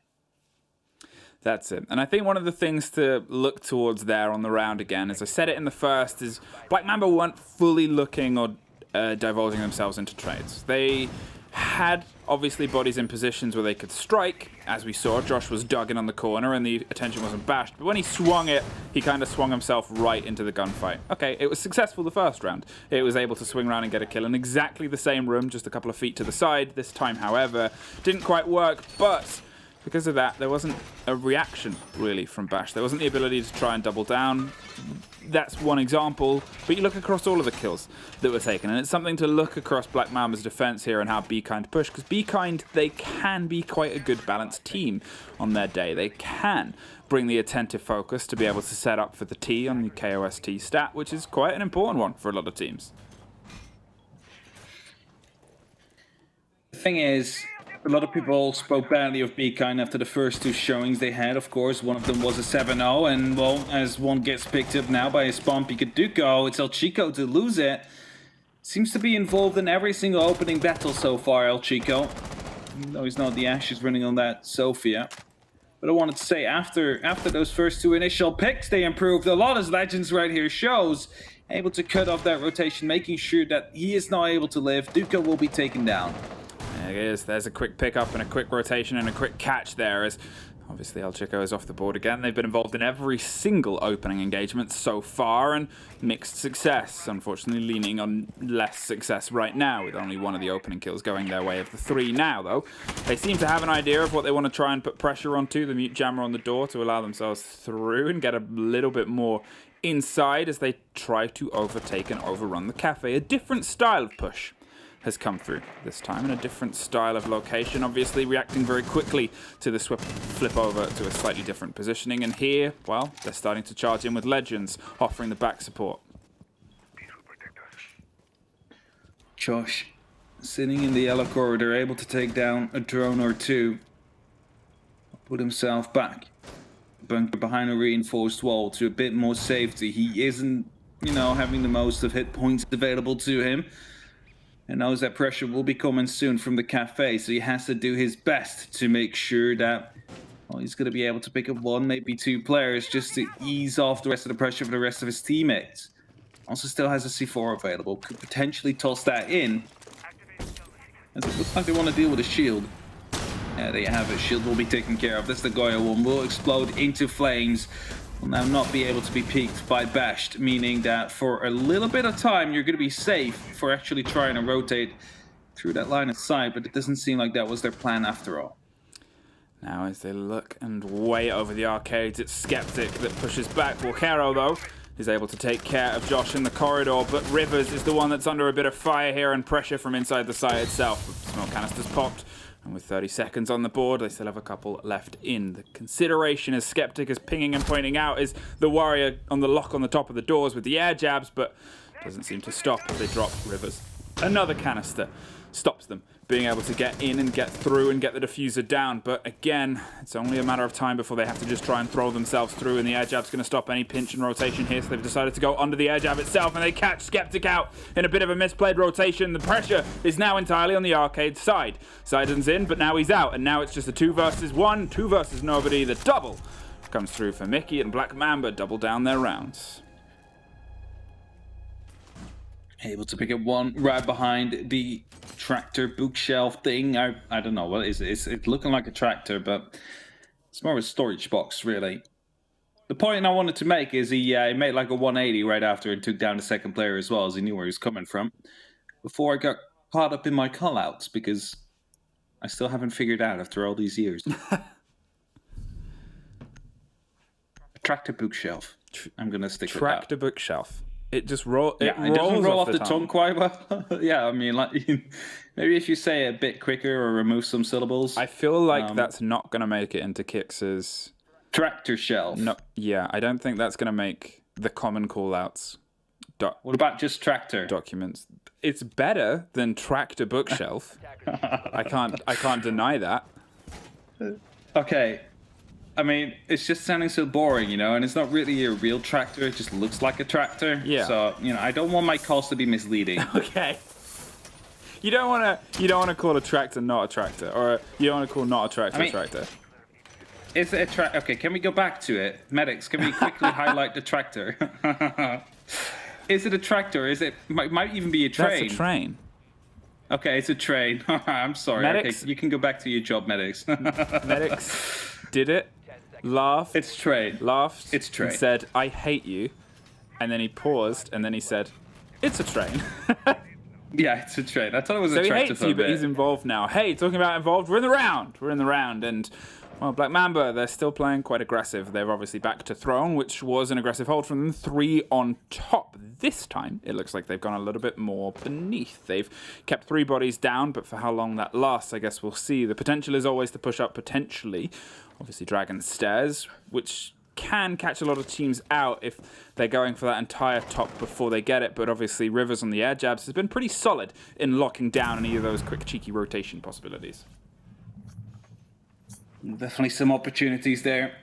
That's it. And I think one of the things to look towards there on the round again, as I said it in the first, is Black Mamba weren't fully looking or divulging themselves into trades. They had obviously bodies in positions where they could strike. As we saw, Josh was dug in on the corner and the attention wasn't bashed, but when he swung it, he kind of swung himself right into the gunfight. Okay, it was successful the first round. It was able to swing around and get a kill in exactly the same room, just a couple of feet to the side. This time, however, didn't quite work, but because of that, there wasn't a reaction, really, from Bash. There wasn't the ability to try and double down. That's one example, but you look across all of the kills that were taken, and it's something to look across Black Mamba's defense here and how Be Kind push, because Be Kind, they can be quite a good balanced team on their day. They can bring the attentive focus to be able to set up for the T on the KOST stat, which is quite an important one for a lot of teams. The thing is, A lot of people spoke badly of Beacon after the first two showings they had. Of course, one of them was a 7-0, and well, as one gets picked up now by a Spawn Picaduco, it's El Chico to lose it. Seems to be involved in every single opening battle so far, El Chico. Even though he's not the Ashes running on that Sophia. But I wanted to say, after those first two initial picks, they improved a lot, as Legends right here shows. Able to cut off that rotation, making sure that he is not able to live. Duco will be taken down. There it is. There's a quick pickup and a quick rotation and a quick catch there, as obviously El Chico is off the board again. They've been involved in every single opening engagement so far, and mixed success. Unfortunately, leaning on less success right now, with only one of the opening kills going their way of the 3 now, though. They seem to have an idea of what they want to try and put pressure onto, the mute jammer on the door, to allow themselves through and get a little bit more inside as they try to overtake and overrun the cafe. A different style of push has come through this time, and a different style of location, obviously reacting very quickly to the flip over to a slightly different positioning. And here, well, they're starting to charge in with Legends, offering the back support. Josh, sitting in the yellow corridor, able to take down a drone or two. Put himself back. Bunker behind a reinforced wall to a bit more safety. He isn't, having the most of hit points available to him. And knows that pressure will be coming soon from the cafe, so he has to do his best to make sure that he's going to be able to pick up 1, maybe 2 players just to ease off the rest of the pressure for the rest of his teammates. Also still has a C4 available, could potentially toss that in. As it looks like they want to deal with a shield. Yeah, there you have it, shield will be taken care of. That's the Goya one, will explode into flames. Will now not be able to be peeked by Bashed, meaning that for a little bit of time you're going to be safe for actually trying to rotate through that line of sight, but it doesn't seem like that was their plan after all. Now as they look and wait over the arcades, it's Skeptic that pushes back. Walkero, though, is able to take care of Josh in the corridor, but Rivers is the one that's under a bit of fire here and pressure from inside the site itself. Smoke canisters popped. And with 30 seconds on the board, they still have a couple left in. The consideration, as Skeptic is pinging and pointing out, is the Warrior on the lock on the top of the doors with the air jabs, but doesn't seem to stop as they drop Rivers. Another canister stops them being able to get in and get through and get the diffuser down. But again, it's only a matter of time before they have to just try and throw themselves through, and the air jab's going to stop any pinch and rotation here, so they've decided to go under the air jab itself, and they catch Skeptic out in a bit of a misplayed rotation. The pressure is now entirely on the arcade side. Sidon's in, but now he's out, and now it's just a 2 versus 1, 2 versus nobody. The double comes through for Mickey, and Black Mamba double down their rounds. Able to pick up 1 right behind the tractor bookshelf thing. I don't know what it is. It's looking like a tractor, but it's more of a storage box, really. The point I wanted to make is he made like a 180 right after and took down the second player as well, as he knew where he was coming from. Before I got caught up in my call-outs, because I still haven't figured out after all these years. A tractor bookshelf. I'm going to stick with that. Tractor bookshelf. It just rolls. It doesn't roll off the tongue quite well. Yeah, I mean, like maybe if you say it a bit quicker or remove some syllables. I feel like that's not going to make it into Kix's tractor shelf. No, yeah, I don't think that's going to make the common callouts. What about just tractor documents? It's better than tractor bookshelf. I can't deny that. Okay. I mean, it's just sounding so boring, and it's not really a real tractor. It just looks like a tractor. Yeah. So, I don't want my calls to be misleading. Okay. You don't want to call a tractor not a tractor, or you don't want to call not a tractor a tractor. Is it a tractor? Okay, can we go back to it? Medics, can we quickly highlight the tractor? Is it a tractor? Is it might even be a train? That's a train. Okay, it's a train. I'm sorry. Medics, okay, you can go back to your job, medics. Medics did it. Laughed. It's train. Laughed. It's train. And said, "I hate you," and then he paused, and then he said, "It's a train." Yeah, it's a train. I thought it was so a tractor. So he hates you, but he's involved now. Hey, talking about involved, we're in the round, and well, Black Mamba, they're still playing quite aggressive. They're obviously back to Throne, which was an aggressive hold from them. 3 on top. This time, it looks like they've gone a little bit more beneath. They've kept 3 bodies down, but for how long that lasts, I guess we'll see. The potential is always to push up potentially. Obviously, Dragon Stairs, which can catch a lot of teams out if they're going for that entire top before they get it. But obviously, Rivers on the air jabs has been pretty solid in locking down any of those quick, cheeky rotation possibilities. Definitely some opportunities there.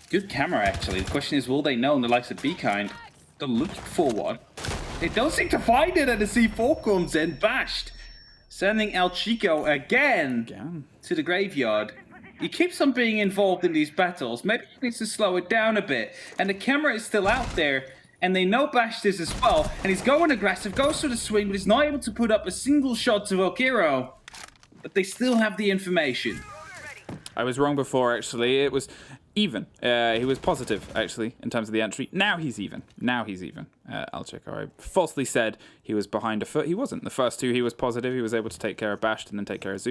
Good camera, actually. The question is, will they know in the likes of Be Kind? They're looking for one. They don't seem to find it, and the C4 comes in, bashed. Sending El Chico again to the graveyard. He keeps on being involved in these battles. Maybe he needs to slow it down a bit. And the camera is still out there, and they know Bashed is as well. And he's going aggressive, goes for the swing, but he's not able to put up a single shot to Valkyro. But they still have the information. I was wrong before, actually. It was even. He was positive, actually, in terms of the entry. Now he's even. I'll check. I falsely said he was behind a foot. He wasn't. The first two, he was positive. He was able to take care of Bashed and then take care of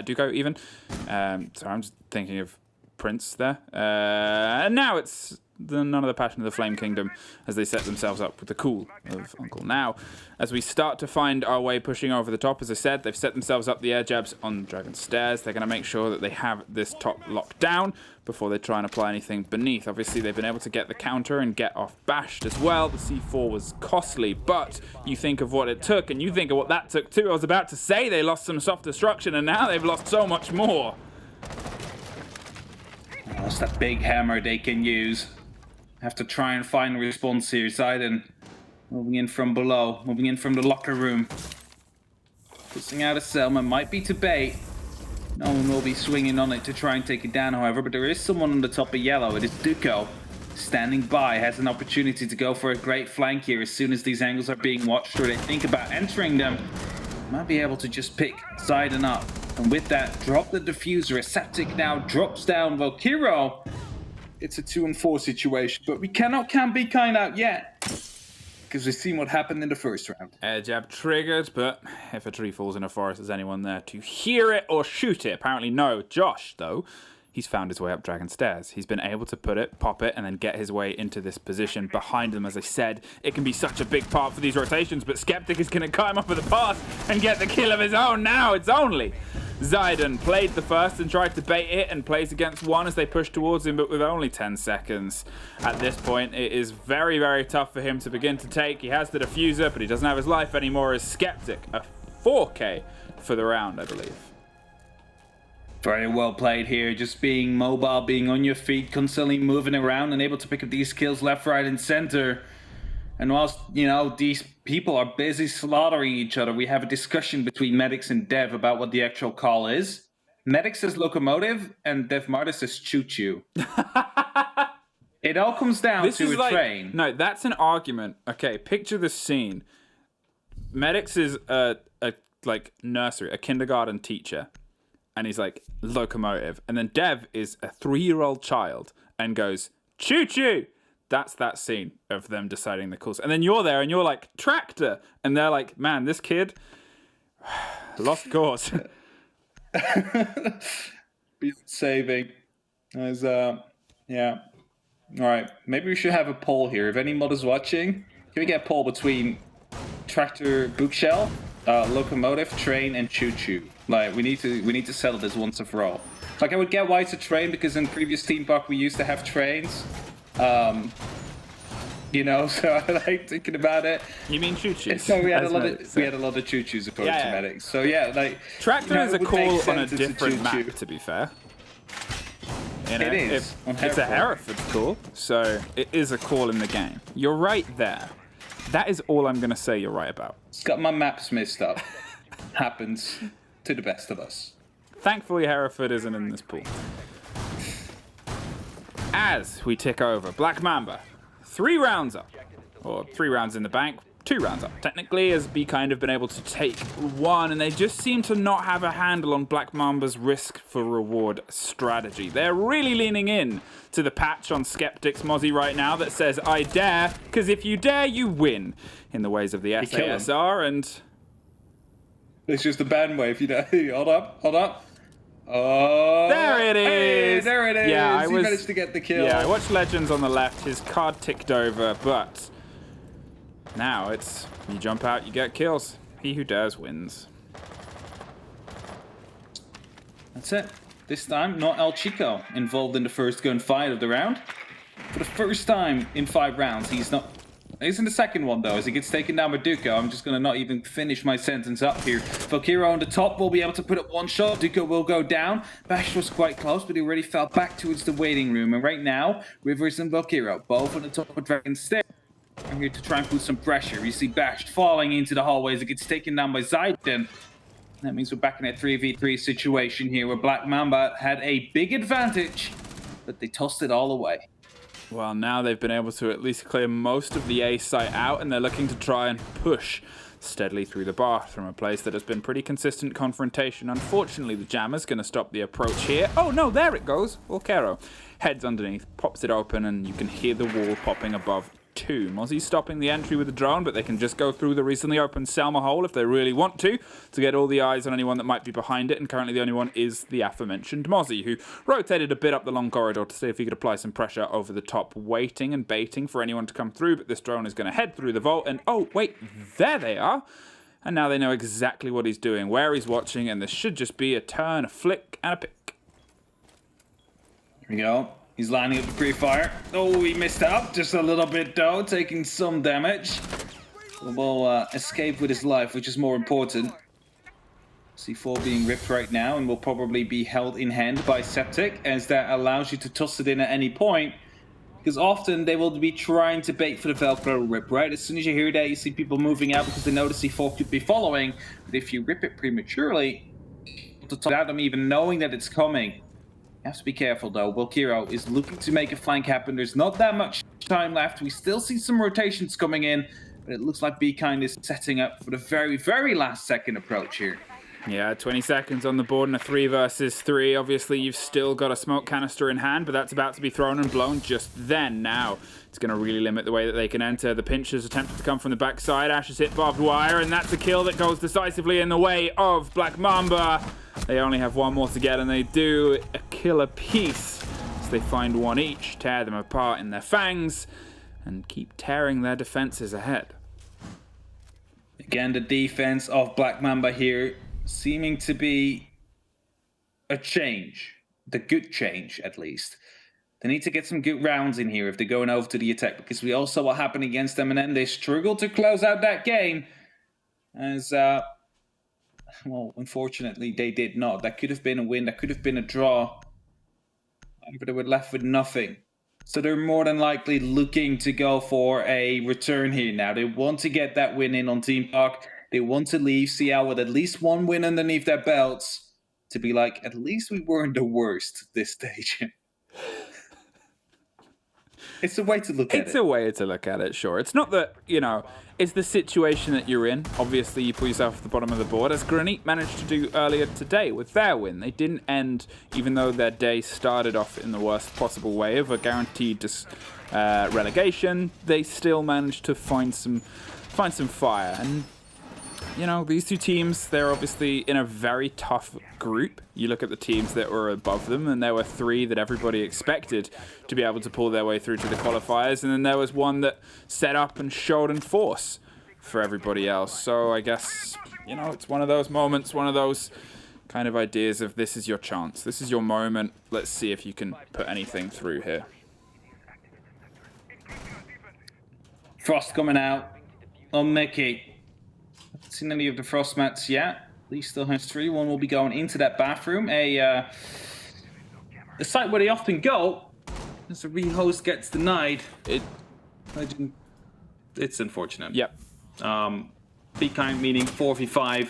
Duco, even. So I'm just thinking of Prince there. And now it's none of the Passion of the Flame Kingdom as they set themselves up with the cool of Uncle. Now, as we start to find our way pushing over the top, as I said, they've set themselves up the air jabs on Dragon's Stairs. They're going to make sure that they have this top locked down before they try and apply anything beneath. Obviously, they've been able to get the counter and get off Bashed as well. The C4 was costly, but you think of what it took, and you think of what that took too. I was about to say they lost some soft destruction, and now they've lost so much more. Oh, it's that big hammer they can use. Have to try and find a response here. Zayden moving in from below, moving in from the locker room. Pushing out a Selma, might be to bait. No one will be swinging on it to try and take it down, however, but there is someone on the top of yellow. It is Duco, standing by, has an opportunity to go for a great flank here as soon as these angles are being watched or they think about entering them. Might be able to just pick Zayden up. And with that, drop the diffuser. Aseptic now drops down Valkyro. It's a 2-4 situation, but we can't Be Kind out yet. Because we've seen what happened in the first round. Air jab triggered, but if a tree falls in a forest, is anyone there to hear it or shoot it? Apparently no. Josh, though, he's found his way up Dragon Stairs. He's been able to put it, pop it, and then get his way into this position behind them. As I said, it can be such a big part for these rotations, but Skeptic is going to climb up with the pass and get the kill of his own now. It's only Zayden played the first and tried to bait it and plays against one as they push towards him, but with only 10 seconds. At this point, it is very, very tough for him to begin to take. He has the diffuser, but he doesn't have his life anymore as Skeptic. A 4K for the round, I believe. Very well played here, just being mobile, being on your feet, constantly moving around and able to pick up these kills left, right, and center. And whilst, you know, these people are busy slaughtering each other, we have a discussion between Medics and Dev about what the actual call is. Medics says locomotive, and Dev Marta says choo-choo. It all comes down to a train. No, that's an argument. Okay, picture this scene. Medics is a nursery, a kindergarten teacher. And he's like, locomotive. And then Dev is a 3-year-old child and goes, choo-choo. That's that scene of them deciding the course. And then you're there and you're like, tractor. And they're like, man, this kid lost course. Saving. As, yeah. All right. Maybe we should have a poll here. If any mod is watching, can we get a poll between tractor, bookshelf, locomotive, train, and choo-choo? Like, we need to settle this once and for all. Like, I would get why it's a train because in previous Team Buck we used to have trains. You know, so I like thinking about it. You mean choo-choos? So we had a lot of choo-choos according to Medics. So yeah, like tractor is a call on a different map, to be fair. You know, it is. It's a Hereford call, so it is a call in the game. You're right there. That is all I'm going to say you're right about. It's got my maps messed up. Happens to the best of us. Thankfully, Hereford isn't in this pool. As we tick over, Black Mamba, 3 rounds up. Or 3 rounds in the bank, 2 rounds up. Technically, as Be Kind have been able to take 1, and they just seem to not have a handle on Black Mamba's risk for reward strategy. They're really leaning in to the patch on Skeptic's Mozzie right now that says, I dare, because if you dare, you win, in the ways of the SASR, and... It's just a band wave, you know. Hold up. Oh, there it is. Hey, there it is. Yeah, he managed to get the kill. Yeah, I watched Legends on the left. His card ticked over, but now it's you jump out, you get kills. He who dares wins. That's it. This time, not El Chico involved in the first gunfight of the round. For the first time in 5 rounds, he's not He's in the second one, though, as he gets taken down by Duco. I'm just going to not even finish my sentence up here. Valkyra on the top will be able to put up one shot. Duco will go down. Bash was quite close, but he already fell back towards the waiting room. And right now, Rivers and Valkyra, both on the top of Dragon's Stair, are here to try and put some pressure. You see Bash falling into the hallways. It gets taken down by Zayden. That means we're back in a 3v3 situation here where Black Mamba had a big advantage, but they tossed it all away. Well, now they've been able to at least clear most of the A site out, and they're looking to try and push steadily through the bathroom, a place that has been pretty consistent confrontation. Unfortunately, the Jammer's going to stop the approach here. Oh, no, there it goes. Volcaro heads underneath, pops it open, and you can hear the wall popping above too. Mozzie's stopping the entry with the drone, but they can just go through the recently opened Selma hole if they really want to get all the eyes on anyone that might be behind it, and currently the only one is the aforementioned Mozzie, who rotated a bit up the long corridor to see if he could apply some pressure over the top, waiting and baiting for anyone to come through, but this drone is going to head through the vault, and oh, wait, there they are! And now they know exactly what he's doing, where he's watching, and this should just be a turn, a flick, and a pick. Here we go. He's lining up the pre-fire. Oh, he missed out just a little bit, though, taking some damage. Will escape with his life, which is more important. C4 being ripped right now and will probably be held in hand by Septic, as that allows you to toss it in at any point. Because often they will be trying to bait for the Velcro rip, right? As soon as you hear that, you see people moving out because they know the C4 could be following. But if you rip it prematurely, without them even knowing that it's coming, you have to be careful, though. Valkyro is looking to make a flank happen. There's not that much time left. We still see some rotations coming in, but it looks like Bekind is setting up for the very, very last second approach here. Yeah, 20 seconds on the board and a 3 versus 3. Obviously, you've still got a smoke canister in hand, but that's about to be thrown and blown just then. Now, it's going to really limit the way that they can enter. The pinchers attempted to come from the backside. Ash has hit barbed wire, and that's a kill that goes decisively in the way of Black Mamba. They only have one more to get, and they do a kill apiece. So they find one each, tear them apart in their fangs, and keep tearing their defenses ahead. Again, the defense of Black Mamba here seeming to be a change. The good change, at least. They need to get some good rounds in here if they're going over to the attack, because we all saw what happened against them, and then they struggled to close out that game. As, well, unfortunately, they did not. That could have been a win. That could have been a draw. But they were left with nothing. So they're more than likely looking to go for a return here now. They want to get that win in on Team Park. They want to leave CL with at least one win underneath their belts to be like, at least we weren't the worst this stage. It's a way to look at it. It's a way to look at it, sure. It's not that, you know, it's the situation that you're in. Obviously, you put yourself at the bottom of the board, as Granite managed to do earlier today with their win. They didn't end, even though their day started off in the worst possible way of a guaranteed relegation, they still managed to find some fire. And you know, these two teams, they're obviously in a very tough group. You look at the teams that were above them, and there were 3 that everybody expected to be able to pull their way through to the qualifiers, and then there was one that set up and showed in force for everybody else. So I guess, you know, it's one of those moments, one of those kind of ideas of this is your chance. This is your moment. Let's see if you can put anything through here. Frost coming out on Mickey. Haven't seen any of the Frost mats yet. Lee still has 3. One will be going into that bathroom. A site where they often go as the rehost gets denied. It's unfortunate. Yep. Be kind meaning 4v5.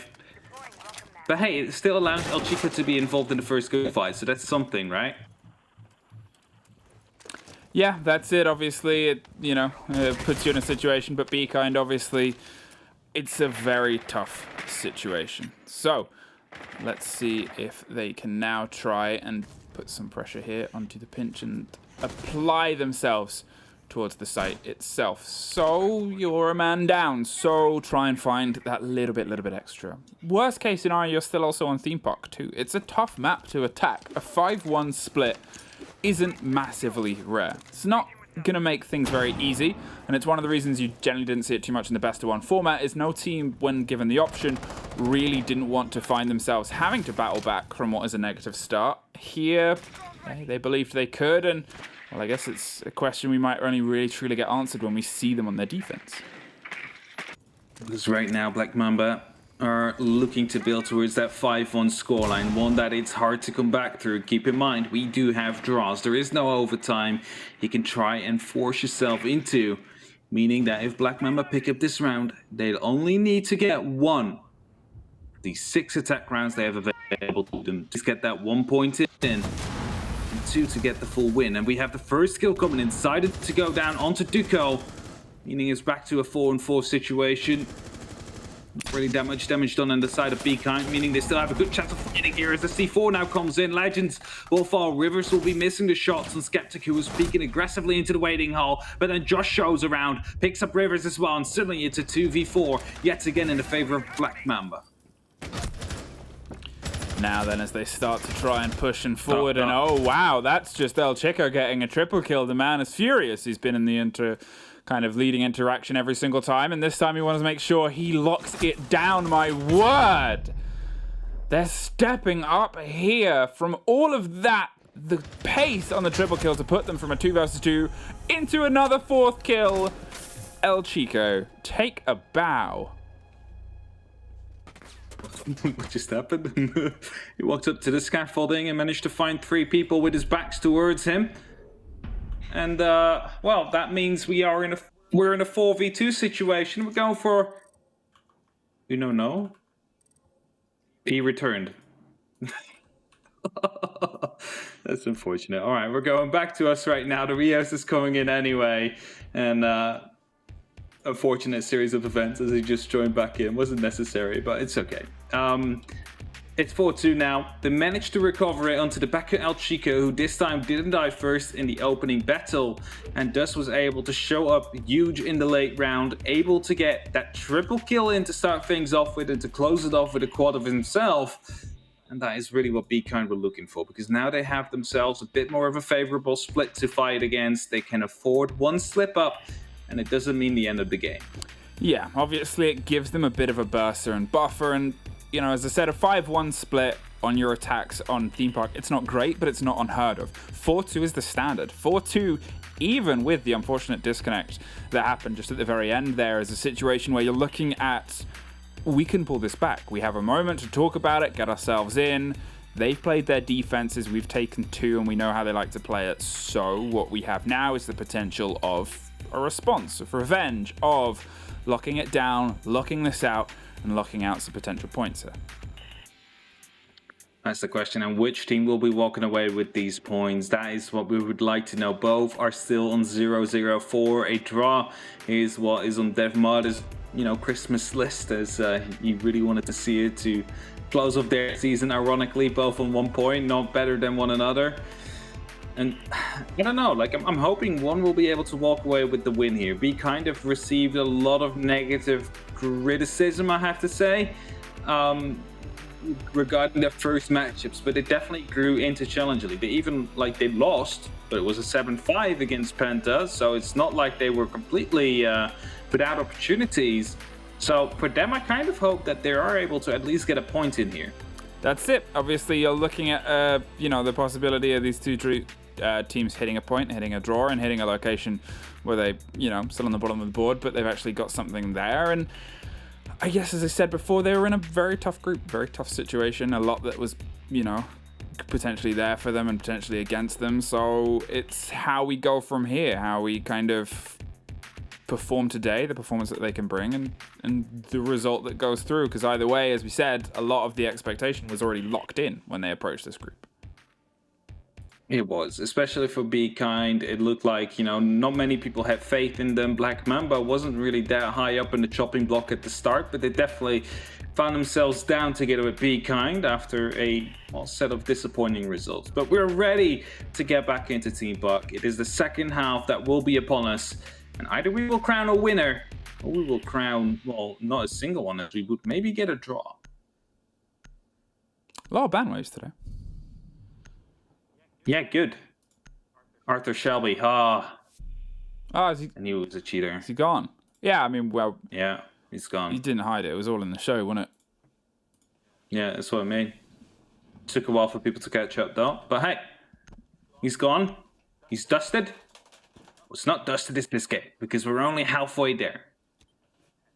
But hey, it still allows El Chico to be involved in the first good fight, so that's something, right? Yeah, that's it. Obviously, it, you know, puts you in a situation, but Be Kind, obviously, it's a very tough situation. So, let's see if they can now try and put some pressure here onto the pinch and apply themselves towards the site itself. So, you're a man down, so try and find that little bit extra. Worst case scenario, you're still also on Theme Park too. It's a tough map to attack. A 5-1 split isn't massively rare. It's not going to make things very easy, and it's one of the reasons you generally didn't see it too much in the best of 1 format, is no team, when given the option, really didn't want to find themselves having to battle back from what is a negative start. Here, they believed they could, and Well, I guess it's a question we might only really truly get answered when we see them on their defense. Because right now, Black Mamba are looking to build towards that 5-1 scoreline, one that it's hard to come back through. Keep in mind, we do have draws. There is no overtime you can try and force yourself into, meaning that if Black Mamba pick up this round, they'll only need to get one of the 6 attack rounds they have available to them. Just get that 1 point in, and 2 to get the full win. And we have the first kill coming in, decided to go down onto Duco, meaning it's back to a 4-on-4 situation. Not really that much damage done on the side of Bekind, meaning they still have a good chance of fighting here as the C4 now comes in. Legends will fall. Rivers will be missing the shots, and Skeptic, who was peeking aggressively into the waiting hall, but then Josh shows around, picks up Rivers as well, and suddenly it's a 2v4, yet again in the favor of Black Mamba. Now then, as they start to try and push and forward, and oh wow, that's just El Chico getting a triple kill. The man is furious. He's been in the kind of leading interaction every single time, and this time he wants to make sure he locks it down. My word! They're stepping up here from all of that, the pace on the triple kill to put them from a 2 versus 2 into another 4th kill. El Chico, take a bow. What just happened? He walked up to the scaffolding and managed to find 3 people with his backs towards him. And well, that means we're in a 4v2 situation. We're going for no. He returned. That's unfortunate. All right, we're going back to us right now. The Rios is coming in anyway, and unfortunate series of events as he just joined back in. Wasn't necessary, but it's okay. It's 4-2 now. They managed to recover it onto the back of El Chico, who this time didn't die first in the opening battle, and thus was able to show up huge in the late round, able to get that triple kill in to start things off with and to close it off with a quad of himself. And that is really what Bekind were looking for, because now they have themselves a bit more of a favorable split to fight against. They can afford one slip up, and it doesn't mean the end of the game. Yeah, obviously it gives them a bit of a burster and buffer, and you know, as I said, a 5-1 split on your attacks on Theme Park, it's not great, but it's not unheard of. 4-2 is the standard. 4-2, even with the unfortunate disconnect that happened just at the very end there, is a situation where you're looking at, we can pull this back. We have a moment to talk about it, get ourselves in. They've played their defenses, we've taken 2, and we know how they like to play it. So what we have now is the potential of a response, of revenge, of locking it down, locking this out, and locking out some potential points here. That's the question, and which team will be walking away with these points? That is what we would like to know. Both are still on 0-0-4. A draw is what is on DevMod's, Christmas list, as he really wanted to see it to close off their season. Ironically, both on 1 point, not better than one another. And I don't know, I'm hoping one will be able to walk away with the win here. Bekind have received a lot of negative criticism, I have to say, regarding their first matchups, but it definitely grew into challengingly. They lost, but it was a 7-5 against Penta, so it's not like they were completely without opportunities. So for them, I kind of hope that they are able to at least get a point in here. That's it. Obviously, you're looking at, the possibility of these two teams hitting a point, hitting a draw, and hitting a location where they, still on the bottom of the board, but they've actually got something there. And I guess, as I said before, they were in a very tough group, very tough situation. A lot that was, potentially there for them and potentially against them. So it's how we go from here, how we kind of perform today, the performance that they can bring, and the result that goes through. Because either way, as we said, a lot of the expectation was already locked in when they approached this group. It was, especially for Bekind. It looked like, not many people had faith in them. Black Mamba wasn't really that high up in the chopping block at the start, but they definitely found themselves down together with Bekind after a set of disappointing results. But we're ready to get back into Team Buck. It is the second half that will be upon us, and either we will crown a winner, or we will crown, not a single one, as we would maybe get a draw. A lot of ban waves today. Yeah, good. Arthur Shelby, is he? and he was a cheater. Is he gone? Yeah, Yeah, he's gone. He didn't hide it. It was all in the show, wasn't it? Yeah, that's what I mean. Took a while for people to catch up, though. But hey, he's gone. He's dusted. What's not dusted is this game, because we're only halfway there.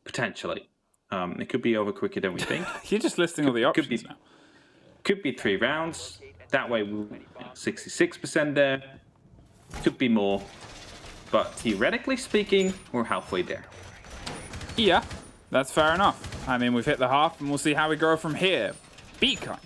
Potentially. It could be over quicker than we think. You're just listing all the options now. Could be 3 rounds. That way we're 66% there. Could be more. But theoretically speaking, we're halfway there. Yeah, that's fair enough. I mean, we've hit the half, and we'll see how we grow from here. Be kind.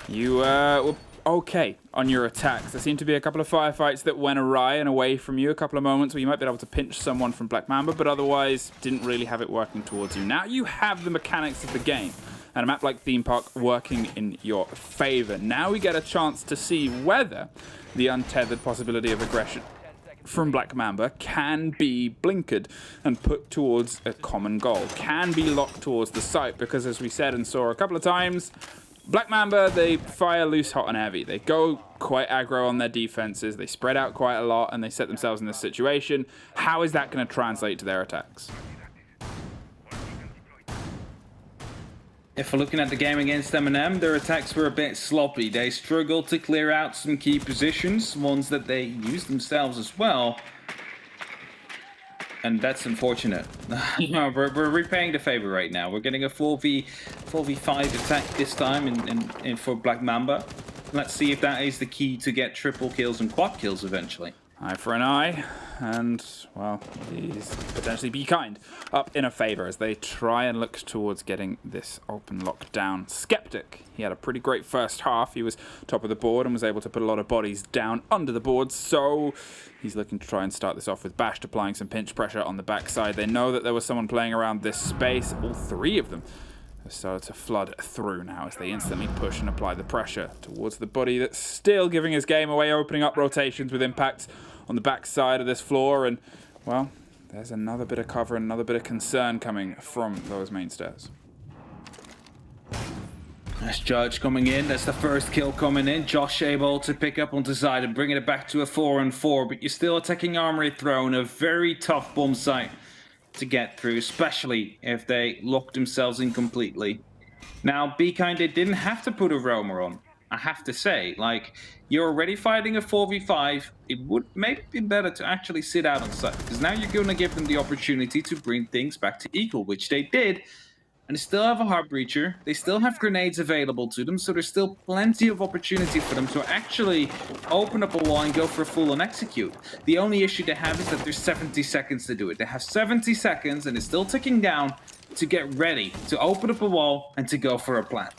You were okay on your attacks. There seemed to be a couple of firefights that went awry and away from you, a couple of moments where you might be able to pinch someone from Black Mamba, but otherwise didn't really have it working towards you. Now you have the mechanics of the game, and a map like Theme Park working in your favor. Now we get a chance to see whether the untethered possibility of aggression from Black Mamba can be blinkered and put towards a common goal, can be locked towards the site, because as we said and saw a couple of times, Black Mamba, they fire loose, hot and heavy. They go quite aggro on their defenses, they spread out quite a lot, and they set themselves in this situation. How is that going to translate to their attacks? If we're looking at the game against M&M, their attacks were a bit sloppy. They struggled to clear out some key positions, ones that they used themselves as well. And that's unfortunate. we're repaying the favor right now. We're getting a 4v5 attack this time in for Black Mamba. Let's see if that is the key to get triple kills and quad kills eventually. Eye for an eye, and, well, these potentially Be Kind up in a favor as they try and look towards getting this open lock down. Skeptic, he had a pretty great first half. He was top of the board and was able to put a lot of bodies down under the board, so he's looking to try and start this off with Bashed applying some pinch pressure on the backside. They know that there was someone playing around this space. All 3 of them have started to flood through now as they instantly push and apply the pressure towards the body that's still giving his game away, opening up rotations with impacts on the back side of this floor. And, well, there's another bit of cover and another bit of concern coming from those main stairs. That's Judge coming in. That's the first kill coming in. Josh able to pick up on the side and bring it back to a 4-on-4, but you're still attacking Armory Throne, a very tough bomb site to get through, especially if they lock themselves in completely. Now, Be Kind, they didn't have to put a roamer on, I have to say. Like, you're already fighting a 4v5. It would maybe be better to actually sit out on site, because now you're going to give them the opportunity to bring things back to equal, which they did. And they still have a Heart Breacher. They still have grenades available to them, so there's still plenty of opportunity for them to actually open up a wall and go for a full-on execute. The only issue they have is that there's 70 seconds to do it. They have 70 seconds, and it's still ticking down to get ready to open up a wall and to go for a plant.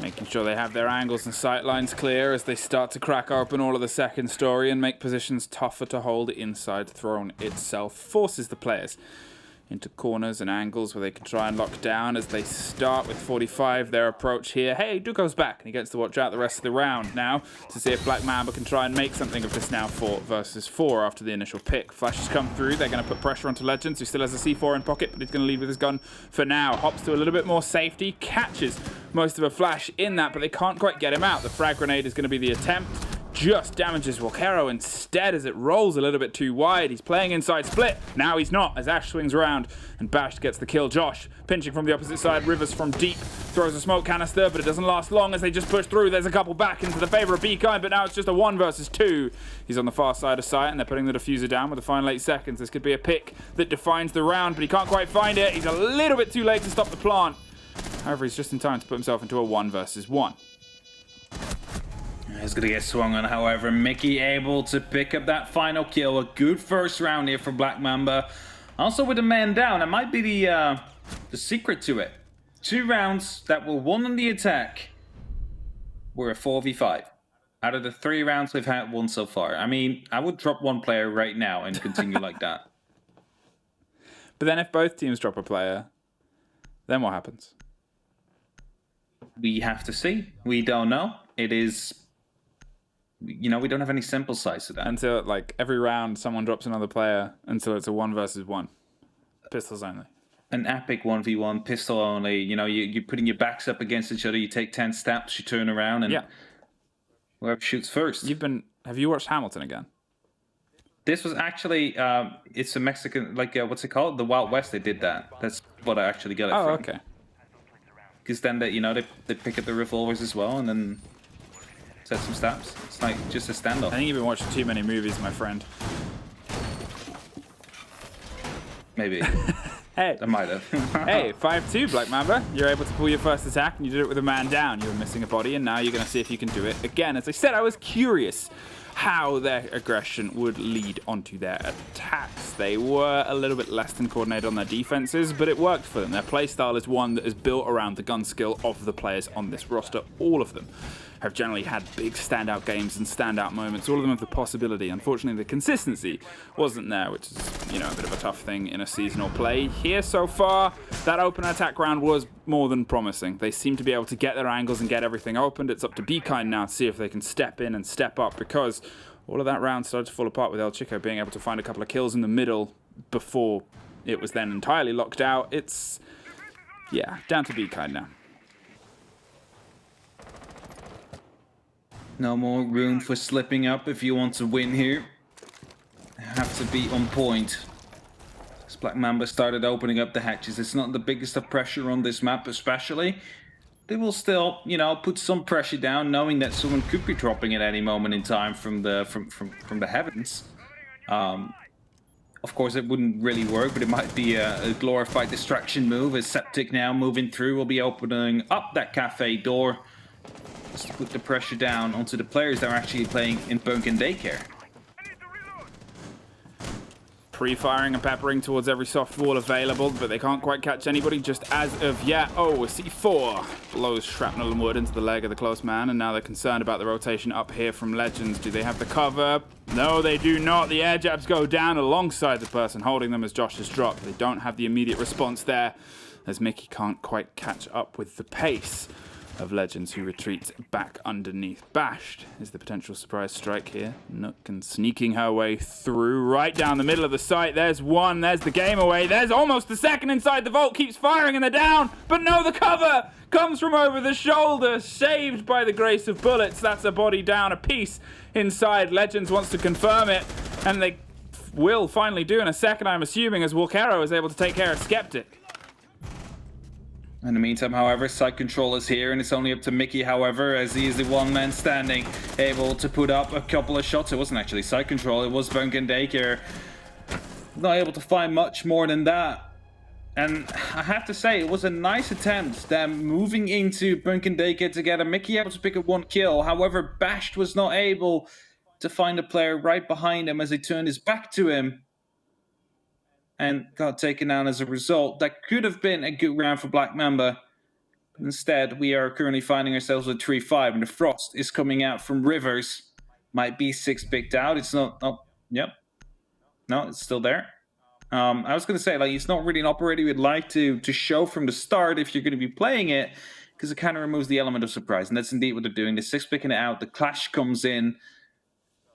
Making sure they have their angles and sight lines clear as they start to crack open all of the second story and make positions tougher to hold inside Throne itself. Forces the players into corners and angles where they can try and lock down as they start with 45 their approach here. Hey, Duco's back and he gets to watch out the rest of the round now to see if Black Mamba can try and make something of this now 4 versus 4 after the initial pick. Flashes come through. They're going to put pressure onto Legends, who still has a C4 in pocket, but he's going to lead with his gun for now. Hops to a little bit more safety, catches most of a flash in that, but they can't quite get him out. The frag grenade is going to be the attempt. Just damages Walkero instead as it rolls a little bit too wide. He's playing inside split. Now he's not as Ash swings around and Bashed gets the kill. Josh pinching from the opposite side. Rivers from deep throws a smoke canister, but it doesn't last long as they just push through. There's a couple back into the favor of Be Kind, but now it's just a 1 versus 2. He's on the far side of sight and they're putting the diffuser down with the final 8 seconds. This could be a pick that defines the round, but he can't quite find it. He's a little bit too late to stop the plant. However, he's just in time to put himself into a 1 versus 1. He's going to get swung on, however. Mickey able to pick up that final kill. A good first round here for Black Mamba. Also with a man down. It might be the secret to it. 2 rounds that were won on the attack were a 4v5. Out of the 3 rounds we've had, 1 so far. I mean, I would drop 1 player right now and continue like that. But then if both teams drop a player, then what happens? We have to see. We don't know. It is... You know, we don't have any sample size to that. Until, like, every round someone drops another player until it's a 1 versus 1. Pistols only. An epic 1v1, pistol only. You know, you're putting your backs up against each other. You take 10 steps, you turn around, and whoever shoots first. Have you watched Hamilton again? This was actually, it's a Mexican, like, what's it called? The Wild West, they did that. That's what I actually got it from. Oh, okay. Because then, they pick up the revolvers as well, and then... set some stabs. It's like just a standoff. I think you've been watching too many movies, my friend. Maybe. Hey. I might have. Hey, 5-2, Black Mamba. You're able to pull your first attack, and you did it with a man down. You were missing a body, and now you're going to see if you can do it again. As I said, I was curious how their aggression would lead onto their attacks. They were a little bit less than coordinated on their defenses, but it worked for them. Their playstyle is one that is built around the gun skill of the players on this roster. All of them have generally had big standout games and standout moments. All of them have the possibility. Unfortunately, the consistency wasn't there, which is, you know, a bit of a tough thing in a seasonal play. Here so far, that open attack round was more than promising. They seem to be able to get their angles and get everything opened. It's up to Be Kind now to see if they can step in and step up, because all of that round started to fall apart with El Chico being able to find a couple of kills in the middle before it was then entirely locked out. It's, yeah, down to Be Kind now. No more room for slipping up if you want to win here. Have to be on point. As Black Mamba started opening up the hatches, it's not the biggest of pressure on this map especially. They will still, you know, put some pressure down, knowing that someone could be dropping at any moment in time from the heavens. Of course, it wouldn't really work, but it might be a glorified distraction move. As Septic now moving through will be opening up that cafe door, just to put the pressure down onto the players that are actually playing in Bunkin Daycare. Pre-firing and peppering towards every soft wall available, but they can't quite catch anybody just as of yet. Oh, a C4 blows shrapnel and wood into the leg of the close man, and now they're concerned about the rotation up here from Legends. Do they have the cover? No, they do not. The air jabs go down alongside the person holding them as Josh has dropped. They don't have the immediate response there, as Mickey can't quite catch up with the pace of Legends, who retreats back underneath. Bashed is the potential surprise strike here. Nook and sneaking her way through right down the middle of the site. There's one, there's the game away. There's almost the second inside the vault, keeps firing and they're down, but no, the cover comes from over the shoulder, saved by the grace of bullets. That's a body down, a piece inside. Legends wants to confirm it, and they will finally do in a second, I'm assuming, as Walkero is able to take care of Skeptic. In the meantime, however, side control is here, and it's only up to Mickey, however, as he is the one man standing, able to put up a couple of shots. It wasn't actually side control, it was Bunkin Daycare. Not able to find much more than that. And I have to say, it was a nice attempt, them moving into Bunkin Daycare together. Mickey able to pick up one kill, however, Bashed was not able to find a player right behind him as he turned his back to him and got taken down as a result. That could have been a good round for Black Mamba. Instead, we are currently finding ourselves with 3-5, and the frost is coming out from Rivers. Might be 6 picked out. It's not. Oh, yep. No, it's still there. I was going to say, like, it's not really an operator we'd like to show from the start if you're going to be playing it, because it kind of removes the element of surprise, and that's indeed what they're doing. The 6 picking it out, the clash comes in,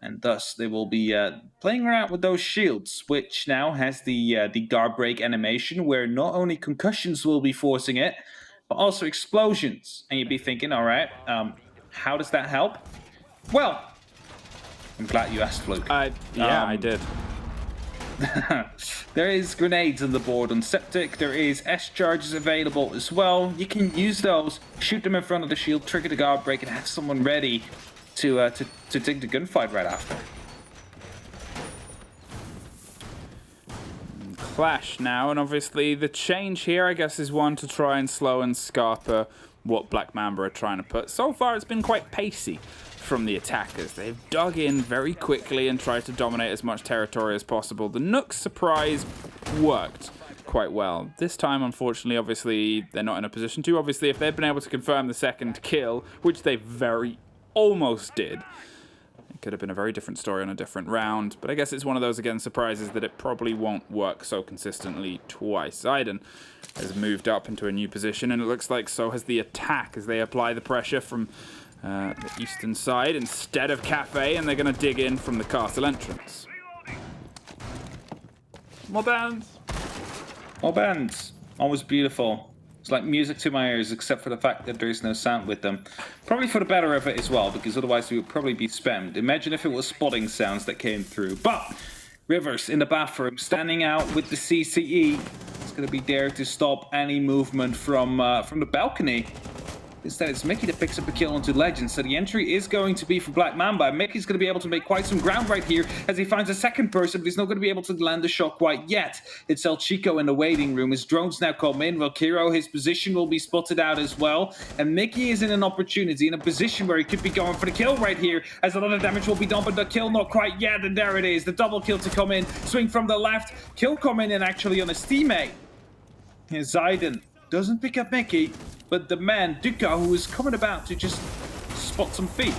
and thus they will be playing around with those shields, which now has the guard break animation, where not only concussions will be forcing it, but also explosions. And you'd be thinking, all right, how does that help? Well, I'm glad you asked, Fluke. Yeah, I did. There is grenades on the board on Septic. There is S charges available as well. You can use those, shoot them in front of the shield, trigger the guard break, and have someone ready to take the gunfight right after. Clash now, and obviously the change here, I guess, is one to try and slow and scarper what Black Mamba are trying to put. So far, it's been quite pacey from the attackers. They've dug in very quickly and tried to dominate as much territory as possible. The Nook surprise worked quite well. This time, unfortunately, obviously, they're not in a position to. Obviously, if they'd been able to confirm the second kill, which they very almost did, it could have been a very different story on a different round. But I guess it's one of those, again, surprises that it probably won't work so consistently twice. Zayden has moved up into a new position, and it looks like so has the attack as they apply the pressure from the eastern side instead of Cafe, and they're going to dig in from the castle entrance. More bands. More bands. Always beautiful. It's like music to my ears, except for the fact that there is no sound with them. Probably for the better of it as well, because otherwise we would probably be spammed. Imagine if it was spotting sounds that came through. But Rivers in the bathroom, standing out with the CCE. It's going to be there to stop any movement from the balcony. Instead, it's Mickey that picks up a kill onto Legend, so the entry is going to be for Black Mamba. Mickey's going to be able to make quite some ground right here as he finds a second person, but he's not going to be able to land the shot quite yet. It's El Chico in the waiting room. His drones now come in. Valkyro, his position will be spotted out as well, and Mickey is in an opportunity, in a position where he could be going for the kill right here, as a lot of damage will be done, but the kill not quite yet, and there it is. The double kill to come in. Swing from the left. Kill coming in actually on his teammate. Here's Zayden. Doesn't pick up Mickey, but the man, Duka, who is coming about to just spot some feet.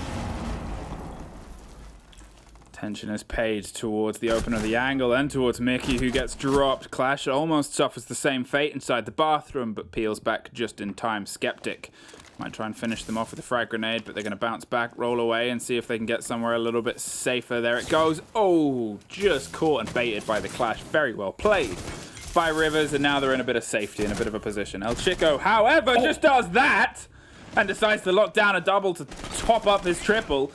Attention is paid towards the opener of the angle and towards Mickey, who gets dropped. Clash almost suffers the same fate inside the bathroom, but peels back just in time. Skeptic might try and finish them off with a frag grenade, but they're going to bounce back, roll away, and see if they can get somewhere a little bit safer. There it goes. Oh, just caught and baited by the Clash. Very well played by Rivers, and now they're in a bit of safety, in a bit of a position. El Chico, however, just does that and decides to lock down a double to top up his triple.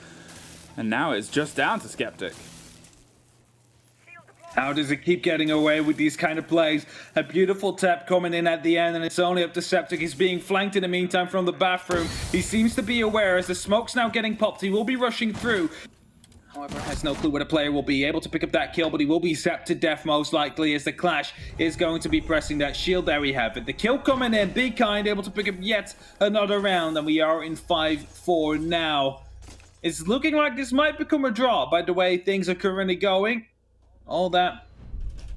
And now it's just down to Skeptic. How does it keep getting away with these kind of plays? A beautiful tap coming in at the end, and it's only up to Skeptic. He's being flanked in the meantime from the bathroom. He seems to be aware as the smoke's now getting popped. He will be rushing through. However, has no clue where the player will be able to pick up that kill, but he will be zapped to death most likely, as the Clash is going to be pressing that shield. There we have it. The kill coming in. Be Kind able to pick up yet another round, and we are in 5-4 now. It's looking like this might become a draw by the way things are currently going. All that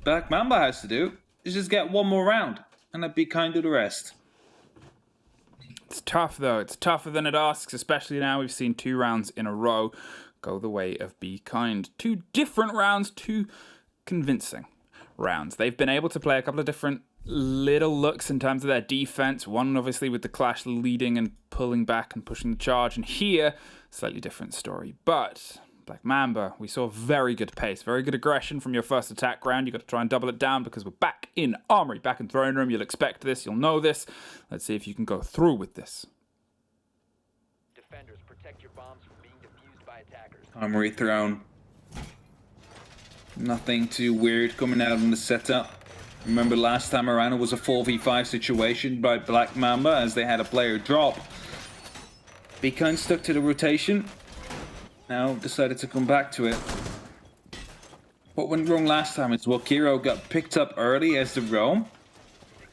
Black Mamba has to do is just get one more round, and let Be Kind do the rest. It's tough, though. It's tougher than it asks, especially now we've seen 2 rounds in a row go the way of Be Kind. 2 different rounds, 2 convincing rounds. They've been able to play a couple of different little looks in terms of their defense. One, obviously, with the Clash leading and pulling back and pushing the charge. And here, slightly different story. But Black Mamba, we saw very good pace, very good aggression from your first attack round. You've got to try and double it down because we're back in Armory, back in Throne Room. You'll expect this. You'll know this. Let's see if you can go through with this. Defenders, protect your bombs from being defused by attackers. Armory Throne. Nothing too weird coming out on the setup. Remember last time around it was a 4v5 situation by Black Mamba as they had a player drop. Be Kind stuck to the rotation. Now decided to come back to it. What went wrong last time is Valkyro got picked up early as the roam.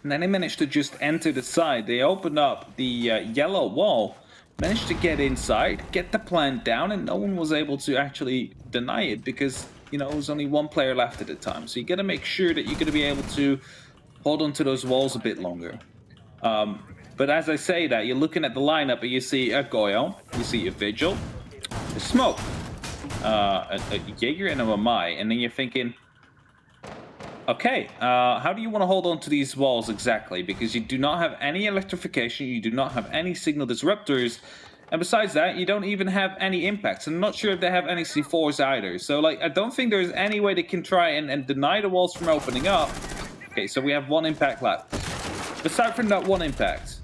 And then they managed to just enter the side. They opened up the yellow wall. Managed to get inside, get the plant down, and no one was able to actually deny it because, you know, there was only one player left at the time. So you got to make sure that you're going to be able to hold onto those walls a bit longer. But as I say that, you're looking at the lineup and you see a Goyo, you see a Vigil, a Smoke, a Jaeger, and a Mamai, and then you're thinking, okay, how do you want to hold on to these walls exactly? Because you do not have any electrification, you do not have any signal disruptors, and besides that, you don't even have any impacts. I'm not sure if they have any C4s either. So, like, I don't think there's any way they can try and deny the walls from opening up. Okay, so we have 1 impact left. Aside from that 1 impact.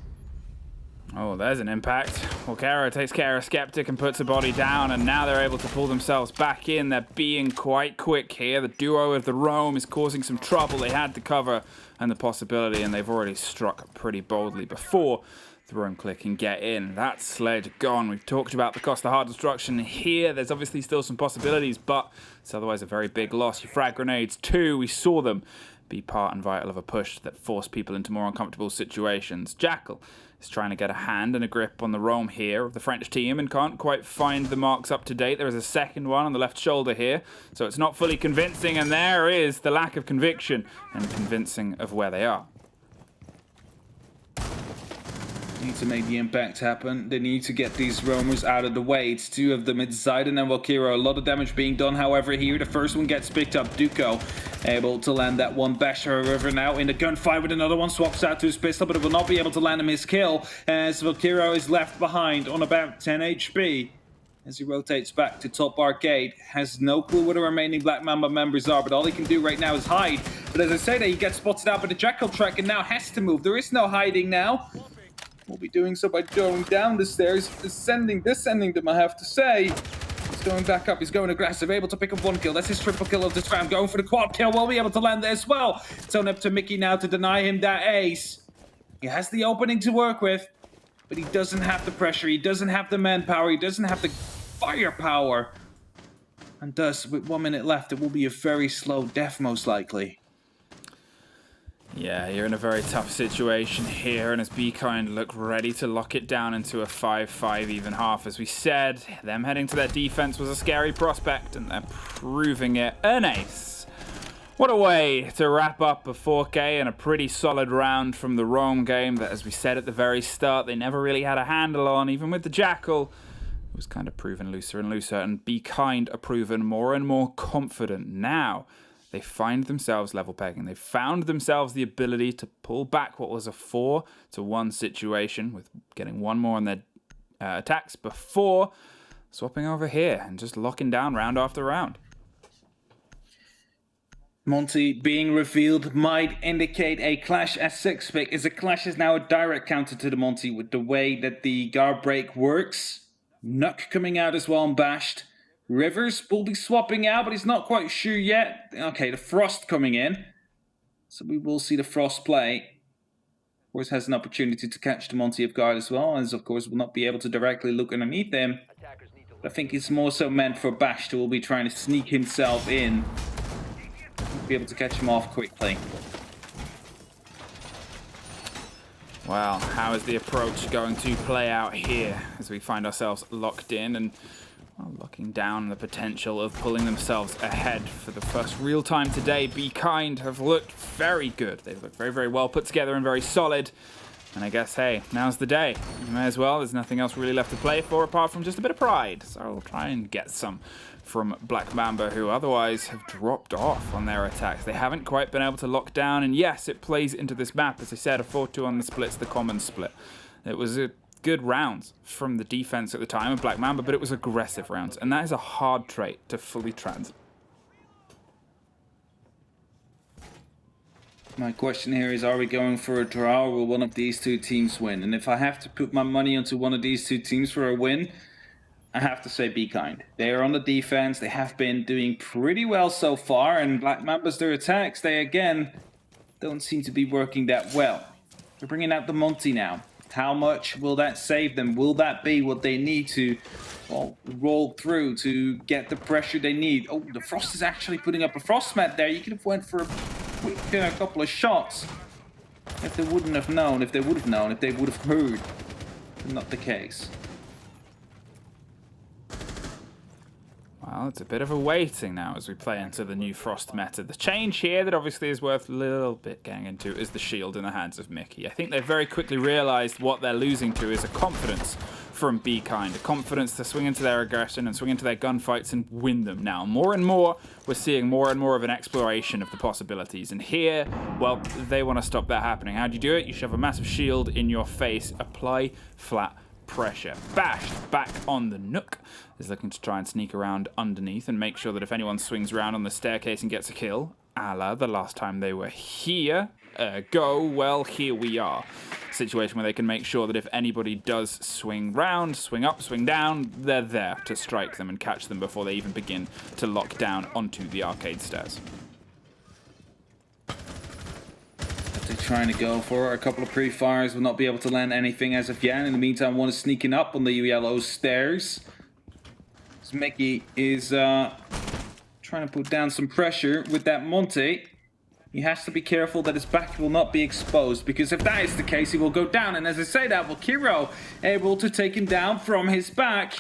Oh, there's an impact. Valkyro takes care of Skeptic and puts a body down, and now they're able to pull themselves back in. They're being quite quick here. The duo of the roam is causing some trouble. They had the cover and the possibility, and they've already struck pretty boldly before the roam click can get in. That sledge gone. We've talked about the cost of hard destruction here. There's obviously still some possibilities, but it's otherwise a very big loss. Your frag grenades too. We saw them be part and vital of a push that forced people into more uncomfortable situations. Jackal is trying to get a hand and a grip on the roam here of the French team and can't quite find the marks up to date. There is a second one on the left shoulder here, so it's not fully convincing, and there is the lack of conviction and convincing of where they are. Need to make the impact happen. They need to get these roamers out of the way. It's 2 of them. It's Zayden and Valkyro. A lot of damage being done, however, here. The first one gets picked up. Duco able to land that one bash, however, now in the gunfight with another one. Swaps out to his pistol, but it will not be able to land him his kill as Valkyro is left behind on about 10 HP. As he rotates back to top arcade, has no clue where the remaining Black Mamba members are, but all he can do right now is hide. But as I say that, he gets spotted out by the Jackal track and now has to move. There is no hiding now. We'll be doing so by going down the stairs, descending them, I have to say. He's going back up, he's going aggressive, able to pick up 1 kill. That's his triple kill of this round, going for the quad kill. Will be able to land there as well. It's on up to Mickey now to deny him that ace. He has the opening to work with. but he doesn't have the pressure, he doesn't have the manpower, he doesn't have the firepower. And thus, with 1 minute left, it will be a very slow death, most likely. Yeah, you're in a very tough situation here, and as BeKind look ready to lock it down into a 5-5 even half. As we said, them heading to their defense was a scary prospect, and they're proving it an ace. What a way to wrap up a 4K and a pretty solid round from the Rome game that, as we said at the very start, they never really had a handle on, even with the Jackal. It was kind of proven looser and looser, and BeKind are proven more and more confident now. They find themselves level pegging. They found themselves the ability to pull back what was a 4-1 situation with getting one more on their attacks before swapping over here and just locking down round after round. Monty being revealed might indicate a Clash S6 pick, as a Clash is now a direct counter to the Monty with the way that the guard break works. Nuck coming out as well and bashed. Rivers will be swapping out, but he's not quite sure yet. Okay, the Frost coming in. So we will see the Frost play. Of course, has an opportunity to catch the Monty of guard as well, as of course will not be able to directly look underneath him. But I think it's more so meant for Bash, who will be trying to sneak himself in. Be able to catch him off quickly. Well, how is the approach going to play out here as we find ourselves locked in and locking down the potential of pulling themselves ahead for the first real time today? BeKind have looked very good. They've looked very, very well put together and very solid. And I guess, hey, now's the day. You may as well. There's nothing else really left to play for apart from just a bit of pride. So I'll try and get some from Black Mamba, who otherwise have dropped off on their attacks. They haven't quite been able to lock down. And yes, it plays into this map. As I said, a 4-2 on the split's the common split. It was a good rounds from the defense at the time of Black Mamba, but it was aggressive rounds. And that is a hard trait to fully transit. My question here is, are we going for a draw, or will one of these two teams win? And if I have to put my money onto one of these two teams for a win, I have to say BeKind. They are on the defense. They have been doing pretty well so far, and Black Mamba's their attacks, they again don't seem to be working that well. They're bringing out the Monty now. How much will that save them? Will that be what they need to roll through to get the pressure they need? Oh, the Frost is actually putting up a Frost mat there. You could have went for a quick couple of shots if they wouldn't have known, if they would have known, if they would have heard. Not the case. Well, it's a bit of a waiting now as we play into the new Frost meta. The change here that obviously is worth a little bit getting into is the shield in the hands of Mickey. I think they've very quickly realized what they're losing to is a confidence from BeKind, a confidence to swing into their aggression and swing into their gunfights and win them. Now, more and more, we're seeing more and more of an exploration of the possibilities. And here, well, they want to stop that happening. How do you do it? You shove a massive shield in your face, apply flat pressure. Bashed back on the Nook is looking to try and sneak around underneath and make sure that if anyone swings around on the staircase and gets a kill, a la the last time they were here, well, here we are. Situation where they can make sure that if anybody does swing round, swing up, swing down, they're there to strike them and catch them before they even begin to lock down onto the arcade stairs. They're trying to go for a couple of pre-fires, will not be able to land anything as of yet. In the meantime, one is sneaking up on the yellow stairs. So Mickey is trying to put down some pressure with that Monty. He has to be careful that his back will not be exposed, because if that is the case, he will go down. And as I say that, Valkyro able to take him down from his back.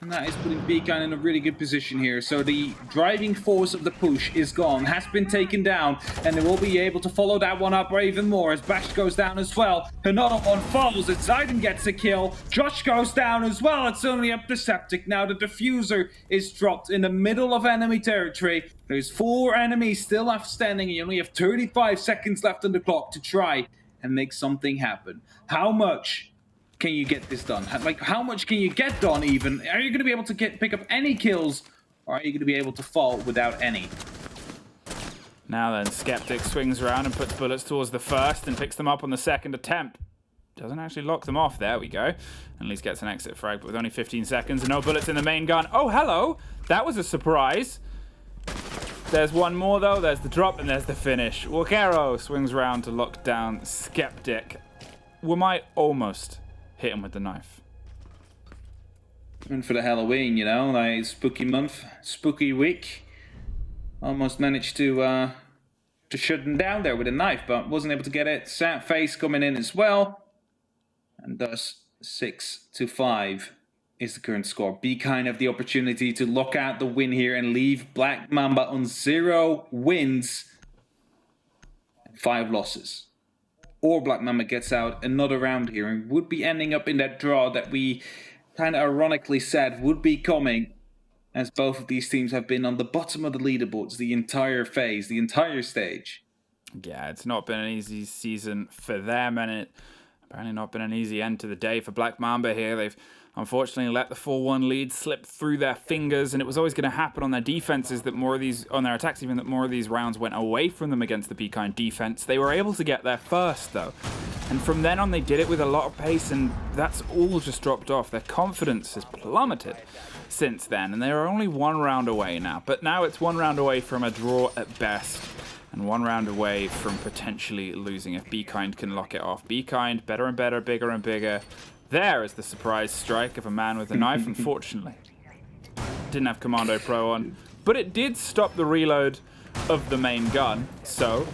And that is putting BeKind in a really good position here. So the driving force of the push is gone, has been taken down, and they will be able to follow that one up even more as Bash goes down as well. Another one falls, and Zayden gets a kill. Josh goes down as well. It's only up to Septic now. The diffuser is dropped in the middle of enemy territory. There's 4 enemies still left standing. You only have 35 seconds left on the clock to try and make something happen. How much can you get this done? Like, how much can you get done even? Are you going to be able to pick up any kills, or are you going to be able to fall without any? Now then, Skeptic swings around and puts bullets towards the first and picks them up on the second attempt. Doesn't actually lock them off. There we go. And at least gets an exit frag, but with only 15 seconds and no bullets in the main gun. Oh, hello! That was a surprise. There's one more, though. There's the drop, and there's the finish. Walkero swings around to lock down Skeptic. We might almost hit him with the knife. And for the Halloween, you know, like spooky month, spooky week. Almost managed to shut him down there with a knife, but wasn't able to get it. Sad face coming in as well. And thus 6-5 is the current score. Be Kind have the opportunity to lock out the win here and leave Black Mamba on 0 wins and 5 losses. Or Black Mamba gets out another round here and would be ending up in that draw that we kind of ironically said would be coming, as both of these teams have been on the bottom of the leaderboards the entire phase, the entire stage. Yeah, it's not been an easy season for them, and it apparently not been an easy end to the day for Black Mamba here. They've unfortunately let the 4-1 lead slip through their fingers, and it was always going to happen on their defenses that more of these, on their attacks even, that more of these rounds went away from them against the Be Kind defense. They were able to get there first, though. And from then on, they did it with a lot of pace, and that's all just dropped off. Their confidence has plummeted since then, and they are only 1 round away now. But now it's 1 round away from a draw at best, and 1 round away from potentially losing if Be Kind can lock it off. Be Kind, better and better, bigger and bigger. There is the surprise strike of a man with a knife, unfortunately. Didn't have Commando Pro on, but it did stop the reload of the main gun, so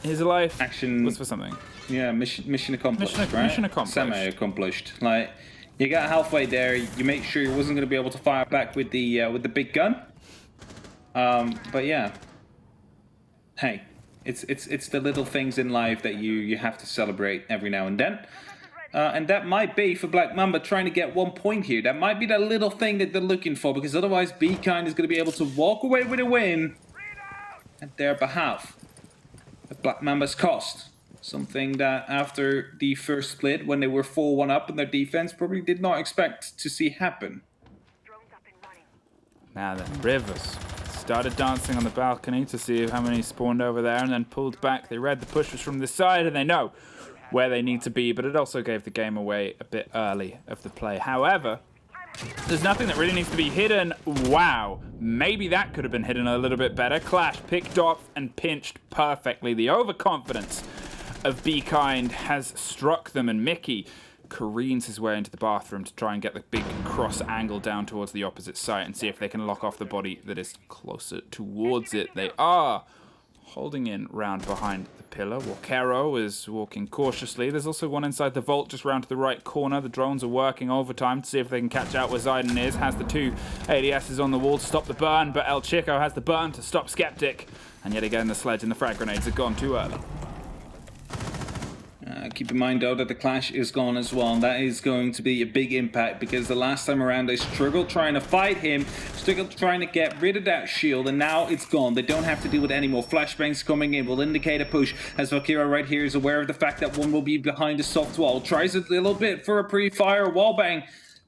his life Action was for something. Yeah, mission accomplished, right? Mission accomplished. Semi-accomplished. Like, you got halfway there, you make sure you wasn't going to be able to fire back with the big gun. But yeah. Hey, it's the little things in life that you have to celebrate every now and then. And that might be, for Black Mamba, trying to get 1 point here. That might be that little thing that they're looking for, because otherwise Be Kind is going to be able to walk away with a win at their behalf. At Black Mamba's cost. Something that after the first split, when they were 4-1 up in their defense, probably did not expect to see happen. Now then, Rivers started dancing on the balcony to see how many spawned over there, and then pulled back. They read the push was from this side, and they know where they need to be, but it also gave the game away a bit early of the play. However, there's nothing that really needs to be hidden. Wow, maybe that could have been hidden a little bit better. Clash picked off and pinched perfectly. The overconfidence of Be Kind has struck them, and Mickey careens his way into the bathroom to try and get the big cross angle down towards the opposite site and see if they can lock off the body that is closer towards it. They are holding in round behind the pillar. Walkero is walking cautiously. There's also one inside the vault just round to the right corner. The drones are working overtime to see if they can catch out where Zayden is. Has the 2 ADSs on the wall to stop the burn, but El Chico has the burn to stop Skeptic. And yet again, the sledge and the frag grenades have gone too early. Keep in mind, though, that the Clash is gone as well, and that is going to be a big impact, because the last time around they struggled trying to fight him, struggled trying to get rid of that shield, and now it's gone. They don't have to deal with it anymore. Flashbangs coming in will indicate a push, as Valkyra right here is aware of the fact that one will be behind a soft wall. Tries a little bit for a pre-fire wallbang.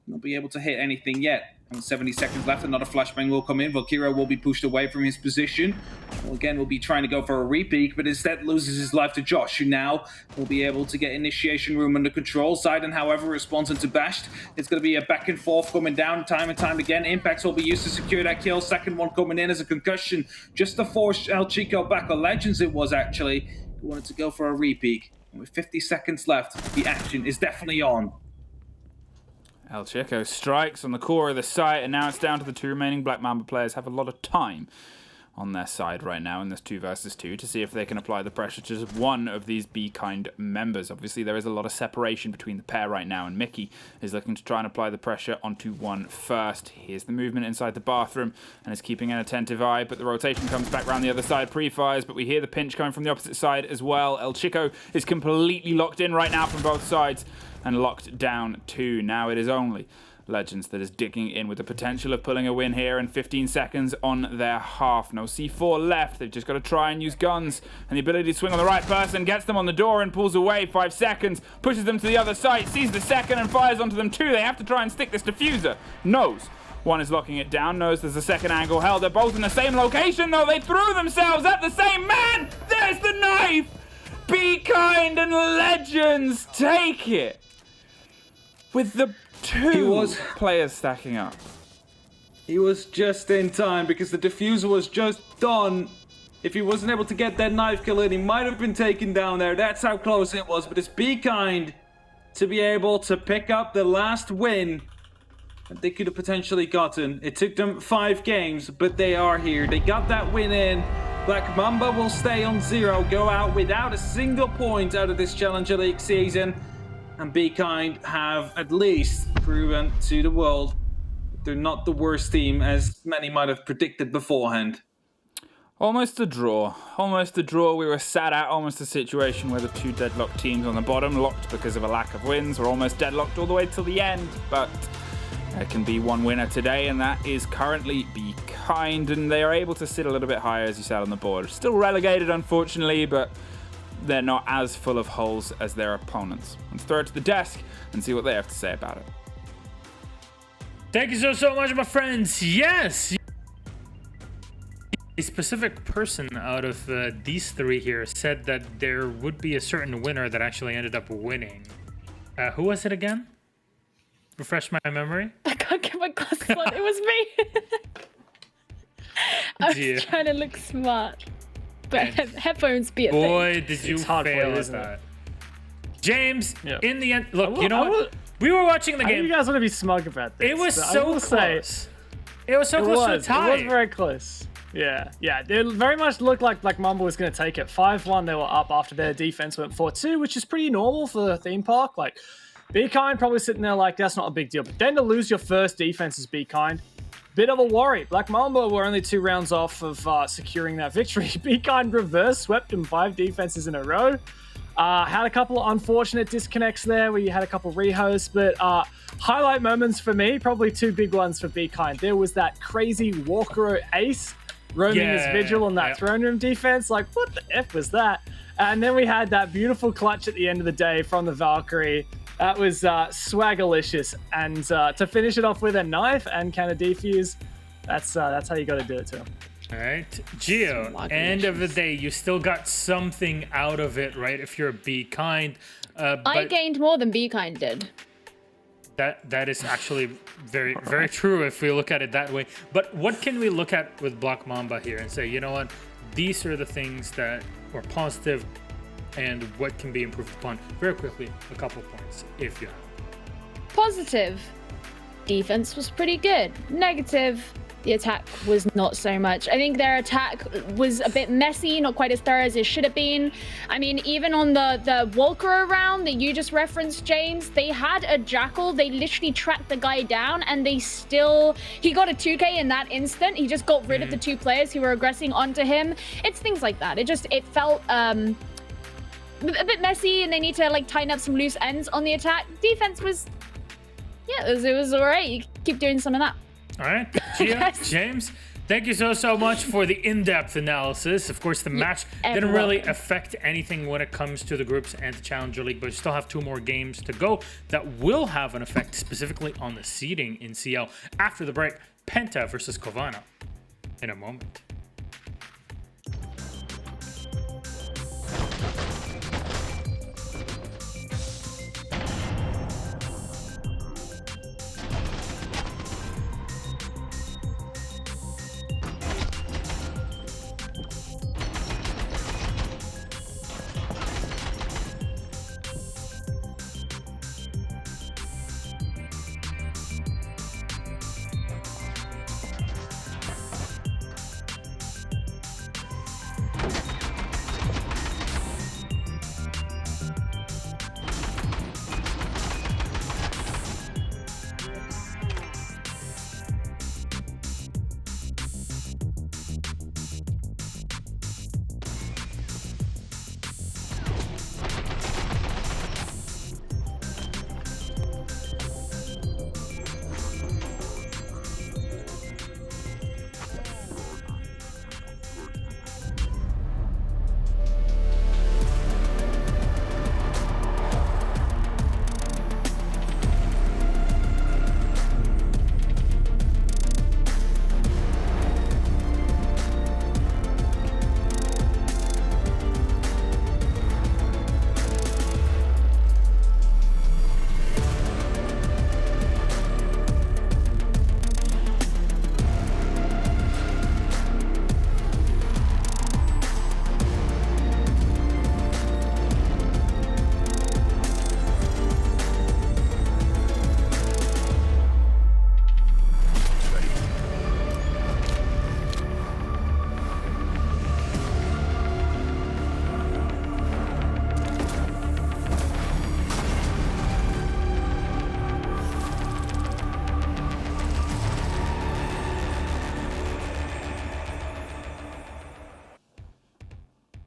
Not be able to hit anything yet. And 70 seconds left, another flashbang will come in. Valkyra will be pushed away from his position. Well, again, will be trying to go for a repeat, but instead loses his life to Josh, who now will be able to get initiation room under control. Zayden, however, responds into Bashed. It's going to be a back and forth coming down time and time again. Impacts will be used to secure that kill. Second one coming in as a concussion, just to force El Chico back. Or Legends it was, actually. He wanted to go for a repeat. And with 50 seconds left, the action is definitely on. El Chico strikes on the core of the site, and now it's down to the 2 remaining Black Mamba players. Have a lot of time on their side right now in this 2 versus 2 to see if they can apply the pressure to just one of these Be Kind members. Obviously, there is a lot of separation between the pair right now, and Mickey is looking to try and apply the pressure onto one first. Here's the movement inside the bathroom, and is keeping an attentive eye, but the rotation comes back around the other side, pre-fires, but we hear the pinch coming from the opposite side as well. El Chico is completely locked in right now from both sides, and locked down too. Now it is only Legends that is digging in with the potential of pulling a win here, and 15 seconds on their half. No C4 left. They've just got to try and use guns, and the ability to swing on the right person gets them on the door and pulls away. 5 seconds, pushes them to the other side, sees the second and fires onto them too. They have to try and stick this diffuser. Knows one is locking it down, knows there's a second angle held. They're both in the same location though. They threw themselves at the same man. There's the knife. Be Kind and Legends take it with the 2 players stacking up. He was just in time, because the diffuser was just done. If he wasn't able to get that knife kill in, he might have been taken down there. That's how close it was. But it's Be Kind to be able to pick up the last win that they could have potentially gotten. It took them 5 games, but they are here. They got that win in. Black Mamba will stay on 0, go out without a single point out of this Challenger League season. And Be Kind have at least proven to the world that they're not the worst team as many might have predicted beforehand. Almost a draw. Almost a draw. We were sat at almost a situation where the 2 deadlocked teams on the bottom, locked because of a lack of wins, were almost deadlocked all the way till the end. But there can be one winner today, and that is currently Be Kind, and they are able to sit a little bit higher, as you said, on the board. Still relegated, unfortunately, but they're not as full of holes as their opponents. Let's throw it to the desk and see what they have to say about it. Thank you so much, my friends. Yes! A specific person out of these 3 here said that there would be a certain winner that actually ended up winning. Who was it again? Refresh my memory. I can't get my glasses on. It was me. I was trying to look smart. But headphones be a thing. Boy, did you fail at that. James, in the end, look, you know what? We were watching the game. You guys want to be smug about this. It was so close. It was so close to a tie. It was very close. Yeah. It very much looked like Black Mamba was going to take it. 5-1, they were up after their defense went 4-2, which is pretty normal for the theme park. Like, Be Kind probably sitting there like, that's not a big deal. But then to lose your first defense as Be Kind, bit of a worry. Black Mamba were only 2 rounds off of securing that victory. Be Kind reverse swept them 5 defenses in a row. Had a couple of unfortunate disconnects there where you had a couple of rehosts, but highlight moments for me, probably 2 big ones for Be Kind. There was that crazy Walker ace roaming his vigil on that throne room defense. Like, what the F was that? And then we had that beautiful clutch at the end of the day from the Valkyrie. That was swaggerlicious. And to finish it off with a knife and can of defuse, that's how you got to do it too. All right, Gio, end of the day, you still got something out of it, right? If you're Be Kind. I gained more than Be Kind did. That is actually very true if we look at it that way. But what can we look at with Black Mamba here and say, you know what, these are the things that were positive and what can be improved upon? Very quickly, a couple points, if you have. Positive. Defense was pretty good. Negative. The attack was not so much. I think their attack was a bit messy, not quite as thorough as it should have been. I mean, even on the Walker round that you just referenced, James, they had a Jackal. They literally tracked the guy down and he got a 2K in that instant. He just got rid of the 2 players who were aggressing onto him. It's things like that. It felt a bit messy, and they need to like tighten up some loose ends on the attack. Defense was, it was all right. You keep doing some of that. All right, Gia, James, thank you so much for the in-depth analysis. Of course, the match didn't really affect anything when it comes to the groups and the Challenger League, but we still have 2 more games to go that will have an effect specifically on the seeding in CL. After the break, Penta versus Kovana in a moment.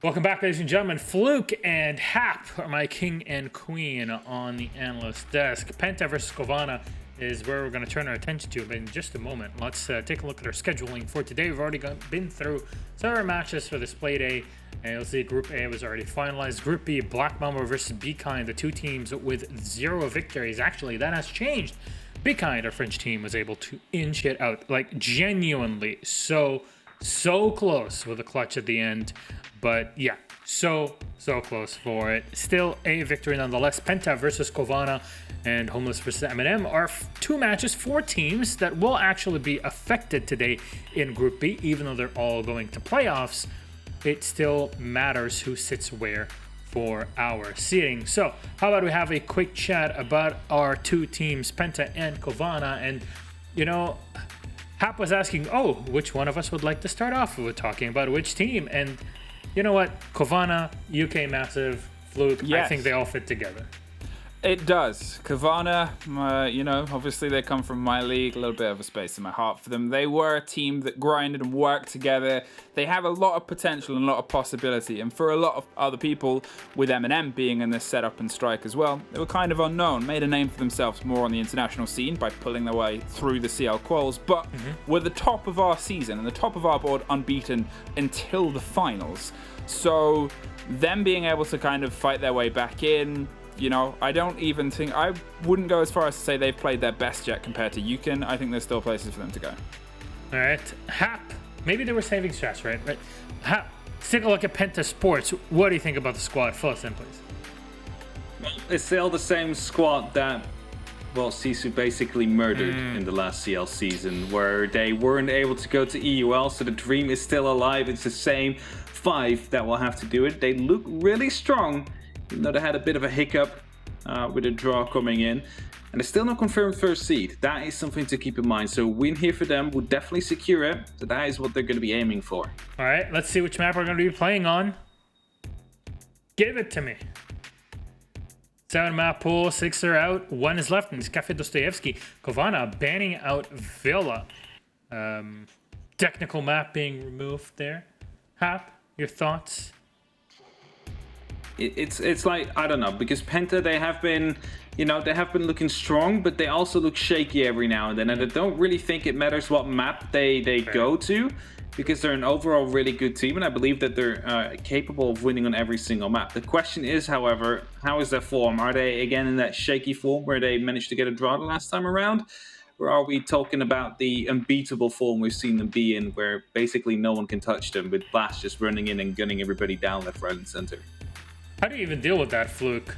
Welcome back, ladies and gentlemen. Fluke and Hap are my king and queen on the analyst desk. Penta versus Kovana is where we're going to turn our attention to, but in just a moment, let's take a look at our scheduling for today. We've already been through several matches for this Playday, and you'll see Group A was already finalized. Group B, Black Mamba versus Be Kind, the two teams with 0 victories. Actually, that has changed. Be Kind, our French team, was able to inch it out, like genuinely so close with a clutch at the end. But yeah, so close for it. Still a victory nonetheless. Penta versus Kovana and Homeless versus M&M are 2 matches, 4 teams that will actually be affected today in Group B. Even though they're all going to playoffs, it still matters who sits where for our seeding. So how about we have a quick chat about our 2 teams, Penta and Kovana. And you know, Hap was asking, which one of us would like to start off with talking about which team? And you know what? Kovana, UK Massive, Fluke, Yes. I think they all fit together. It does. Kovana, obviously they come from my league, a little bit of a space in my heart for them. They were a team that grinded and worked together. They have a lot of potential and a lot of possibility. And for a lot of other people, with M&M being in this setup and strike as well, they were kind of unknown, made a name for themselves more on the international scene by pulling their way through the CL quals, but were the top of our season and the top of our board unbeaten until the finals. So them being able to kind of fight their way back in, I wouldn't go as far as to say they've played their best yet compared to Yukon. I think there's still places for them to go. All right. Hap, maybe they were saving stress, right? But Hap, let's take a look at Penta Sports. What do you think about the squad? Fill us in, please. It's still the same squad that, Sisu basically murdered in the last CL season, where they weren't able to go to EUL, so the dream is still alive. It's the same 5 that will have to do it. They look really strong, even though they had a bit of a hiccup with a draw coming in. And they're still not confirmed first seed. That is something to keep in mind. So a win here for them would definitely secure it. So that is what they're going to be aiming for. All right, let's see which map we're going to be playing on. Give it to me. 7 map pool, 6 are out, 1 is left, and it's Cafe Dostoevsky. Kovana banning out Villa. Technical map being removed there. Hap, your thoughts? It's like, I don't know, because Penta, they have been looking strong, but they also look shaky every now and then, and I don't really think it matters what map they go to, because they're an overall really good team, and I believe that they're capable of winning on every single map. The question is, however, how is their form? Are they again in that shaky form where they managed to get a draw the last time around? Or are we talking about the unbeatable form we've seen them be in, where basically no one can touch them, with Blast just running in and gunning everybody down left, right, and center? How do you even deal with that, Fluke?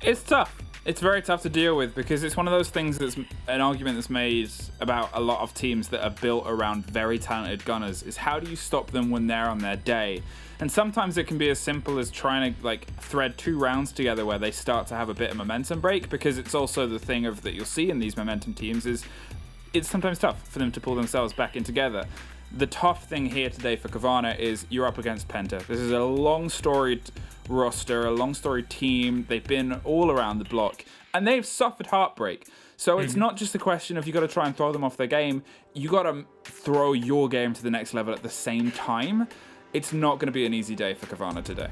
It's tough. It's very tough to deal with, because it's one of those things that's an argument that's made about a lot of teams that are built around very talented gunners, is how do you stop them when they're on their day? And sometimes it can be as simple as trying to thread 2 rounds together where they start to have a bit of momentum break, because it's also the thing that you'll see in these momentum teams is it's sometimes tough for them to pull themselves back in together. The tough thing here today for Kovana is you're up against Penta. This is a long storied roster, a long storied team. They've been all around the block and they've suffered heartbreak. So it's not just a question of you got to try and throw them off their game. You got to throw your game to the next level at the same time. It's not going to be an easy day for Kovana today.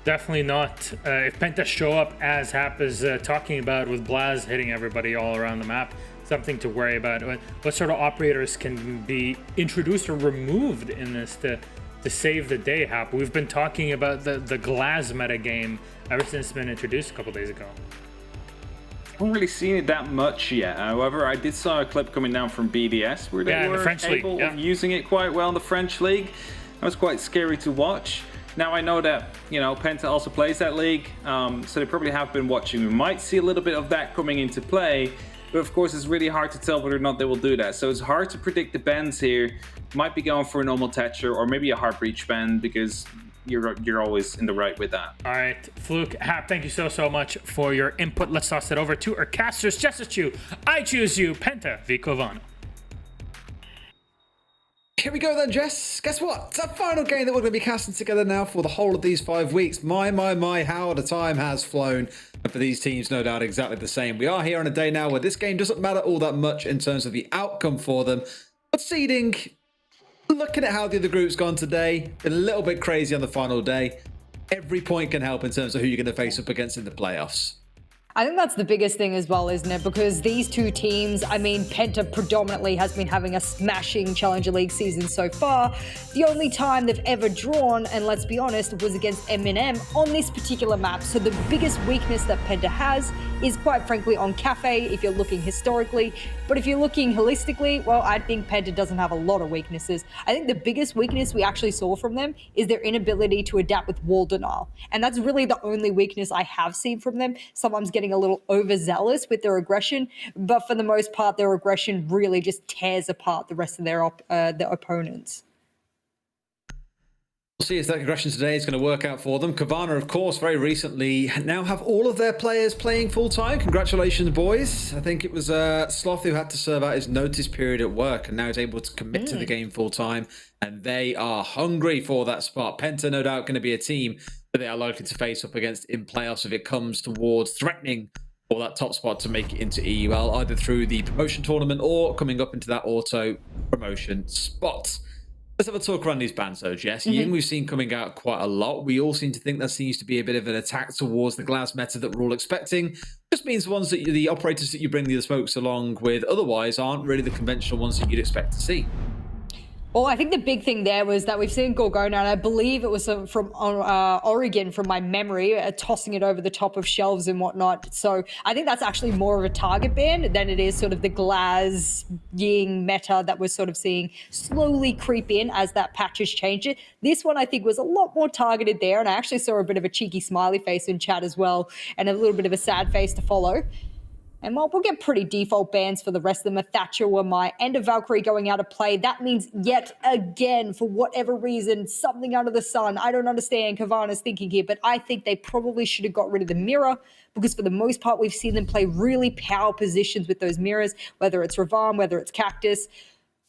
Definitely not. If Penta show up as Hap is talking about, with Blaz hitting everybody all around the map, something to worry about. What sort of operators can be introduced or removed in this to save the day, Hap? We've been talking about the Glaz meta game ever since it's been introduced a couple days ago. I haven't really seen it that much yet. However, I did saw a clip coming down from BDS where they were able of using it quite well in the French league. That was quite scary to watch. Now I know that, Penta also plays that league, so they probably have been watching. We might see a little bit of that coming into play, but of course it's really hard to tell whether or not they will do that. So it's hard to predict the bans here. Might be going for a normal Thatcher or maybe a hard breach ban, because you're always in the right with that. All right, Fluke, Hap, thank you so much for your input. Let's toss it over to our casters. Just as you, I choose you, Penta v Kovana. Here we go then, Jess. Guess what? It's our final game that we're going to be casting together now for the whole of these 5 weeks. My, how the time has flown. And for these teams, no doubt exactly the same. We are here on a day now where this game doesn't matter all that much in terms of the outcome for them. But seeding, looking at how the other group's gone today, been a little bit crazy on the final day. Every point can help in terms of who you're going to face up against in the playoffs. I think that's the biggest thing as well, isn't it? Because these two teams, I mean, Penta predominantly has been having a smashing Challenger League season so far. The only time they've ever drawn, and let's be honest, was against M&M on this particular map. So the biggest weakness that Penta has is quite frankly on Cafe if you're looking historically. But if you're looking holistically, well, I think Penta doesn't have a lot of weaknesses. I think the biggest weakness we actually saw from them is their inability to adapt with wall denial. And that's really the only weakness I have seen from them. Sometimes getting a little overzealous with their aggression, but for the most part, their aggression really just tears apart the rest of their opponents. We'll see if that aggression today is going to work out for them. Kavana, of course, very recently now have all of their players playing full-time. Congratulations, boys. I think it was Sloth who had to serve out his notice period at work and now is able to commit to the game full-time. And they are hungry for that spot. Penta, no doubt, going to be a team that they are likely to face up against in playoffs if it comes towards threatening for that top spot to make it into EUL, either through the promotion tournament or coming up into that auto promotion spot. Let's have a talk around these bans, though, Jess. Ying, we've seen coming out quite a lot. We all seem to think that seems to be a bit of an attack towards the Glass meta that we're all expecting. Just means the ones that the operators that you bring the smokes along with otherwise aren't really the conventional ones that you'd expect to see. Well, I think the big thing there was that we've seen Gorgona, and I believe it was from Oregon, from my memory, tossing it over the top of shelves and whatnot. So I think that's actually more of a target ban than it is sort of the Glaz Ying meta that we're sort of seeing slowly creep in as that patch has changed it. This one I think was a lot more targeted there, and I actually saw a bit of a cheeky smiley face in chat as well, and a little bit of a sad face to follow. And we'll get pretty default bans for the rest of them. A Thatcher were my End of Valkyrie going out of play. That means yet again, for whatever reason, something under the sun. I don't understand Kavana's thinking here, but I think they probably should have got rid of the mirror because for the most part, we've seen them play really power positions with those mirrors, whether it's Ravan, whether it's Cactus,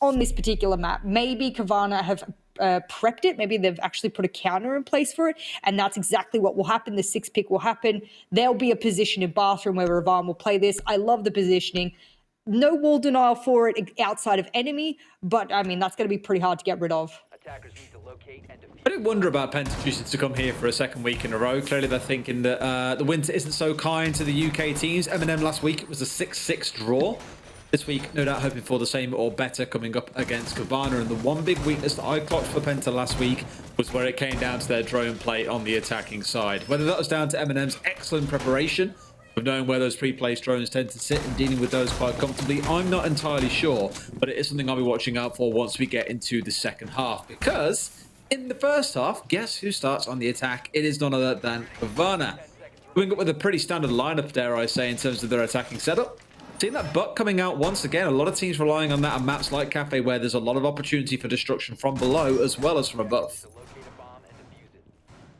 on this particular map. Maybe Kavana have prepped it. Maybe they've actually put a counter in place for it, and that's exactly what will happen. The 6-pick will happen. There'll be a position in bathroom where Ravan will play this. I love the positioning. No wall denial for it outside of enemy, but I mean, that's going to be pretty hard to get rid of. Attackers need to locate and defuse. I did wonder about Penta choosing to come here for a second week in a row. Clearly, they're thinking that the winter isn't so kind to the UK teams. M&M last week, it was a 6-6 draw. This week, no doubt hoping for the same or better coming up against Kavana. And the one big weakness that I clocked for Penta last week was where it came down to their drone play on the attacking side. Whether that was down to M&M's excellent preparation of knowing where those pre-placed drones tend to sit and dealing with those quite comfortably, I'm not entirely sure. But it is something I'll be watching out for once we get into the second half. Because in the first half, guess who starts on the attack? It is none other than Kavana. Coming up with a pretty standard lineup, dare I say, in terms of their attacking setup. Seeing that butt coming out once again, a lot of teams relying on that on maps like Cafe where there's a lot of opportunity for destruction from below as well as from above.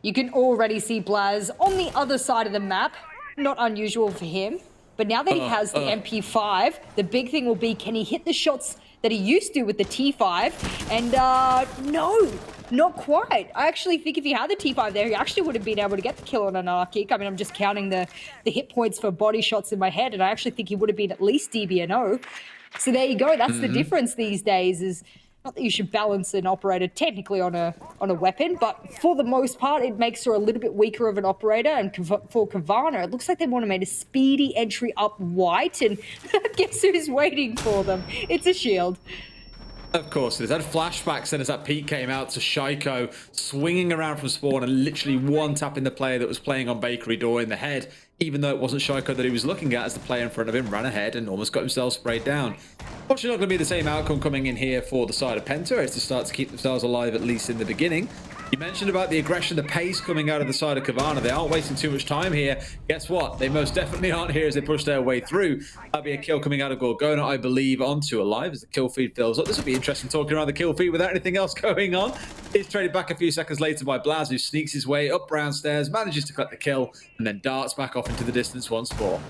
You can already see Blaz on the other side of the map. Not unusual for him. But now that he has the MP5, the big thing will be, can he hit the shots that he used to with the T5? And no, not quite. I actually think if he had the T5 there, he actually would have been able to get the kill on an R kick. I mean, I'm just counting the hit points for body shots in my head, and I actually think he would have been at least DBNO. So there you go. That's the difference these days, is not that you should balance an operator technically on a weapon, but for the most part, it makes her a little bit weaker of an operator. And for Kavana, it looks like they want to make a speedy entry up white, and guess who's waiting for them? It's a shield. Of course it is. I had flashbacks then as that peek came out to Shaiko swinging around from spawn and literally one tapping the player that was playing on Bakery Door in the head, even though it wasn't Shaiko that he was looking at, as the player in front of him ran ahead and almost got himself sprayed down. Obviously not going to be the same outcome coming in here for the side of Penta, as to start to keep themselves alive, at least in the beginning. You mentioned about the aggression, the pace coming out of the side of Kavana. They aren't wasting too much time here. Guess what? They most definitely aren't here as they push their way through. That'll be a kill coming out of Gorgona, I believe, onto Alive as the kill feed fills up. This will be interesting talking around the kill feed without anything else going on. It's traded back a few seconds later by Blaz, who sneaks his way up downstairs, manages to collect the kill, and then darts back off into the distance once more.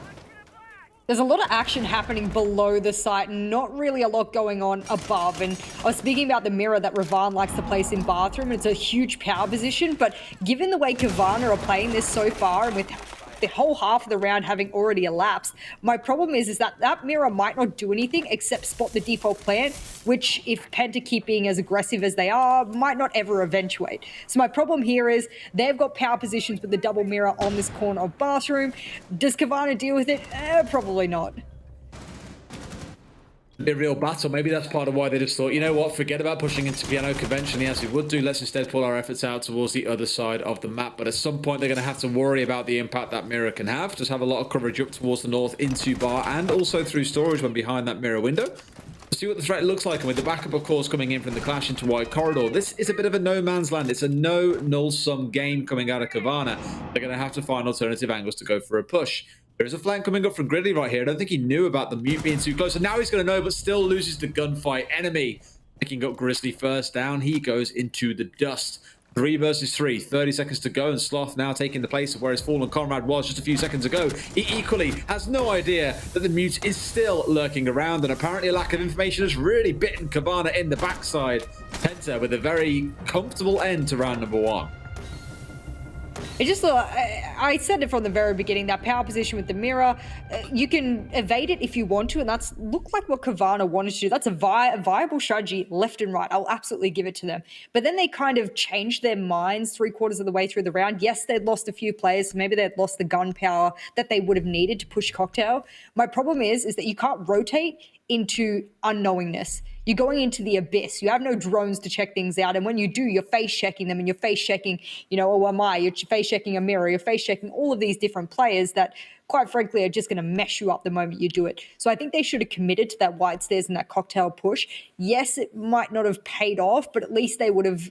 There's a lot of action happening below the site, and not really a lot going on above. And I was speaking about the mirror that Ravan likes to place in bathroom. It's a huge power position, but given the way Kavana are playing this so far, and with the whole half of the round having already elapsed. My problem is that that mirror might not do anything except spot the default plant, which if Penta keep being as aggressive as they are, might not ever eventuate. So my problem here is they've got power positions with the double mirror on this corner of bathroom. Does Kavana deal with it? Probably not. Be a real battle. Maybe that's part of why they just thought, you know what, forget about pushing into piano conventionally as we would do. Let's instead pull our efforts out towards the other side of the map. But at some point, they're going to have to worry about the impact that mirror can have. Just have a lot of coverage up towards the north into bar and also through storage when behind that mirror window. See what the threat looks like, and with the backup, of course, coming in from the clash into wide corridor, this is a bit of a no man's land. It's a no null-sum game coming out of Kavana. They're going to have to find alternative angles to go for a push. There is a flank coming up from Gridley right here. I don't think he knew about the mute being too close, and now he's going to know, but still loses the gunfight. Enemy picking up Grizzly first down. He goes into the dust. 3 versus 3, 30 seconds to go, and Sloth now taking the place of where his fallen comrade was just a few seconds ago. He equally has no idea that the mute is still lurking around, and apparently a lack of information has really bitten Kavana in the backside. Penta with a very comfortable end to round number 1. It just, I said it from the very beginning, that power position with the mirror, you can evade it if you want to, and that's looked like what Kavana wanted to do. That's a viable strategy left and right. I'll absolutely give it to them. But then they kind of changed their minds 3/4 of the way through the round. Yes, they'd lost a few players. Maybe they'd lost the gun power that they would have needed to push Cocktail. My problem is that you can't rotate into unknowingness. You're going into the abyss. You have no drones to check things out. And when you do, you're face checking them, and you're face checking, oh, am I? You're face checking a mirror. You're face checking all of these different players that, quite frankly, are just going to mess you up the moment you do it. So I think they should have committed to that white stairs and that cocktail push. Yes, it might not have paid off, but at least they would have,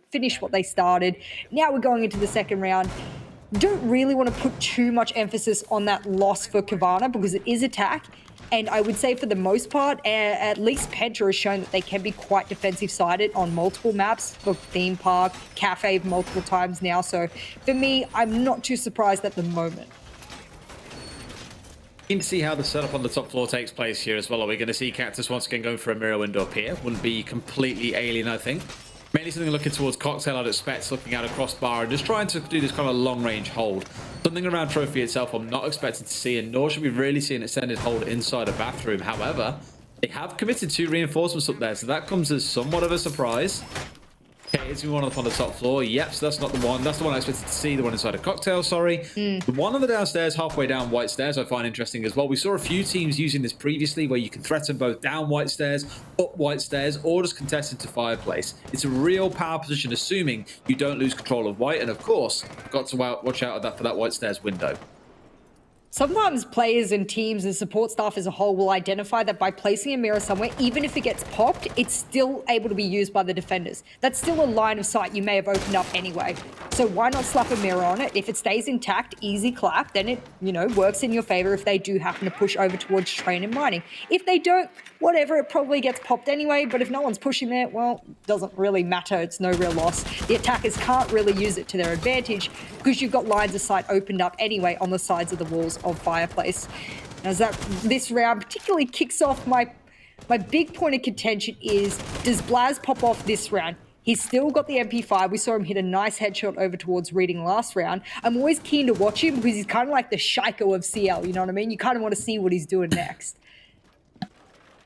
finished what they started. Now we're going into the second round. Don't really want to put too much emphasis on that loss for Kavana because it is attack. And I would say for the most part, at least Penta has shown that they can be quite defensive-sided on multiple maps, for Theme Park, Cafe multiple times now. So for me, I'm not too surprised at the moment. Keen to see how the setup on the top floor takes place here as well. Are we going to see Cactus once again going for a mirror window up here? Wouldn't be completely alien, I think. Mainly something looking towards Cocktail, I'd expect, looking out across bar and just trying to do this kind of long-range hold. Something around Trophy itself I'm not expecting to see, and nor should we really see an extended hold inside a bathroom. However, they have committed 2 reinforcements up there, so that comes as somewhat of a surprise. Okay, it's one up on the top floor. Yep, so that's not the one. That's the one I expected to see, the one inside a Cocktail, sorry. The one on the downstairs, halfway down White Stairs, I find interesting as well. We saw a few teams using this previously where you can threaten both down White Stairs, up White Stairs, or just contest into Fireplace. It's a real power position, assuming you don't lose control of White, and of course, got to watch out for that White Stairs window. Sometimes players and teams and support staff as a whole will identify that by placing a mirror somewhere, even if it gets popped, it's still able to be used by the defenders. That's still a line of sight you may have opened up anyway. So why not slap a mirror on it? If it stays intact, easy clap, then it, works in your favor if they do happen to push over towards train and mining. If they don't, whatever, it probably gets popped anyway, but if no one's pushing there, well, doesn't really matter. It's no real loss. The attackers can't really use it to their advantage because you've got lines of sight opened up anyway on the sides of the walls of Fireplace. As this round particularly kicks off, my big point of contention is, does Blaz pop off this round? He's still got the MP5. We saw him hit a nice headshot over towards Reading last round. I'm always keen to watch him because he's kind of like the Shaiko of CL, you know what I mean? You kind of want to see what he's doing next.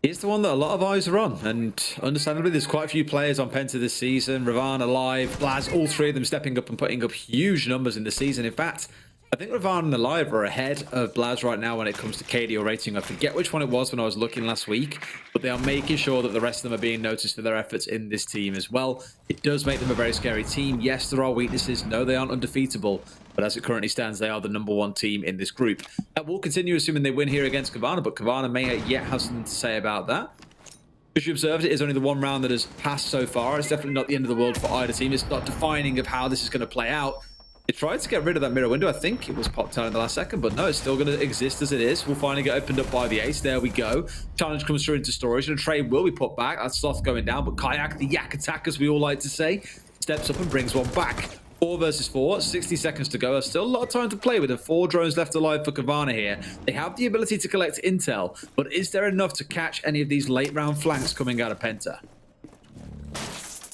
He's the one that a lot of eyes are on, and understandably, there's quite a few players on Penta this season. Ravan, Alive, Blaz, all 3 of them stepping up and putting up huge numbers in the season. In fact, I think Ravan and Alive are ahead of Blaz right now when it comes to KD or rating. I forget which one it was when I was looking last week, but they are making sure that the rest of them are being noticed for their efforts in this team as well. It does make them a very scary team. Yes, there are weaknesses. No, they aren't undefeatable. But as it currently stands, they are the #1 team in this group. That will continue assuming they win here against Kavana, but Kavana may yet have something to say about that. As you observed, it is only the one round that has passed so far. It's definitely not the end of the world for either team. It's not defining of how this is going to play out. They tried to get rid of that mirror window. I think it was popped out in the last second, but no, it's still going to exist as it is. We'll finally get opened up by the ace. There we go. Challenge comes through into storage, and a trade will be put back. That's Sloth going down, but Kayak, the yak attack, as we all like to say, steps up and brings one back. 4 versus 4, 60 seconds to go. There's still a lot of time to play with, and 4 drones left alive for Kavana here. They have the ability to collect intel, but is there enough to catch any of these late round flanks coming out of Penta?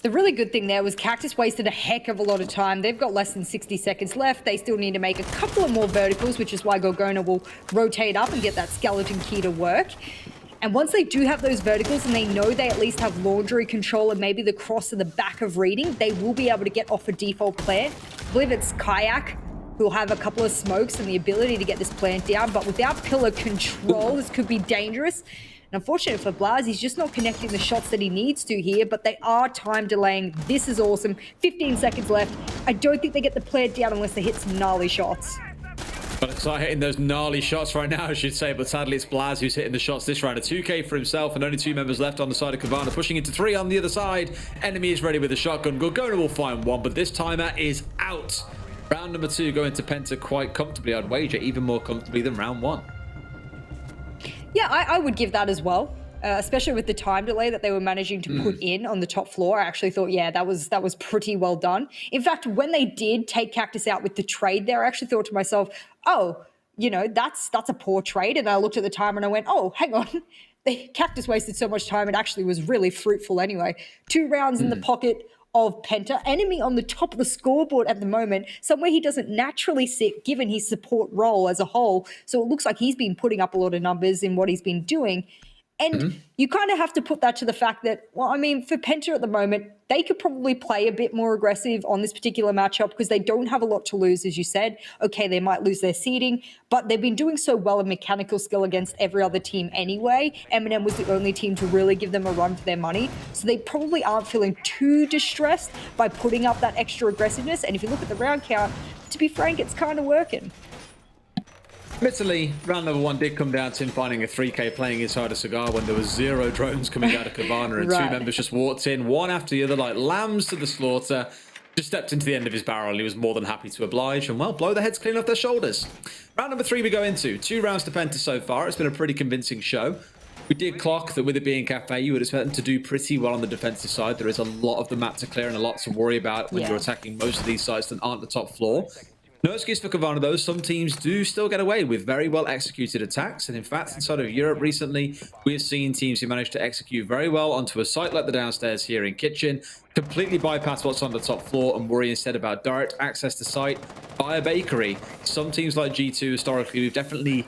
The really good thing there was Cactus wasted a heck of a lot of time. They've got less than 60 seconds left. They still need to make a couple of more verticals, which is why Gorgona will rotate up and get that skeleton key to work. And once they do have those verticals and they know they at least have laundry control and maybe the cross in the back of reading, they will be able to get off a default plant. I believe it's Kayak who'll have a couple of smokes and the ability to get this plant down, but without pillar control, this could be dangerous. And unfortunately for Blaz, he's just not connecting the shots that he needs to here, but they are time delaying. This is awesome. 15 seconds left. I don't think they get the plant down unless they hit some gnarly shots. But it's like hitting those gnarly shots right now, I should say. But sadly, it's Blaz who's hitting the shots this round. A 2K for himself and only 2 members left on the side of Kavana, pushing into 3 on the other side. Enemy is ready with a shotgun. Gorgona will find 1, but this timer is out. Round number 2 going to Penta quite comfortably, I'd wager, even more comfortably than round 1. Yeah, I would give that as well, especially with the time delay that they were managing to put in on the top floor. I actually thought, yeah, that was pretty well done. In fact, when they did take Cactus out with the trade there, I actually thought to myself, oh, you know, that's a poor trade. And I looked at the timer and I went, oh, hang on. The Cactus wasted so much time. It actually was really fruitful anyway. 2 rounds in the pocket of Penta. Enemy on the top of the scoreboard at the moment, somewhere he doesn't naturally sit given his support role as a whole. So it looks like he's been putting up a lot of numbers in what he's been doing. And you kind of have to put that to the fact that, well, I mean, for Penta at the moment, they could probably play a bit more aggressive on this particular matchup because they don't have a lot to lose, as you said. Okay, they might lose their seeding, but they've been doing so well in mechanical skill against every other team anyway. Eminem was the only team to really give them a run for their money. So they probably aren't feeling too distressed by putting up that extra aggressiveness. And if you look at the round count, to be frank, it's kind of working. Admittedly, round number 1 did come down to him finding a 3K playing inside a cigar when there was 0 drones coming out of Kavana and 2 members just walked in, one after the other, like lambs to the slaughter. Just stepped into the end of his barrel. He was more than happy to oblige and, well, blow the heads clean off their shoulders. Round number 3 we go into. 2 rounds to Penta so far. It's been a pretty convincing show. We did clock that with it being Cafe, you would expect them to do pretty well on the defensive side. There is a lot of the map to clear and a lot to worry about when you're attacking most of these sites that aren't the top floor. No excuse for Kavana, though. Some teams do still get away with very well executed attacks. And in fact, inside of Europe recently, we have seen teams who manage to execute very well onto a site like the downstairs here in Kitchen, completely bypass what's on the top floor and worry instead about direct access to site via bakery. Some teams like G2 historically, we've definitely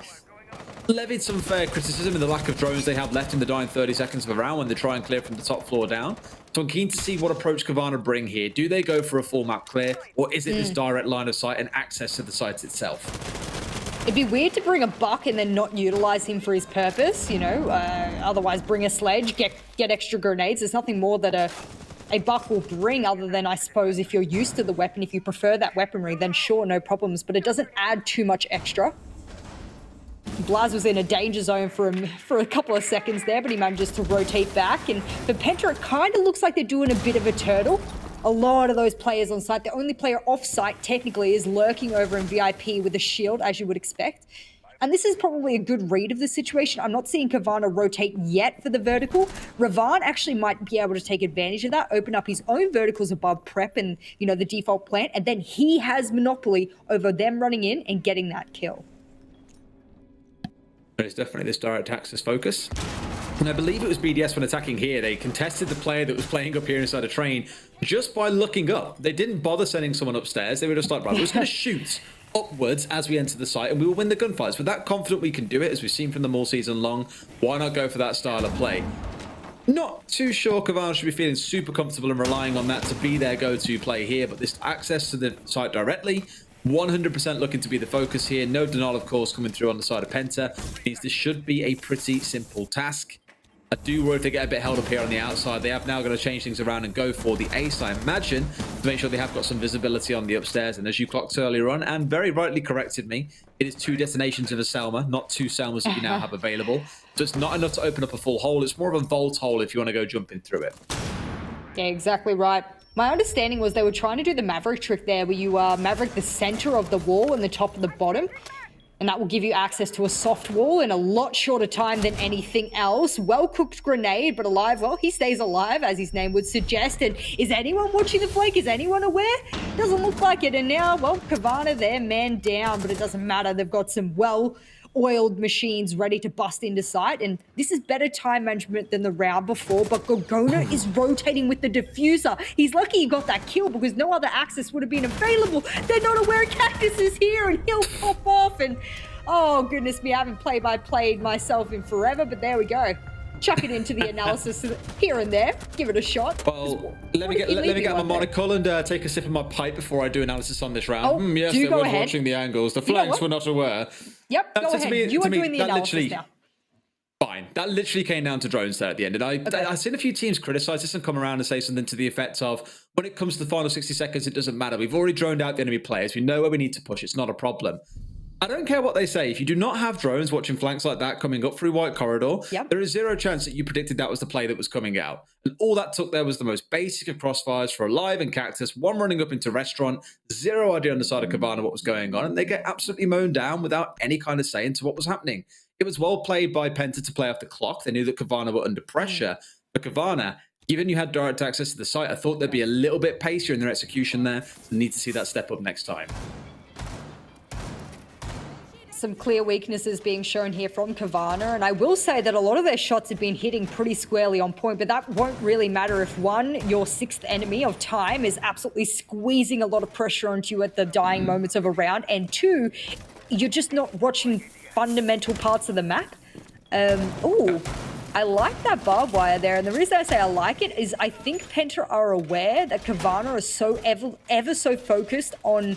levied some fair criticism in the lack of drones they have left in the dying 30 seconds of a round when they try and clear from the top floor down. So I'm keen to see what approach Kavana bring here. Do they go for a full map clear, or is it this direct line of sight and access to the site itself? It'd be weird to bring a buck and then not utilize him for his purpose, you know, otherwise bring a sledge, get extra grenades. There's nothing more that a buck will bring other than, I suppose, if you're used to the weapon, if you prefer that weaponry, then sure, no problems, but it doesn't add too much extra. Blaz was in a danger zone for a couple of seconds there, but he manages to rotate back. And for Penta, it kind of looks like they're doing a bit of a turtle. A lot of those players on site, the only player off site technically is lurking over in VIP with a shield, as you would expect. And this is probably a good read of the situation. I'm not seeing Kavana rotate yet for the vertical. Ravan actually might be able to take advantage of that, open up his own verticals above prep and, you know, the default plant, and then he has monopoly over them running in and getting that kill. There's definitely this direct access focus. And I believe it was BDS when attacking here. They contested the player that was playing up here inside a train just by looking up. They didn't bother sending someone upstairs. They were just like, right, we're just going to shoot upwards as we enter the site and we will win the gunfights. We're that confident we can do it, as we've seen from them all season long. Why not go for that style of play? Not too sure Kavana should be feeling super comfortable and relying on that to be their go-to play here, but this access to the site directly, 100% looking to be the focus here. No denial, of course, coming through on the side of Penta means this should be a pretty simple task. I do worry if they get a bit held up here on the outside. They have now got to change things around and go for the ace, I imagine, to make sure they have got some visibility on the upstairs. And as you clocked earlier on, and very rightly corrected me, it is 2 detonations of a Selma, not 2 Selmas that you now have available. So it's not enough to open up a full hole. It's more of a vault hole if you want to go jumping through it. Yeah, exactly right. My understanding was they were trying to do the Maverick trick there, where you Maverick the center of the wall and the top of the bottom. And that will give you access to a soft wall in a lot shorter time than anything else. Well-cooked grenade, but alive. Well, he stays alive, as his name would suggest. And is anyone watching the flake? Is anyone aware? Doesn't look like it. And now, well, Kavana, they're man down, but it doesn't matter. They've got some oiled machines ready to bust into sight. And this is better time management than the round before, but Gorgona is rotating with the diffuser. He's lucky he got that kill because no other access would have been available. They're not aware Cactus is here and he'll pop off. And oh goodness me, I haven't played myself in forever, but there we go. Chuck it into the analysis here and there. Give it a shot. Well, let me get my monocle and take a sip of my pipe before I do analysis on this round. Oh, Yes, do they go were ahead. watching the angles. The You know flanks what? were not aware. Yep, go ahead. You are doing the analysis now. Fine. That literally came down to drones there at the end. And I've seen a few teams criticize this and come around and say something to the effect of, when it comes to the final 60 seconds, it doesn't matter. We've already droned out the enemy players. We know where we need to push. It's not a problem. I don't care what they say. If you do not have drones watching flanks like that coming up through White Corridor, there is zero chance that you predicted that was the play that was coming out. And all that took there was the most basic of crossfires for Alive and Cactus, one running up into Restaurant, zero idea on the side of Cabana what was going on, and they get absolutely mown down without any kind of say into what was happening. It was well played by Penta to play off the clock. They knew that Cabana were under pressure. But Cabana, given you had direct access to the site, I thought they'd be a little bit pacier in their execution there. So need to see that step up next time. Some clear weaknesses being shown here from Kavana, and I will say that a lot of their shots have been hitting pretty squarely on point, but that won't really matter if one, your sixth enemy of time is absolutely squeezing a lot of pressure onto you at the dying moments of a round, and two, you're just not watching fundamental parts of the map. Oh, I like that barbed wire there, and the reason I say I like it is I think Penta are aware that Kavana is so ever so focused on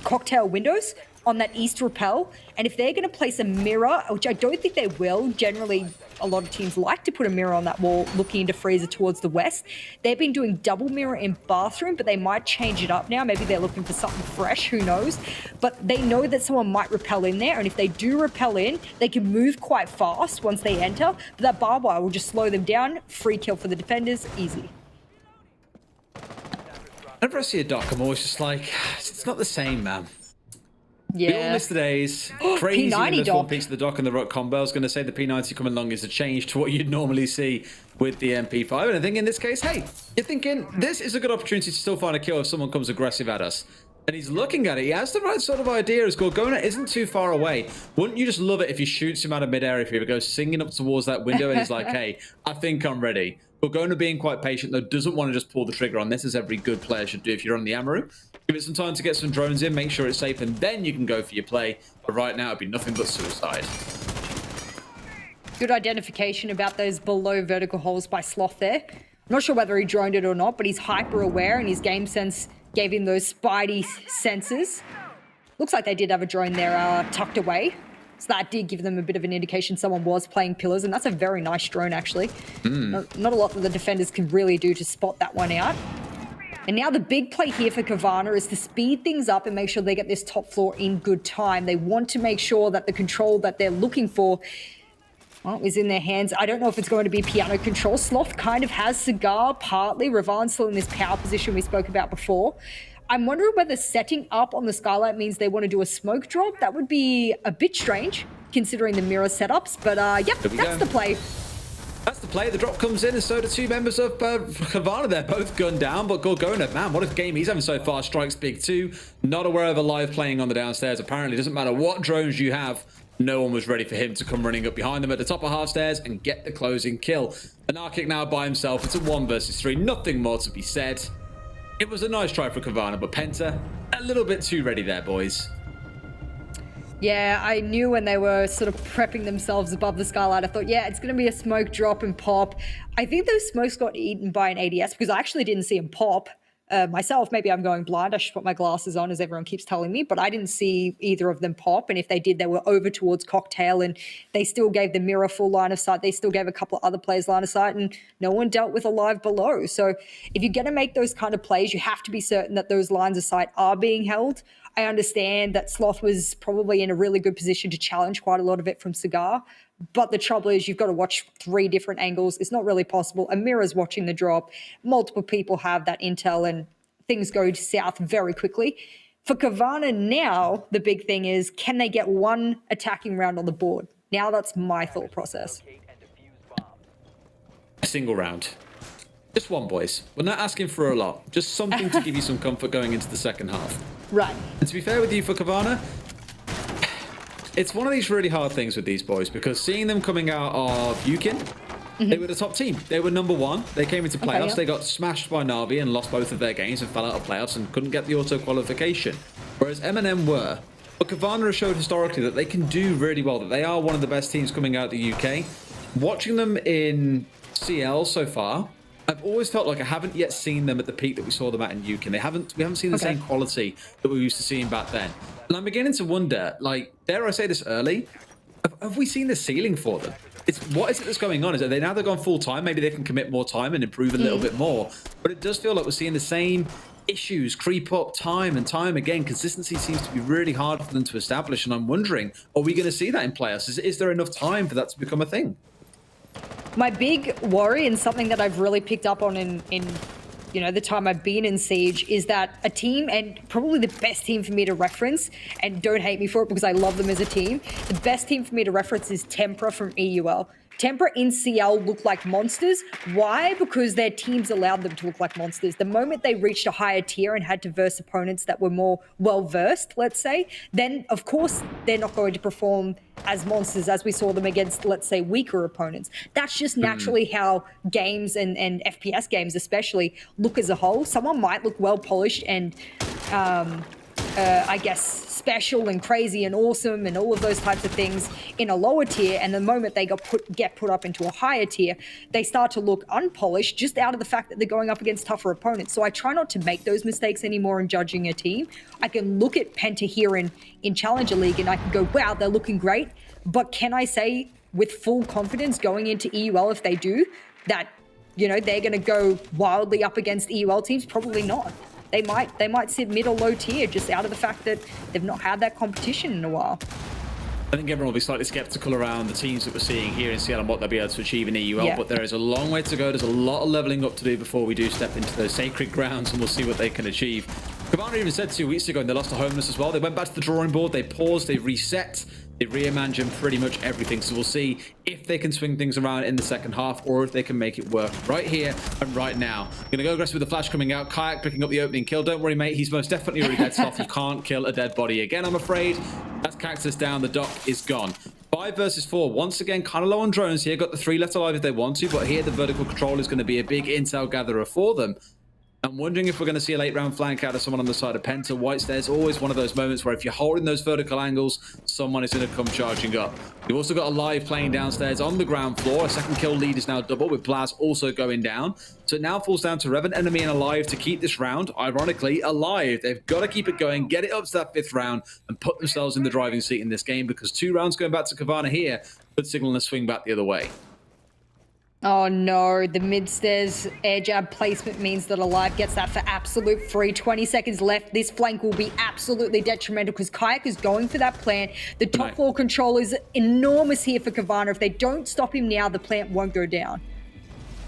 cocktail windows, on that east rappel, and if they're going to place a mirror, which I don't think they will, generally a lot of teams like to put a mirror on that wall looking into freezer towards the west. They've been doing double mirror in bathroom, but they might change it up now. Maybe they're looking for something fresh, who knows, but they know that someone might rappel in there, and if they do rappel in, they can move quite fast once they enter, but that barbed wire will just slow them down. Free kill for the defenders, easy. Whenever I see a doc, I'm always just like, it's not the same, man. Yeah. We all miss the days. Crazy P90 when there's doc. one piece of the dock and the rock combo. I was going to say the P90 coming along is a change to what you'd normally see with the MP5. And I think in this case, hey, you're thinking this is a good opportunity to still find a kill if someone comes aggressive at us. And he's looking at it. He has the right sort of idea. As Gorgona isn't too far away. Wouldn't you just love it if he shoots him out of midair, if he goes singing up towards that window and he's like, hey, I think I'm ready. Gorgona being quite patient, though, doesn't want to just pull the trigger on this, as every good player should do if you're on the Amaru. Give it some time to get some drones in, make sure it's safe, and then you can go for your play. But right now, it'd be nothing but suicide. Good identification about those below vertical holes by Sloth there. I'm not sure whether he droned it or not, but he's hyper aware and his game sense gave him those spidey senses. Looks like they did have a drone there tucked away. So that did give them a bit of an indication someone was playing pillars, and that's a very nice drone, actually. Not a lot that the defenders can really do to spot that one out. And now the big play here for Kavana is to speed things up and make sure they get this top floor in good time. They want to make sure that the control that they're looking for, well, is in their hands. I don't know if it's going to be piano control. Sloth kind of has Cigar partly. Ravan's still in this power position we spoke about before. I'm wondering whether setting up on the skylight means they want to do a smoke drop. That would be a bit strange, considering the mirror setups. But yep, that's the play. That's the play. The drop comes in, and so do two members of Kavana. They're both gunned down, but Gorgona, man, what a game he's having so far. Strikes big too. Not aware of a live playing on the downstairs. Apparently, doesn't matter what drones you have. No one was ready for him to come running up behind them at the top of half stairs and get the closing kill. Anarchic now by himself. It's a 1 versus 3. Nothing more to be said. It was a nice try for Kavana, but Penta, a little bit too ready there, boys. Yeah, I knew when they were sort of prepping themselves above the skylight, I thought, yeah, it's going to be a smoke drop and pop. I think those smokes got eaten by an ADS because I actually didn't see him pop myself. Maybe I'm going blind. I should put my glasses on, as everyone keeps telling me, but I didn't see either of them pop. And if they did, they were over towards Cocktail, and they still gave the mirror full line of sight. They still gave a couple of other players line of sight, and no one dealt with a live below. So if you're going to make those kind of plays, you have to be certain that those lines of sight are being held. I understand that Sloth was probably in a really good position to challenge quite a lot of it from Cigar, but the trouble is you've got to watch 3 different angles. It's not really possible. Amira's watching the drop. Multiple people have that intel, and things go south very quickly. For Kavana now, the big thing is, can they get one attacking round on the board? Now that's my thought process. A single round. Just one, boys. We're not asking for a lot. Just something to give you some comfort going into the second half. Right. And to be fair with you, for Kavana, it's one of these really hard things with these boys, because seeing them coming out of Yukin, they were the top team. They were number one. They came into playoffs. yeah. They got smashed by Na'Vi and lost both of their games and fell out of playoffs and couldn't get the auto qualification. Whereas M&M were. But Kavana has showed historically that they can do really well, that they are one of the best teams coming out of the UK. Watching them in CL so far, I've always felt like I haven't yet seen them at the peak that we saw them at in Yukin. We haven't seen the same quality that we used to seeing back then. And I'm beginning to wonder, like, dare I say this early, have we seen the ceiling for them? What is it that's going on? Is it they've gone full time? Maybe they can commit more time and improve a little bit more. But it does feel like we're seeing the same issues creep up time and time again. Consistency seems to be really hard for them to establish. And I'm wondering, are we going to see that in playoffs? Is there enough time for that to become a thing? My big worry, and something that I've really picked up on in the time I've been in Siege, is that a team, and probably the best team for me to reference, and don't hate me for it because I love them as a team, the best team for me to reference is Tempra from EUL. Tempra in CL look like monsters. Why? Because their teams allowed them to look like monsters. The moment they reached a higher tier and had to verse opponents that were more well-versed, let's say, then of course they're not going to perform as monsters as we saw them against, let's say, weaker opponents. That's just naturally how games and FPS games especially look as a whole. Someone might look well-polished and I guess special and crazy and awesome and all of those types of things in a lower tier, and the moment they get put up into a higher tier, they start to look unpolished just out of the fact that they're going up against tougher opponents. So I try not to make those mistakes anymore in judging a team. I can look at Penta here in Challenger League and I can go, wow, they're looking great, but can I say with full confidence going into EUL, if they do, that they're going to go wildly up against EUL teams? Probably not. They might sit mid or low tier just out of the fact that they've not had that competition in a while. I think everyone will be slightly skeptical around the teams that we're seeing here in Seattle and what they'll be able to achieve in EUL, but there is a long way to go. There's a lot of leveling up to do before we do step into those sacred grounds, and we'll see what they can achieve. Kavana even said 2 weeks ago, and they lost to Homeless as well. They went back to the drawing board, they paused, they reset, they reimagined pretty much everything. So we'll see if they can swing things around in the second half or if they can make it work right here and right now. Gonna go aggressive with the flash coming out. Kayak picking up the opening kill. Don't worry, mate. He's most definitely already dead soft. You can't kill a dead body again, I'm afraid. That's Cactus down. The dock is gone. 5 versus 4. Once again, kind of low on drones here. Got the 3 left alive if they want to, but here the vertical control is going to be a big intel gatherer for them. I'm wondering if we're going to see a late round flank out of someone on the side of Penta. White Stairs, always one of those moments where if you're holding those vertical angles, someone is going to come charging up. You've also got Alive playing downstairs on the ground floor. A second kill lead is now double, with Blaz also going down. So it now falls down to Revan, Enemy, and Alive to keep this round. Ironically, Alive, they've got to keep it going, get it up to that 5th round, and put themselves in the driving seat in this game, because 2 rounds going back to Kavana here could signal a swing back the other way. Oh no, the mid-stairs air jab placement means that Alive gets that for absolute free. 20 seconds left. This flank will be absolutely detrimental because Kayak is going for that plant. The top floor control is enormous here for Kavana. If they don't stop him now, the plant won't go down.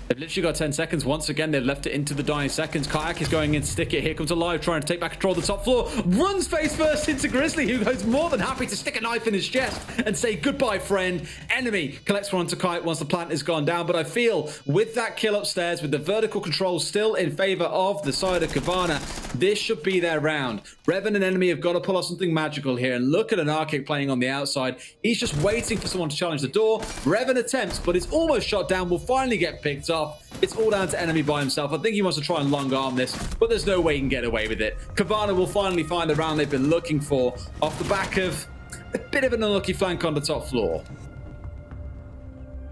They've literally got 10 seconds. Once again, they've left it into the dying seconds. Kayak is going in to stick it. Here comes Alive trying to take back control of the top floor. Runs face first into Grizzly, who goes more than happy to stick a knife in his chest and say goodbye, friend. Enemy collects one to Kayak once the plant is gone down. But I feel with that kill upstairs, with the vertical control still in favor of the side of Kavana, this should be their round. Revan and Enemy have got to pull off something magical here. And look at an Arctic playing on the outside. He's just waiting for someone to challenge the door. Revan attempts, but it's almost shot down. Will finally get picked off. It's all down to Enemy by himself. I think he wants to try and long arm this, but there's no way he can get away with it. Kavana will finally find the round they've been looking for off the back of a bit of an unlucky flank on the top floor.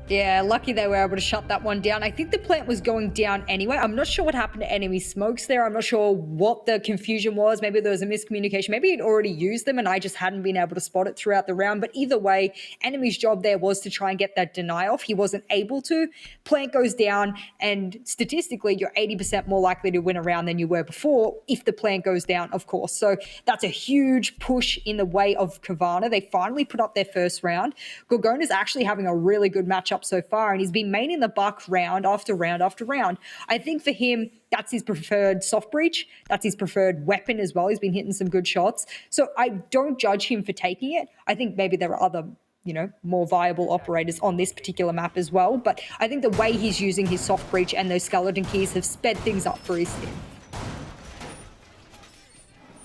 Yeah, lucky they were able to shut that one down. I think the plant was going down anyway. I'm not sure what happened to Enemy smokes there. I'm not sure what the confusion was. Maybe there was a miscommunication. Maybe he'd already used them and I just hadn't been able to spot it throughout the round. But either way, Enemy's job there was to try and get that deny off. He wasn't able to. Plant goes down, and statistically, you're 80% more likely to win a round than you were before if the plant goes down, of course. So that's a huge push in the way of Kavana. They finally put up their first round. Gorgona's actually having a really good matchup so far, and he's been maining the buck round after round after round. I think for him, that's his preferred soft breach. That's his preferred weapon as well. He's been hitting some good shots. So I don't judge him for taking it. I think maybe there are other, more viable operators on this particular map as well. But I think the way he's using his soft breach and those skeleton keys have sped things up for his team.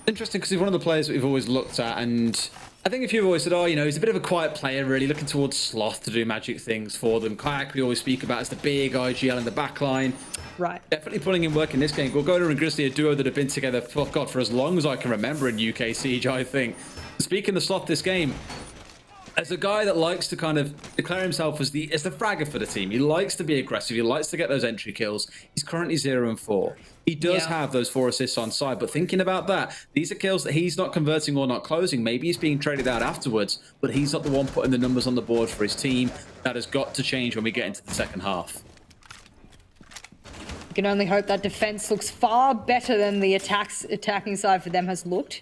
Interesting, because he's one of the players that we've always looked at, and I think if you've always said, oh, you know, he's a bit of a quiet player, really looking towards Sloth to do magic things for them. Kayak we always speak about as the big IGL in the back line. Right. Definitely putting in work in this game. Gorgoda and Grizzly, a duo that have been together for, God, for as long as I can remember in UK Siege, I think. Speaking of Sloth this game, as a guy that likes to kind of declare himself as the fragger for the team, he likes to be aggressive, he likes to get those entry kills. He's currently 0-4. He does have those 4 assists on side, but thinking about that, these are kills that he's not converting or not closing. Maybe he's being traded out afterwards, but he's not the one putting the numbers on the board for his team. That has got to change when we get into the second half. You can only hope that defense looks far better than the attacking side for them has looked.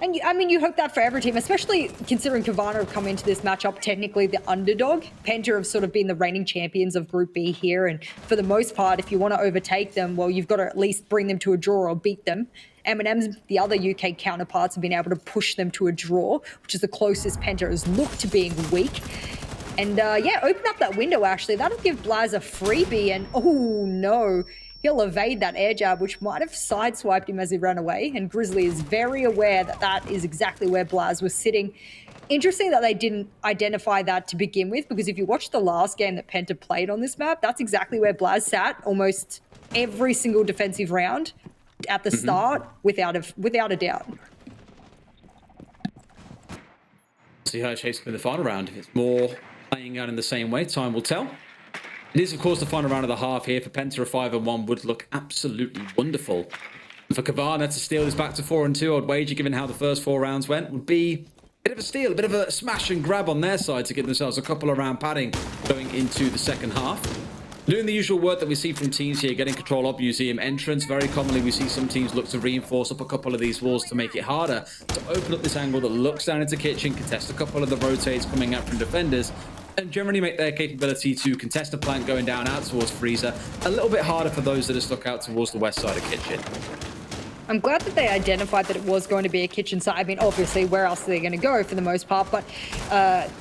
And I mean, you hope that for every team, especially considering Kavana have come into this matchup technically the underdog. Penta have sort of been the reigning champions of Group B here, and for the most part, if you want to overtake them, well, you've got to at least bring them to a draw or beat them. M&M's, the other UK counterparts, have been able to push them to a draw, which is the closest Penta has looked to being weak. And yeah, open up that window, actually. That'll give Blaz a freebie, and oh no. He'll evade that air jab, which might have sideswiped him as he ran away. And Grizzly is very aware that that is exactly where Blaz was sitting. Interesting that they didn't identify that to begin with, because if you watch the last game that Penta played on this map, that's exactly where Blaz sat almost every single defensive round at the start, without a doubt. See how it shapes up in the final round. If it's more playing out in the same way, time will tell. It is, of course, the final round of the half here. For Penta, a 5-1 would look absolutely wonderful. And for Kavana to steal this back to 4-2, I'd wager, given how the first 4 rounds went, would be a bit of a steal, a bit of a smash and grab on their side to give themselves a couple of round padding going into the second half. Doing the usual work that we see from teams here, getting control of museum entrance. Very commonly, we see some teams look to reinforce up a couple of these walls to make it harder, to open up this angle that looks down into kitchen, contest a couple of the rotates coming out from defenders, and generally make their capability to contest a plank going down out towards Freezer a little bit harder for those that are stuck out towards the west side of kitchen. I'm glad that they identified that it was going to be a kitchen side. I mean, obviously, where else are they going to go for the most part? But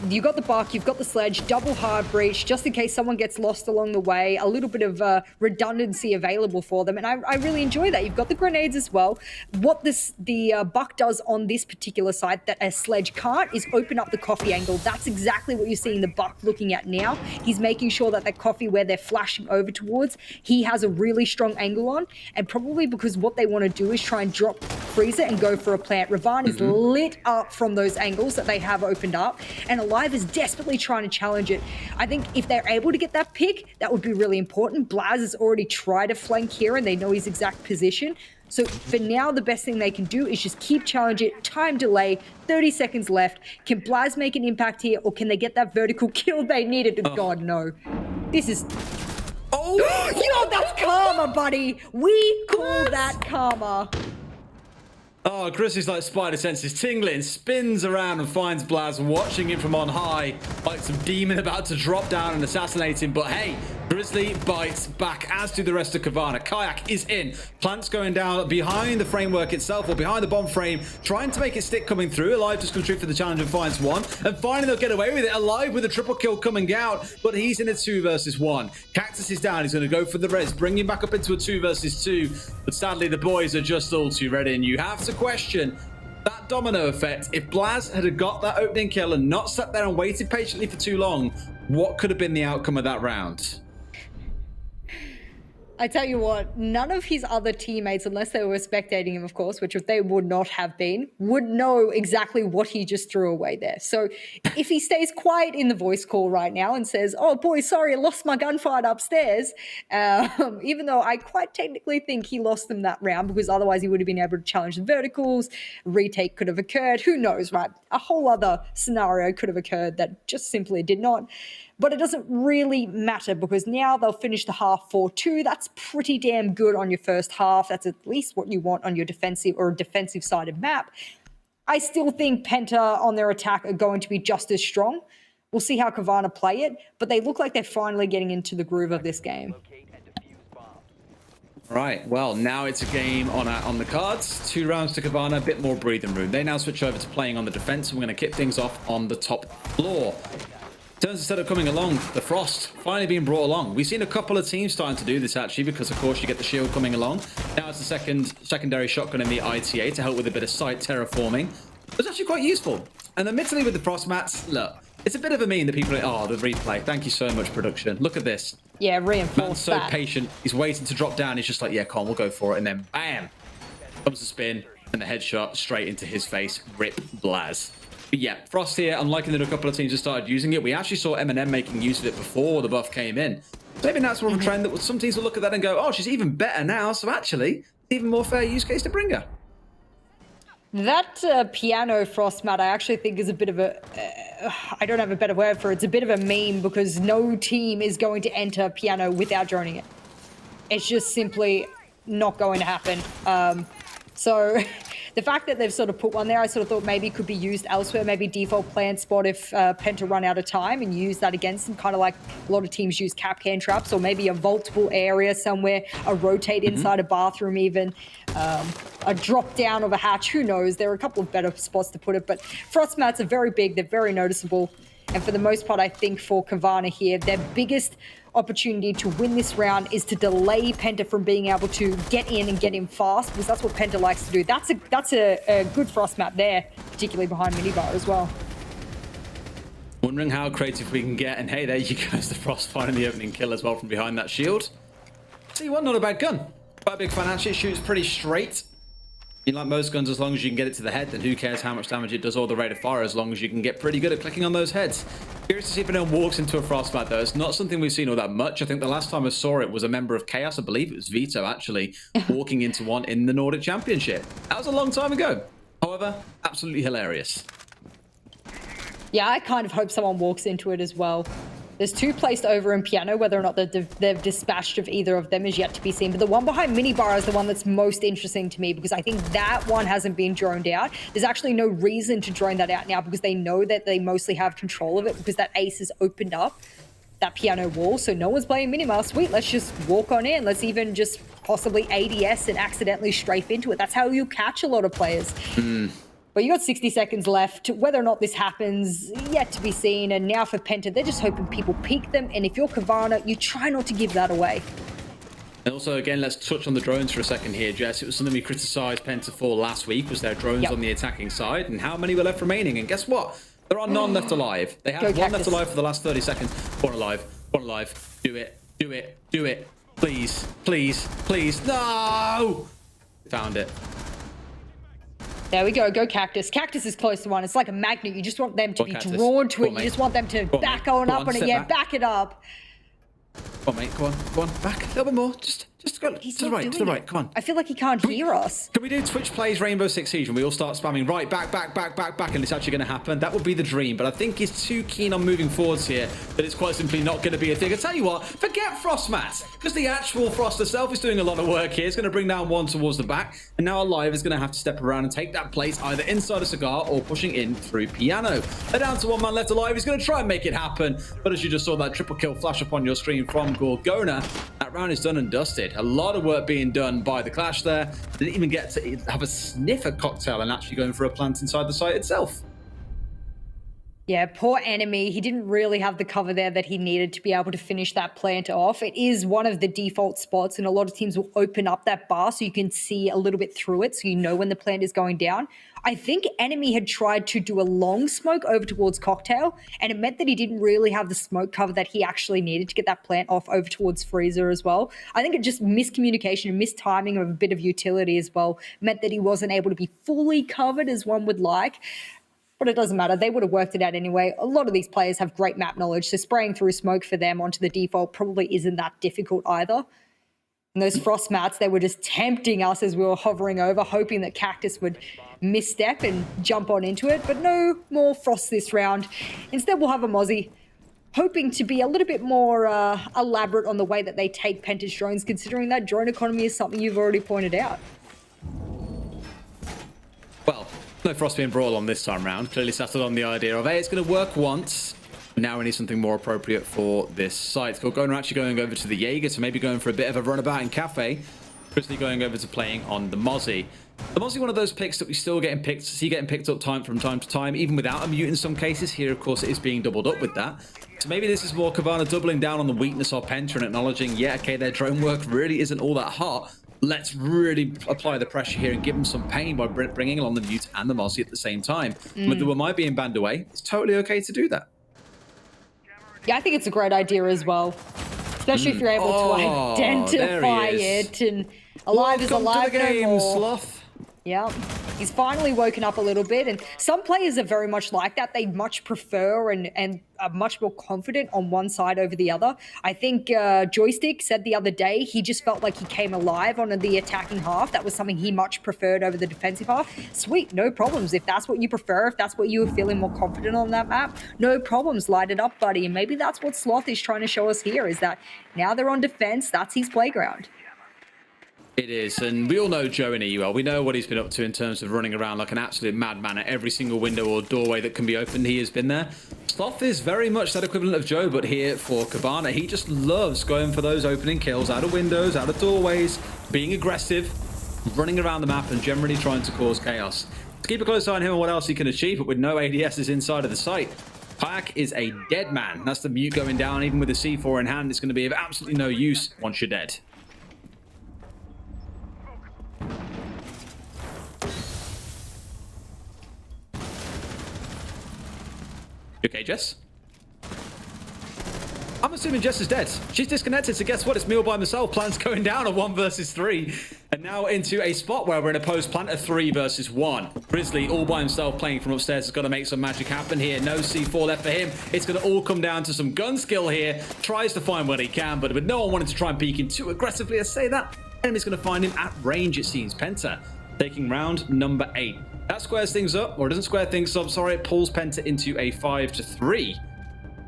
you got the buck, you've got the sledge, double hard breach, just in case someone gets lost along the way. A little bit of redundancy available for them, and I really enjoy that. You've got the grenades as well. What the buck does on this particular side that a sledge can't is open up the coffee angle. That's exactly what you're seeing the buck looking at now. He's making sure that coffee where they're flashing over towards, he has a really strong angle on, and probably because what they want to do is try and drop Freezer and go for a plant. Ravan is lit up from those angles that they have opened up, and Alive is desperately trying to challenge it. I think if they're able to get that pick, that would be really important. Blaz has already tried to flank here, and they know his exact position. So for now, the best thing they can do is just keep challenging it. Time delay, 30 seconds left. Can Blaz make an impact here, or can they get that vertical kill they needed? God, no. This is... Oh, yo, that's karma, buddy. We call that karma. Oh, Grizzly's like spider senses tingling, spins around and finds Blaz watching him from on high, like some demon about to drop down and assassinate him. But hey, Grizzly bites back, as do the rest of Kavana. Kayak is in. Plants going down behind the framework itself, or behind the bomb frame, trying to make it stick coming through. Alive just comes through for the challenge and finds one. And finally they'll get away with it. Alive with a triple kill coming out, but he's in a 2 versus 1. Cactus is down. He's going to go for the res, bring him back up into a 2 versus 2. But sadly, the boys are just all too ready, and you have to question that domino effect. If Blaz had got that opening kill and not sat there and waited patiently for too long, what could have been the outcome of that round? I tell you what, none of his other teammates, unless they were spectating him, of course, which they would not have been, would know exactly what he just threw away there. So if he stays quiet in the voice call right now and says, oh boy, sorry, I lost my gunfight upstairs, even though I quite technically think he lost them that round, because otherwise he would have been able to challenge the verticals, retake could have occurred, who knows, right? A whole other scenario could have occurred that just simply did not. But it doesn't really matter, because now they'll finish the half 4-2. That's pretty damn good on your first half. That's at least what you want on your defensive or defensive-sided map. I still think Penta on their attack are going to be just as strong. We'll see how Kavana play it, but they look like they're finally getting into the groove of this game. Right, well, now it's a game on the cards. 2 rounds to Kavana, a bit more breathing room. They now switch over to playing on the defense, and we're going to kick things off on the top floor. Turns instead of coming along, the Frost finally being brought along. We've seen a couple of teams starting to do this, actually, because, of course, you get the shield coming along. Now it's the secondary shotgun in the ITA to help with a bit of site terraforming. was actually quite useful. And admittedly with the frost mats, look, it's a bit of a meme that people are, oh, the replay. Thank you so much, production. Look at this. Yeah, reinforce Man's so that. patient. He's waiting to drop down. He's just like, yeah, come on, we'll go for it. And then bam, comes the spin and the headshot straight into his face. Rip Blaz. But yeah, Frost here, unlike in a couple of teams that started using it, we actually saw Eminem making use of it before the buff came in. So maybe that's more of a trend that some teams will look at that and go, oh, she's even better now. So actually, even more fair use case to bring her. That piano frost mat, I actually think is a bit of a, I don't have a better word for it. It's a bit of a meme because no team is going to enter piano without droning it. It's just simply not going to happen. So the fact that they've sort of put one there, I sort of thought maybe it could be used elsewhere, maybe default plant spot if Penta run out of time and use that against them, kind of like a lot of teams use cap can traps, or maybe a vaultable area somewhere, a rotate inside a bathroom even, a drop down of a hatch, who knows? There are a couple of better spots to put it, but frost mats are very big, they're very noticeable. And for the most part, I think for Kavana here, their biggest opportunity to win this round is to delay Penta from being able to get in and get in fast, because that's what Penta likes to do. That's a good frost map there, particularly behind minibar as well. Wondering how creative we can get, and hey, there you go, the frost finding the opening kill as well from behind that shield. See what, not a bad gun. Quite a big fan actually, it shoots pretty straight. You like most guns, as long as you can get it to the head, then who cares how much damage it does or the rate of fire, as long as you can get pretty good at clicking on those heads. Curious to see if anyone walks into a frostbite though. It's not something we've seen all that much. I think the last time I saw it was a member of Chaos, I believe it was Vito actually, walking into one in the Nordic Championship. That was a long time ago. However, absolutely hilarious. Yeah, I kind of hope someone walks into it as well. There's two placed over in piano. Whether or not they've dispatched of either of them is yet to be seen. But the one behind minibar is the one that's most interesting to me, because I think that one hasn't been droned out. There's actually no reason to drone that out now, because they know that they mostly have control of it, because that ace has opened up that piano wall. So no one's playing minibar. Sweet, let's just walk on in. Let's even just possibly ADS and accidentally strafe into it. That's how you catch a lot of players. But you got 60 seconds left. Whether or not this happens, yet to be seen. And now for Penta, they're just hoping people peek them. And if you're Kavana, you try not to give that away. And also, again, let's touch on the drones for a second here, Jess. It was something we criticised Penta for last week, was their drones on the attacking side, and how many were left remaining. And guess what? There are none left alive. They have one left alive for the last 30 seconds. One alive. One alive. Do it. Do it. Do it. Please. Please. Please. No! Found it. There we go. Go Cactus. Cactus is close to one. It's like a magnet. You just want them to be drawn to it. You just want them to back on up on it. Yeah, back it up. Come on, mate. Go on. Go on. Back. A little bit more. Just go to the right. To the right. Come on. I feel like he can't hear us. Can we do Twitch plays Rainbow Six Siege and we all start spamming right, back, and it's actually going to happen? That would be the dream, but I think he's too keen on moving forwards here that it's quite simply not going to be a thing. I tell you what, forget Frost Mats, because the actual Frost herself is doing a lot of work here. It's going to bring down one towards the back, and now Alive is going to have to step around and take that place either inside a cigar or pushing in through piano. They're down to one man left alive. He's going to try and make it happen, but as you just saw that triple kill flash up on your screen from Gorgona, that round is done and dusted. A lot of work being done by the Clash there. Didn't even get to have a sniff at Cocktail and actually going for a plant inside the site itself. Yeah, poor Enemy. He didn't really have the cover there that he needed to be able to finish that plant off. It is one of the default spots, and a lot of teams will open up that bar so you can see a little bit through it, so you know when the plant is going down. I think Enemy had tried to do a long smoke over towards Cocktail, and it meant that he didn't really have the smoke cover that he actually needed to get that plant off over towards Freezer as well. I think it just miscommunication and mistiming of a bit of utility as well meant that he wasn't able to be fully covered as one would like. But it doesn't matter. They would have worked it out anyway. A lot of these players have great map knowledge, so spraying through smoke for them onto the default probably isn't that difficult either. And those frost mats, they were just tempting us as we were hovering over, hoping that Cactus would misstep and jump on into it. But no more frost this round. Instead, we'll have a Mozzie, hoping to be a little bit more elaborate on the way that they take Penta's drones, considering that drone economy is something you've already pointed out. Well, no frost being brought on this time round. Clearly settled on the idea of, hey, it's going to work once. Now we need something more appropriate for this site. Gorgona actually going over to the Jaeger, so maybe going for a bit of a runabout in Cafe. Chrisley going over to playing on the Mozzie. The Mozzie, one of those picks that we still getting picked up from time to time, even without a mute in some cases. Here, of course, it is being doubled up with that. So maybe this is more Kavana doubling down on the weakness of Penta and acknowledging, yeah, okay, their drone work really isn't all that hot. let's really apply the pressure here and give them some pain by bringing along the Mute and the Mossy at the same time. With the Wamai being banned away, it's totally okay to do that. Yeah, I think it's a great idea as well. Especially if you're able to identify it. And alive is alive to the game, no more. Sloth. Yeah, he's finally woken up a little bit, and some players are very much like that. They much prefer and are much more confident on one side over the other. I think Joystick said the other day he just felt like he came alive on the attacking half. That was something he much preferred over the defensive half. Sweet, no problems. If that's what you prefer, if that's what you were feeling more confident on that map, no problems. Light it up, buddy. And maybe that's what Sloth is trying to show us here, is that now they're on defense. That's his playground. It is, and we all know Joe in EUL. We know what he's been up to in terms of running around like an absolute madman at every single window or doorway that can be opened. He has been there. Sloth is very much that equivalent of Joe, but here for Cabana, he just loves going for those opening kills out of windows, out of doorways, being aggressive, running around the map, and generally trying to cause chaos. Let's keep a close eye on him and what else he can achieve, but with no ADSs inside of the site. Payak is a dead man. That's the Mute going down. Even with the C4 in hand, it's going to be of absolutely no use once you're dead. You okay, Jess? I'm assuming Jess is dead. She's disconnected, so guess what? It's me all by myself. Plant's going down a 1 versus 3. And now into a spot where we're in a post plant of 3 versus 1. Grizzly all by himself playing from upstairs has got to make some magic happen here. No C4 left for him. It's going to all come down to some gun skill here. Tries to find what he can, but with no one wanting to try and peek him too aggressively, I say that. Enemy's going to find him at range, it seems. Penta taking round number 8. That squares things up, or doesn't square things up, sorry. It pulls Penta into a 5-3.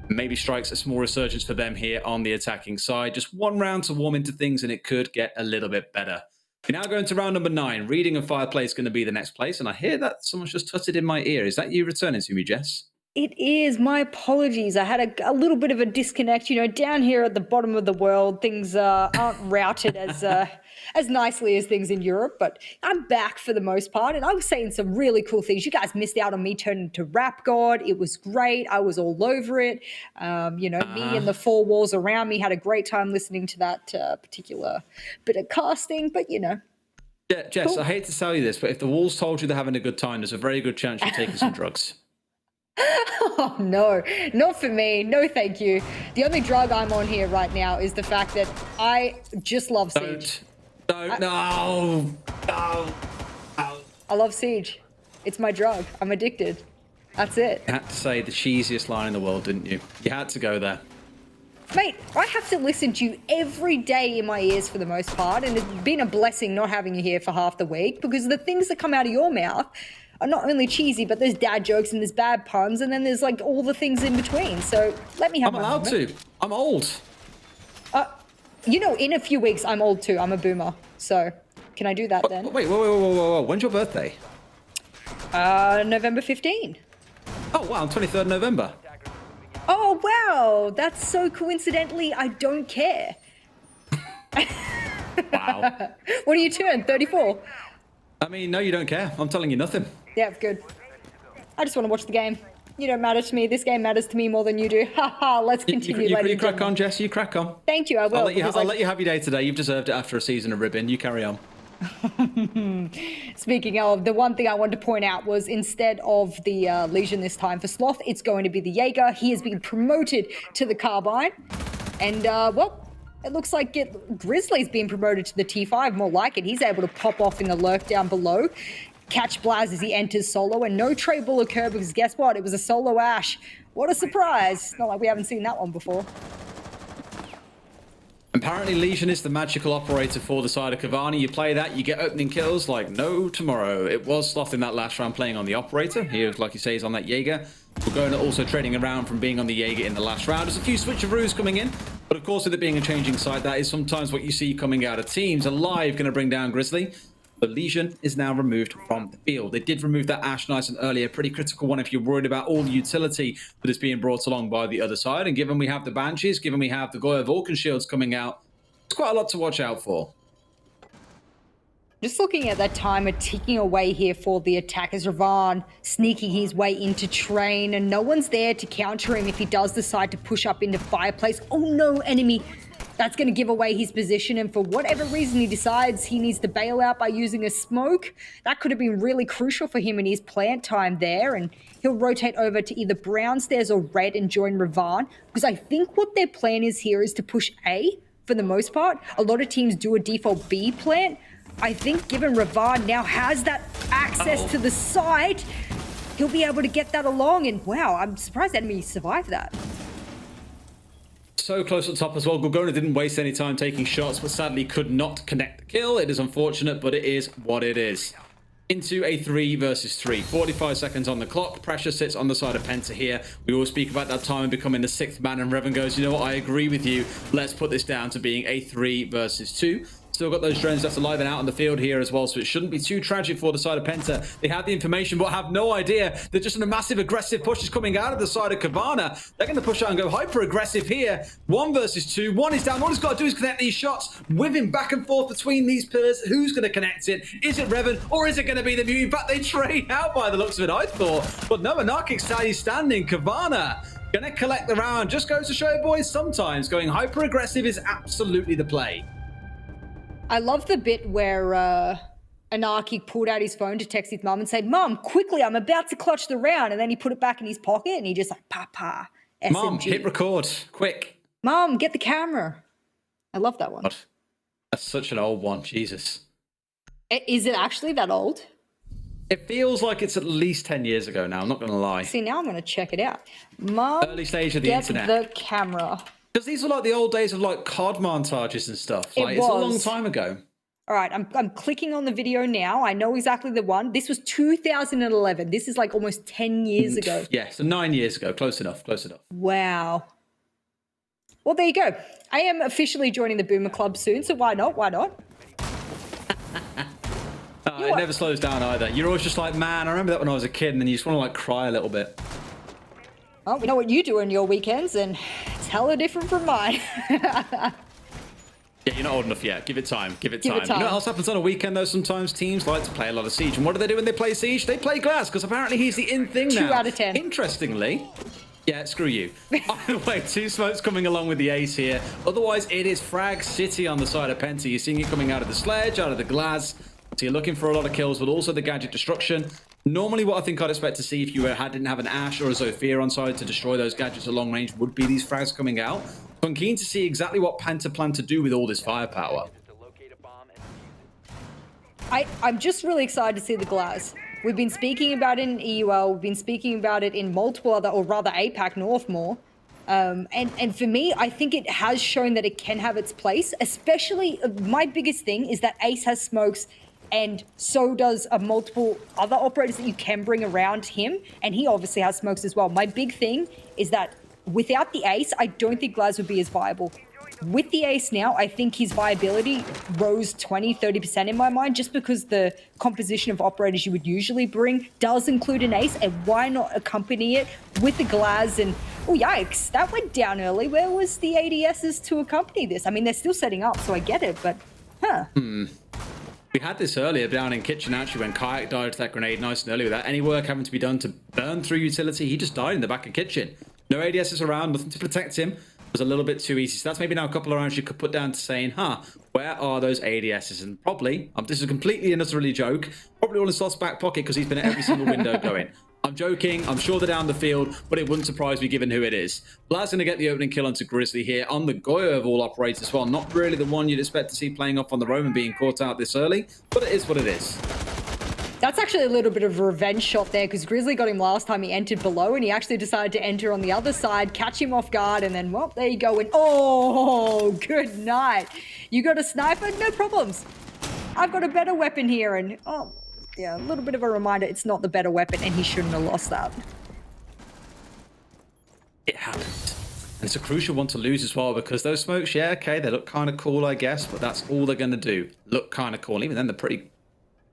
Maybe strikes a small resurgence for them here on the attacking side. Just one round to warm into things, and it could get a little bit better. We now go into round number 9. Reading and Fireplay is going to be the next place, and I hear that someone's just tutted in my ear. Is that you returning to me, Jess? It is. My apologies. I had a little bit of a disconnect. You know, down here at the bottom of the world, things aren't routed as nicely as things in Europe, but I'm back for the most part, and I was saying some really cool things. You guys missed out on me turning to Rap God. It was great. I was all over it. You know, me and the 4 walls around me had a great time listening to that particular bit of casting, but you know. Yeah, Jess, cool. I hate to tell you this, but if the walls told you they're having a good time, there's a very good chance you're taking some drugs. Oh, no, not for me. No, thank you. The only drug I'm on here right now is the fact that I just love Siege. No. I love Siege. It's my drug. I'm addicted. That's it. You had to say the cheesiest line in the world, didn't you? You had to go there. Mate, I have to listen to you every day in my ears for the most part, and it's been a blessing not having you here for half the week, because the things that come out of your mouth are not only cheesy, but there's dad jokes and there's bad puns, and then there's like all the things in between. So let me have I'm allowed to. I'm old. You know, in a few weeks, I'm old too. I'm a boomer. So can I do that then? Wait, whoa. When's your birthday? November 15. Oh, wow, 23rd November. Oh, wow. That's so coincidentally, I don't care. Wow. What do you turn? 34? I mean, no, you don't care. I'm telling you nothing. Yeah, good. I just want to watch the game. You don't matter to me. This game matters to me more than you do. Ha. Let's continue. You crack on, Jess. You crack on. Thank you. I will. I'll let you have your day today. You've deserved it after a season of ribbon. You carry on. Speaking of, the one thing I wanted to point out was instead of the Legion this time for Sloth, it's going to be the Jaeger. He has been promoted to the Carbine. And, well, it looks like Grizzly's been promoted to the T5, more like it. He's able to pop off in the lurk down below, catch Blaz as he enters solo, and no trade will occur because guess what? It was a solo Ash. What a surprise. Not like we haven't seen that one before. Apparently, Legion is the magical operator for the side of Cavani. You play that, you get opening kills like no tomorrow. It was Sloth in that last round playing on the operator. Here, like you say, is on that Jaeger. We're going to also trading around from being on the Jaeger in the last round. There's a few switcheroos coming in, but of course, with it being a changing side, that is sometimes what you see coming out of teams. Alive going to bring down Grizzly. But Legion is now removed from the field. They did remove that Ash nice and early, a pretty critical one if you're worried about all the utility that is being brought along by the other side. And given we have the Banshees, given we have the Goya Vulcan Shields coming out, it's quite a lot to watch out for. Just looking at that timer ticking away here for the attack as Ravan sneaking his way into train, and no one's there to counter him if he does decide to push up into Fireplace. Oh no, enemy. That's going to give away his position, and for whatever reason he decides he needs to bail out by using a smoke, that could have been really crucial for him in his plant time there, and he'll rotate over to either brown stairs or red and join Ravan, because I think what their plan is here is to push A for the most part. A lot of teams do a default B plant. I think given Ravan now has that access to the side, he'll be able to get that along, and wow, I'm surprised enemy survived that. So close at the top as well. Gorgona didn't waste any time taking shots, but sadly could not connect the kill. It is unfortunate, but it is what it is. Into a 3 versus 3. 45 seconds on the clock. Pressure sits on the side of Penta here. We always speak about that time becoming the 6th man, and Revan goes, you know what, I agree with you. Let's put this down to being a 3 versus 2. Still got those drones left alive and out on the field here as well, so it shouldn't be too tragic for the side of Penta. They have the information, but have no idea that just a massive aggressive push is coming out of the side of Kavana. They're going to push out and go hyper-aggressive here. 1 versus 2. 1 is down. All he's got to do is connect these shots, whipping back and forth between these pillars. Who's going to connect it? Is it Revan, or is it going to be the Mew? In fact, they trade out by the looks of it, I thought. But no, Anarchic's how standing. Kavana going to collect the round. Just goes to show, boys, sometimes going hyper-aggressive is absolutely the play. I love the bit where Anarchy pulled out his phone to text his mum and say, Mum, quickly, I'm about to clutch the round. And then he put it back in his pocket and he just like, Papa, SMG. Mum, hit record, quick. Mum, get the camera. I love that one. God, that's such an old one, Jesus. Is it actually that old? It feels like it's at least 10 years ago now, I'm not going to lie. See, now I'm going to check it out. Mum, Early stage of the get internet. the camera. Because these were like the old days of like COD montages and stuff. Like, it's a long time ago. All right, I'm clicking on the video now. I know exactly the one. This was 2011. This is like almost 10 years ago. Yeah, so 9 years ago. Close enough, close enough. Wow. Well, there you go. I am officially joining the Boomer Club soon, so why not? Why not? It never slows down either. You're always just like, man, I remember that when I was a kid, and then you just want to like cry a little bit. Well, we know what you do on your weekends, and it's hella different from mine. Yeah, you're not old enough yet. Give it time. Give it time. You know what else happens on a weekend, though? Sometimes teams like to play a lot of Siege. And what do they do when they play Siege? They play Glass, because apparently he's the in thing now. 2 out of 10. Interestingly, yeah, screw you. Either way, 2 smokes coming along with the ace here. Otherwise, it is Frag City on the side of Penta. You're seeing it coming out of the sledge, out of the Glass. So you're looking for a lot of kills, but also the gadget destruction. Normally, what I think I'd expect to see if you didn't have an Ash or a Zofia on side to destroy those gadgets at long range would be these frags coming out. So I'm keen to see exactly what Penta plan to do with all this firepower. I'm just really excited to see the Glass. We've been speaking about it in EUL. We've been speaking about it in multiple other, or rather APAC North more. And for me, I think it has shown that it can have its place. Especially, my biggest thing is that Ace has smokes, and so does multiple other operators that you can bring around him. And he obviously has smokes as well. My big thing is that without the Ace, I don't think Glaz would be as viable. With the Ace now, I think his viability rose 20-30% in my mind, just because the composition of operators you would usually bring does include an Ace, and why not accompany it with the Glaz? And oh yikes, that went down early. Where was the ADSs to accompany this? I mean, they're still setting up, so I get it, but We had this earlier down in Kitchen, actually, when Kayak died to that grenade nice and early without any work having to be done to burn through utility. He just died in the back of Kitchen. No ADSs around, nothing to protect him. It was a little bit too easy. So that's maybe now a couple of rounds you could put down to saying, where are those ADSs? And probably, this is completely and utterly a joke, probably all in Sloth's back pocket because he's been at every single window going. I'm joking, I'm sure they're down the field, but it wouldn't surprise me given who it is. Vlad's going to get the opening kill onto Grizzly here on the Goyo of all operators as well. Not really the one you'd expect to see playing off on the roam and being caught out this early, but it is what it is. that's actually a little bit of a revenge shot there, because Grizzly got him last time he entered below, and he actually decided to enter on the other side, catch him off guard, and then, well, there you go. And oh, good night. You got a sniper? No problems. I've got a better weapon here, and oh, yeah, a little bit of a reminder, it's not the better weapon, and he shouldn't have lost that. It happened. And it's a crucial one to lose as well, because those smokes, yeah, okay, they look kind of cool, I guess, but that's all they're going to do. Look kind of cool. Even then, they're pretty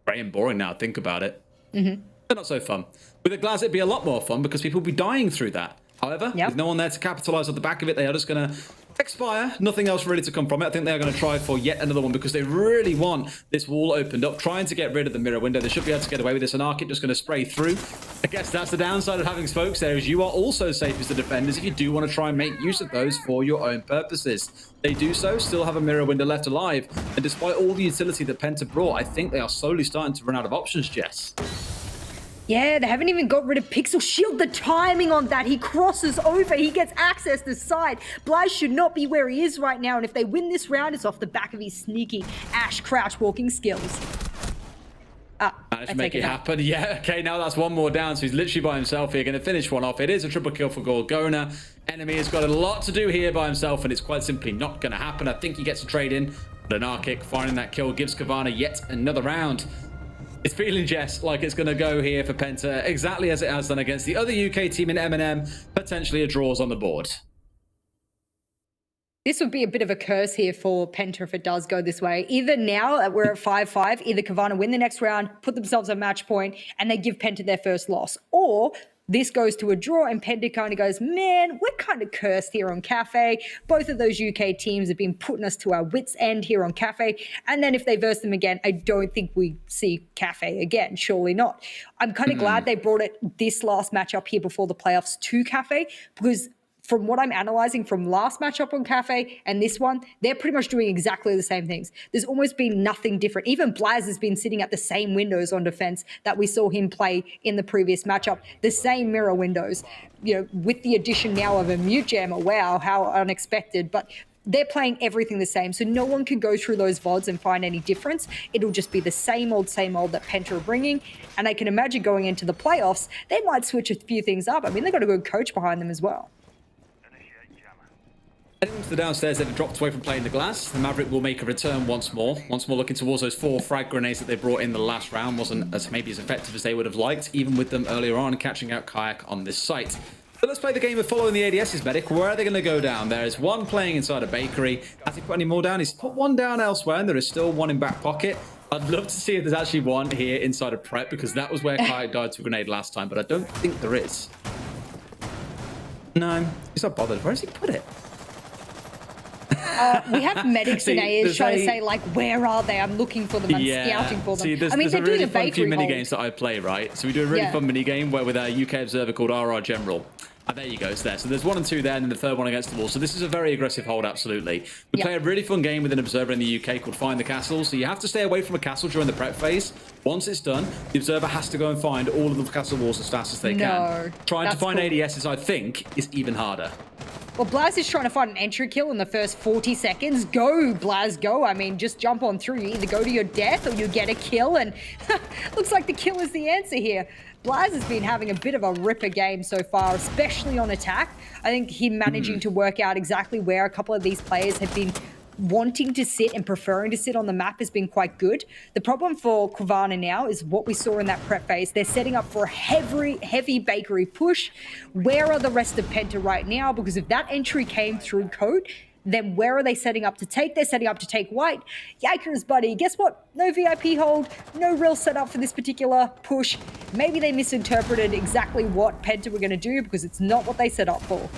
grey and boring now, think about it. Mm-hmm. They're not so fun. With a Glaz, it'd be a lot more fun, because people would be dying through that. However, with no one there to capitalize on the back of it, they are just going to Expire, nothing else really to come from it. I think they're going to try for yet another one because they really want this wall opened up, trying to get rid of the mirror window. They should be able to get away with this. An Arctic just going to spray through. I guess that's the downside of having spokes there, is you are also safe as the defenders if you do want to try and make use of those for your own purposes. They do so, still have a mirror window left alive, and despite all the utility that Penta brought, I think they are slowly starting to run out of options, Jess. Yeah, they haven't even got rid of Pixel Shield. The timing on that, he crosses over, he gets access to side. Blythe should not be where he is right now, and if they win this round, it's off the back of his sneaky Ash crouch walking skills. Managed to make it happen. Yeah, okay, now that's one more down, so he's literally by himself here, going to finish one off. It is a triple kill for Gorgona. Enemy has got a lot to do here by himself, and it's quite simply not going to happen. I think he gets a trade in, but an Arctic finding that kill gives Kavana yet another round. It's feeling, Jess, like it's going to go here for Penta, exactly as it has done against the other UK team in M&M, potentially a draws on the board. This would be a bit of a curse here for Penta if it does go this way. Either now that we're at 5-5, either Kavana win the next round, put themselves on match point, and they give Penta their first loss. Or this goes to a draw and Penta kind of goes, man, we're kind of cursed here on Cafe. Both of those UK teams have been putting us to our wits' end here on Cafe. And then if they verse them again, I don't think we see Cafe again. Surely not. I'm kind of glad they brought it this last matchup here before the playoffs to Cafe, because from what I'm analyzing from last matchup on Cafe and this one, they're pretty much doing exactly the same things. There's almost been nothing different. Even Blaz has been sitting at the same windows on defense that we saw him play in the previous matchup, the same mirror windows, you know, with the addition now of a mute jammer. Wow, how unexpected. But they're playing everything the same, so no one can go through those VODs and find any difference. It'll just be the same old that Penta are bringing, and I can imagine going into the playoffs, they might switch a few things up. I mean, they've got a good coach behind them as well. Heading to the downstairs, they've dropped away from playing the glass. The Maverick will make a return once more looking towards those 4 frag grenades that they brought in the last round. Wasn't as maybe as effective as they would have liked, even with them earlier on catching out Kayak on this site. But let's play the game of following the ADS's medic. Where are they going to go down? There is one playing inside a bakery. Has he put any more down? He's put one down elsewhere, and there is still one in back pocket. I'd love to see if there's actually one here inside a prep, because that was where Kayak died to a grenade last time, but I don't think there is. No, he's not bothered. Where has he put it? We have medics in AS trying to say, like, where are they? I'm looking for them. I'm scouting for them. See, there's, I mean, there's they're a really doing a fun bakery few hold. mini-games that I play, right? So we do a really fun mini-game where with our UK observer called RR General. And there you go, it's there. So there's 1 and 2 there, and then the third one against the wall. So this is a very aggressive hold, absolutely. We play a really fun game with an observer in the UK called Find the Castle. So you have to stay away from a castle during the prep phase. Once it's done, the observer has to go and find all of the castle walls as fast as they can. Trying to find ADSs, I think, is even harder. Well, Blaz is trying to find an entry kill in the first 40 seconds. Go, Blaz, go. I mean, just jump on through. You either go to your death or you get a kill, and looks like the kill is the answer here. Blaz has been having a bit of a ripper game so far, especially on attack. I think him managing to work out exactly where a couple of these players have been wanting to sit and preferring to sit on the map has been quite good. The problem for Kavana now is what we saw in that prep phase. They're setting up for a heavy bakery push. Where are the rest of Penta right now? Because if that entry came through Coat, then where are they setting up to take? They're setting up to take White. Yikers, buddy. Guess what? No VIP hold. No real setup for this particular push. Maybe they misinterpreted exactly what Penta were going to do, because it's not what they set up for.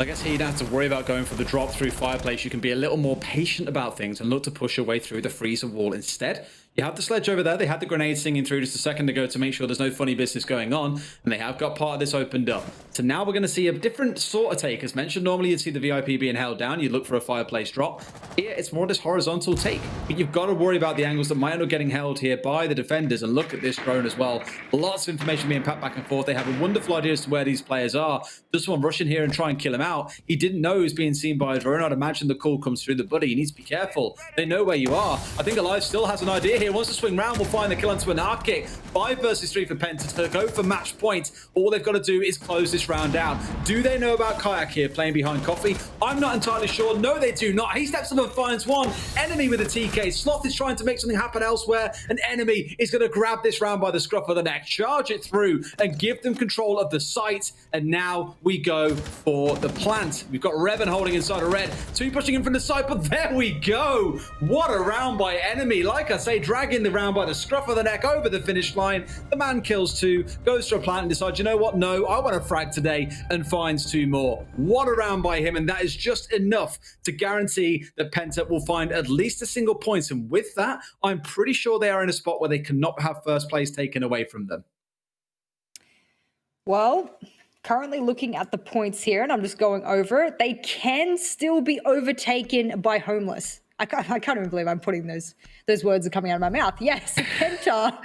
I guess here you don't have to worry about going for the drop through fireplace. You can be a little more patient about things and look to push your way through the freezer wall instead. You have the sledge over there. They had the grenade singing through just a second ago to make sure there's no funny business going on. And they have got part of this opened up. So now we're going to see a different sort of take. As mentioned, normally you'd see the VIP being held down. You'd look for a fireplace drop. Here, it's more this horizontal take. But you've got to worry about the angles that might end up getting held here by the defenders. And look at this drone as well. Lots of information being packed back and forth. They have a wonderful idea as to where these players are. Does someone rush in here and try and kill him out? He didn't know he was being seen by a drone. I'd imagine the call comes through the buddy. He needs to be careful. They know where you are. I think Alive still has an idea here. Wants to swing round. Will find the kill onto an arc kick. 5 versus 3 for Penta to go for match point. All they've got to do is close this round out. Do they know about Kayak here playing behind Coffee? I'm not entirely sure. No, they do not. He steps up and finds one. Enemy with a TK. Sloth is trying to make something happen elsewhere. An enemy is going to grab this round by the scruff of the neck, charge it through, and give them control of the site. And now we go for the plant. We've got Revan holding inside a red. 2 pushing in from the side, but there we go. What a round by enemy. Like I say, dragging the round by the scruff of the neck over the finish line. The man kills 2, goes to a plant and decides, you know what? No, I want to frag today, and finds 2 more. What a round by him, and that is just enough to guarantee that Penta will find at least a single point. And with that, I'm pretty sure they are in a spot where they cannot have first place taken away from them. Well, currently looking at the points here, and I'm just going over it, they can still be overtaken by Homeless. I can't even believe I'm putting those words are coming out of my mouth. Yes, Penta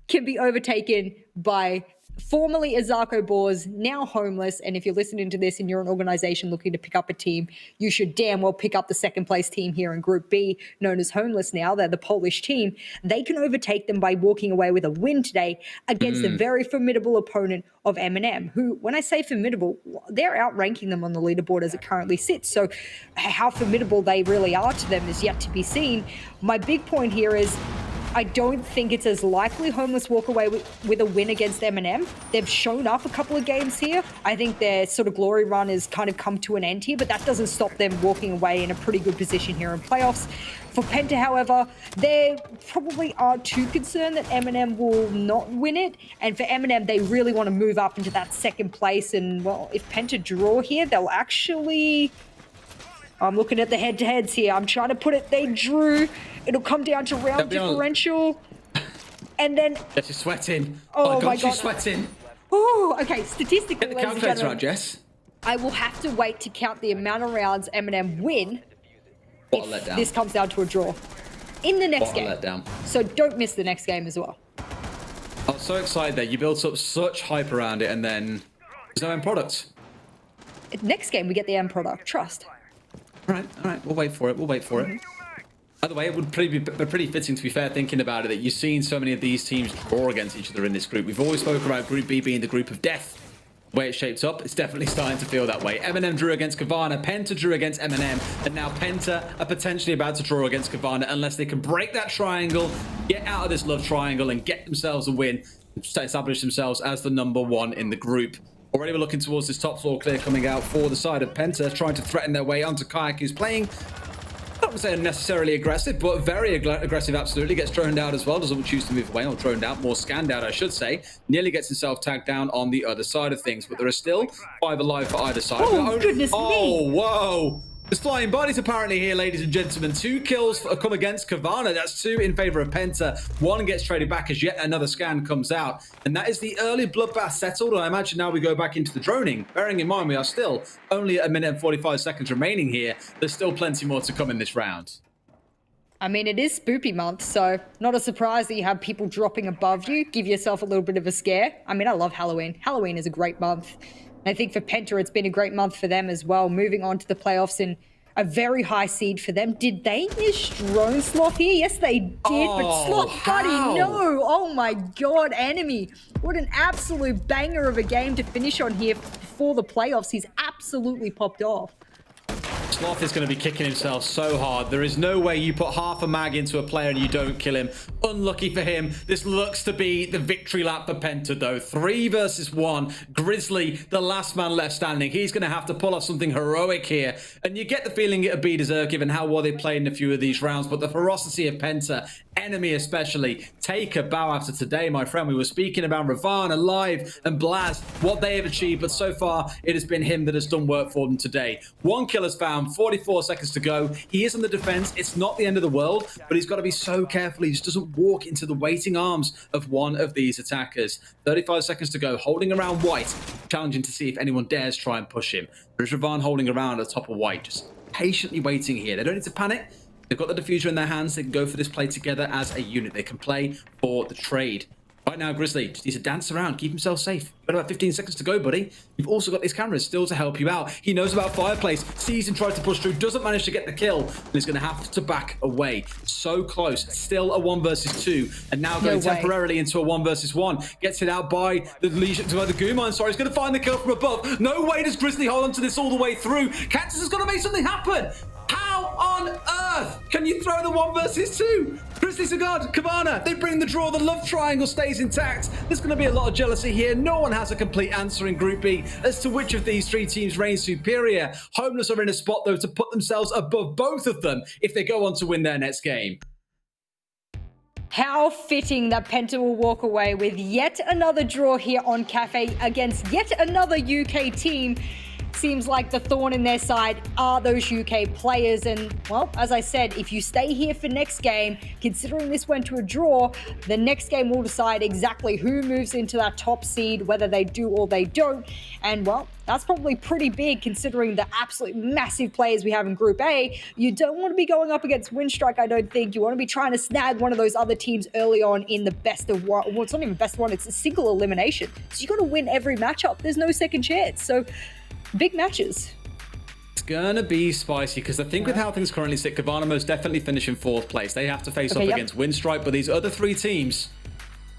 can be overtaken by formerly Azarko Boars, now Homeless. And if you're listening to this and you're an organization looking to pick up a team, you should damn well pick up the second place team here in Group B, known as Homeless now. They're the Polish team. They can overtake them by walking away with a win today against the very formidable opponent of M&M, who, when I say formidable, they're outranking them on the leaderboard as it currently sits. So how formidable they really are to them is yet to be seen. My big point here is I don't think it's as likely Homeless walk away with a win against M&M. They've shown up a couple of games here. I think their sort of glory run has kind of come to an end here, but that doesn't stop them walking away in a pretty good position here in playoffs. For Penta, however, they probably aren't too concerned that M&M will not win it. And for M&M, they really want to move up into that second place. And, well, if Penta draw here, they'll actually... I'm looking at the head-to-heads here. I'm trying to put it. They drew. It'll come down to round differential. And then... Yes, you're sweating. Oh my my God, God. she's sweating. Oh, okay. Statistically, Get the ladies and calculator out, gentlemen, Jess. I will have to wait to count the amount of rounds M&M win What a if letdown. this comes down to a draw in the next What a game. letdown. So don't miss the next game as well. I was so excited there. You built up such hype around it, and then there's no end product. Next game, we get the end product. Trust. All right. We'll wait for it. By the way, it would be pretty fitting, to be fair, thinking about it, that you've seen so many of these teams draw against each other in this group. We've always spoken about Group B being the group of death. The way it shapes up, it's definitely starting to feel that way. M&M drew against Kavana, Penta drew against M&M, and now Penta are potentially about to draw against Kavana unless they can break that triangle, get out of this love triangle, and get themselves a win, establish themselves as the #1 in the group. Already we're looking towards this top floor clear coming out for the side of Penta, trying to threaten their way onto Kayak, who's playing, I don't say unnecessarily aggressive, but very aggressive, absolutely. Gets droned out as well, doesn't choose to move away, or droned out, more scanned out, I should say. Nearly gets himself tagged down on the other side of things, but there are still 5 alive for either side. Oh, goodness me. Oh, whoa. There's flying bodies apparently here, ladies and gentlemen. 2 kills come against Kavana. That's 2 in favor of Penta. 1 gets traded back as yet another scan comes out. And that is the early bloodbath settled. And I imagine now we go back into the droning. Bearing in mind, we are still only at 1 minute and 45 seconds remaining here. There's still plenty more to come in this round. I mean, it is spoopy month, so not a surprise that you have people dropping above you. Give yourself a little bit of a scare. I mean, I love Halloween. Halloween is a great month. And I think for Penta, it's been a great month for them as well, moving on to the playoffs in a very high seed for them. Did they miss Drone Sloth here? Yes, they did, but Sloth Buddy, no. Oh my God, enemy. What an absolute banger of a game to finish on here before the playoffs. He's absolutely popped off. Sloth is going to be kicking himself so hard. There is no way you put half a mag into a player and you don't kill him. Unlucky for him. This looks to be the victory lap for Penta, though. 3 versus 1. Grizzly, the last man left standing. He's going to have to pull off something heroic here. And you get the feeling it'd be deserved given how well they played in a few of these rounds. But the ferocity of Penta, enemy especially, take a bow after today, my friend. We were speaking about Ravana, Alive, and Blaz, what they have achieved. But so far, it has been him that has done work for them today. 1 kill is found. 44 seconds to go. He is on the defense. It's not the end of the world, but he's got to be so careful he just doesn't walk into the waiting arms of one of these attackers. 35 seconds to go, holding around White, challenging to see if anyone dares try and push him. There's Ravan holding around at the top of White, just patiently waiting here. They don't need to panic. They've got the diffuser in their hands. They can go for this play together as a unit. They can play for the trade. Right now, Grizzly just needs to dance around, keep himself safe. Got about 15 seconds to go, buddy. You've also got these cameras still to help you out. He knows about Fireplace, sees and tries to push through, doesn't manage to get the kill, and is going to have to back away. So close, still a 1 versus 2, and now going temporarily into a 1 versus 1. Gets it out by the Legion, by the Goomine, sorry. He's going to find the kill from above. No way does Grizzly hold on to this all the way through. Cactus has got to make something happen. How on earth can you throw the 1 versus 2? Grizzly Sagard, Cabana, they bring the draw. The love triangle stays intact. There's going to be a lot of jealousy here. No one has a complete answer in Group B as to which of these 3 teams reigns superior. Homeless are in a spot, though, to put themselves above both of them if they go on to win their next game. How fitting that Penta will walk away with yet another draw here on Cafe against yet another UK team. Seems like the thorn in their side are those UK players. And, well, as I said, if you stay here for next game, considering this went to a draw, the next game will decide exactly who moves into that top seed, whether they do or they don't. And, well, that's probably pretty big considering the absolute massive players we have in Group A. You don't want to be going up against Winstrike, I don't think. You want to be trying to snag one of those other teams early on in the best of one. Well, it's not even best of one, it's a single elimination. So you got to win every matchup. There's no second chance. So big matches. It's gonna be spicy because I think with how things currently sit, Kavana most definitely finish in 4th place. They have to face off against Winstrike, but these other 3 teams,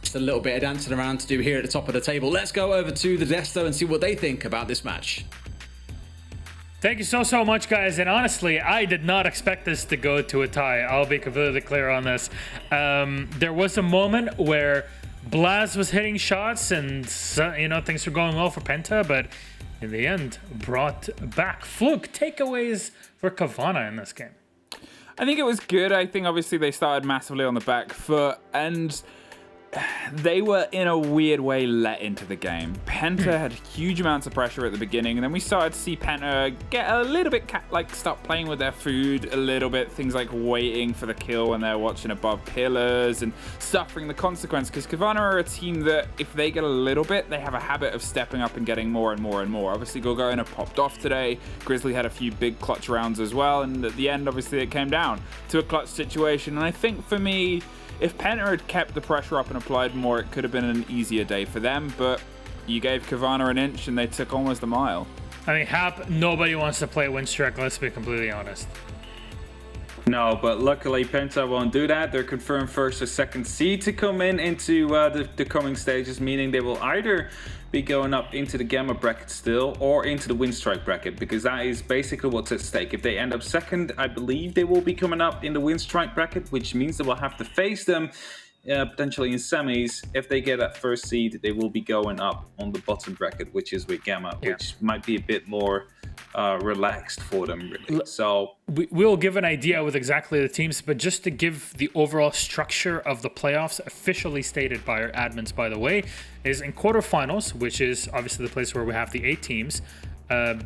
just a little bit of dancing around to do here at the top of the table. Let's go over to the Desto and see what they think about this match. Thank you so much, guys. And honestly, I did not expect this to go to a tie. I'll be completely clear on this. There was a moment where Blaz was hitting shots and, things were going well for Penta, but in the end, brought back Fluke. Takeaways for Kavana in this game. I think it was good. I think obviously they started massively on the back foot and they were in a weird way let into the game. Penta had huge amounts of pressure at the beginning, and then we started to see Penta get a little bit start playing with their food a little bit. Things like waiting for the kill when they're watching above pillars and suffering the consequence. Because Kavana are a team that if they get a little bit, they have a habit of stepping up and getting more and more and more. Obviously, Gorgona popped off today. Grizzly had a few big clutch rounds as well, and at the end, obviously, it came down to a clutch situation. And I think for me, if Penta had kept the pressure up and applied more, it could have been an easier day for them, but you gave Kavana an inch and they took almost a mile. I mean, Hap, nobody wants to play Winstrike, let's be completely honest. No, but luckily Penta won't do that. They're confirmed first or second seed to come into the coming stages, meaning they will either be going up into the Gamma bracket still or into the Winstrike bracket, because that is basically what's at stake. If they end up second, I believe they will be coming up in the Winstrike bracket, which means they will have to face them potentially in semis. If they get that first seed, they will be going up on the bottom bracket, which is with Gamma, which might be a bit more relaxed for them, really. So we'll give an idea with exactly the teams, but just to give the overall structure of the playoffs, officially stated by our admins, by the way, is in quarterfinals, which is obviously the place where we have the 8 teams.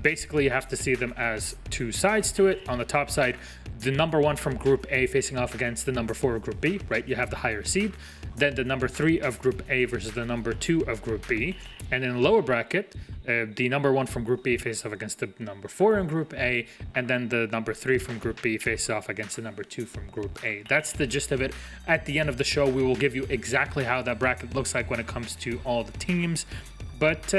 Basically, you have to see them as 2 sides to it. On the top side, the number 1 from Group A facing off against the number 4 of Group B, right? You have the higher seed. Then the number 3 of Group A versus the number 2 of Group B. And in the lower bracket, the number 1 from Group B faces off against the number 4 in Group A. And then the number 3 from Group B faces off against the number 2 from Group A. That's the gist of it. At the end of the show, we will give you exactly how that bracket looks like when it comes to all the teams. But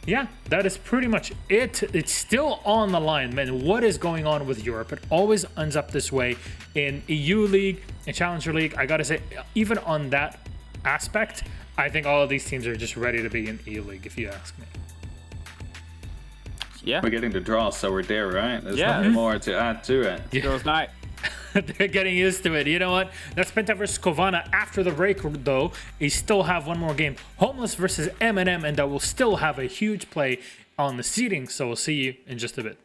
yeah, that is pretty much it. It's still on the line, man. What is going on with Europe? It always ends up this way in EU League and Challenger League. I gotta say, even on that aspect, I think all of these teams are just ready to be in EU League, if you ask me. Yeah, we're getting the draw, so we're there, right? There's nothing more to add to it. Yeah. Girls' night. They're getting used to it. You know what? That's Penta versus Kavana. After the break, though, we still have one more game. Homeless versus M&M, and that will still have a huge play on the seeding. So we'll see you in just a bit.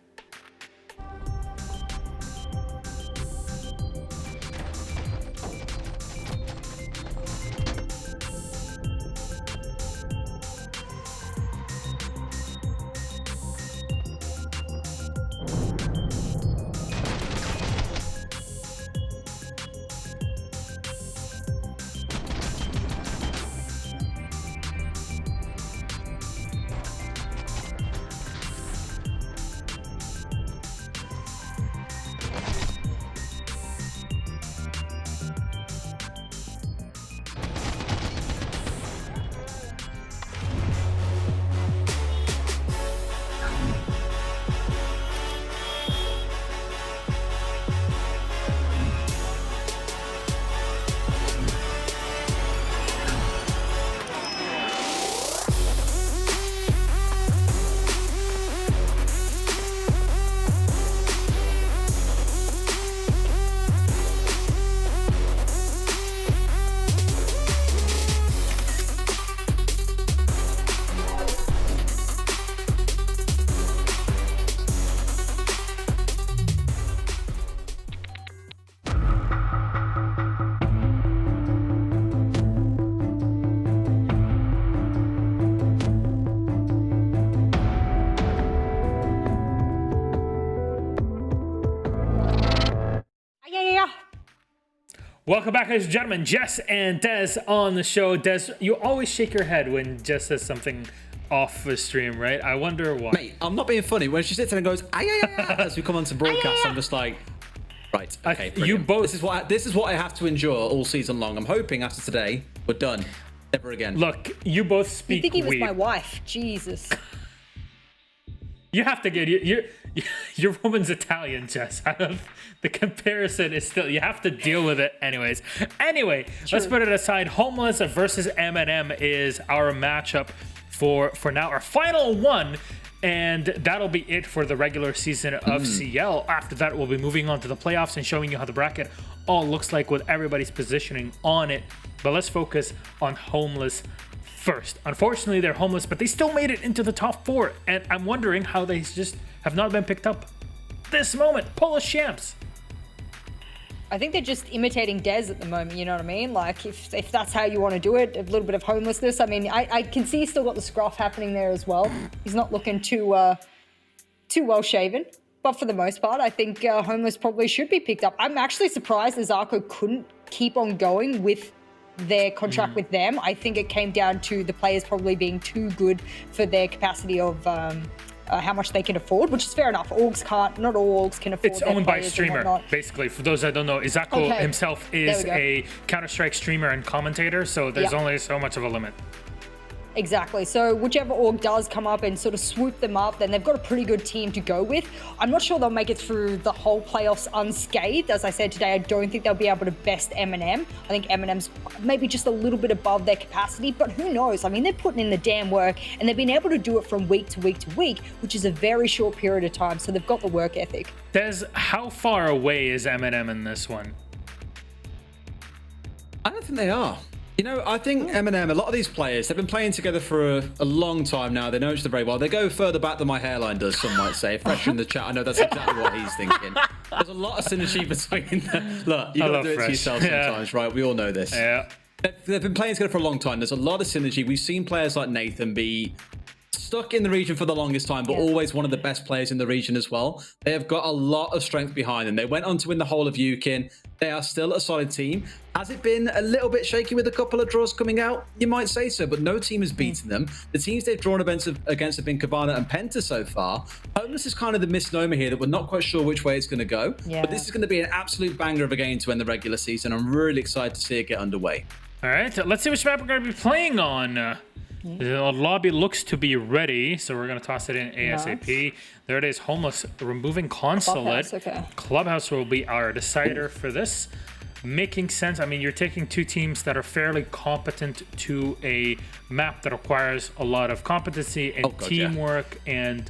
Welcome back, ladies and gentlemen. Jess and Des on the show. Des, you always shake your head when Jess says something off the stream, right? I wonder why. Mate, I'm not being funny. When she sits there and goes, ay, ay, ay, ay, as we come on to broadcast, I'm just like, right, okay. You both. This is what I have to endure all season long. I'm hoping after today, we're done. Never again. Look, you both speak You think he was weeb. my wife? Jesus. You have to get your woman's Italian, Jess. The comparison is still, you have to deal with it anyways. Anyway, let's put it aside. Homeless versus Eminem is our matchup for now, our final one, and that'll be it for the regular season of CL. After that, we'll be moving on to the playoffs and showing you how the bracket all looks like with everybody's positioning on it. But let's focus on Homeless first. Unfortunately, they're homeless, but they still made it into the top 4, and I'm wondering how they just have not been picked up this moment. Polish champs. I think they're just imitating Dez at the moment, you know what I mean? Like, if that's how you want to do it, a little bit of homelessness. I mean, I can see he's still got the scruff happening there as well. He's not looking too well shaven. But for the most part, I think homeless probably should be picked up. I'm actually surprised Azarko couldn't keep on going with their contract with them. I think it came down to the players probably being too good for their capacity of how much they can afford, which is fair enough. Orgs can't, not all orgs can afford. It's their owned by a players and streamer, whatnot. basically. For those that don't know, Izako himself is a Counter-Strike streamer and commentator, so there's only so much of a limit. Exactly. So whichever org does come up and sort of swoop them up, then they've got a pretty good team to go with. I'm not sure they'll make it through the whole playoffs unscathed. As I said today, I don't think they'll be able to best Eminem. I think Eminem's maybe just a little bit above their capacity, but who knows? I mean, they're putting in the damn work, and they've been able to do it from week to week to week, which is a very short period of time. So they've got the work ethic. Des, how far away is Eminem in this one? I don't think they are. You know, I think Eminem, a lot of these players, they've been playing together for a long time now. They know each other very well. They go further back than my hairline does, some might say. Fresh in the chat, I know that's exactly what he's thinking. There's a lot of synergy between them. Look, you got to do it to yourself sometimes, right? We all know this. Yeah. They've been playing together for a long time. There's a lot of synergy. We've seen players like Nathan be stuck in the region for the longest time, but always one of the best players in the region as well. They have got a lot of strength behind them. They went on to win the whole of Yukin. They are still a solid team. Has it been a little bit shaky with a couple of draws coming out? You might say so, but no team has beaten them. The teams they've drawn against have been Cabana and Penta so far. Homeless is kind of the misnomer here that we're not quite sure which way it's going to go. Yeah. But this is going to be an absolute banger of a game to end the regular season. I'm really excited to see it get underway. All right, let's see which map we're going to be playing on. The lobby looks to be ready, so we're going to toss it in ASAP. Nice. There it is, Homeless removing Consulate. Clubhouse will be our decider for this. Making sense. I mean, you're taking two teams that are fairly competent to a map that requires a lot of competency and teamwork and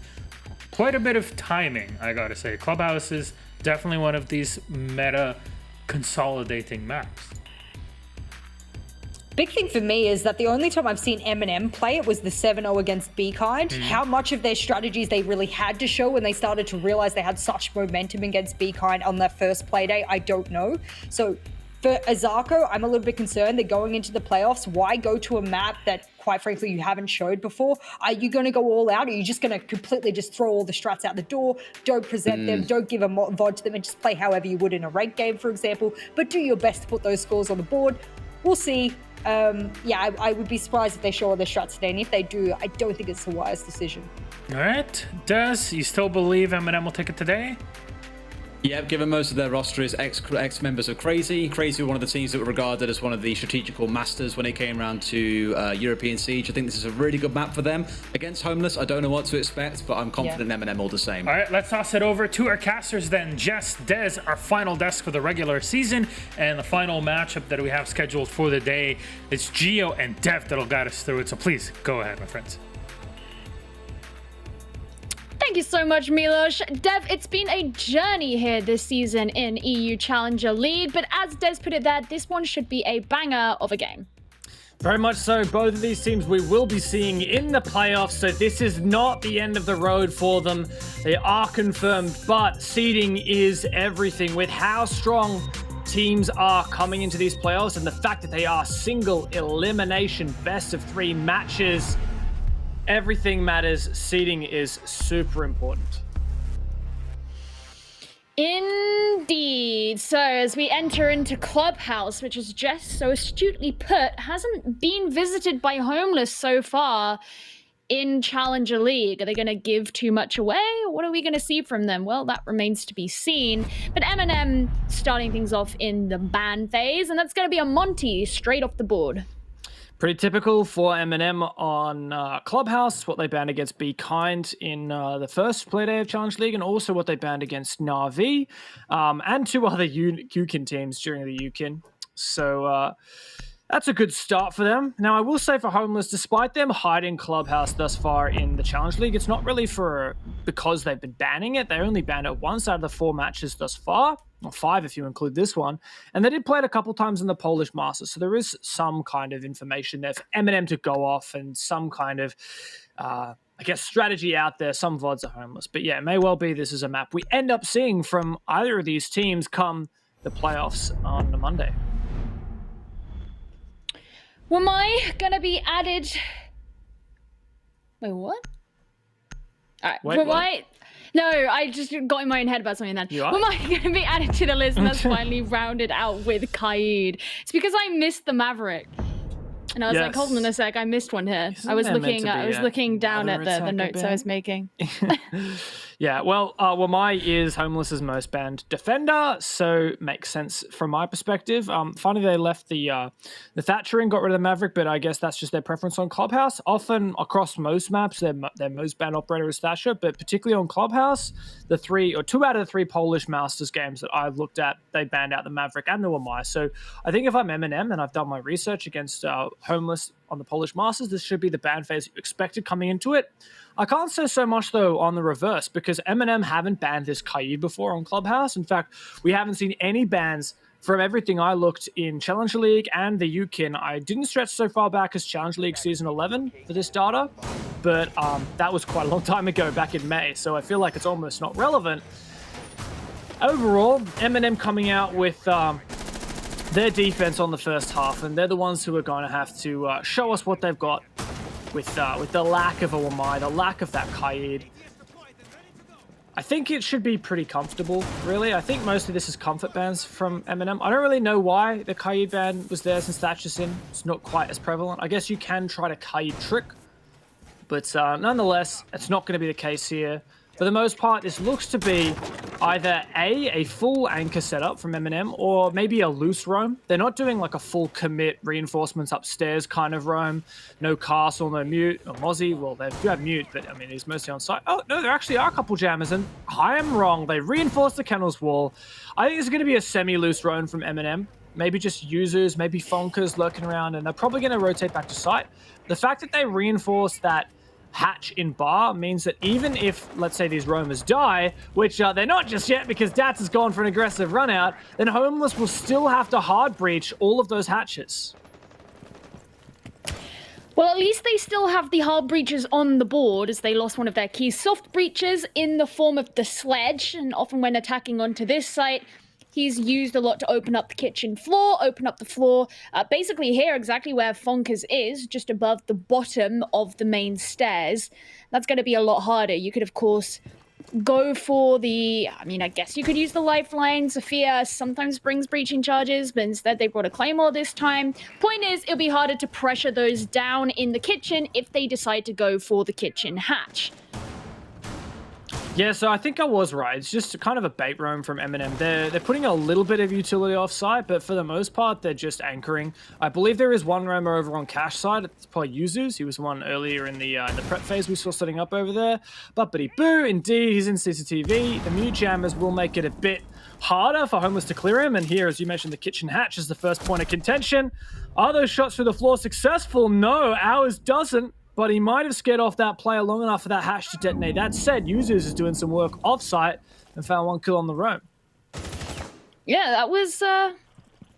quite a bit of timing, I gotta say. Clubhouse is definitely one of these meta consolidating maps. Big thing for me is that the only time I've seen Eminem play it was the 7-0 against Be Kind. How much of their strategies they really had to show when they started to realize they had such momentum against Be Kind on their first play day, I don't know. So for Azarko, I'm a little bit concerned. They're going into the playoffs. Why go to a map that, quite frankly, you haven't showed before? Are you going to go all out? Or are you just going to completely just throw all the strats out the door? Don't present them. Don't give a VOD to them and just play however you would in a ranked game, for example. But do your best to put those scores on the board. We'll see. I would be surprised if they show all their strats today, and if they do, I don't think it's a wise decision. All right, Des, you still believe Eminem will take it today? Yeah, given most of their roster is ex-members of Crazy. Crazy were one of the teams that were regarded as one of the strategical masters when it came around to European Siege. I think this is a really good map for them. Against Homeless, I don't know what to expect, but I'm confident Eminem all the same. All right, let's toss it over to our casters then. Jess, Des, our final desk for the regular season, and the final matchup that we have scheduled for the day. It's Geo and Dev that'll guide us through it, so please go ahead, my friends. Thank you so much, Milos. Dev, it's been a journey here this season in EU Challenger League, but as Des put it there, this one should be a banger of a game. Very much so. Both of these teams we will be seeing in the playoffs, so this is not the end of the road for them. They are confirmed, but seeding is everything. With how strong teams are coming into these playoffs and the fact that they are single elimination best of 3 matches, everything matters. Seeding is super important. Indeed. So as we enter into Clubhouse, which is just so astutely put, hasn't been visited by Homeless so far in Challenger League. Are they going to give too much away? What are we going to see from them? Well, that remains to be seen. But M&M starting things off in the ban phase, and that's going to be a Monty straight off the board. Pretty typical for M&M on Clubhouse, what they banned against Be Kind in the first Playday of Challenge League, and also what they banned against Na'Vi, and 2 other UKIN teams during the UKIN. So that's a good start for them. Now, I will say for Homeless, despite them hiding Clubhouse thus far in the Challenge League, it's not really because they've been banning it. They only banned it once out of the 4 matches thus far, or 5 if you include this one. And they did play it a couple times in the Polish Masters, so there is some kind of information there for M&M to go off and some kind of, I guess, strategy out there. Some VODs are Homeless. But yeah, it may well be this is a map we end up seeing from either of these teams come the playoffs on the Monday. Am I gonna be added? Wait, what? Alright, Wait, No, I just got in my own head about something then. You are? Am I gonna be added to the list and that's finally rounded out with Kaid? It's because I missed the Maverick. And I was like, hold on a sec, I missed one here. Isn't I was there meant to be looking down at another the attacker notes I ban? was making. Yeah, well, Wamai is Homeless's most banned defender, so makes sense from my perspective. Funny they left the Thatcher and got rid of the Maverick, but I guess that's just their preference on Clubhouse. Often across most maps, their most banned operator is Thatcher, but particularly on Clubhouse, 2 out of the 3 Polish Masters games that I've looked at, they banned out the Maverick and the Wamai. So I think if I'm M&M and I've done my research against Homeless on the Polish Masters, this should be the ban phase you expected coming into it. I can't say so much, though, on the reverse, because M&M haven't banned this Kaid before on Clubhouse. In fact, we haven't seen any bans from everything I looked in Challenger League and the UKIN. I didn't stretch so far back as Challenger League Season 11 for this data, but that was quite a long time ago, back in May, so I feel like it's almost not relevant. Overall, M&M coming out with their defense on the first half, and they're the ones who are going to have to show us what they've got with the lack of a Wamai, the lack of that Kaid. I think it should be pretty comfortable, really. I think mostly this is comfort bans from M&M. I don't really know why the Kaid ban was there since Thatcher's in. It's not quite as prevalent. I guess you can try to Kaid trick, but nonetheless, it's not going to be the case here. For the most part, this looks to be either a full anchor setup from M&M or maybe a loose roam. They're not doing like a full commit reinforcements upstairs kind of roam. No castle, no mute, or Mozzie. Well, they do have mute, but I mean, he's mostly on site. Oh, no, there actually are a couple jammers, and I am wrong. They reinforced the kennels wall. I think it's going to be a semi-loose roam from M&M. Maybe just users, maybe Fonkers lurking around, and they're probably going to rotate back to site. The fact that they reinforced that hatch in bar means that even if, let's say, these roamers die, which they're not just yet because Dats has gone for an aggressive run out, then Homeless will still have to hard breach all of those hatches. Well, at least they still have the hard breaches on the board, as they lost one of their key soft breaches in the form of the sledge, and often when attacking onto this site, he's used a lot to open up the kitchen floor, open up the floor, basically here exactly where Fonkers is, just above the bottom of the main stairs. That's going to be a lot harder. You could, of course, go for I guess you could use the lifeline. Sophia sometimes brings breaching charges, but instead they brought a Claymore this time. Point is, it'll be harder to pressure those down in the kitchen if they decide to go for the kitchen hatch. Yeah, so I think I was right. It's just kind of a bait roam from M&M. They're putting a little bit of utility off-site, but for the most part, they're just anchoring. I believe there is one roamer over on cash side. It's probably Yuzu's. He was one earlier in the prep phase we saw setting up over there. Buppity-boo, indeed, he's in CCTV. The mute jammers will make it a bit harder for Homeless to clear him, and here, as you mentioned, the kitchen hatch is the first point of contention. Are those shots through the floor successful? No, ours doesn't. But he might have scared off that player long enough for that hatch to detonate. That said, Users is doing some work off-site and found one kill on the roam. Yeah, that was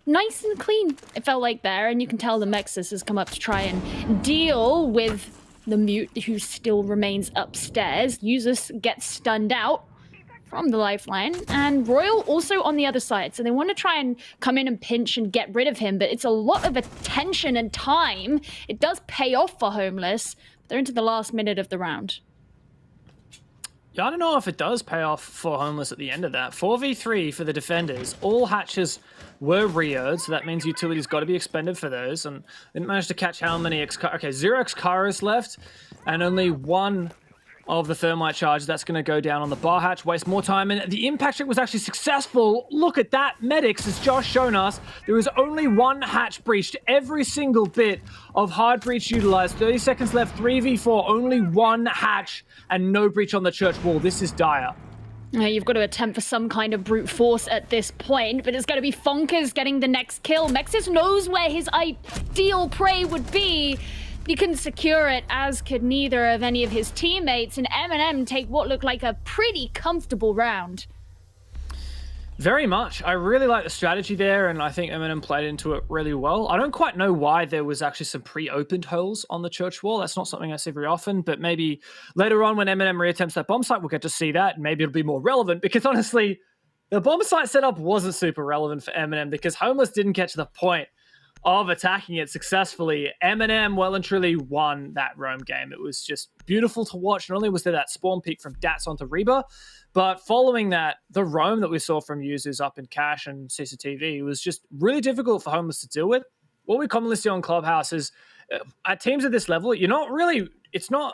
nice and clean, it felt like there. And you can tell the Mexus has come up to try and deal with the mute who still remains upstairs. Users gets stunned out from the lifeline, and Royal also on the other side. So they want to try and come in and pinch and get rid of him, but it's a lot of attention and time. It does pay off for Homeless, but they're into the last minute of the round. Yeah, I don't know if it does pay off for Homeless at the end of that. 4v3 for the defenders. All hatches were reared, so that means utility's got to be expended for those. And didn't manage to catch how many okay, 0 X-Karas left, and only 1 of the thermite charge that's going to go down on the bar hatch, waste more time, and the impact trick was actually successful. Look at that, medics, as Josh shown us, there was only 1 hatch breached, every single bit of hard breach utilized. 30 seconds left, 3v4, only 1 hatch, and no breach on the church wall. This is dire. You've got to attempt for some kind of brute force at this point, but it's going to be Fonkers getting the next kill. Mexis knows where his ideal prey would be. He couldn't secure it, as could neither of any of his teammates, and M&M take what looked like a pretty comfortable round. Very much. I really like the strategy there, and I think M&M played into it really well. I don't quite know why there was actually some pre-opened holes on the church wall. That's not something I see very often, but maybe later on when M&M reattempts that bomb site, we'll get to see that, and maybe it'll be more relevant, because honestly, the bomb site setup wasn't super relevant for M&M, because Homeless didn't get to the point of attacking it successfully. M&M well and truly won that roam game. It was just beautiful to watch. Not only was there that spawn peek from Dats onto Reba, but following that, the roam that we saw from users up in Cash and CCTV was just really difficult for Homeless to deal with. What we commonly see on Clubhouse is at teams at this level, it's not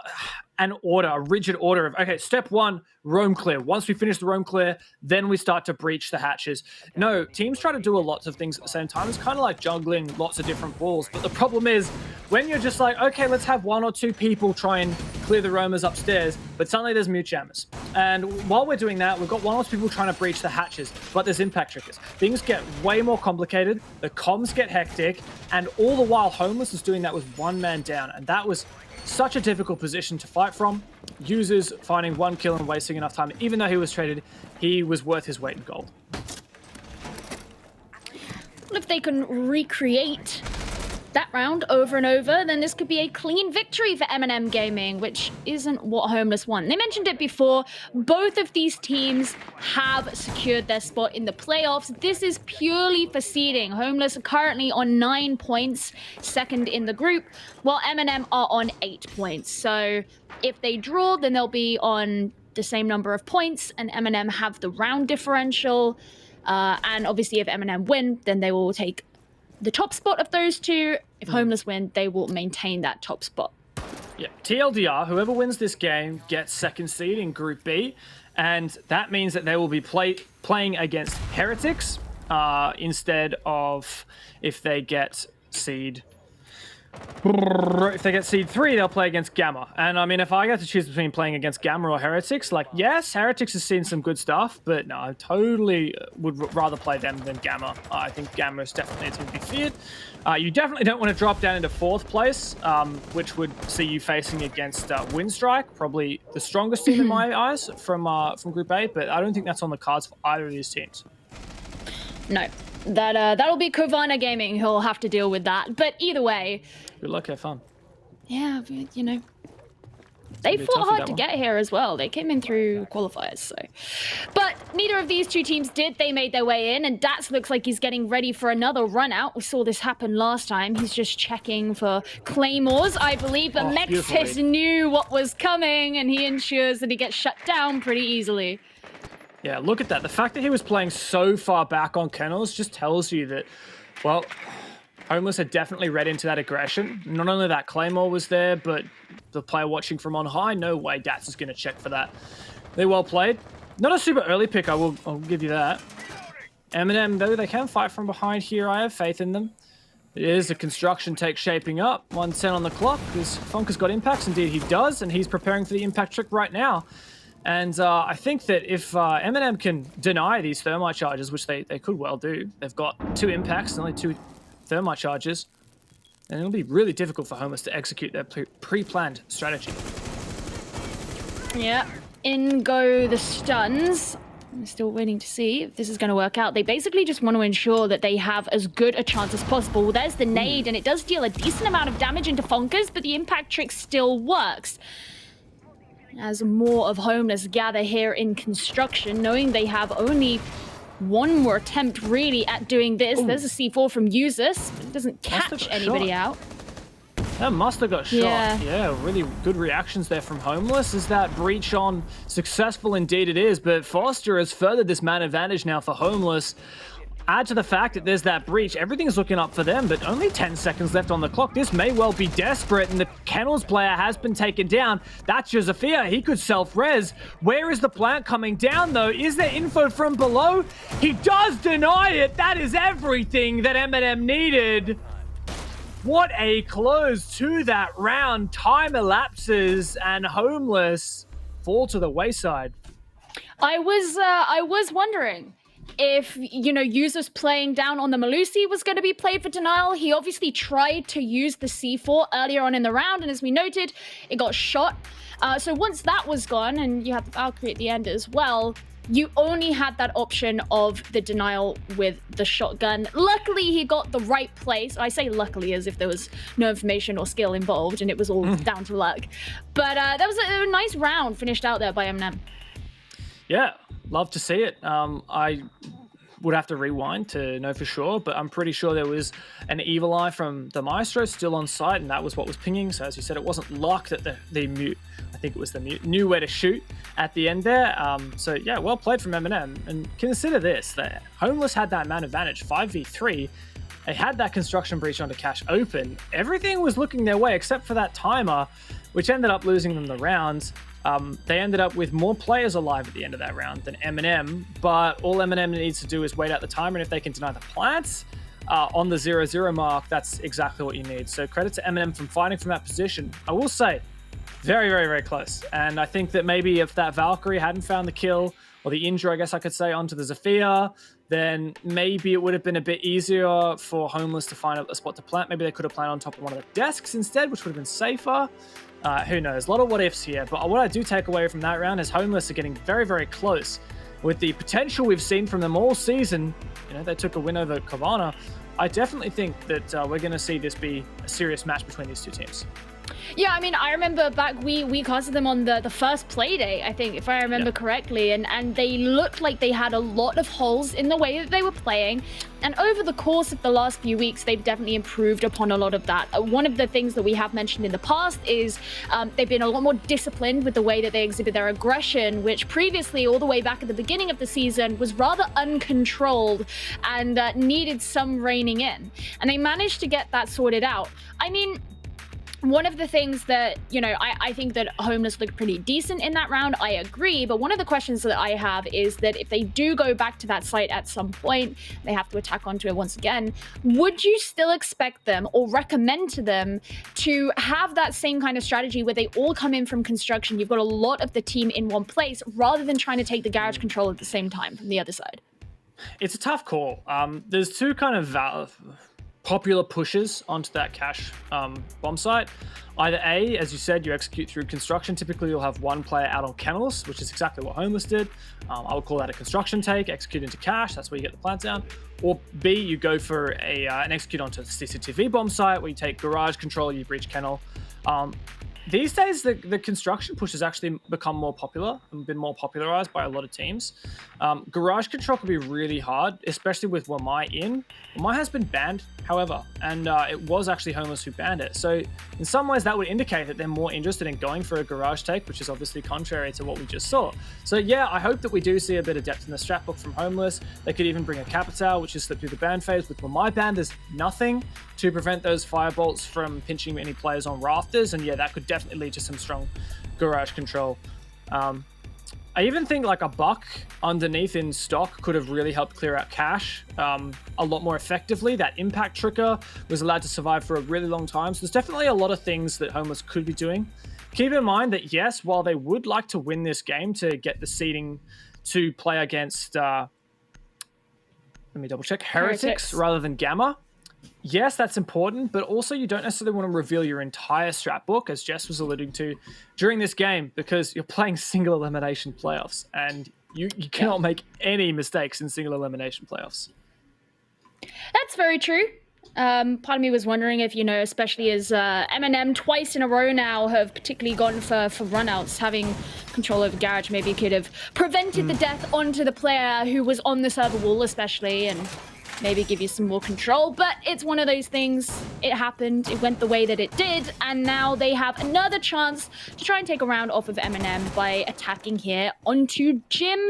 an order, a rigid order of, okay, step 1, roam clear. Once we finish the roam clear, then we start to breach the hatches. No, teams try to do a lot of things at the same time. It's kind of like juggling lots of different balls. But the problem is, when you're just like, okay, let's have 1 or 2 people try and clear the roamers upstairs, but suddenly there's mute jammers. And while we're doing that, we've got 1 or 2 people trying to breach the hatches, but there's impact triggers. Things get way more complicated, the comms get hectic, and all the while Homeless was doing that with 1 man down, and that was such a difficult position to fight from. Users finding 1 kill and wasting enough time. Even though he was traded, he was worth his weight in gold. Well, if they can recreate that round over and over, then this could be a clean victory for M&M Gaming, which isn't what Homeless won. They mentioned it before, both of these teams have secured their spot in the playoffs. This is purely for seeding. Homeless are currently on 9 points, second in the group, while M&M are on 8 points. So if they draw, then they'll be on the same number of points, and M&M have the round differential. And obviously if M&M win, then they will take the top spot of those 2. If Homeless win, they will maintain that top spot. Yeah, TLDR, whoever wins this game gets second seed in Group B, and that means that they will be playing against Heretics instead of if they get seed. If they get seed 3, they'll play against Gamma. And I mean, if I got to choose between playing against Gamma or Heretics, like, yes, Heretics has seen some good stuff, but no, I totally would rather play them than Gamma. I think Gamma is definitely a team to be feared. You definitely don't want to drop down into 4th place, which would see you facing against Windstrike, probably the strongest team in my eyes from Group A, but I don't think that's on the cards for either of these teams. No. That'll be Kovana Gaming who'll have to deal with that. But either way, good luck, have fun. Yeah, but, you know, they fought hard to get here as well. They came in through qualifiers, so. But neither of these 2 teams did. They made their way in, and Dats looks like he's getting ready for another run out. We saw this happen last time. He's just checking for claymores, I believe, but Mexis knew what was coming, and he ensures that he gets shut down pretty easily. Yeah, look at that. The fact that he was playing so far back on kennels just tells you that, well, Homeless had definitely read into that aggression. Not only that Claymore was there, but the player watching from on high, no way Dats is going to check for that. They well played. Not a super early pick, I'll give you that. M&M, though, they can fight from behind here. I have faith in them. It is a construction take shaping up. 1:10 on the clock. Because Fonka's got impacts. Indeed, he does, and he's preparing for the impact trick right now. And I think that if M&M can deny these thermite charges, which they could well do, they've got 2 impacts and only 2 thermite charges, and it'll be really difficult for Homeless to execute their pre-planned strategy. Yeah, in go the stuns. I'm still waiting to see if this is going to work out. They basically just want to ensure that they have as good a chance as possible. Well, there's the nade, and it does deal a decent amount of damage into Fonkers, but the impact trick still works. As more of Homeless gather here in construction, knowing they have only 1 more attempt really at doing this. There's a C4 from Users, but it doesn't catch anybody out. That must have got shot. Yeah. Yeah, really good reactions there from Homeless. Is that breach on successful? Indeed it is, but Foster has furthered this man advantage now for Homeless. Add to the fact that there's that breach, everything's looking up for them, but only 10 seconds left on the clock. This may well be desperate, and the Kennels player has been taken down. That's Josephia. He could self-res. Where is the plant coming down, though? Is there info from below? He does deny it. That is everything that Eminem needed. What a close to that round. Time elapses, and Homeless fall to the wayside. I was wondering if, users playing down on the Malusi was going to be played for denial. He obviously tried to use the C4 earlier on in the round, and as we noted, it got shot. So once that was gone, and you had the Valkyrie at the end as well, you only had that option of the denial with the shotgun. Luckily, he got the right place. I say luckily as if there was no information or skill involved, and it was all down to luck. But that was a nice round finished out there by Eminem. Yeah, love to see it. I would have to rewind to know for sure, but I'm pretty sure there was an evil eye from the Maestro still on site, and that was what was pinging. So as you said, it wasn't luck that the mute, I think it was the mute, knew where to shoot at the end there. So yeah, well played from Eminem. And consider this, that Homeless had that man advantage, 5v3. They had that construction breach onto Cash open. Everything was looking their way except for that timer, which ended up losing them the round. They ended up with more players alive at the end of that round than Eminem, but all Eminem needs to do is wait out the timer, and if they can deny the plants on the 0-0 mark, that's exactly what you need. So credit to Eminem from fighting from that position. I will say, very, very, very close. And I think that maybe if that Valkyrie hadn't found the kill, or the injury, I guess I could say, onto the Zephyr, then maybe it would have been a bit easier for Homeless to find a spot to plant. Maybe they could have planted on top of one of the desks instead, which would have been safer. Who knows? A lot of what ifs here. But what I do take away from that round is Homeless are getting very, very close. With the potential we've seen from them all season, they took a win over Kavana. I definitely think that we're going to see this be a serious match between these two teams. Yeah, I mean, I remember back, we casted them on the first Playday, I think, if I remember correctly, and they looked like they had a lot of holes in the way that they were playing. And over the course of the last few weeks, they've definitely improved upon a lot of that. One of the things that we have mentioned in the past is they've been a lot more disciplined with the way that they exhibit their aggression, which previously, all the way back at the beginning of the season, was rather uncontrolled and needed some reining in. And they managed to get that sorted out. I mean, one of the things that, I think that Homeless looked pretty decent in that round, I agree, but one of the questions that I have is that if they do go back to that site at some point, they have to attack onto it once again, would you still expect them or recommend to them to have that same kind of strategy where they all come in from construction, you've got a lot of the team in one place, rather than trying to take the garage control at the same time from the other side? It's a tough call. There's two kind of popular pushes onto that cache bomb site. Either A, as you said, you execute through construction. Typically, you'll have one player out on kennels, which is exactly what Homeless did. I would call that a construction take, execute into cache. That's where you get the plant down. Or B, you go for an execute onto the CCTV bomb site, where you take garage control, you breach kennel. These days, the construction push has actually become more popular and been more popularized by a lot of teams. Garage control can be really hard, especially with Wamai in. Wamai has been banned, however, and it was actually Homeless who banned it. So in some ways, that would indicate that they're more interested in going for a garage take, which is obviously contrary to what we just saw. So yeah, I hope that we do see a bit of depth in the strat book from Homeless. They could even bring a Capital, which is slipped through the ban phase. With Wamai ban, there's nothing to prevent those firebolts from pinching any players on rafters, and yeah, that could definitely lead to some strong garage control. I even think like a buck underneath in stock could have really helped clear out cache a lot more effectively. That impact trigger was allowed to survive for a really long time. So there's definitely a lot of things that Homeless could be doing. Keep in mind that yes, while they would like to win this game to get the seeding to play against, let me double check, Heretics rather than Gamma. Yes, that's important, but also you don't necessarily want to reveal your entire strat book, as Jess was alluding to, during this game, because you're playing single elimination playoffs, and you cannot make any mistakes in single elimination playoffs. That's very true. Part of me was wondering if, especially as Eminem twice in a row now have particularly gone for runouts, having control over garage maybe could have prevented the death onto the player who was on the server wall especially, and maybe give you some more control. But it's one of those things. It happened. It went the way that it did. And now they have another chance to try and take a round off of Eminem by attacking here onto Jim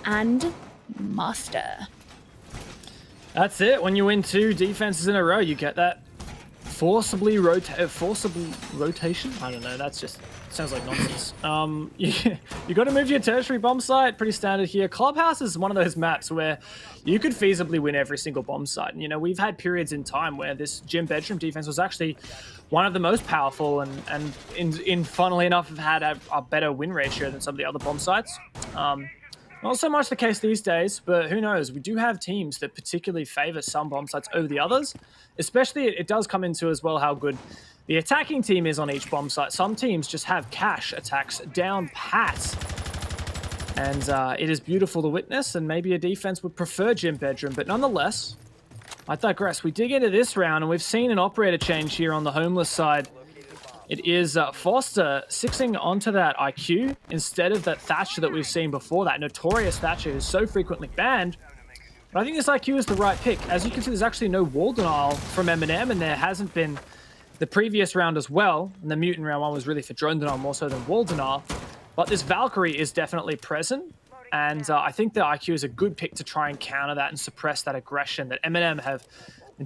and Master. That's it. When you win 2 defenses in a row, you get that forcible rotation. I don't know. That's just sounds like nonsense. You got to move your tertiary bomb site. Pretty standard here. Clubhouse is one of those maps where you could feasibly win every single bomb site. And, you know, we've had periods in time where this gym bedroom defense was actually one of the most powerful, and in funnily enough, have had a better win ratio than some of the other bomb sites. Not so much the case these days, but who knows? We do have teams that particularly favor some bomb sites over the others. Especially, it does come into as well how good the attacking team is on each bomb site. Some teams just have cash attacks down pat. And it is beautiful to witness, and maybe a defense would prefer gym bedroom, but nonetheless, I digress. We dig into this round, and we've seen an operator change here on the Homeless side. It is Foster 6ing onto that IQ instead of that Thatcher that we've seen before, that notorious Thatcher who's so frequently banned. But I think this IQ is the right pick. As you can see, there's actually no wall denial from Eminem, and there hasn't been the previous round as well. And the Mutant round 1 was really for drone denial more so than wall denial. But this Valkyrie is definitely present, and I think the IQ is a good pick to try and counter that and suppress that aggression that Eminem have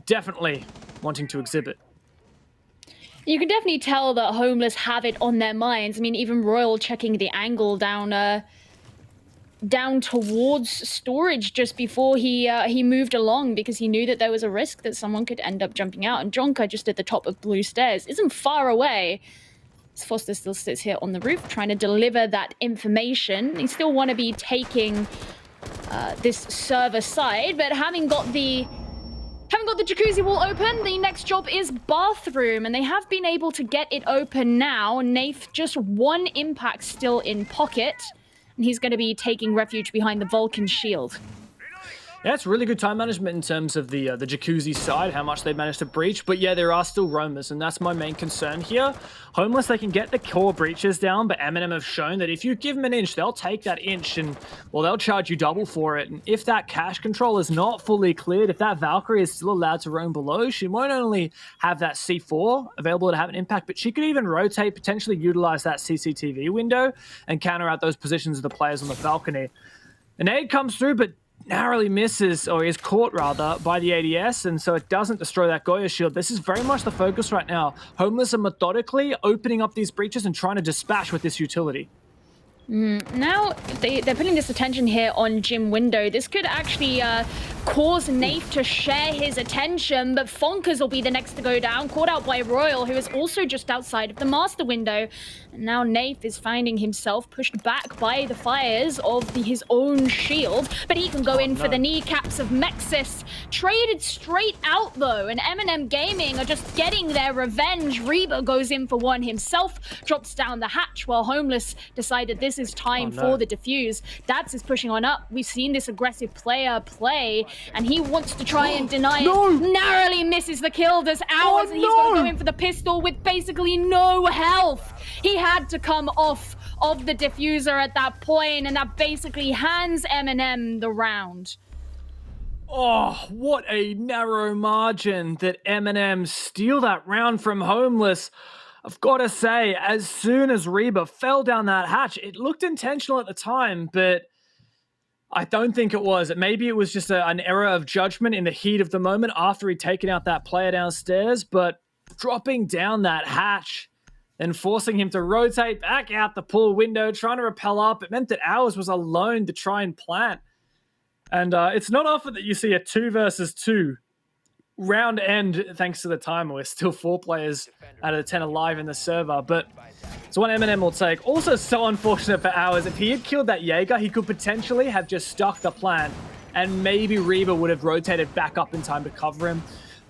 definitely wanting to exhibit. You can definitely tell that Homeless have it on their minds. I mean, even Royal checking the angle down towards storage just before he moved along, because he knew that there was a risk that someone could end up jumping out. And Jonka, just at the top of blue stairs, isn't far away. Foster still sits here on the roof trying to deliver that information. They still want to be taking this server side, but having got the jacuzzi wall open, the next job is bathroom, and they have been able to get it open now. Nath just 1 impact still in pocket, and he's going to be taking refuge behind the Vulcan shield. Yeah, it's really good time management in terms of the jacuzzi side, how much they've managed to breach. But yeah, there are still roamers, and that's my main concern here. Homeless, they can get the core breaches down, but Eminem have shown that if you give them an inch, they'll take that inch, and, well, they'll charge you double for it. And if that cache control is not fully cleared, if that Valkyrie is still allowed to roam below, she won't only have that C4 available to have an impact, but she could even rotate, potentially utilize that CCTV window and counter out those positions of the players on the balcony. An aid comes through, but narrowly misses, or is caught rather, by the ADS, and so it doesn't destroy that Goya shield. This is very much the focus right now. Homeless are methodically opening up these breaches and trying to dispatch with this utility. Now they're putting this attention here on Jim Window. This could actually cause Nath to share his attention, but Fonkers will be the next to go down, caught out by Royal, who is also just outside of the master window. And now Nath is finding himself pushed back by the fires of his own shield, but he can go in for the kneecaps of Mexis. Traded straight out though, and Eminem Gaming are just getting their revenge. Reba goes in for one himself, drops down the hatch, while Homeless decided this is time for the defuse. Dats is pushing on up. We've seen this aggressive player play, and he wants to try and deny it. Narrowly misses the kill. There's hours, and he's going to go in for the pistol with basically no health. He had to come off of the diffuser at that point, and that basically hands Eminem the round. Oh, what a narrow margin that Eminem steal that round from Homeless. I've got to say, as soon as Reba fell down that hatch, it looked intentional at the time, but I don't think it was. Maybe it was just an error of judgment in the heat of the moment after he'd taken out that player downstairs, but dropping down that hatch and forcing him to rotate back out the pool window, trying to rappel up, it meant that Hours was alone to try and plant. And it's not often that you see a 2 versus 2 round end, thanks to the timer. We're still 4 players out of the 10 alive in the server, but it's one Eminem will take. Also so unfortunate for Hours. If he had killed that Jaeger, he could potentially have just stuck the plant, and maybe Reba would have rotated back up in time to cover him.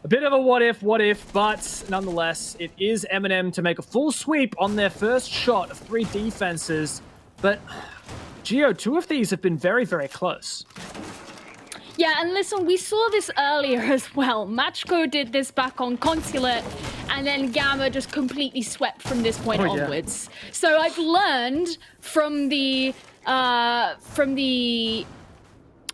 A bit of a what if, but nonetheless, it is Eminem to make a full sweep on their first shot of 3 defenses. But Geo, 2 of these have been very, very close. Yeah, and listen, we saw this earlier as well. Matchco did this back on Consulate, and then Gamma just completely swept from this point onwards. So I've learned from the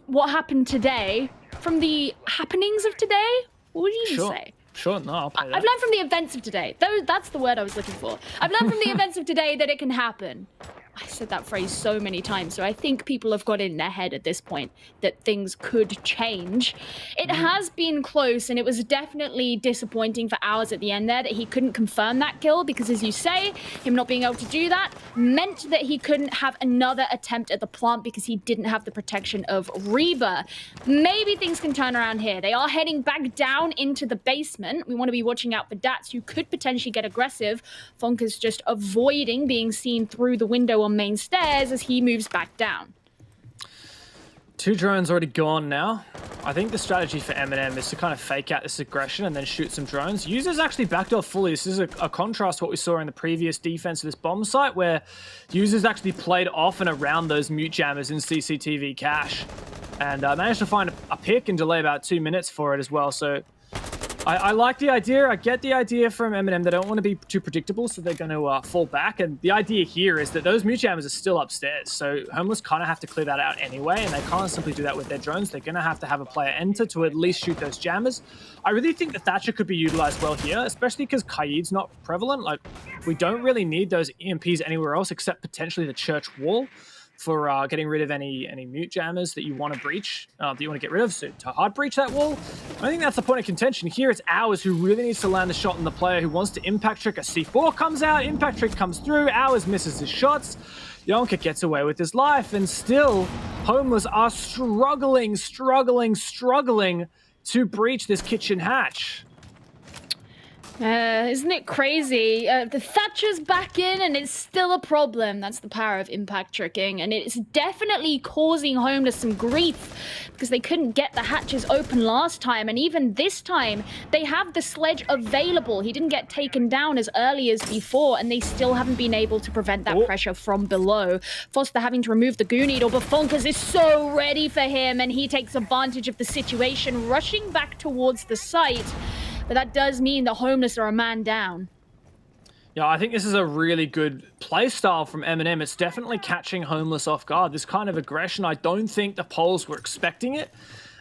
what happened today from the happenings of today? What would you even Sure. say? Sure, no, I'll play that. I've learned from the events of today. That's the word I was looking for. I've learned from the events of today that it can happen. I said that phrase so many times, so I think people have got it in their head at this point that things could change. It has been close, and it was definitely disappointing for Hours at the end there that he couldn't confirm that kill, because as you say, him not being able to do that meant that he couldn't have another attempt at the plant because he didn't have the protection of Reba. Maybe things can turn around here. They are heading back down into the basement. We want to be watching out for Dats, who could potentially get aggressive. Fonka's just avoiding being seen through the window on main stairs as he moves back down. 2 drones already gone now. I think the strategy for Eminem is to kind of fake out this aggression and then shoot some drones. Users actually backed off fully. This is a contrast to what we saw in the previous defense of this bomb site, where users actually played off and around those mute jammers in CCTV cache and managed to find a pick and delay about 2 minutes for it as well. So I like the idea. I get the idea from Eminem. They don't want to be too predictable, so they're going to fall back. And the idea here is that those mute jammers are still upstairs, so Homeless kind of have to clear that out anyway, and they can't simply do that with their drones. They're going to have a player enter to at least shoot those jammers. I really think that Thatcher could be utilized well here, especially because Qaid's not prevalent. Like, we don't really need those EMPs anywhere else except potentially the church wall for getting rid of any mute jammers that you want to breach, that you want to get rid of. So to hard breach that wall, I think that's the point of contention. Here it's Hours who really needs to land the shot on the player who wants to impact trick. A C4 comes out, impact trick comes through, Hours misses his shots. Yonka gets away with his life, and still Homeless are struggling to breach this kitchen hatch. Isn't it crazy? The Thatcher's back in and it's still a problem. That's the power of impact tricking, and it's definitely causing Homeless some grief because they couldn't get the hatches open last time, and even this time they have the sledge available. He didn't get taken down as early as before, and they still haven't been able to prevent that pressure from below. Foster having to remove the goo needle, but Fonkas is so ready for him, and he takes advantage of the situation, rushing back towards the site. But that does mean the Homeless are a man down. Yeah, I think this is a really good play style from Eminem. It's definitely catching Homeless off guard. This kind of aggression, I don't think the Poles were expecting it.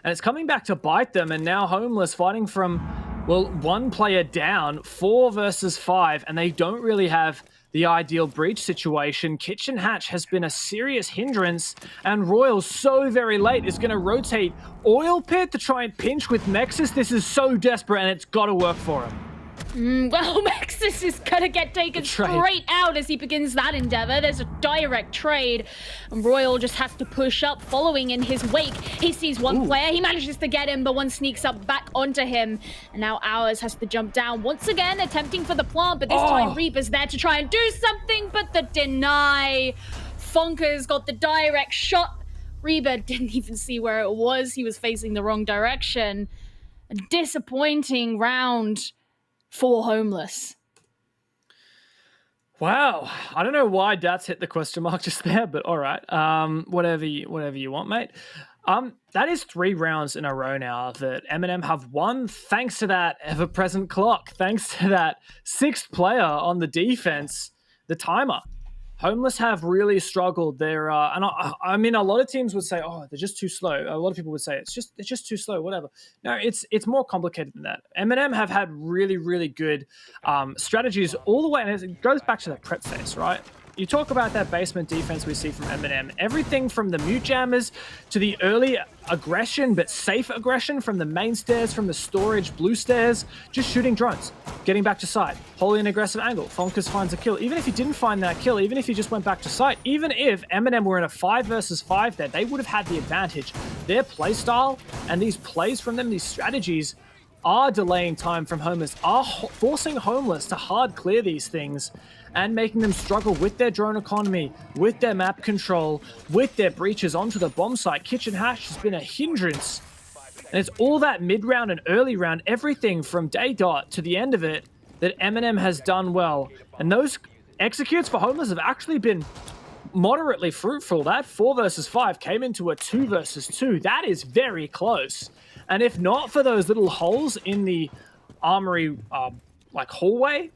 And it's coming back to bite them. And now Homeless fighting from, well, 1 player down, 4 versus 5. And they don't really have the ideal breach situation. Kitchen Hatch has been a serious hindrance. And Royal, so very late, is going to rotate Oil Pit to try and pinch with Nexus. This is so desperate, and it's got to work for him. Well, Nexus is gonna get taken straight out as he begins that endeavor. There's a direct trade, and Royal just has to push up, following in his wake. He sees one player, he manages to get him, but one sneaks up back onto him. And now Hours has to jump down once again, attempting for the plant, but this time Reaper's there to try and do something, but the deny. Fonka's got the direct shot. Reba didn't even see where it was. He was facing the wrong direction. A disappointing round for Homeless. Wow, I don't know why Dats hit the question mark just there, but all right, whatever you want, mate. That is 3 rounds in a row now that Eminem have won, thanks to that ever-present clock, thanks to that 6th player on the defense, the timer. Homeless have really struggled. They're, and I mean, a lot of teams would say, "Oh, they're just too slow." A lot of people would say, "It's just too slow." Whatever. No, it's more complicated than that. Eminem have had really good strategies all the way, and it goes back to that prep phase, right? You talk about that basement defense we see from Eminem. Everything from the mute jammers to the early aggression, but safe aggression from the main stairs, from the storage blue stairs, just shooting drones, getting back to site, holding an aggressive angle. Fonkas finds a kill. Even if he didn't find that kill, even if he just went back to site, even if Eminem were in a 5 versus 5 there, they would have had the advantage. Their play style and these plays from them, these strategies, are delaying time from Homeless, are forcing Homeless to hard clear these things and making them struggle with their drone economy, with their map control, with their breaches onto the bomb site. Kitchen Hatch has been a hindrance. And it's all that mid-round and early round, everything from day dot to the end of it, that Eminem has done well. And those executes for Homeless have actually been moderately fruitful. That 4 versus 5 came into a 2 versus 2. That is very close. And if not for those little holes in the armory, hallway,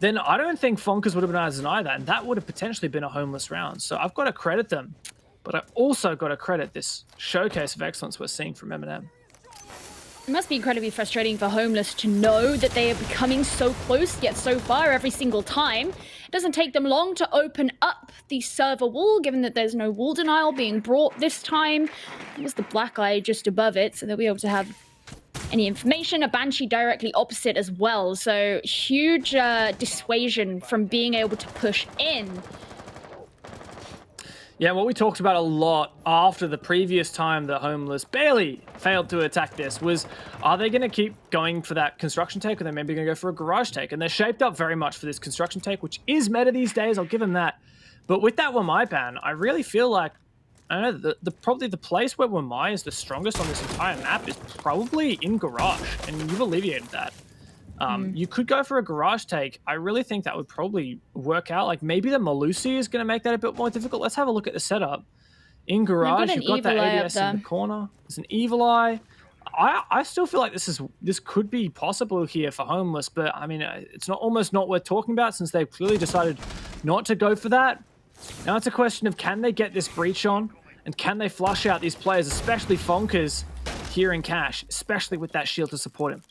then I don't think Fonkas would have been able to deny that, and that would have potentially been a Homeless round. So I've got to credit them, but I also got to credit this showcase of excellence we're seeing from Eminem. It must be incredibly frustrating for Homeless to know that they are becoming so close, yet so far every single time. It doesn't take them long to open up the server wall, given that there's no wall denial being brought this time. There's the black eye just above it, so they'll be able to have any information. A Banshee directly opposite as well, so huge dissuasion from being able to push in. Yeah, what we talked about a lot after the previous time that Homeless barely failed to attack this was, are they going to keep going for that construction take, or they're maybe going to go for a garage take? And they're shaped up very much for this construction take, which is meta these days, I'll give them that. But with that Wamai ban, I really feel like, I don't know, probably the place where Wamai is the strongest on this entire map is probably in garage, and you've alleviated that. You could go for a garage take. I really think that would probably work out. Like, maybe the Malusi is going to make that a bit more difficult. Let's have a look at the setup. In garage, you've got that ADS in the corner. There's an Evil Eye. I still feel like this could be possible here for Homeless, but I mean, it's almost not worth talking about since they've clearly decided not to go for that. Now it's a question of, can they get this breach on, and can they flush out these players, especially Fonkers here in Cash, especially with that shield to support him.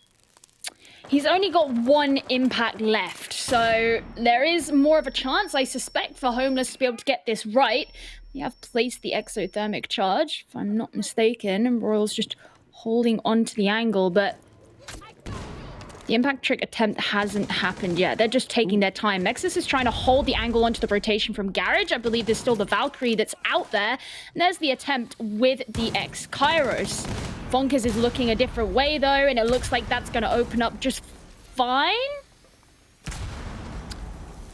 He's only got one impact left, so there is more of a chance, I suspect, for Homeless to be able to get this right. They have placed the exothermic charge, if I'm not mistaken, and Royal's just holding on to the angle, but the impact trick attempt hasn't happened yet. They're just taking their time. Nexus is trying to hold the angle onto the rotation from Garage. I believe there's still the Valkyrie that's out there. And there's the attempt with the X-Kairos. Fonkers is looking a different way, though, and it looks like that's going to open up just fine.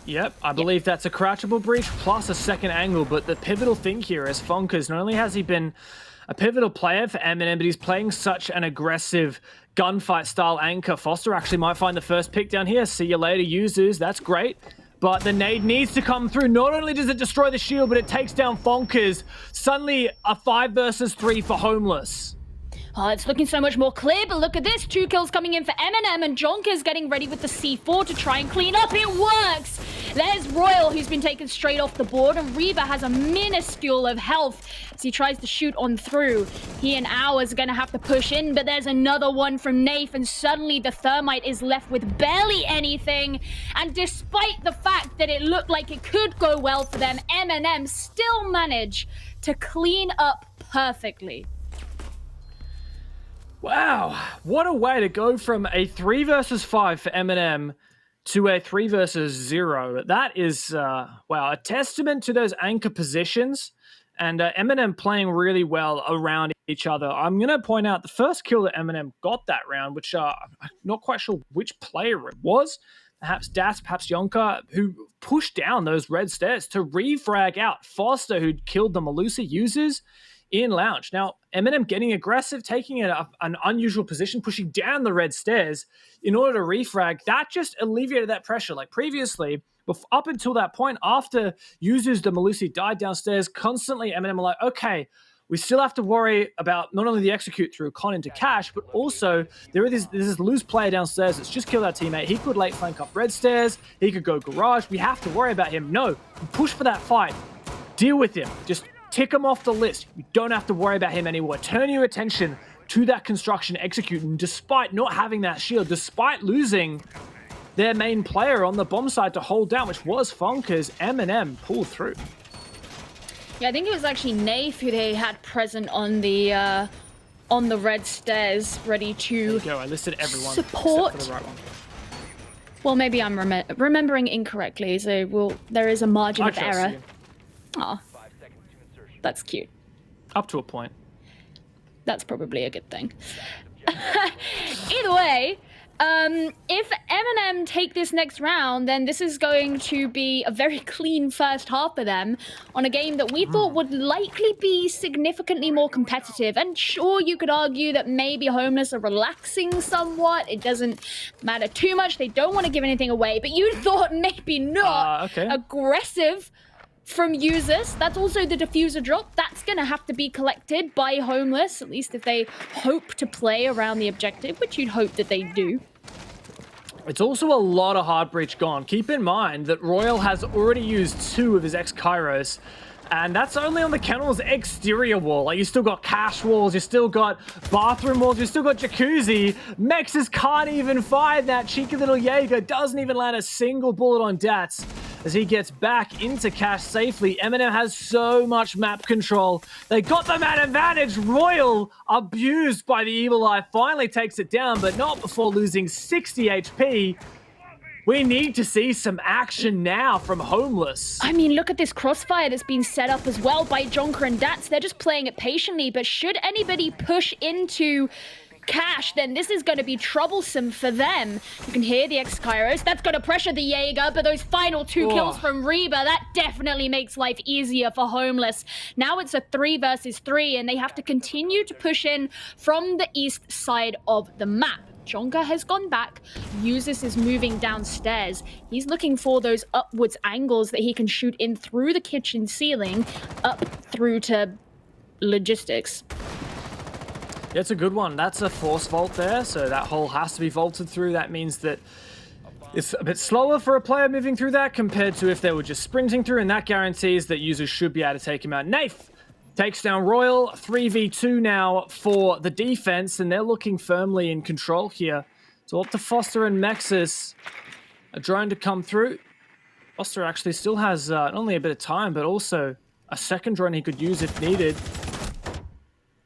Yep, I believe that's a crouchable breach plus a second angle, but the pivotal thing here is Fonkers, not only has he been a pivotal player for Eminem, but he's playing such an aggressive gunfight-style anchor. Foster actually might find the first pick down here. See you later, users. That's great. But the nade needs to come through. Not only does it destroy the shield, but it takes down Fonkers. Suddenly, a 5 versus 3 for Homeless. Oh, it's looking so much more clear, but look at this. 2 kills coming in for Eminem, and Jonker's getting ready with the C4 to try and clean up. It works! There's Royal, who's been taken straight off the board, and Reba has a minuscule of health as he tries to shoot on through. He and Hours are going to have to push in, but there's another one from Nafe, and suddenly the Thermite is left with barely anything. And despite the fact that it looked like it could go well for them, Eminem still managed to clean up perfectly. Wow, what a way to go from a 3 versus 5 for Eminem to a 3 versus 0. That is, wow, a testament to those anchor positions and Eminem playing really well around each other. I'm going to point out the first kill that Eminem got that round, which I'm not quite sure which player it was. Perhaps Das, perhaps Yonka, who pushed down those red stairs to refrag out Foster, who'd killed the Malusa users in Lounge. Now, Eminem getting aggressive, taking an unusual position, pushing down the red stairs in order to refrag, that just alleviated that pressure. Like previously, up until that point, after users the Malusi died downstairs, constantly Eminem were like, okay, we still have to worry about not only the execute through Con into Cash, but also there's this loose player downstairs that's just killed our teammate. He could late flank up red stairs. He could go garage. We have to worry about him. No, push for that fight. Deal with him. Just tick him off the list. You don't have to worry about him anymore. Turn your attention to that construction executing, despite not having that shield, despite losing their main player on the bomb side to hold down, which was Fonkers. Eminem pulled through. Yeah, I think it was actually Nafe who they had present on the red stairs, ready to There you go. I listed everyone support. except for the right one. Well, maybe I'm remembering incorrectly, so there is a margin I of trust error. you. Aw, that's cute. Up to a point. That's probably a good thing. Either way, if Eminem take this next round, then this is going to be a very clean first half for them on a game that we thought would likely be significantly more competitive. And sure, you could argue that maybe Homeless are relaxing somewhat. It doesn't matter too much. They don't want to give anything away, but you thought maybe not okay. aggressive from users. That's also the diffuser drop. That's going to have to be collected by Homeless, at least if they hope to play around the objective, which you'd hope that they do. It's also a lot of hard breach gone. Keep in mind that Royal has already used 2 of his X-Kairos. And that's only on the kennel's exterior wall. Like, you still got cash walls, you still got bathroom walls, you still got jacuzzi. Mexus can't even find that cheeky little Jaeger. Doesn't even land a single bullet on Dats as he gets back into cash safely. Eminem has so much map control. They got the man advantage. Royal, abused by the Evil Eye, finally takes it down, but not before losing 60 HP. We need to see some action now from Homeless. I mean, look at this crossfire that's been set up as well by Jonker and Dats. They're just playing it patiently, but should anybody push into Cash, then this is going to be troublesome for them. You can hear the X-Kairos. That's going to pressure the Jaeger, but those final 2 kills from Reba, that definitely makes life easier for Homeless. Now it's a 3 versus 3, and they have to continue to push in from the east side of the map. Jonker has gone back. Usus is moving downstairs. He's looking for those upwards angles that he can shoot in through the kitchen ceiling, up through to logistics. Yeah, it's a good one. That's a force vault there, so that hole has to be vaulted through. That means that it's a bit slower for a player moving through that compared to if they were just sprinting through, and that guarantees that users should be able to take him out. Nath takes down Royal, 3v2 now for the defense, and they're looking firmly in control here. So up to Foster and Mexus. A drone to come through. Foster actually still has not only a bit of time, but also a second drone he could use if needed.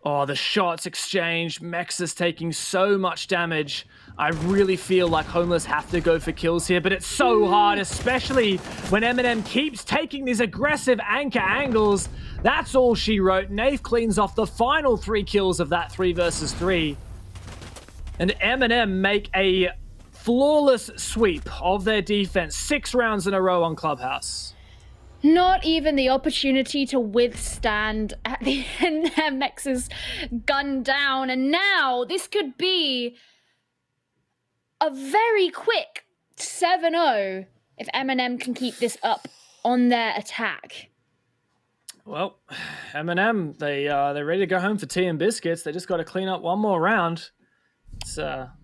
Oh, the shots exchanged. Mexus taking so much damage. I really feel like Homeless have to go for kills here, but it's so hard, especially when Eminem keeps taking these aggressive anchor angles. That's all she wrote. Nath cleans off the final 3 kills of that 3 versus 3. And Eminem make a flawless sweep of their defense. 6 rounds in a row on Clubhouse. Not even the opportunity to withstand at the end there. Mexus gunned down, and now this could be a very quick 7-0 if Eminem can keep this up on their attack. Well, Eminem, they're ready to go home for tea and biscuits. They just got to clean up one more round. It's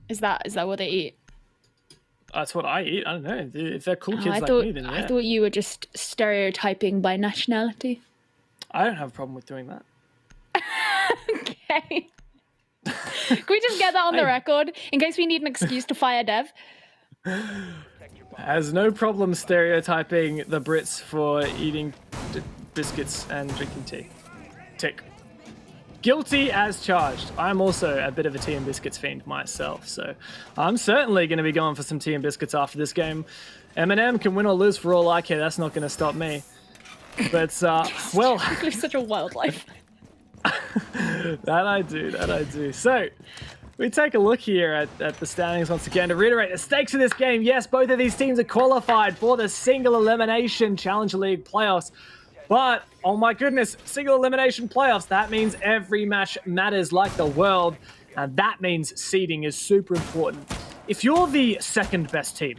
Is that what they eat? That's what I eat. I don't know. If they're cool kids I like thought, me, then yeah. I thought you were just stereotyping by nationality. I don't have a problem with doing that. Okay. Can we just get that on the record in case we need an excuse to fire Dev? Has no problem stereotyping the Brits for eating biscuits and drinking tea. Tick. Guilty as charged. I'm also a bit of a tea and biscuits fiend myself, so I'm certainly going to be going for some tea and biscuits after this game. Eminem can win or lose for all I care. That's not going to stop me. But, well... You're such a wildlife. That I do. So, we take a look here at the standings once again. To reiterate the stakes of this game, yes, both of these teams are qualified for the single elimination Challenger League playoffs. But, oh my goodness, single elimination playoffs, that means every match matters like the world. And that means seeding is super important. If you're the second best team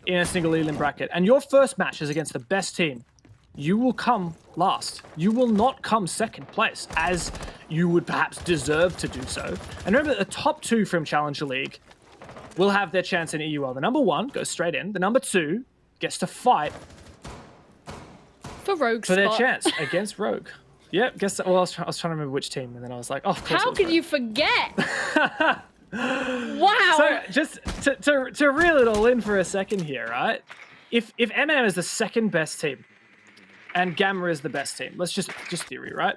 in a single elim bracket and your first match is against the best team, you will come last. You will not come second place, as you would perhaps deserve to do so. And remember that the top 2 from Challenger League will have their chance in EUL. The number 1 goes straight in. The number 2 gets to fight For Rogue's for their spot. chance against Rogue. Yep, guess that. Well, I was trying to remember which team, and then I was like, oh, of course. How could you forget? Wow. So just to reel it all in for a second here, right? If Eminem is the second best team, and Gamma is the best team, let's just theory, right?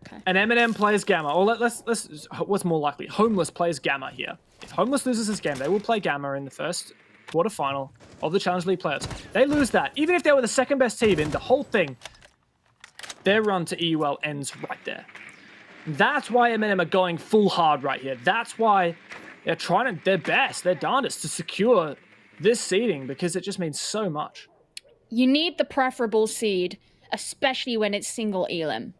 Okay. And Eminem plays Gamma, or let's what's more likely? Homeless plays Gamma here. If Homeless loses this game, they will play Gamma in the first quarterfinal of the Challenge League playoffs. They lose that. Even if they were the second best team in the whole thing, their run to EUL ends right there. That's why Eminem are going full hard right here. That's why they're trying their best, their darndest to secure this seeding, because it just means so much. You need the preferable seed, especially when it's single elim.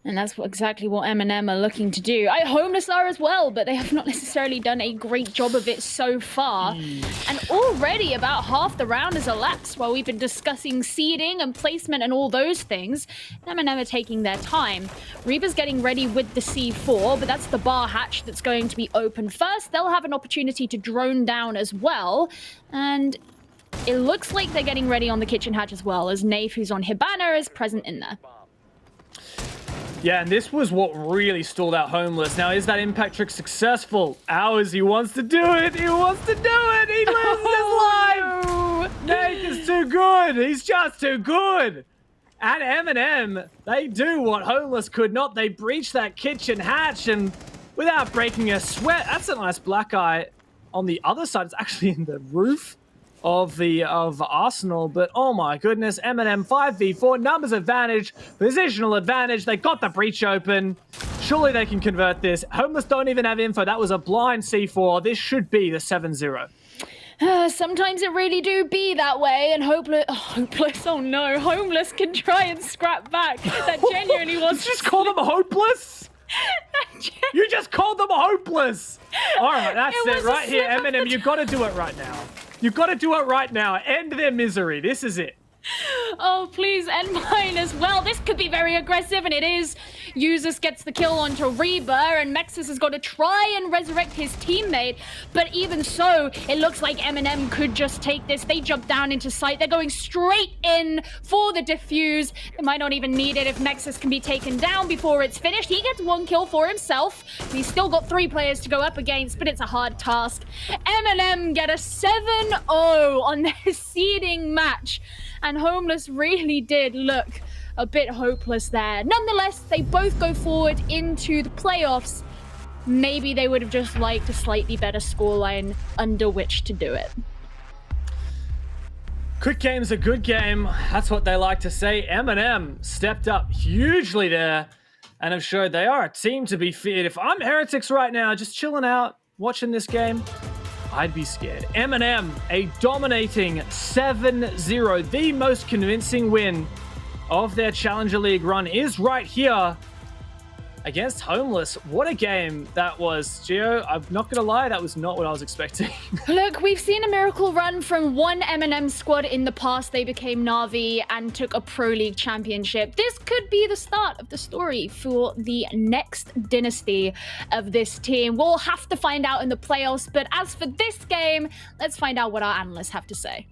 And that's exactly what Eminem are looking to do. Homeless are as well, but they have not necessarily done a great job of it so far. And already about half the round has elapsed while we've been discussing seeding and placement and all those things. Eminem are taking their time. Reba's getting ready with the C4, but that's the bar hatch that's going to be open first. They'll have an opportunity to drone down as well. And it looks like they're getting ready on the kitchen hatch as well, as Nave, who's on Hibana, is present in there. Yeah, and this was what really stalled out Homeless. Now, is that impact trick successful? Ours, he wants to do it. He wants to do it. He loses his life. Nate is too good. He's just too good. And Eminem, they do what Homeless could not. They breach that kitchen hatch, and without breaking a sweat, that's a nice black eye on the other side. It's actually in the roof of Arsenal, but oh my goodness, Eminem 5v4, numbers advantage, positional advantage. They got the breach open. Surely they can convert this. Homeless don't even have info. That was a blind C4. This should be the 7-0. Sometimes it really do be that way, and hopeless, oh no, Homeless can try and scrap back. That genuinely was... Just call them hopeless? You just called them hopeless! Alright, that's it right here. Eminem, you gotta do it right now. You gotta do it right now. End their misery. This is it. Oh, please end mine as well. This could be very aggressive, and it is. Usus gets the kill onto Reba, and Mexus has got to try and resurrect his teammate. But even so, it looks like Eminem could just take this. They jump down into sight. They're going straight in for the defuse. They might not even need it if Mexus can be taken down before it's finished. He gets one kill for himself. He's still got 3 players to go up against, but it's a hard task. Eminem get a 7-0 on their seeding match. And Homeless really did look a bit hopeless there. Nonetheless, they both go forward into the playoffs. Maybe they would have just liked a slightly better scoreline under which to do it. Quick game's a good game. That's what they like to say. Eminem stepped up hugely there and have showed they are a team to be feared. If I'm Heretics right now, just chilling out, watching this game, I'd be scared. Eminem, a dominating 7-0. The most convincing win of their Challenger League run is right here against Homeless. What a game that was, Gio. I'm not going to lie, that was not what I was expecting. Look, we've seen a miracle run from one Eminem squad in the past. They became Na'Vi and took a Pro League championship. This could be the start of the story for the next dynasty of this team. We'll have to find out in the playoffs, but as for this game, let's find out what our analysts have to say.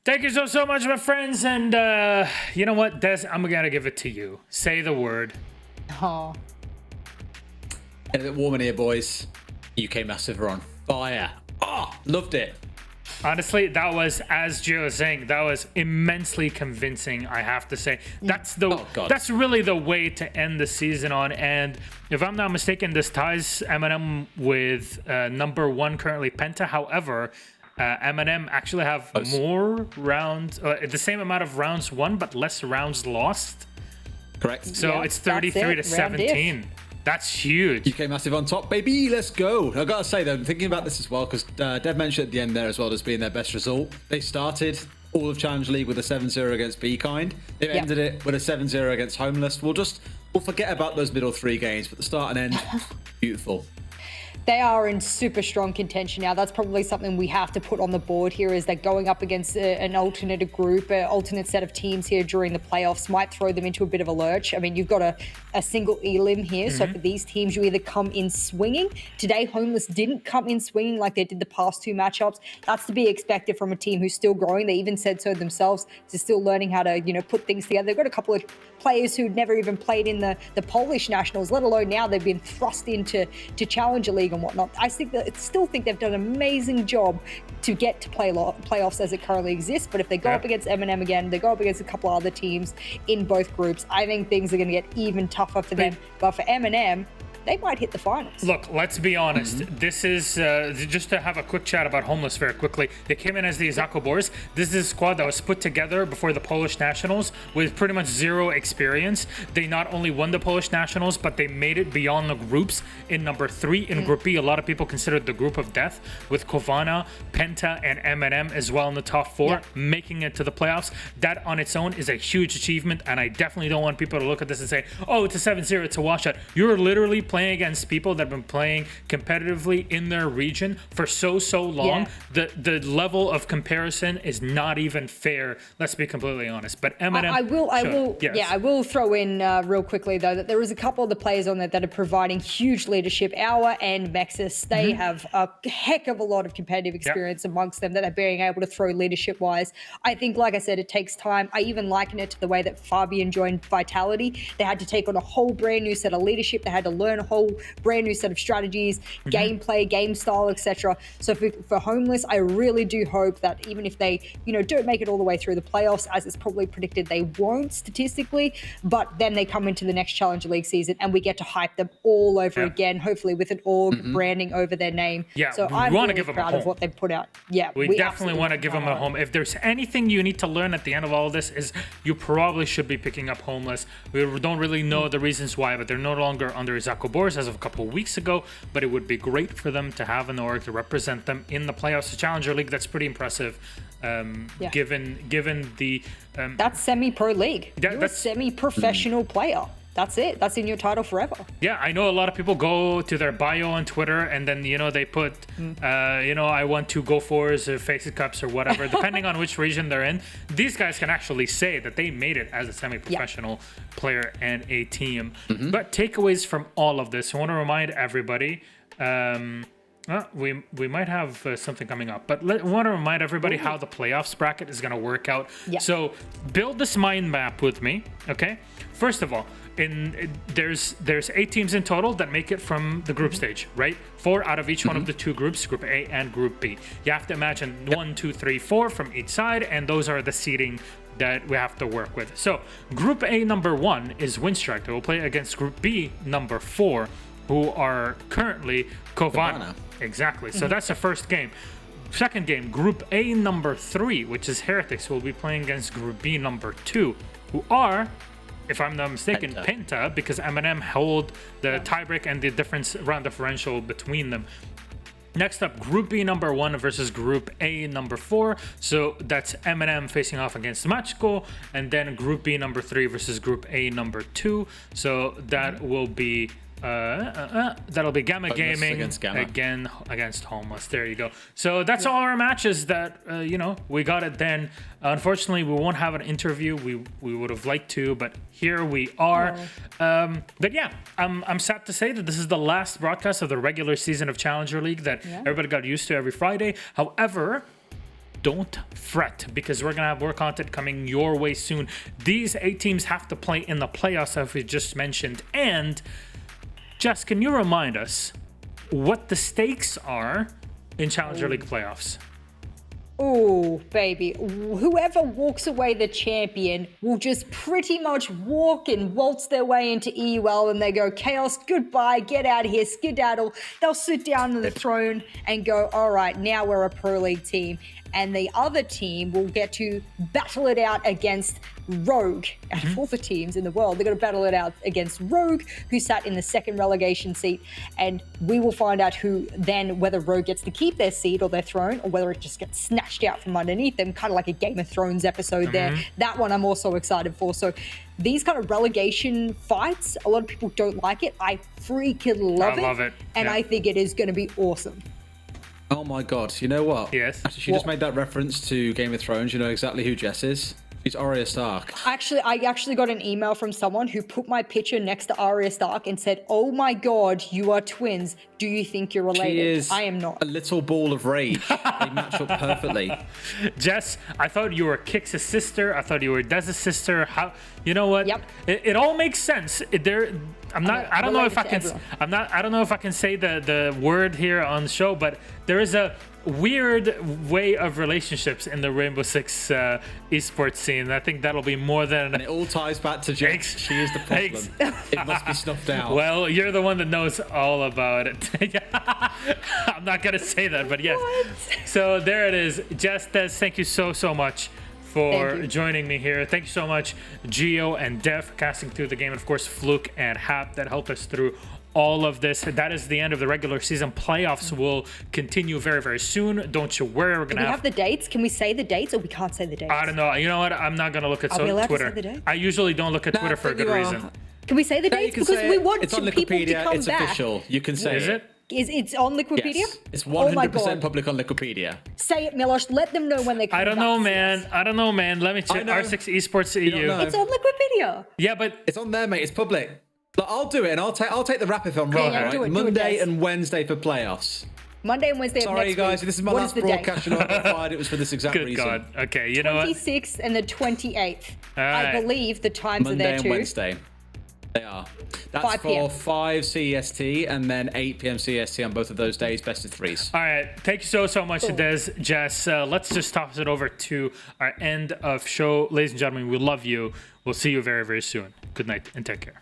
Thank you so much, my friends. And you know what, Des, I'm going to give it to you. Say the word. Oh. A bit warm in here, boys. UK Massive are on fire. Oh, loved it. Honestly, that was, as Gio was saying, that was immensely convincing, I have to say. That's that's really the way to end the season on. And if I'm not mistaken, this ties Eminem with number 1 currently, Penta. However, Eminem actually have more rounds, the same amount of rounds won, but less rounds lost. Correct. So it's 33 to 17. That's huge. UK Massive on top, baby. Let's go. I gotta say though, thinking about this as well, because Dev mentioned at the end there as well as being their best result. They started all of Challenge League with a 7-0 against Be Kind. They've ended it with a 7-0 against Homeless. We'll forget about those middle 3 games, but the start and end, beautiful. They are in super strong contention now. That's probably something we have to put on the board here, is that going up against an alternate group, an alternate set of teams here during the playoffs might throw them into a bit of a lurch. I mean, you've got a single elim here. So for these teams, you either come in swinging. Today, Homeless didn't come in swinging like they did the past 2 matchups. That's to be expected from a team who's still growing. They even said so themselves. They're still learning how to, put things together. They've got a couple of players who'd never even played in the Polish nationals, let alone now they've been thrust into Challenger League and whatnot. I still think they've done an amazing job to get to playoffs as it currently exists. But if they go up against Eminem again, they go up against a couple other teams in both groups, I think things are going to get even tougher for them. But for Eminem, they might hit the finals. Look, let's be honest. This is, just to have a quick chat about Homeless very quickly. They came in as the Izako Boars. This is a squad that was put together before the Polish Nationals with pretty much 0 experience. They not only won the Polish Nationals, but they made it beyond the groups in number 3. In Group B, a lot of people consider it the group of death, with Kovana, Penta, and Eminem as well in the top 4, making it to the playoffs. That on its own is a huge achievement, and I definitely don't want people to look at this and say, oh, it's a 7-0, it's a washout. You're literally playing against people that have been playing competitively in their region for so long. The level of comparison is not even fair. Let's be completely honest. But Eminem, I will throw in real quickly though that there is a couple of the players on there that are providing huge leadership. Our and Mexus, they have a heck of a lot of competitive experience amongst them that are being able to throw leadership wise. I think, like I said, it takes time. I even liken it to the way that Fabian joined Vitality. They had to take on a whole brand new set of leadership. They had to learn a whole brand new set of strategies, gameplay, game style, etc. So for Homeless, I really do hope that even if they, don't make it all the way through the playoffs, as it's probably predicted they won't statistically, but then they come into the next Challenger League season and we get to hype them all over again, hopefully with an org branding over their name. Yeah, so we I'm want really to give them a proud of home. what they've put out. Yeah, we definitely want to give them a home. If there's anything you need to learn at the end of all of this, is you probably should be picking up Homeless. We don't really know the reasons why, but they're no longer under Zako Boris as of a couple of weeks ago. But it would be great for them to have an org to represent them in the playoffs, the Challenger League. That's pretty impressive. Given the that's semi-pro league. You're a that's semi-professional player. That's it. That's in your title forever. Yeah, I know a lot of people go to their bio on Twitter and then, they put, I want to go fours or face cups or whatever, depending on which region they're in. These guys can actually say that they made it as a semi-professional player and a team. But takeaways from all of this, I want to remind everybody, we might have something coming up, but I want to remind everybody how the playoffs bracket is going to work out. So build this mind map with me, okay? First of all, there's 8 teams in total that make it from the group stage, right? 4 out of each one of the 2 groups, Group A and Group B. You have to imagine 1, 2, 3, 4 from each side, and those are the seeding that we have to work with. So Group A number 1 is Winstrike. They will play against Group B number 4, who are currently Kovana. Exactly. So that's the first game. Second game, Group A number 3, which is Heretics, will be playing against Group B number 2, who are, if I'm not mistaken, Penta, because Eminem held the tiebreak and the round differential between them. Next up, Group B number 1 versus Group A number 4. So that's Eminem facing off against Machko, and then Group B number 3 versus Group A number 2. So that will be that'll be Gamma Homeless Gaming against Gamma. again against Homeless. There you go. So that's all our matches that we got it then. Unfortunately, we won't have an interview. We would have liked to, but here we are. But yeah, I'm sad to say that this is the last broadcast of the regular season of Challenger League that everybody got used to every Friday. However, don't fret, because we're gonna have more content coming your way soon. These 8 teams have to play in the playoffs, as we just mentioned. And Jess, can you remind us what the stakes are in Challenger League playoffs? Oh, baby. Whoever walks away the champion will just pretty much walk and waltz their way into EUL, and they go, Chaos, goodbye, get out of here, skedaddle. They'll sit down on the throne and go, all right, now we're a Pro League team. And the other team will get to battle it out against Rogue. Out of all the teams in the world, they're going to battle it out against Rogue, who sat in the second relegation seat. And we will find out whether Rogue gets to keep their seat or their throne, or whether it just gets snatched out from underneath them, kind of like a Game of Thrones episode there. That one I'm also excited for. So these kind of relegation fights, a lot of people don't like it. I freaking love it. And I think it is going to be awesome. Oh my god, you know what? Yes. Actually, she just made that reference to Game of Thrones. You know exactly who Jess is? She's Arya Stark. Actually, I actually got an email from someone who put my picture next to Arya Stark and said, oh my god, you are twins. Do you think you're related? She is I am not. A little ball of rage. They match up perfectly. Jess, I thought you were Kix's sister. I thought you were Dez's sister. How? You know what? Yep. It all makes sense. I don't know if I can say the word here on the show, but there is a weird way of relationships in the Rainbow Six esports scene. I think that'll be more than... And it all ties back to Jinx. She is the problem. It must be snuffed out. Well, you're the one that knows all about it. I'm not going to say that, but yes. What? So there it is. Jess, Des, thank you so much for joining me here. Thank you so much, Gio and Dev, for casting through the game, and of course, Fluke and Hap that helped us through all of this. That is the end of the regular season. Playoffs will continue very, very soon. Don't you worry. We're gonna have the dates. Can we say the dates, or we can't say the dates? I don't know. You know what? I'm not gonna look at Twitter. To say the dates? I usually don't look at Twitter for a good reason. Can we say the Now you dates? can Because say we it. want It's on people to Wikipedia. come It's back. official. You can say Is it? It's on Wikipedia? Yes. It's Oh my 100% God. public on Wikipedia. Say it, Milosh. Let them know when they come I don't back know, to see man. us. I don't know, man. Let me check. know. R6 Esports don't EU. know. It's on Wikipedia. Yeah, but It's on there, mate. It's public. Look, I'll do it, and I'll take the rap if I'm wrong. yeah, Right? do it, Monday Des. and Wednesday for playoffs. Monday and Wednesday of Sorry, next guys. week. This is my What last the date? broadcast. You know, I got fired. It was for this exact good reason. God. Okay, you know what? 26th and the 28th. All I right. believe the times are Monday there and too. Wednesday. They are. That's 5 for p.m. 5 CEST and then 8 p.m. CEST on both of those days. Best of threes. All right. Thank you so much, Des, Jess. Let's just toss it over to our end of show. Ladies and gentlemen, we love you. We'll see you very, very soon. Good night and take care.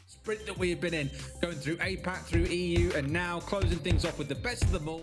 Sprint that we have been in, going through APAC, through EU, and now closing things off with the best of them all.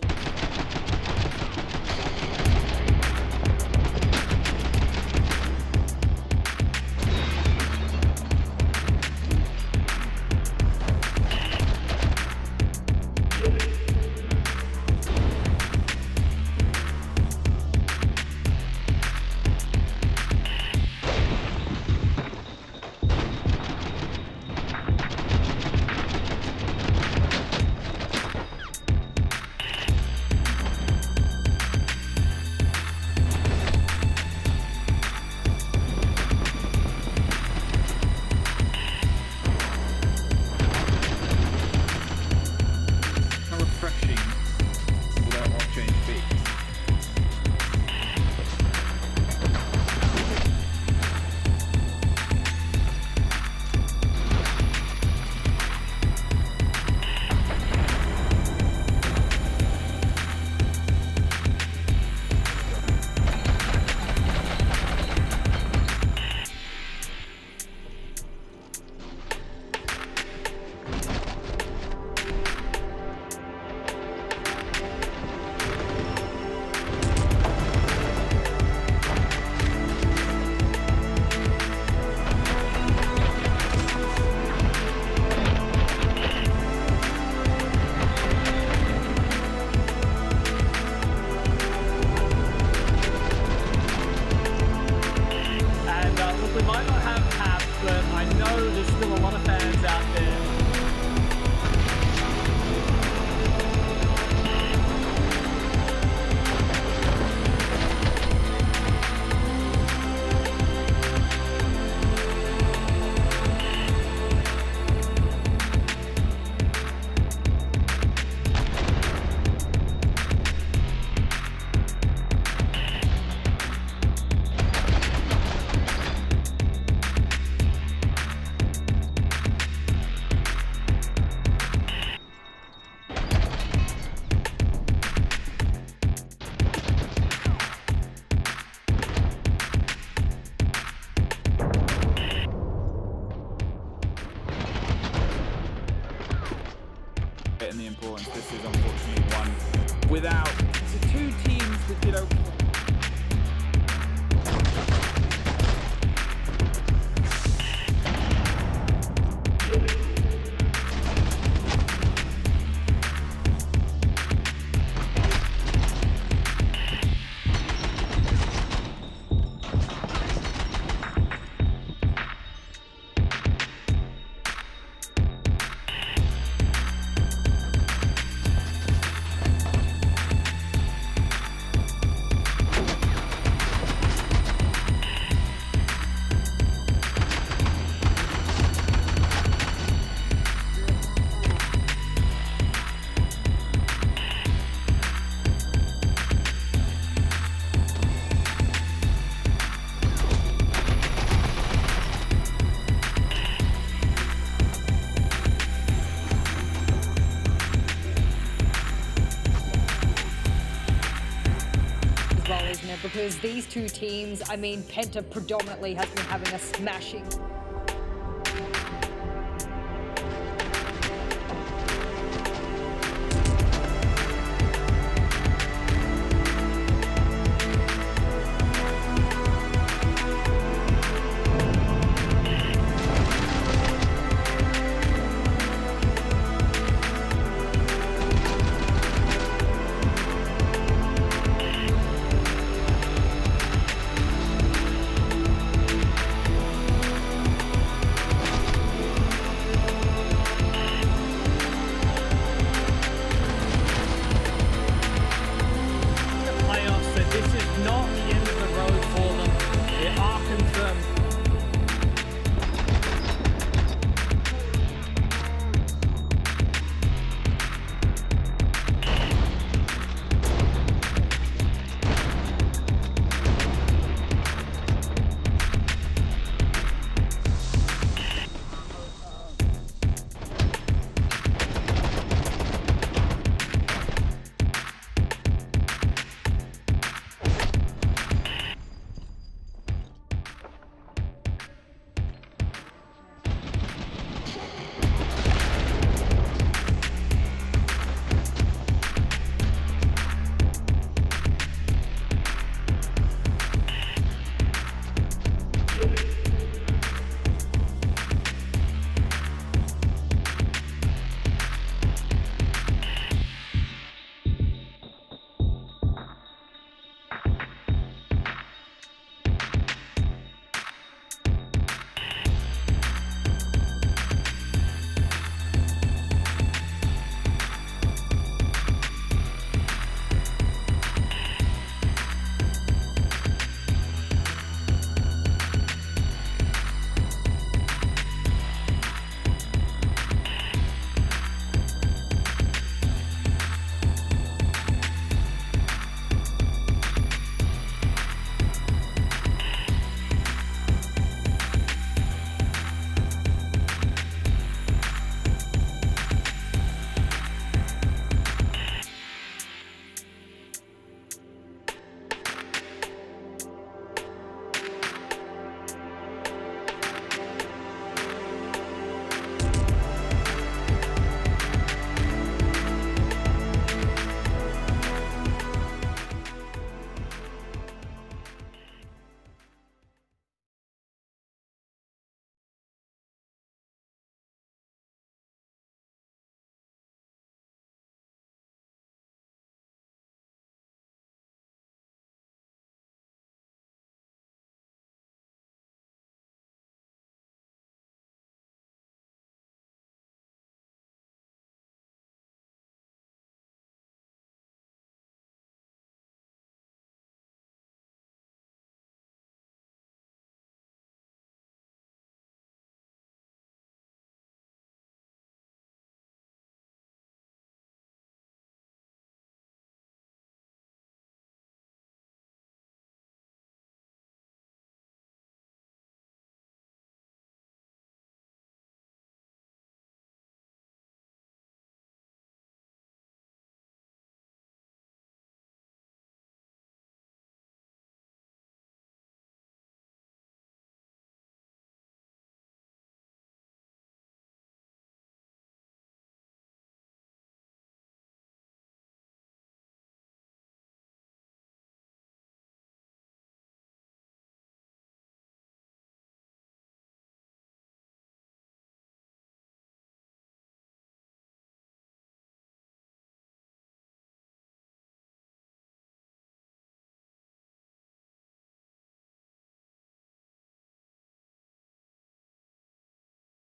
know there's still a lot of fans out there. And the importance, this is unfortunately one without the two teams that did okay. Well, isn't it? Because these two teams, I mean, Penta predominantly has been having a smashing